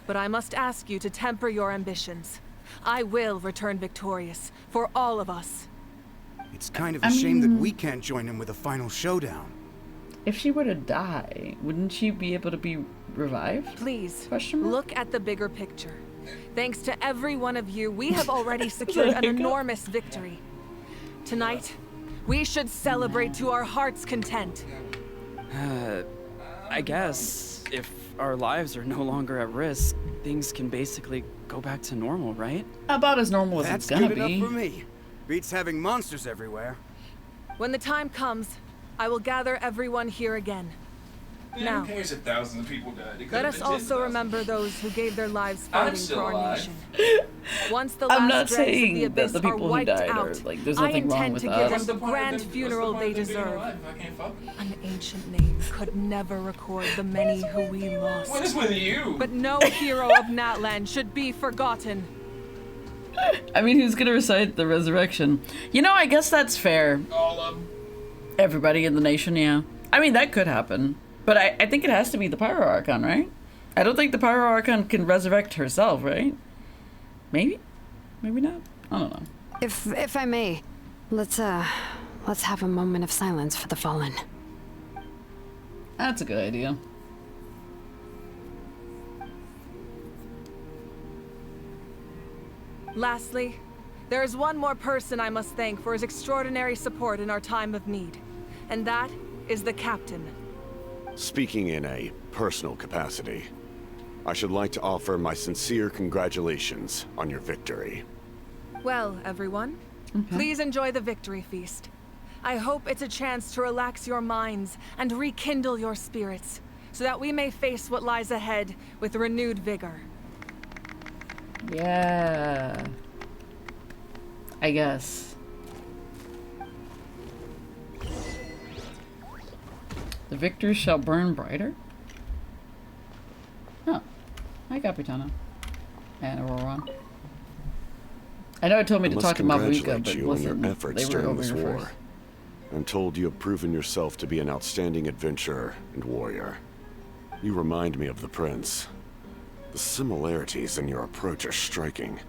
But I must ask you to temper your ambitions. I will return victorious, for all of us. It's kind of a shame that we can't join him with a final showdown. If she were to die, wouldn't she be able to be revived? Please, look at the bigger picture. Thanks to every one of you, we have already secured an enormous victory. Tonight, we should celebrate to our heart's content. I guess if our lives are no longer at risk, things can basically go back to normal, right? About as normal as it's gonna be. That's good enough for me. Beats having monsters everywhere. When the time comes, I will gather everyone here again. Yeah, Now, who cares if thousands of people died? let us also remember those who gave their lives I'm fighting still for our alive. nation. Once the I'm last not dregs of saying the that abyss the are people who wiped died out, are like there's I nothing wrong intend with to that. give them What's the the point grand of them- funeral what's the they point of them being deserve. alive if I can't fuck them? An ancient name could never record the many who we lost. What is with you? But no hero of Natlan should be forgotten. I mean, who's gonna recite the resurrection? You know, I guess that's fair. All of them. Everybody in the nation, yeah. I mean, that could happen. But I think it has to be the Pyro Archon, right? I don't think the Pyro Archon can resurrect herself, right? Maybe? Maybe not? I don't know. If I may, let's have a moment of silence for the fallen. That's a good idea. Lastly, there is one more person I must thank for his extraordinary support in our time of need, and that is the captain. Speaking in a personal capacity, I should like to offer my sincere congratulations on your victory. Well, everyone, please enjoy the victory feast. I hope it's a chance to relax your minds and rekindle your spirits, so that we may face what lies ahead with renewed vigor. Yeah. I guess. The victors shall burn brighter? Oh. Hi, Capitana. And Aurora. I know it told me to talk to Mavuka, but you on your listen, efforts they were during over this here war. first. I'm told you have proven yourself to be an outstanding adventurer and warrior. You remind me of the Prince. The similarities in your approach are striking,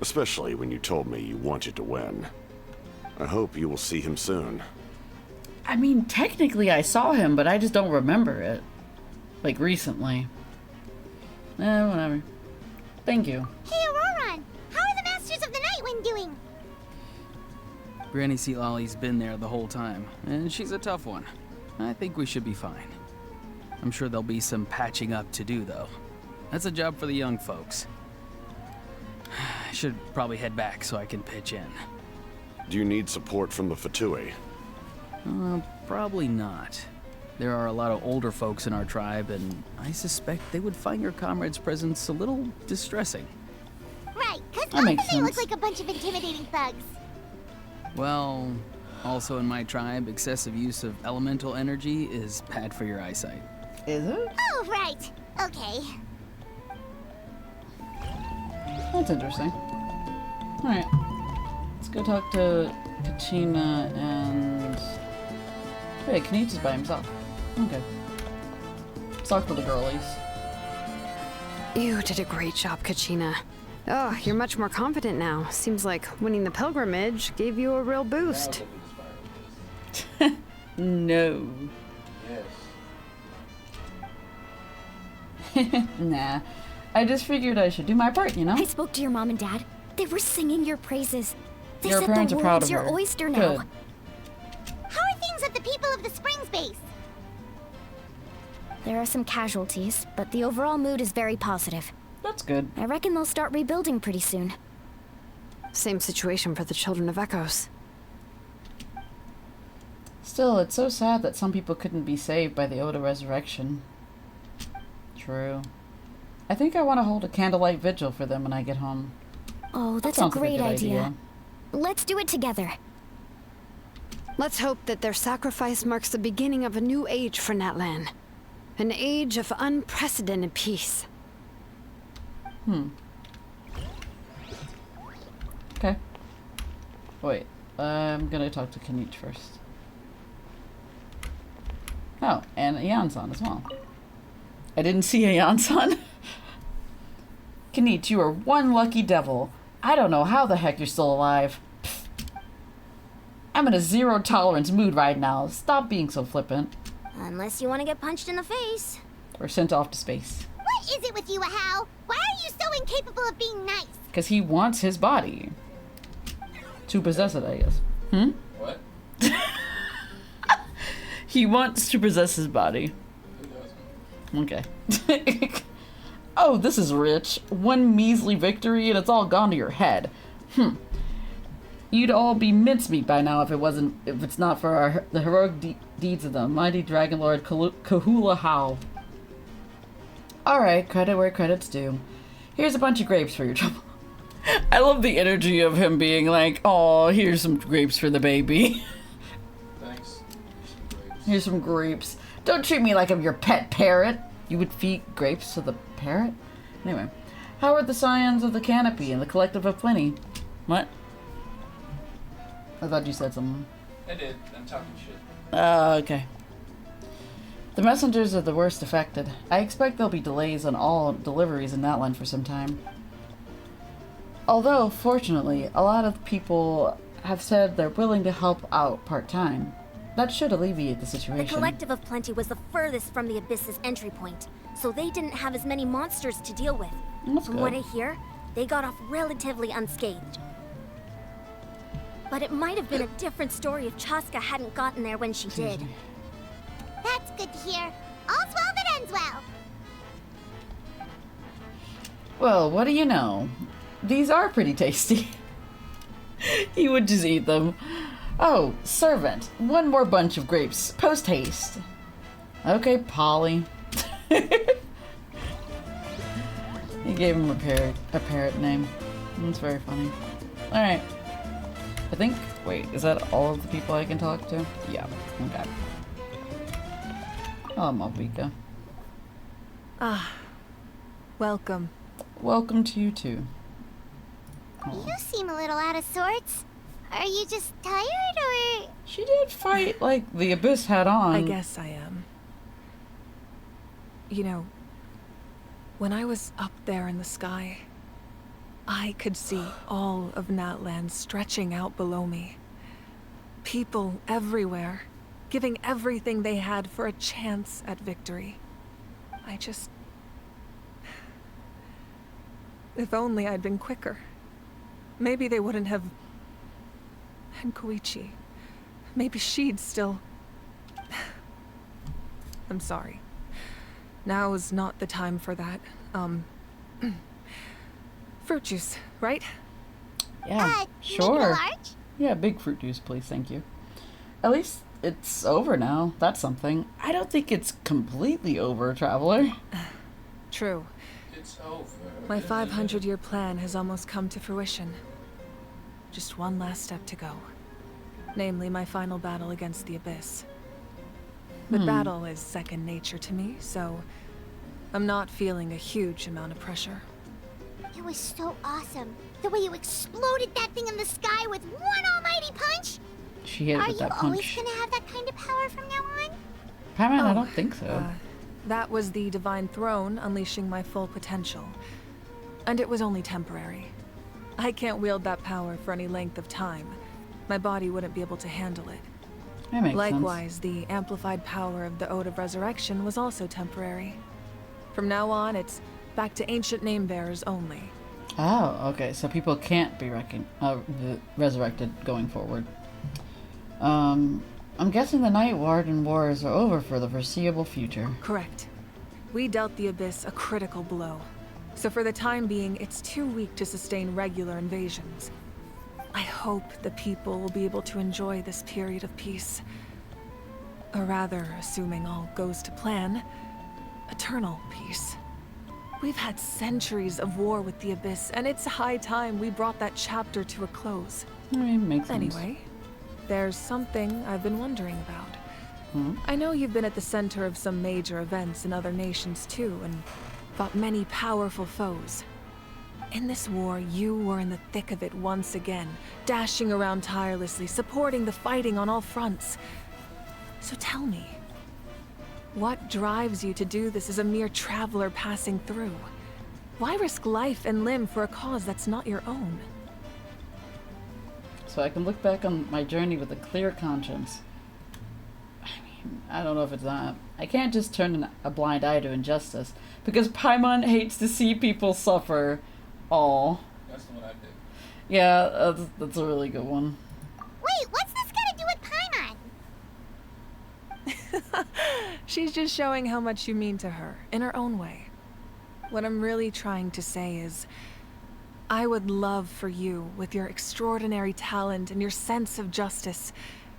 especially when you told me you wanted to win. I hope you will see him soon. I mean, technically I saw him, but I just don't remember it. Like, recently. Whatever. Thank you. Hey, Auroron! How are the Masters of the Nightwind doing? Granny Sealolly's been there the whole time, and she's a tough one. I think we should be fine. I'm sure there'll be some patching up to do, though. That's a job for the young folks. I should probably head back so I can pitch in. Do you need support from the Fatui? Probably not. There are a lot of older folks in our tribe, and I suspect they would find your comrade's presence a little distressing. Right, because That makes they look sense. like a bunch of intimidating thugs. Well, also in my tribe, excessive use of elemental energy is bad for your eyesight. Is it? Oh, right. Okay. That's interesting. Alright. Let's go talk to Kachina and... Wait, Kanich's is by himself. Okay. Let's talk to the girlies. You did a great job, Kachina. Oh, you're much more confident now. Seems like winning the pilgrimage gave you a real boost. No. Nah. I just figured I should do my part, you know? I spoke to your mom and dad. They were singing your praises. They Your said parents the are proud world's of your her. oyster now. Good. How are things at the People of the Springs base? There are some casualties, but the overall mood is very positive. That's good. I reckon they'll start rebuilding pretty soon. Same situation for the Children of Echoes. Still, it's so sad that some people couldn't be saved by the Oda resurrection. True. I think I want to hold a candlelight vigil for them when I get home. Oh, that's a sounds like great good idea. Let's do it together. Let's hope that their sacrifice marks the beginning of a new age for Natlan. An age of unprecedented peace. Okay. Wait, I'm gonna talk to Kanich first. Oh, and Ayan-san as well. I didn't see Ayan-san. Kanich, you are one lucky devil. I don't know how the heck you're still alive. Pfft. I'm in a zero tolerance mood right now. Stop being so flippant. Unless you want to get punched in the face. Or sent off to space. What is it with you, Ahau? Why are you so incapable of being nice? Because he wants his body. To possess it, I guess. What? He wants to possess his body. Okay. Oh, this is rich. One measly victory and it's all gone to your head. You'd all be mincemeat by now if it's not for the heroic deeds of the mighty Dragon Lord Kahula Hao. Alright, credit where credit's due. Here's a bunch of grapes for your trouble. I love the energy of him being like, oh, here's some grapes for the baby. Thanks. Here's some grapes. Don't treat me like I'm your pet parrot. You would feed grapes to the parrot? Anyway, how are the scions of the Canopy and the Collective of Plenty? What? I thought you said something. I did. I'm talking shit. Okay. The messengers are the worst affected. I expect there'll be delays on all deliveries in Natlan for some time. Although, fortunately, a lot of people have said they're willing to help out part-time. That should alleviate the situation. The Collective of Plenty was the furthest from the Abyss's entry point, so they didn't have as many monsters to deal with. That's From good. what I hear, they got off relatively unscathed. But it might have been a different story if Chaska hadn't gotten there when she did. That's good to hear. All's well that ends well. Well, what do you know? These are pretty tasty. You would just eat them. Oh, servant. One more bunch of grapes. Post haste. Okay, Polly. He gave him a parrot name. That's very funny. Alright. I think... Wait, is that all of the people I can talk to? Yeah. Okay. Oh, Malvika. Ah. Welcome. Welcome to you too. You seem a little out of sorts. Are you just tired, or...? She did fight like the Abyss had on. I guess I am. You know, when I was up there in the sky, I could see all of Natlan stretching out below me. People everywhere, giving everything they had for a chance at victory. I just... If only I'd been quicker. Maybe they wouldn't have... And Koichi. Maybe she'd still... I'm sorry. Now is not the time for that. Fruit juice, right? Yeah, sure. Yeah, big fruit juice, please, thank you. At least it's over now. That's something. I don't think it's completely over, Traveler. True. It's over. My 500-year plan has almost come to fruition. Just one last step to go. Namely, my final battle against the Abyss. But battle is second nature to me, so I'm not feeling a huge amount of pressure. It was so awesome. The way you exploded that thing in the sky with one almighty punch. She hit it with that punch. Are you always gonna have that kind of power from now on? Paimon, I don't think so. That was the Divine Throne unleashing my full potential. And it was only temporary. I can't wield that power for any length of time. My body wouldn't be able to handle it. That makes Likewise, sense. the amplified power of the Ode of Resurrection was also temporary. From now on, it's back to ancient name-bearers only. Oh, okay. So people can't be resurrected going forward. I'm guessing the Night Warden Wars are over for the foreseeable future. Correct. We dealt the Abyss a critical blow. So for the time being, it's too weak to sustain regular invasions. I hope the people will be able to enjoy this period of peace. Or rather, assuming all goes to plan, eternal peace. We've had centuries of war with the Abyss, and it's high time we brought that chapter to a close. I mean, makes sense. Anyway, there's something I've been wondering about. I know you've been at the center of some major events in other nations too, and fought many powerful foes. In this war, you were in the thick of it once again, dashing around tirelessly, supporting the fighting on all fronts. So tell me, what drives you to do this as a mere traveler passing through? Why risk life and limb for a cause that's not your own? So I can look back on my journey with a clear conscience. I mean, I don't know if it's not. I can't just turn a blind eye to injustice, because Paimon hates to see people suffer. Aw. That's the one I did. Yeah, that's a really good one. Wait, what's this got to do with Paimon? She's just showing how much you mean to her, in her own way. What I'm really trying to say is, I would love for you, with your extraordinary talent and your sense of justice,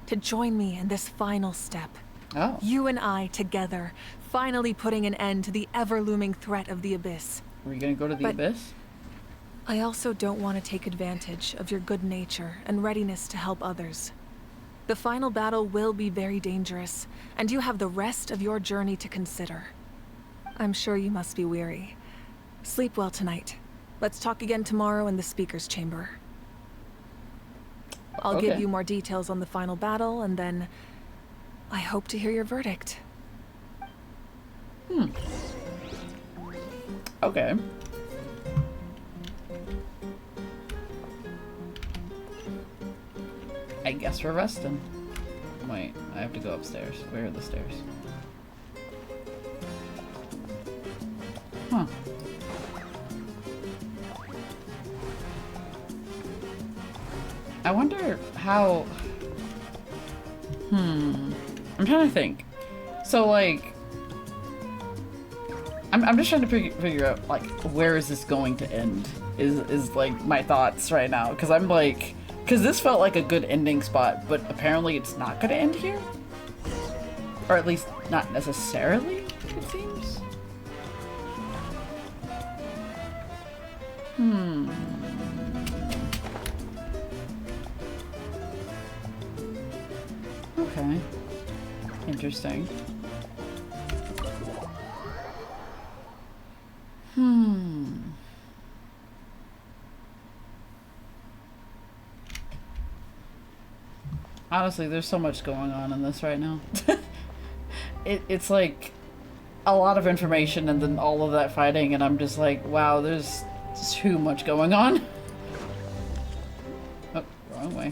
to join me in this final step. Oh. You and I together, finally putting an end to the ever-looming threat of the Abyss. Are we gonna go to the Abyss? I also don't want to take advantage of your good nature and readiness to help others. The final battle will be very dangerous, and you have the rest of your journey to consider. I'm sure you must be weary. Sleep well tonight. Let's talk again tomorrow in the speaker's chamber. I'll give you more details on the final battle, and then I hope to hear your verdict. Okay. I guess we're resting. Wait, I have to go upstairs. Where are the stairs? Huh. I wonder how... I'm trying to think. So, like... I'm just trying to figure out, like, where is this going to end? Is like, my thoughts right now. Because I'm like... Because this felt like a good ending spot, but apparently it's not going to end here? Or at least, not necessarily, it seems? Okay. Interesting. Honestly, there's so much going on in this right now. It's like a lot of information and then all of that fighting, and I'm just like, wow, there's too much going on. Oh, wrong way.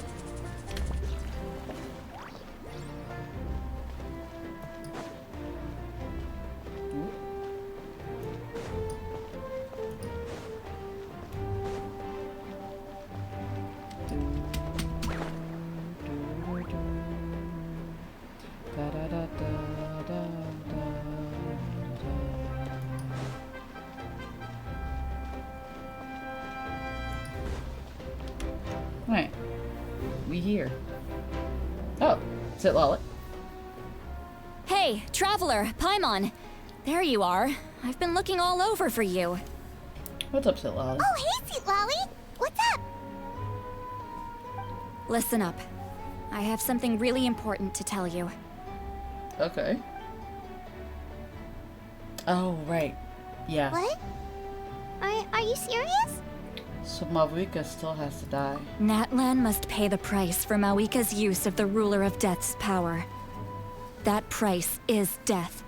Right. We here. Oh, sit Lollet. Hey, Traveler, Paimon. There you are. I've been looking all over for you. What's up, Sit Lolly? Oh, hey, Sweet Lolly. What's up? Listen up. I have something really important to tell you. Okay. Oh, right. Yeah. What? Are you serious? So Mavuika still has to die. Natlan must pay the price for Mawika's use of the Ruler of Death's power. That price is death.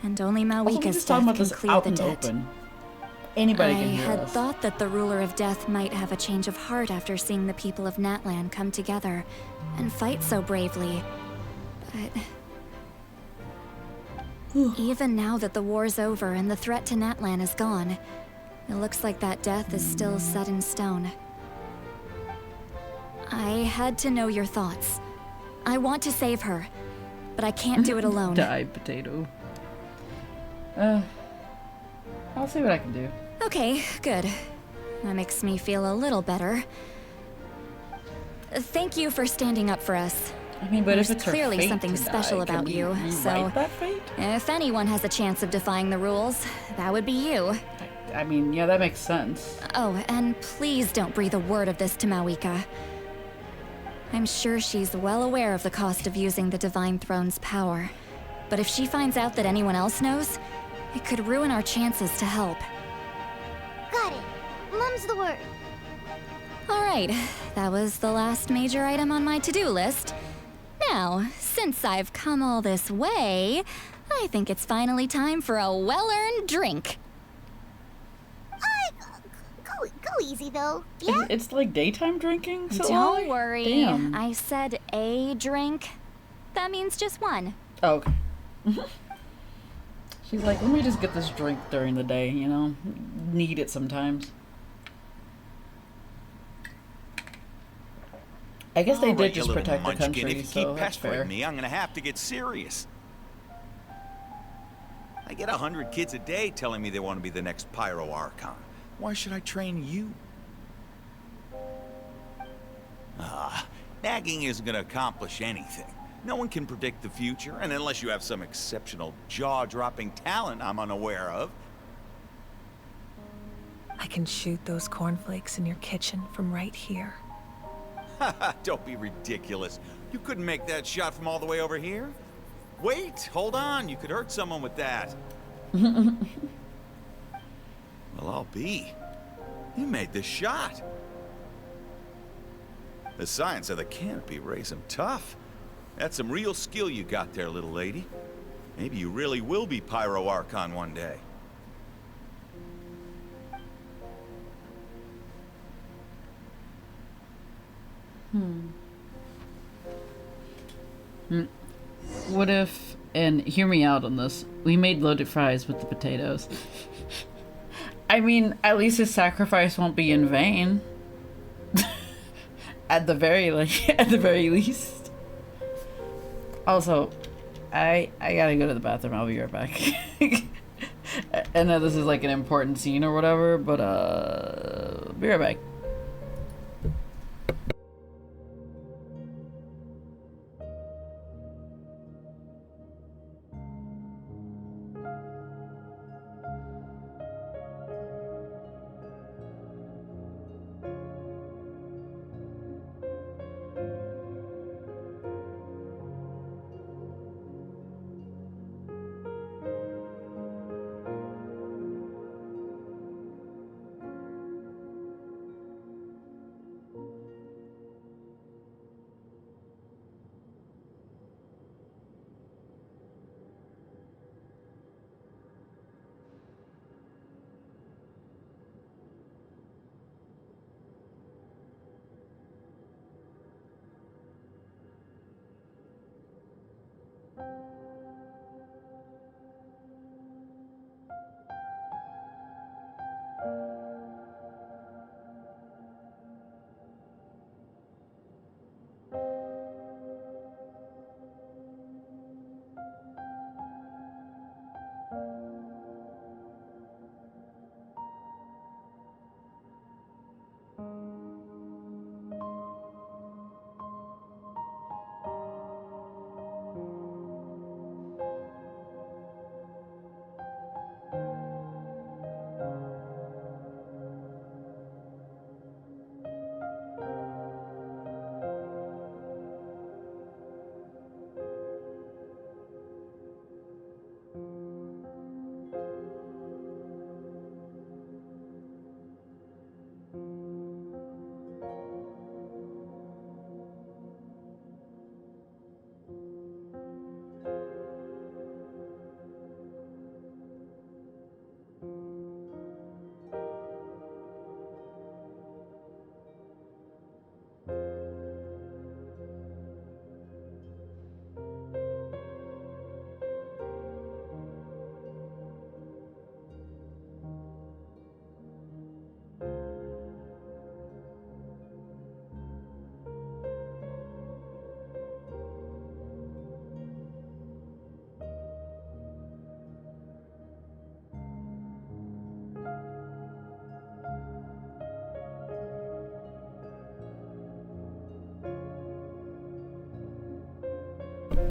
And only Mawika's death can clear the debt. Anybody can hear I had us. thought that the Ruler of Death might have a change of heart after seeing the people of Natlan come together and fight so bravely. But even now that the war's over and the threat to Natlan is gone, it looks like that death is still set in stone. I had to know your thoughts. I want to save her, but I can't do it alone. Die, potato. I'll see what I can do. Okay, good. That makes me feel a little better. Thank you for standing up for us. I mean, but There's if it's her clearly fate something to special die, can about we you, rewrite so that fate? if anyone has a chance of defying the rules, that would be you. I mean, yeah, that makes sense. Oh, and please don't breathe a word of this to Mawika. I'm sure she's well aware of the cost of using the Divine Throne's power. But if she finds out that anyone else knows, it could ruin our chances to help. Got it. Mum's the word. Alright, that was the last major item on my to-do list. Now, since I've come all this way, I think it's finally time for a well-earned drink. Go easy, though. Yeah? It's like daytime drinking? So Don't worry. Damn. I said a drink. That means just one. Oh, okay. She's like, let me just get this drink during the day, you know? Need it sometimes. I guess they did just protect the country, if you so keep that's pestering fair. me, I'm gonna have to get serious. I get 100 kids a day telling me they want to be the next Pyro Archon. Why should I train you? Nagging isn't gonna accomplish anything. No one can predict the future, and unless you have some exceptional jaw-dropping talent I'm unaware of. I can shoot those cornflakes in your kitchen from right here. Don't be ridiculous. You couldn't make that shot from all the way over here? Wait, hold on. You could hurt someone with that. Well, I'll be. You made the shot. The science of the canopy raised him tough. That's some real skill you got there, little lady. Maybe you really will be Pyro Archon one day. What if, and hear me out on this, we made loaded fries with the potatoes? I mean, at least his sacrifice won't be in vain. at the very least. Also, I gotta go to the bathroom. I'll be right back. I know this is like an important scene or whatever, but be right back.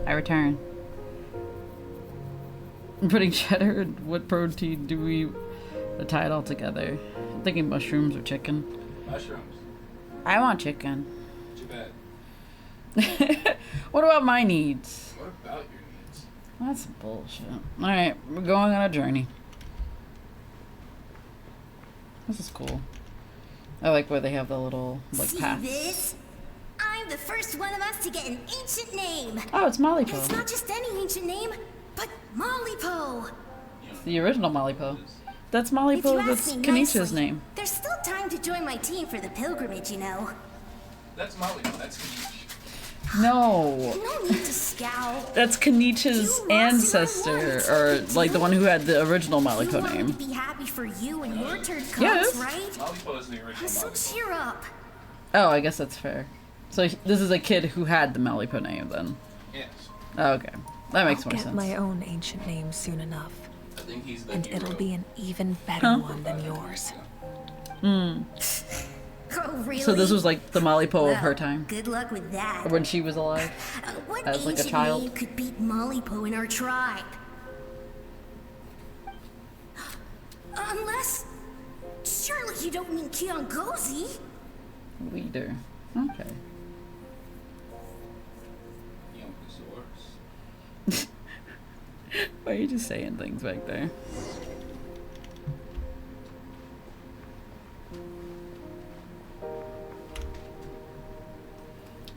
I return. I'm putting cheddar and what protein do we tie it all together? I'm thinking mushrooms or chicken. Mushrooms. I want chicken. Too bad. What about my needs? What about your needs? That's bullshit. Alright, we're going on a journey. This is cool. I like where they have the little, like, See paths. this? I'm the first one of us to get an ancient name. Oh, it's Molly Po. It's not just any ancient name, but Molly Po. It's the original Molly Po. That's Molly If you Po, ask that's me Kanisha's nicely, name. There's still time to join my team for the pilgrimage, you know. That's Molly. That's Kanish. No. No need to scowl. That's Kanisha's ancestor, or like the one who had the original Molly Po name. Be happy for you when your turn comes, Yes. right? Molly Po is the original. So cheer up. Oh, I guess that's fair. So this is a kid who had the Molly Po name then. Yes. Oh, okay. That makes I'll more get sense. my own ancient name soon enough. I think he's the And hero. it'll be an even better one than yours. Hmm. Oh, really? So this was like the Molly Po of her Well, time. Good luck with that. Or when she was alive. What As like a ancient child. name could beat Molly Po in our tribe? Unless... Surely you don't mean Kiangozi? Leader. Okay. Why are you just saying things back there?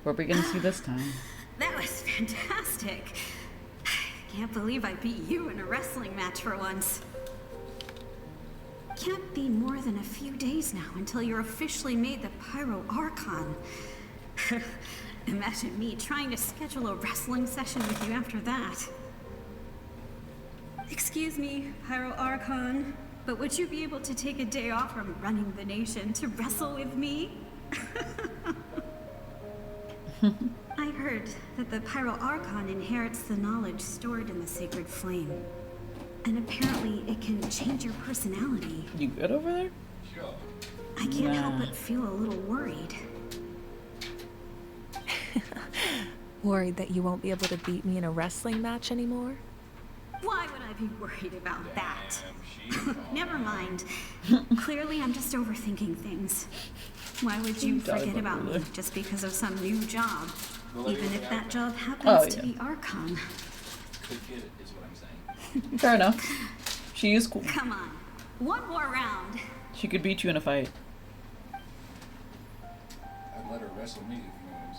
What are we gonna see this time? That was Fantastic. Can't believe I beat you in a wrestling match for once. Can't be more than a few days now until you're officially made the Pyro Archon. Imagine me trying to schedule a wrestling session with you after that. Excuse me, Pyro Archon, but would you be able to take a day off from running the nation to wrestle with me? I heard that the Pyro Archon inherits the knowledge stored in the sacred flame. And apparently it can change your personality. You good over there? Sure. I can't help but feel a little worried. Worried that you won't be able to beat me in a wrestling match anymore? Why would I be worried about that? Never mind. Clearly I'm just overthinking things. Why would you forget about me just because of some new job? Even if that job happens to be Archon. Could get it, is what I'm saying. Fair enough. She is cool. Come on. One more round. She could beat you in a fight. I'd let her wrestle me, if you know what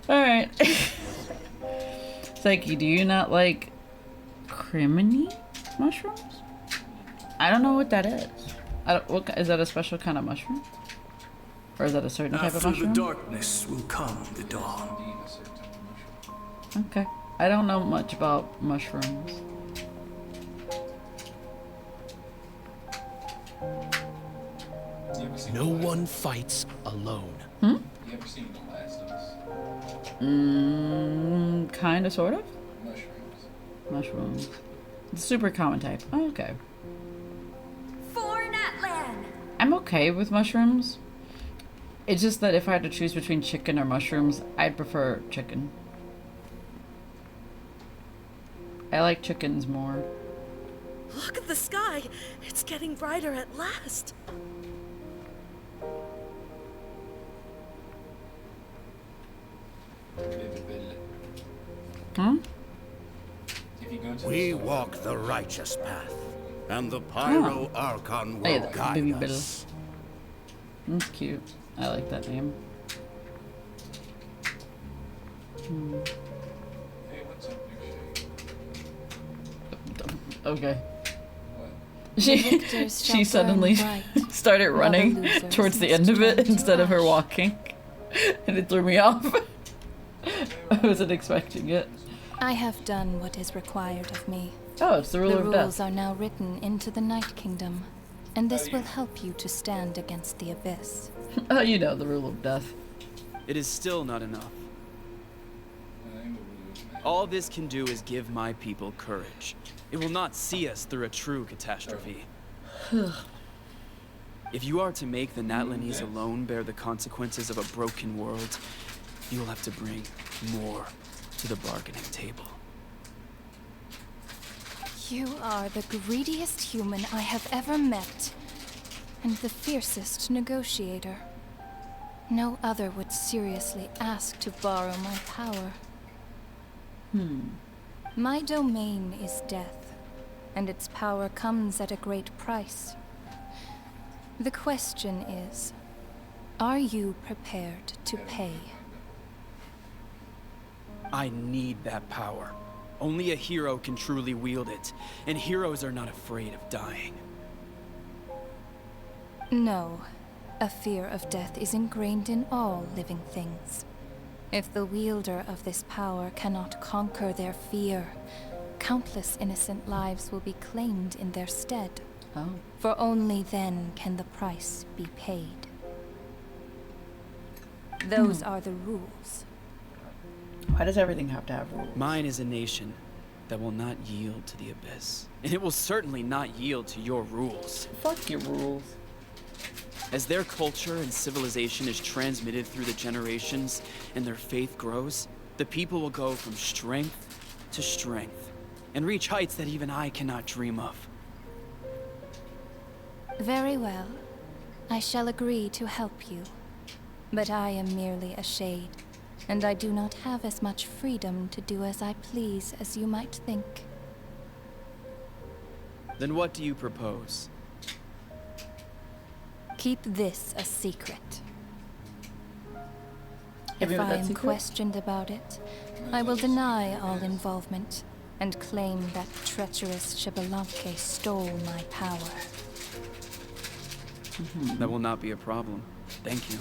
I'm saying. Alright. Psyche, do you not like criminy mushrooms? I don't know what that is. Is that a special kind of mushroom? Or is that a certain type of mushroom? After the darkness will come the dawn. Okay. I don't know much about mushrooms. No one fights alone. Hmm? You ever seen The Last of Us? Kinda, sort of? Mushrooms. Mushrooms. The super common type. Oh, okay. For Natlan! I'm okay with mushrooms. It's just that if I had to choose between chicken or mushrooms, I'd prefer chicken. I like chickens more. Look at the sky. It's getting brighter at last. Hmm? We walk the righteous path, and the Pyro Archon will guide us. That's cute. I like that name. Hey, what's up, Big Okay. Victors She shall suddenly burn bright, started while the running losers towards the must end of it turn to instead of her ash. walking. And it threw me off. I wasn't expecting it. I have done what is required of me. Oh, it's the rule of death. rules are now written into the Night Kingdom, and this will help you to stand against the Abyss. Oh, you know, the rule of death. It is still not enough. All this can do is give my people courage. It will not see us through a true catastrophe. If you are to make the Natlanese alone bear the consequences of a broken world, you will have to bring more to the bargaining table. You are the greediest human I have ever met, and the fiercest negotiator. No other would seriously ask to borrow my power. My domain is death, and its power comes at a great price. The question is, are you prepared to pay? I need that power. Only a hero can truly wield it, and heroes are not afraid of dying. No. A fear of death is ingrained in all living things. If the wielder of this power cannot conquer their fear, countless innocent lives will be claimed in their stead. Oh. For only then can the price be paid. Those are the rules. Why does everything have to have rules? Mine is a nation that will not yield to the Abyss. And it will certainly not yield to your rules. Fuck your rules. As their culture and civilization is transmitted through the generations and their faith grows, the people will go from strength to strength and reach heights that even I cannot dream of. Very well. I shall agree to help you. But I am merely a shade, and I do not have as much freedom to do as I please as you might think. Then what do you propose? Keep this a secret. Hit me If with I that am secret. questioned about it, I will deny all involvement and claim that treacherous Shibalanke stole my power. That will not be a problem. Thank you.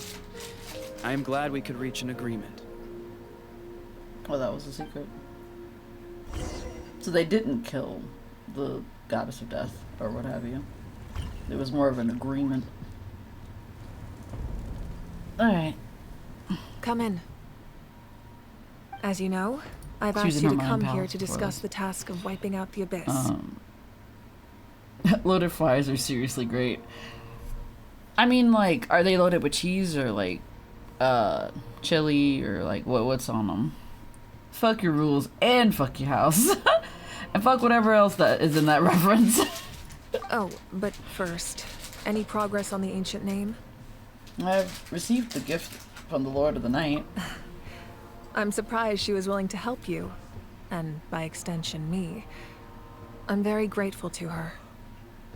I am glad we could reach an agreement. Oh, that was a secret. So they didn't kill the goddess of death, or what have you. It was more of an agreement. Alright. Come in. As you know, I've She was asked in you her to mind come here palace to before discuss this. the task of wiping out the Abyss. Loaded fries are seriously great. I mean, like, are they loaded with cheese or like chili or like what's on them? Fuck your rules and fuck your house. And fuck whatever else that is in that reference. Oh, but first, any progress on the ancient name? I've received the gift from the Lord of the Night. I'm surprised she was willing to help you, and by extension me. I'm very grateful to her.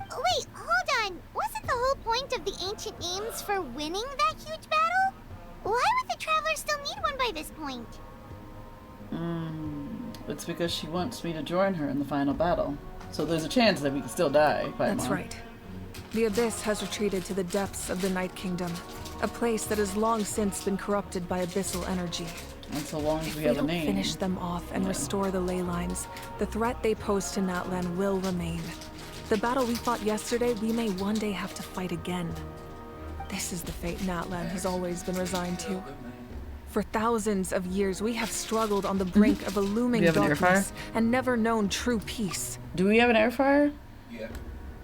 Wait, hold on. Wasn't the whole point of the ancient names for winning that huge battle? Why would the Traveler still need one by this point? It's because she wants me to join her in the final battle. So there's a chance that we can still die. That's right. The Abyss has retreated to the depths of the Night Kingdom, a place that has long since been corrupted by abyssal energy. And so long as If we we have a don't name. finish them off and restore the ley lines, the threat they pose to Natlan will remain. The battle we fought yesterday, we may one day have to fight again. This is the fate Natlan has always been resigned to. For thousands of years, we have struggled on the brink of a looming Do you have an air darkness fryer? and never known true peace. Do we have an air fryer? Yeah.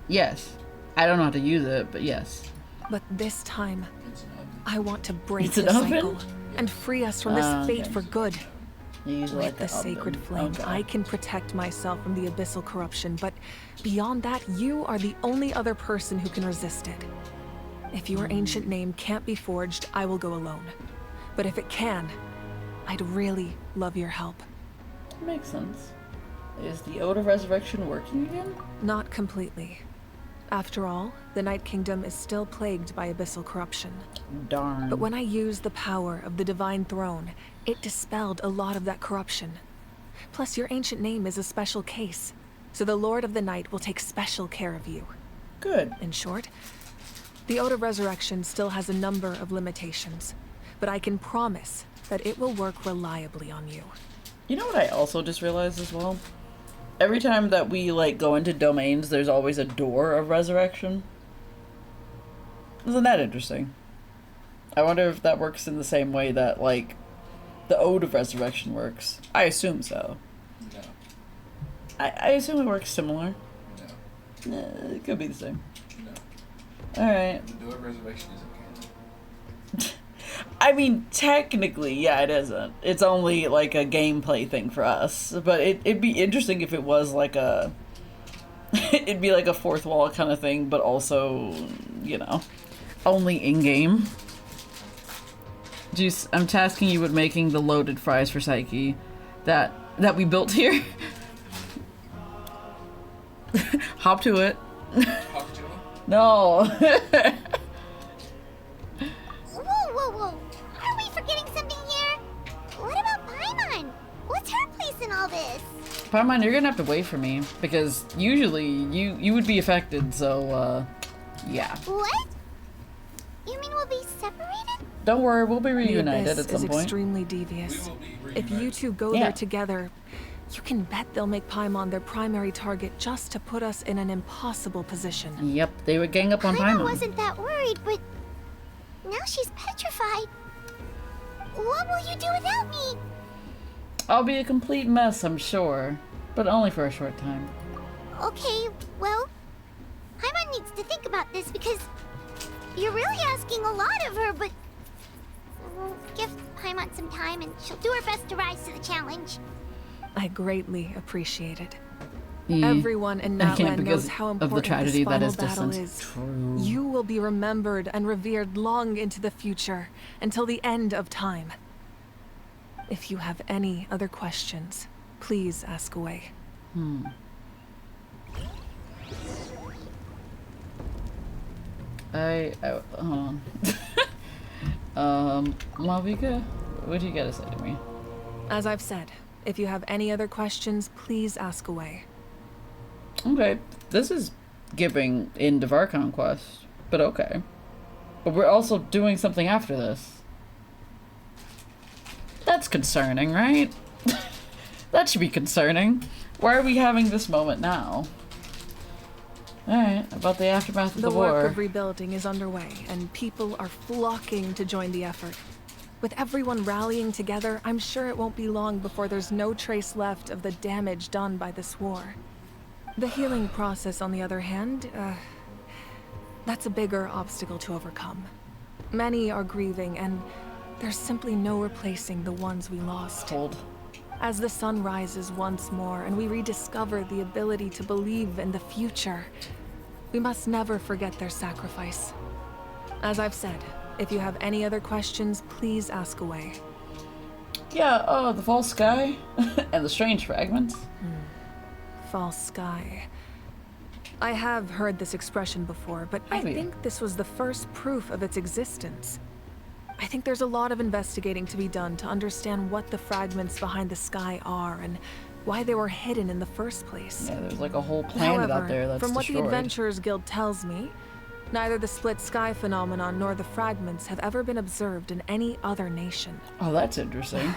Yes. I don't know how to use it, but yes. But this time, I want to break It's an the oven? cycle and free us from this fate Okay. for good. You use it With like the an oven. sacred flame, Okay. I can protect myself from the abyssal corruption, but beyond that, you are the only other person who can resist it. If your ancient name can't be forged, I will go alone. But if it can, I'd really love your help. Makes sense. Is the Ode of Resurrection working again? Not completely. After all, the Night Kingdom is still plagued by abyssal corruption. Darn. But when I used the power of the Divine Throne, it dispelled a lot of that corruption. Plus, your ancient name is a special case, so the Lord of the Night will take special care of you. Good. In short, the Ode of Resurrection still has a number of limitations, but I can promise that it will work reliably on you. You know what I also just realized as well? Every time that we like go into domains, there's always a door of resurrection. Isn't that interesting? I wonder if that works in the same way that like the Ode of Resurrection works. I assume so. No. I assume it works similar. No. It could be the same. No. Alright. The Door of Resurrection isn't canon. I mean, technically, yeah, it isn't. It's only like a gameplay thing for us. But it'd be interesting if it was like a... it'd be like a fourth wall kind of thing, but also, you know, only in-game. Juice, I'm tasking you with making the loaded fries for Psyche that we built here. Hop to it. Hop to it? No. Whoa. Are we forgetting something here? What about Paimon? What's her place in all this? Paimon, you're gonna have to wait for me, because usually you would be affected, so, yeah. What? You mean we'll be separated? Don't worry, we'll be The reunited Abyss at some is point. extremely devious. If you two go Yeah. there together, you can bet they'll make Paimon their primary target just to put us in an impossible position. Yep, they would gang up on Paimon Paimon. wasn't that worried, but now she's petrified. What will you do without me? I'll be a complete mess, I'm sure, but only for a short time. Okay, well, Paimon needs to think about this because you're really asking a lot of her, but we'll give Paimon some time and she'll do her best to rise to the challenge. I greatly appreciate it. Yeah, Everyone in I can't Natlan because knows how of the important tragedy this that final is battle distance. is. True. You will be remembered and revered long into the future, until the end of time. If you have any other questions, please ask away. Hold on. Malvika, what do you gotta say to me? As I've said, if you have any other questions, please ask away. Okay, this is giving end of our conquest, but okay. But we're also doing something after this. That's concerning, right? That should be concerning. Why are we having this moment now? Alright, about the aftermath of the war. The work of rebuilding is underway, and people are flocking to join the effort. With everyone rallying together, I'm sure it won't be long before there's no trace left of the damage done by this war. The healing process, on the other hand, that's a bigger obstacle to overcome. Many are grieving, and there's simply no replacing the ones we lost. Hold. As the sun rises once more and we rediscover the ability to believe in the future, we must never forget their sacrifice. As I've said, if you have any other questions, please ask away. Yeah, oh, the false sky and the strange fragments. False sky. I have heard this expression before, but I think this was the first proof of its existence. I think there's a lot of investigating to be done to understand what the fragments behind the sky are and why they were hidden in the first place. Yeah, there's like a whole planet out there that's from what destroyed. the Adventurers Guild tells me, neither the split sky phenomenon nor the fragments have ever been observed in any other nation. Oh, that's interesting.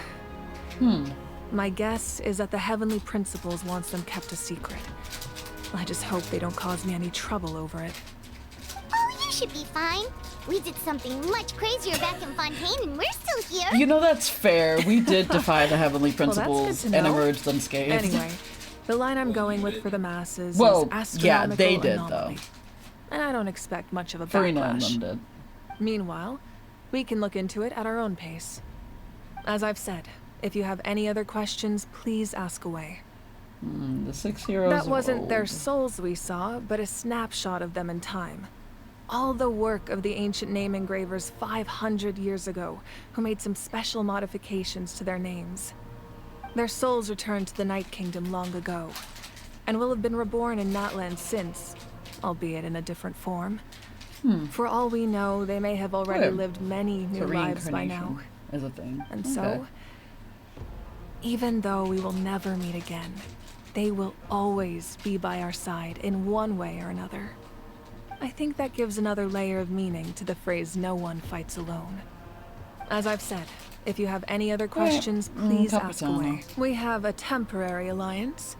My guess is that the Heavenly Principles wants them kept a secret. I just hope they don't cause me any trouble over it. Oh, you should be fine. We did something much crazier back in Fontaine and we're still here. You know, that's fair. We did defy the Heavenly Well, that's Principles good to and know. emerged unscathed. Anyway, the line I'm going with for the masses Well, is astronomical yeah, they did, anomaly. And I don't expect much of a Farina and backlash. them did. Meanwhile, we can look into it at our own pace. As I've said, if you have any other questions, please ask away. The 6 heroes That of wasn't their old. souls we saw, but a snapshot of them in time. All the work of the ancient name engravers 500 years ago, who made some special modifications to their names. Their souls returned to the Night Kingdom long ago, and will have been reborn in Natlan since, albeit in a different form. For all we know, they may have already Yeah. lived many new So lives by now. reincarnation is a thing. And Okay. so, even though we will never meet again, they will always be by our side in one way or another. I think that gives another layer of meaning to the phrase, "no one fights alone." As I've said, if you have any other questions, please ask Capitano. away. We have a temporary alliance,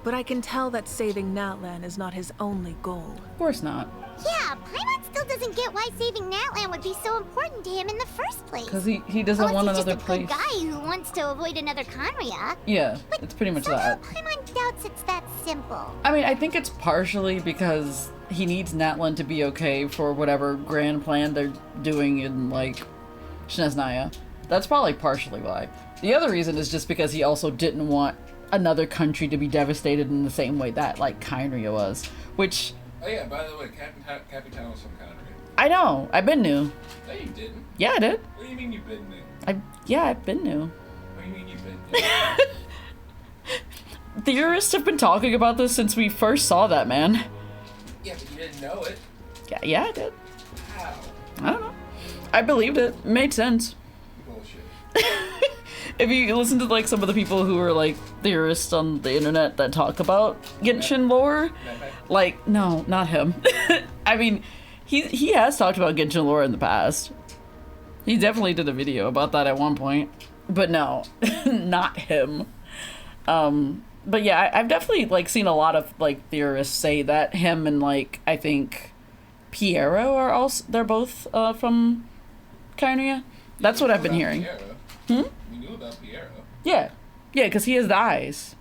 but I can tell that saving Natlan is not his only goal. Of course not. Yeah, Paimon still doesn't get why saving Natlan would be so important to him in the first place. Because he doesn't Unless want he's another just a good place. guy who wants to avoid another Conria. Yeah, it's pretty much that. Paimon doubts it's that simple. I mean, I think it's partially because he needs Natlan to be okay for whatever grand plan they're doing in, like, Shneznaya. That's probably partially why. The other reason is just because he also didn't want another country to be devastated in the same way that, like, Kynria was. Which, Oh yeah, by the way, Capitan was from Conria. I know, I've been new. No, you didn't. Yeah, I did. What do you mean you've been new? Yeah, I've been new. What do you mean you've been new? Theorists have been talking about this since we first saw that man. Yeah, but you didn't know it. Yeah, I did. How? I don't know. I believed it. It made sense. Bullshit. If you listen to like some of the people who are like theorists on the internet that talk about Genshin lore, like no, not him. I mean, he has talked about Genshin lore in the past. He definitely did a video about that at one point, but no, not him. But yeah, I've definitely like seen a lot of like theorists say that him and like I think Piero are also they're both from Kynria. That's what I've been hearing. Piero. We knew about Piero. Yeah, because he has the eyes.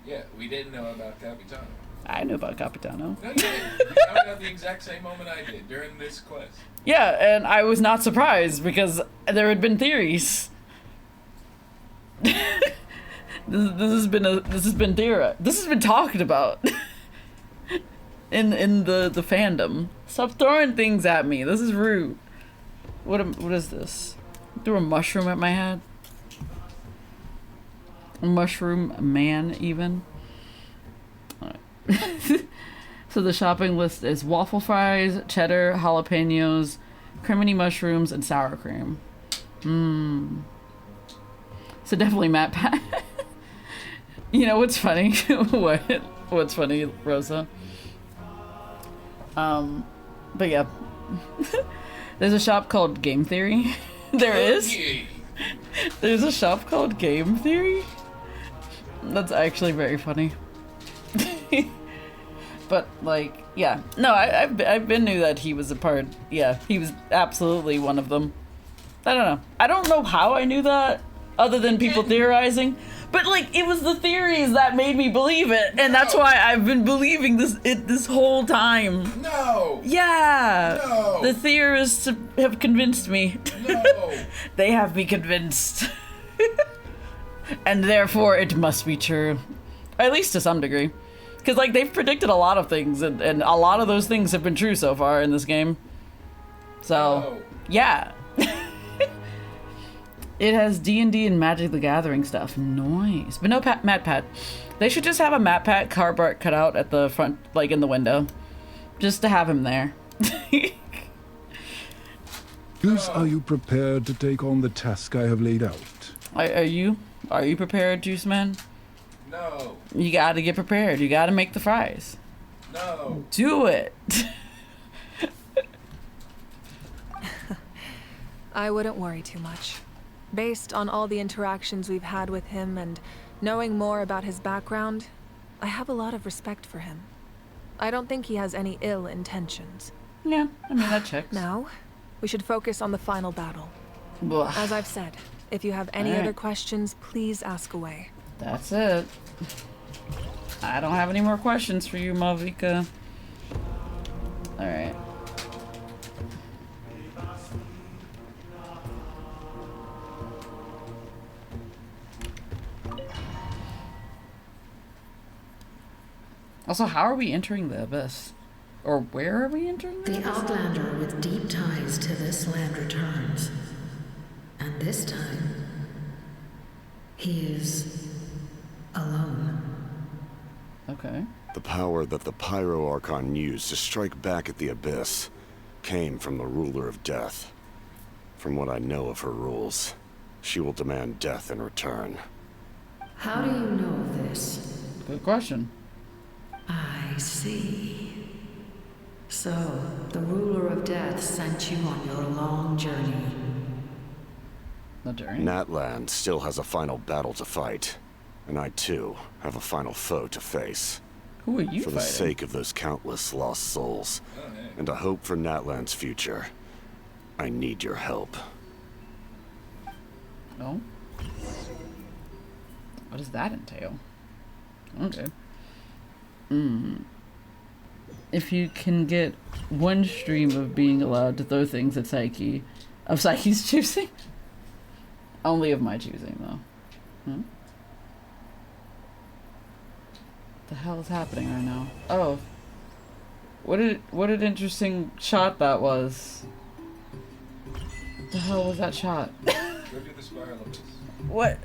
Yeah, we didn't know about Capitano. I knew about Capitano. No, you didn't. You found out the exact same moment I did during this quest. Yeah, and I was not surprised because there had been theories. This has been talked about in the fandom. Stop throwing things at me. This is rude. What is this? Threw a mushroom at my head. A mushroom man, even. Alright. So the shopping list is waffle fries, cheddar, jalapenos, criminy mushrooms, and sour cream. So definitely Matt Pat. You know what's funny? What's funny, Rosa? But yeah. There's a shop called Game Theory. There is? There's a shop called Game Theory? That's actually very funny. But, like, yeah. No, I've been knew that he was a part. Yeah, he was absolutely one of them. I don't know. I don't know how I knew that, other than people theorizing. But, like, it was the theories that made me believe it. And that's why I've been believing this whole time. No! Yeah! No! The theorists have convinced me. No! They have me convinced. And therefore, it must be true. At least to some degree. Because, like, they've predicted a lot of things, and a lot of those things have been true so far in this game. So, yeah. It has D&D and Magic the Gathering stuff. Nice. But no Matt Pat. They should just have a Matt Pat cardboard cut out at the front, like, in the window. Just to have him there. Goose, are you prepared to take on the task I have laid out? Are you? Are you prepared, Juice Man? No. You gotta get prepared. You gotta make the fries. No. Do it. I wouldn't worry too much. Based on all the interactions we've had with him and knowing more about his background, I have a lot of respect for him. I don't think he has any ill intentions. Yeah, I mean, that checks. Now, we should focus on the final battle. Blah. As I've said, if you have any other questions, please ask away. That's it. I don't have any more questions for you, Malvika. Alright. Also, how are we entering the Abyss? Or where are we entering the Abyss? The Outlander with deep ties to this land returns. And this time, he is alone. Okay. The power that the Pyro Archon used to strike back at the Abyss came from the Ruler of Death. From what I know of her rules, she will demand death in return. How do you know this? Good question. I see. So, the Ruler of Death sent you on your long journey. The journey? Natlan still has a final battle to fight. And I, too, have a final foe to face. Who are you For the sake of those countless lost souls, and a hope for Natlan's future, I need your help. No? What does that entail? Okay. If you can get one stream of being allowed to throw things at Psyche, of Psyche's choosing? Only of my choosing, though. The hell is happening right now? Oh. What an interesting shot that was. The hell was that shot? Go do the spiral of this. What?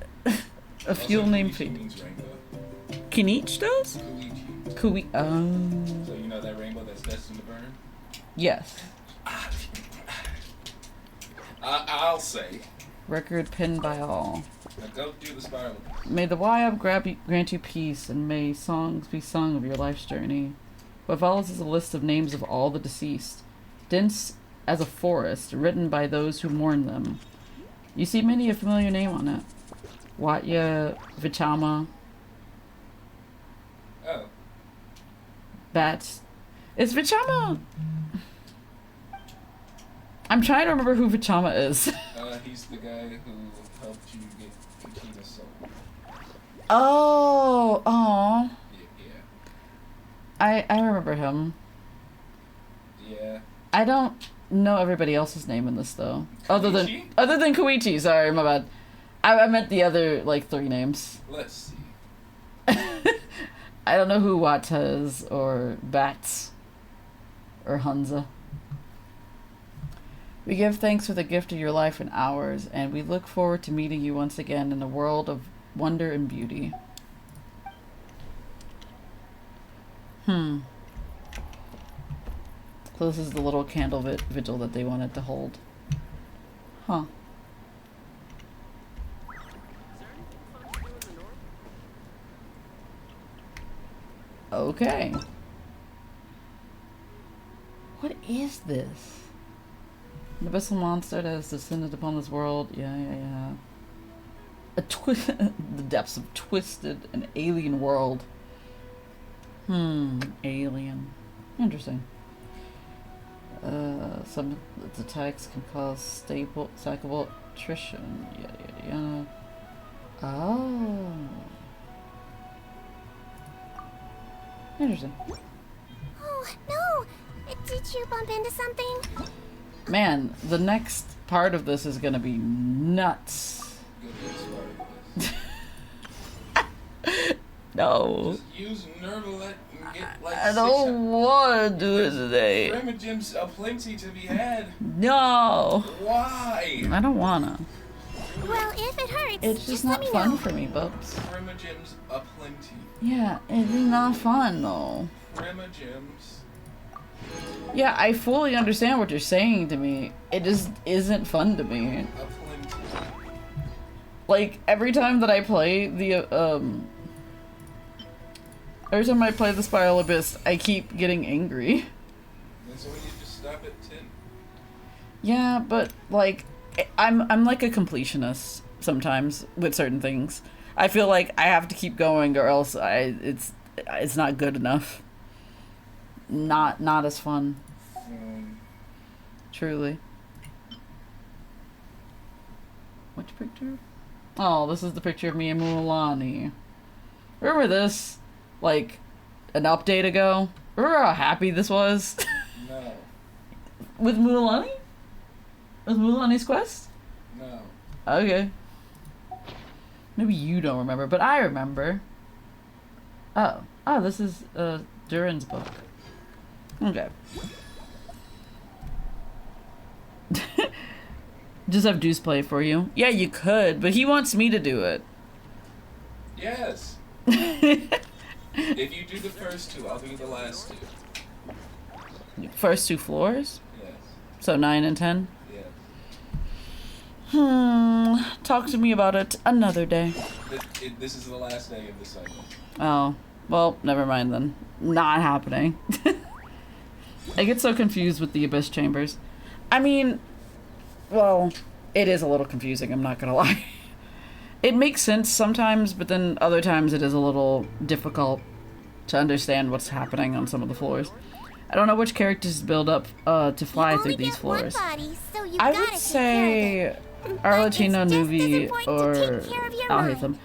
A fuel name feed. Can each does? Kuichi. Oh. So you know that rainbow that's destined to burn? Yes. I'll say. Record pinned by all. Now go do the spiral. May the YUP grant you peace, and may songs be sung of your life's journey. What follows is a list of names of all the deceased, dense as a forest, written by those who mourn them. You see many a familiar name on it. Watya Vichama. Oh. Bats. Is Vichama... I'm trying to remember who Vichama is. He's the guy who helped you get Kakina's soul. Oh, aw. Yeah. I remember him. Yeah. I don't know everybody else's name in this though. Other than Koichi, sorry, my bad. I meant the other like 3 names. Let's see. I don't know who Wata is or Bats or Hansa. We give thanks for the gift of your life and ours, and we look forward to meeting you once again in a world of wonder and beauty. So this is the little candle vigil that they wanted to hold. Huh. Okay. What is this? An abyssal monster that has descended upon this world. Yeah. The depths of twisted an alien world. Alien. Interesting. Some of its attacks can cause stackable attrition. Yada. Oh. Interesting. Oh, no! Did you bump into something? Man, the next part of this is gonna be nuts. No. Just use Nervalet and get like I don't want to do it today. Primogems aplenty to be had. No. Why? I don't wanna. Well, if it hurts, It's just not fun for me, Bubs. Primogems aplenty. Yeah, it's not fun though. Primogems. Yeah, I fully understand what you're saying to me. It just isn't fun to me. Like, every time that I play the, every time I play the Spiral Abyss, I keep getting angry. That's why you just stop at 10. Yeah, but, like, I'm like a completionist sometimes with certain things. I feel like I have to keep going or else it's not good enough. Not as fun. Truly. Which picture? Oh, this is the picture of me and Mulan. Remember this? Like, an update ago? Remember how happy this was? No. With Mulan? With Mulan's quest? No. Okay. Maybe you don't remember, but I remember. Oh, this is Durin's book. Okay. Just have Deuce play for you. Yeah, you could, but he wants me to do it. Yes. If you do the first two, I'll do the last two. First 2 floors? Yes. So 9 and 10? Yes. Talk to me about it another day. This is the last day of the cycle. Oh. Well, never mind then. Not happening. I get so confused with the Abyss Chambers. I mean, well, it is a little confusing, I'm not gonna lie. It makes sense sometimes, but then other times it is a little difficult to understand what's happening on some of the floors. I don't know which characters build up to fly through these floors. I would say Arlecchino, Nuvi, or Alhaitham.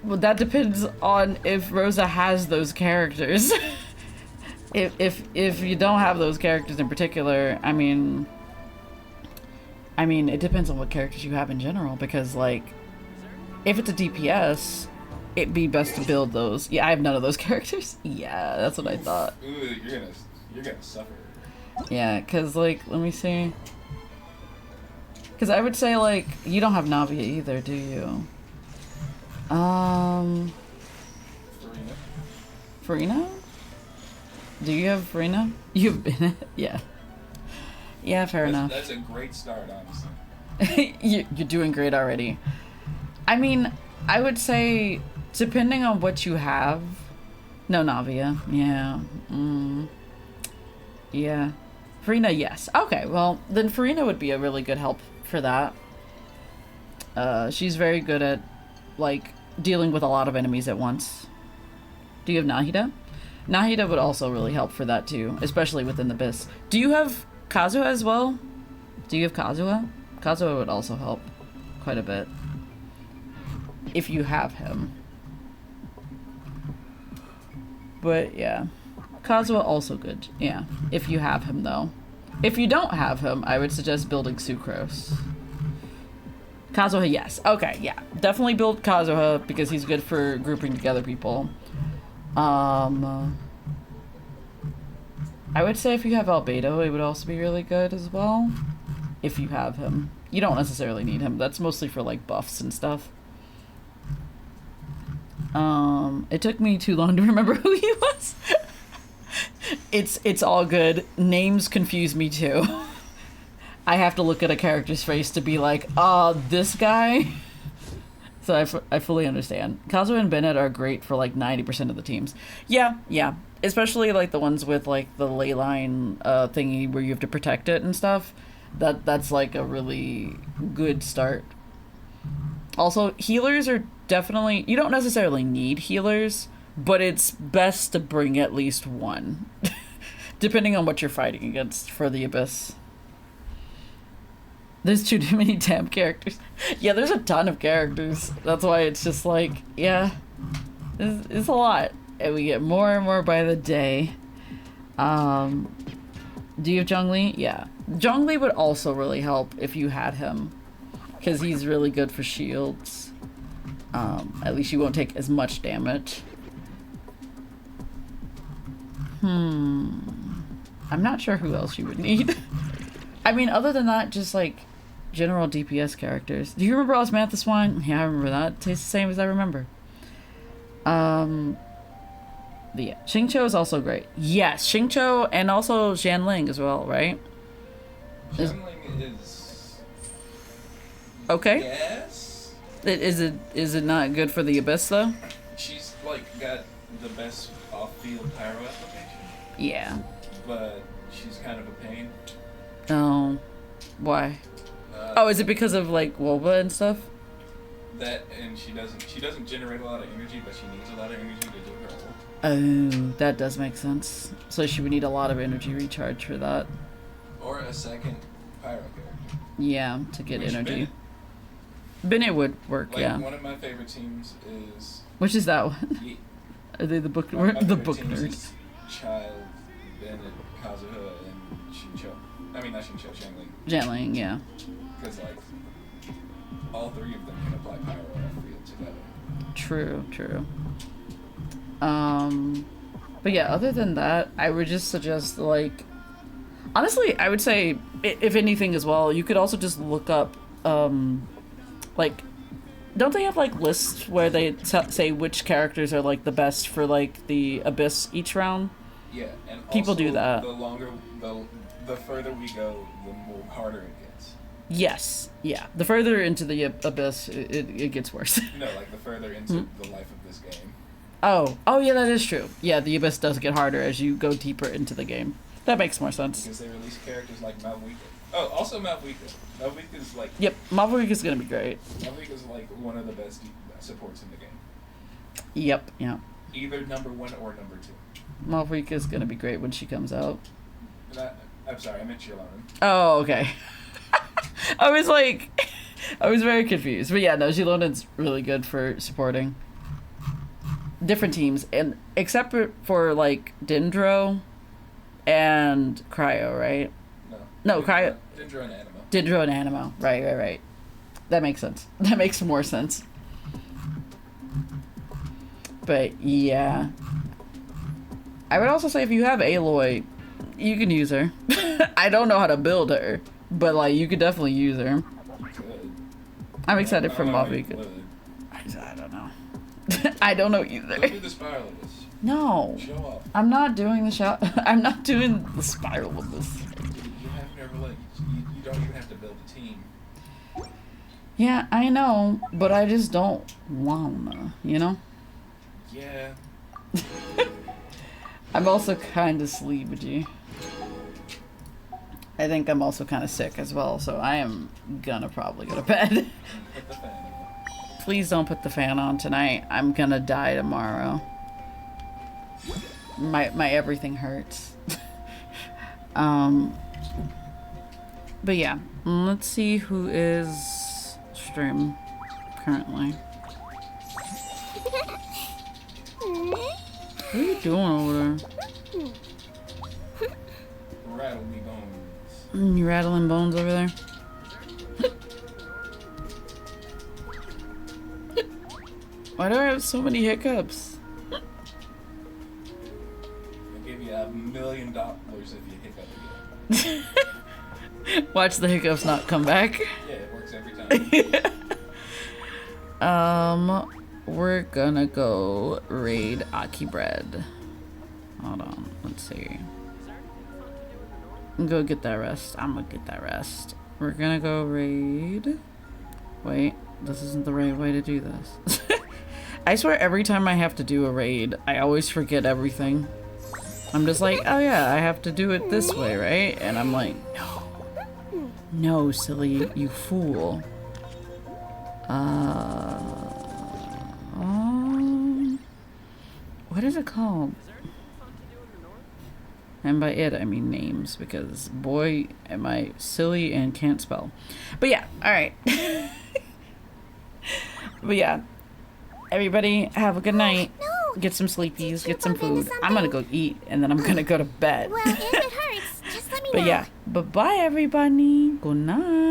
Well, that depends on if Rosa has those characters. If you don't have those characters in particular, I mean, it depends on what characters you have in general, because, like, if it's a DPS, it'd be best to build those. Yeah, I have none of those characters. Yeah, that's what I thought. Ooh, you're gonna suffer. Yeah, because, like, let me see. Because I would say, like, you don't have Navia either, do you? Farina? Do you have Farina? You've been it? Yeah. Yeah, fair enough. That's a great start, honestly. You're doing great already. I mean, I would say, depending on what you have... No, Navia. Yeah. Yeah. Farina, yes. Okay, well, then Farina would be a really good help for that. She's very good at, like, dealing with a lot of enemies at once. Do you have Nahida? Nahida would also really help for that too, especially within the Abyss. Do you have Kazuha as well? Do you have Kazuha? Kazuha would also help quite a bit. If you have him. But yeah. Kazuha also good. Yeah. If you have him though. If you don't have him, I would suggest building Sucrose. Kazuha, yes. Okay, yeah. Definitely build Kazuha because he's good for grouping together people. I would say if you have Albedo, it would also be really good as well. If you have him. You don't necessarily need him. That's mostly for, like, buffs and stuff. It took me too long to remember who he was. It's all good. Names confuse me too. I have to look at a character's face to be like, this guy? so I fully understand. Kazuha and Bennett are great for like 90% of the teams. Yeah, yeah. Especially like the ones with like the ley line thingy where you have to protect it and stuff. That's like a really good start. Also, healers are definitely, you don't necessarily need healers, but it's best to bring at least one, depending on what you're fighting against for the Abyss. There's too many damn characters. Yeah, there's a ton of characters. That's why it's just like, yeah, it's a lot. And we get more and more by the day. Do you have Zhongli? Yeah. Zhongli would also really help if you had him, because he's really good for shields. At least you won't take as much damage. I'm not sure who else you would need. I mean, other than that, just like general DPS characters. Do you remember Osmanthus Wine? Yeah, I remember that. It tastes the same as I remember. Yeah, Xingqiu is also great. Yes, Xingqiu and also Xianling as well, right? Xianling is okay. Yes. Is it not good for the Abyss though? She's like got the best off-field pyro application. Yeah. But she's kind of a pain. Oh, why? Oh, is it because of like Woba and stuff? That and she doesn't generate a lot of energy, but she needs a lot of energy to do her ult. Oh, that does make sense. So she would need a lot of energy recharge for that. Or a second pyro character. Yeah, to get energy. Bennett would work, like, yeah. One of my favorite teams is. Which is that one? Are they the book? The book nerds. Child, Bennett, Kazuha, and Xingqiu. I mean, not Xingqiu, Xianling. Xianling, yeah. Because like, all three of them can apply pyro off field together. True, true. But yeah, other than that, I would just suggest like, honestly, I would say if anything as well, you could also just look up, like, don't they have like lists where they say which characters are like the best for like the Abyss each round? Yeah, and people also, do that. The further we go, the more harder it gets. Yes, yeah. The further into the Abyss, it gets worse. No, like the further into the life of this game. Oh, yeah, that is true. Yeah, the Abyss does get harder as you go deeper into the game. That makes more sense. Because they release characters like Malvika. Oh, also Malvika. Malvika is like... Yep, Malvika is going to be great. Malvika is like one of the best supports in the game. Yep, yeah. Either number 1 or number 2. Malvika is going to be great when she comes out. I'm sorry, I meant Shilon. Oh, okay. I was very confused. But yeah, no, Shilonen's really good for supporting different teams, and except for like Dendro and Cryo, right? No, Cryo. Dendro and Animo. Dendro and Animo. Right. That makes sense. That makes more sense. But yeah, I would also say if you have Aloy, you can use her. I don't know how to build her, but like you could definitely use her. I'm excited for Malvika. I don't know. I don't know either. Don't do the spiral of this. No. Show off. I'm not doing the I'm not doing the spiral of this. You have never like you don't even have to build a team. Yeah, I know, but I just don't wanna, you know? Yeah. I'm also kind of sleepy. I think I'm also kind of sick as well, so I am gonna probably go to bed. Please don't put the fan on tonight. I'm gonna die tomorrow. My everything hurts. But yeah, let's see who is stream currently. What are you doing over there? Rattle me bones. You rattling bones over there? Why do I have so many hiccups? I'll give you $1 million if you hiccup again. Watch the hiccups not come back. Yeah, it works every time. We're gonna go raid Aki Bread. Hold on, let's see. Go get that rest. I'm gonna get that rest. We're gonna go raid. Wait. this isn't the right way to do this. I swear every time I have to do a raid, I always forget everything. I'm just like, oh yeah, I have to do it this way, right? And I'm like, no. No, silly, you fool. What is it called? And by it, I mean names, because boy, am I silly and can't spell. But yeah, alright. But yeah, everybody have a good night. Get some sleepies, get some food. I'm gonna go eat, and then I'm gonna go to bed. Well, if it hurts, just let me know. But yeah, bye-bye, everybody. Good night.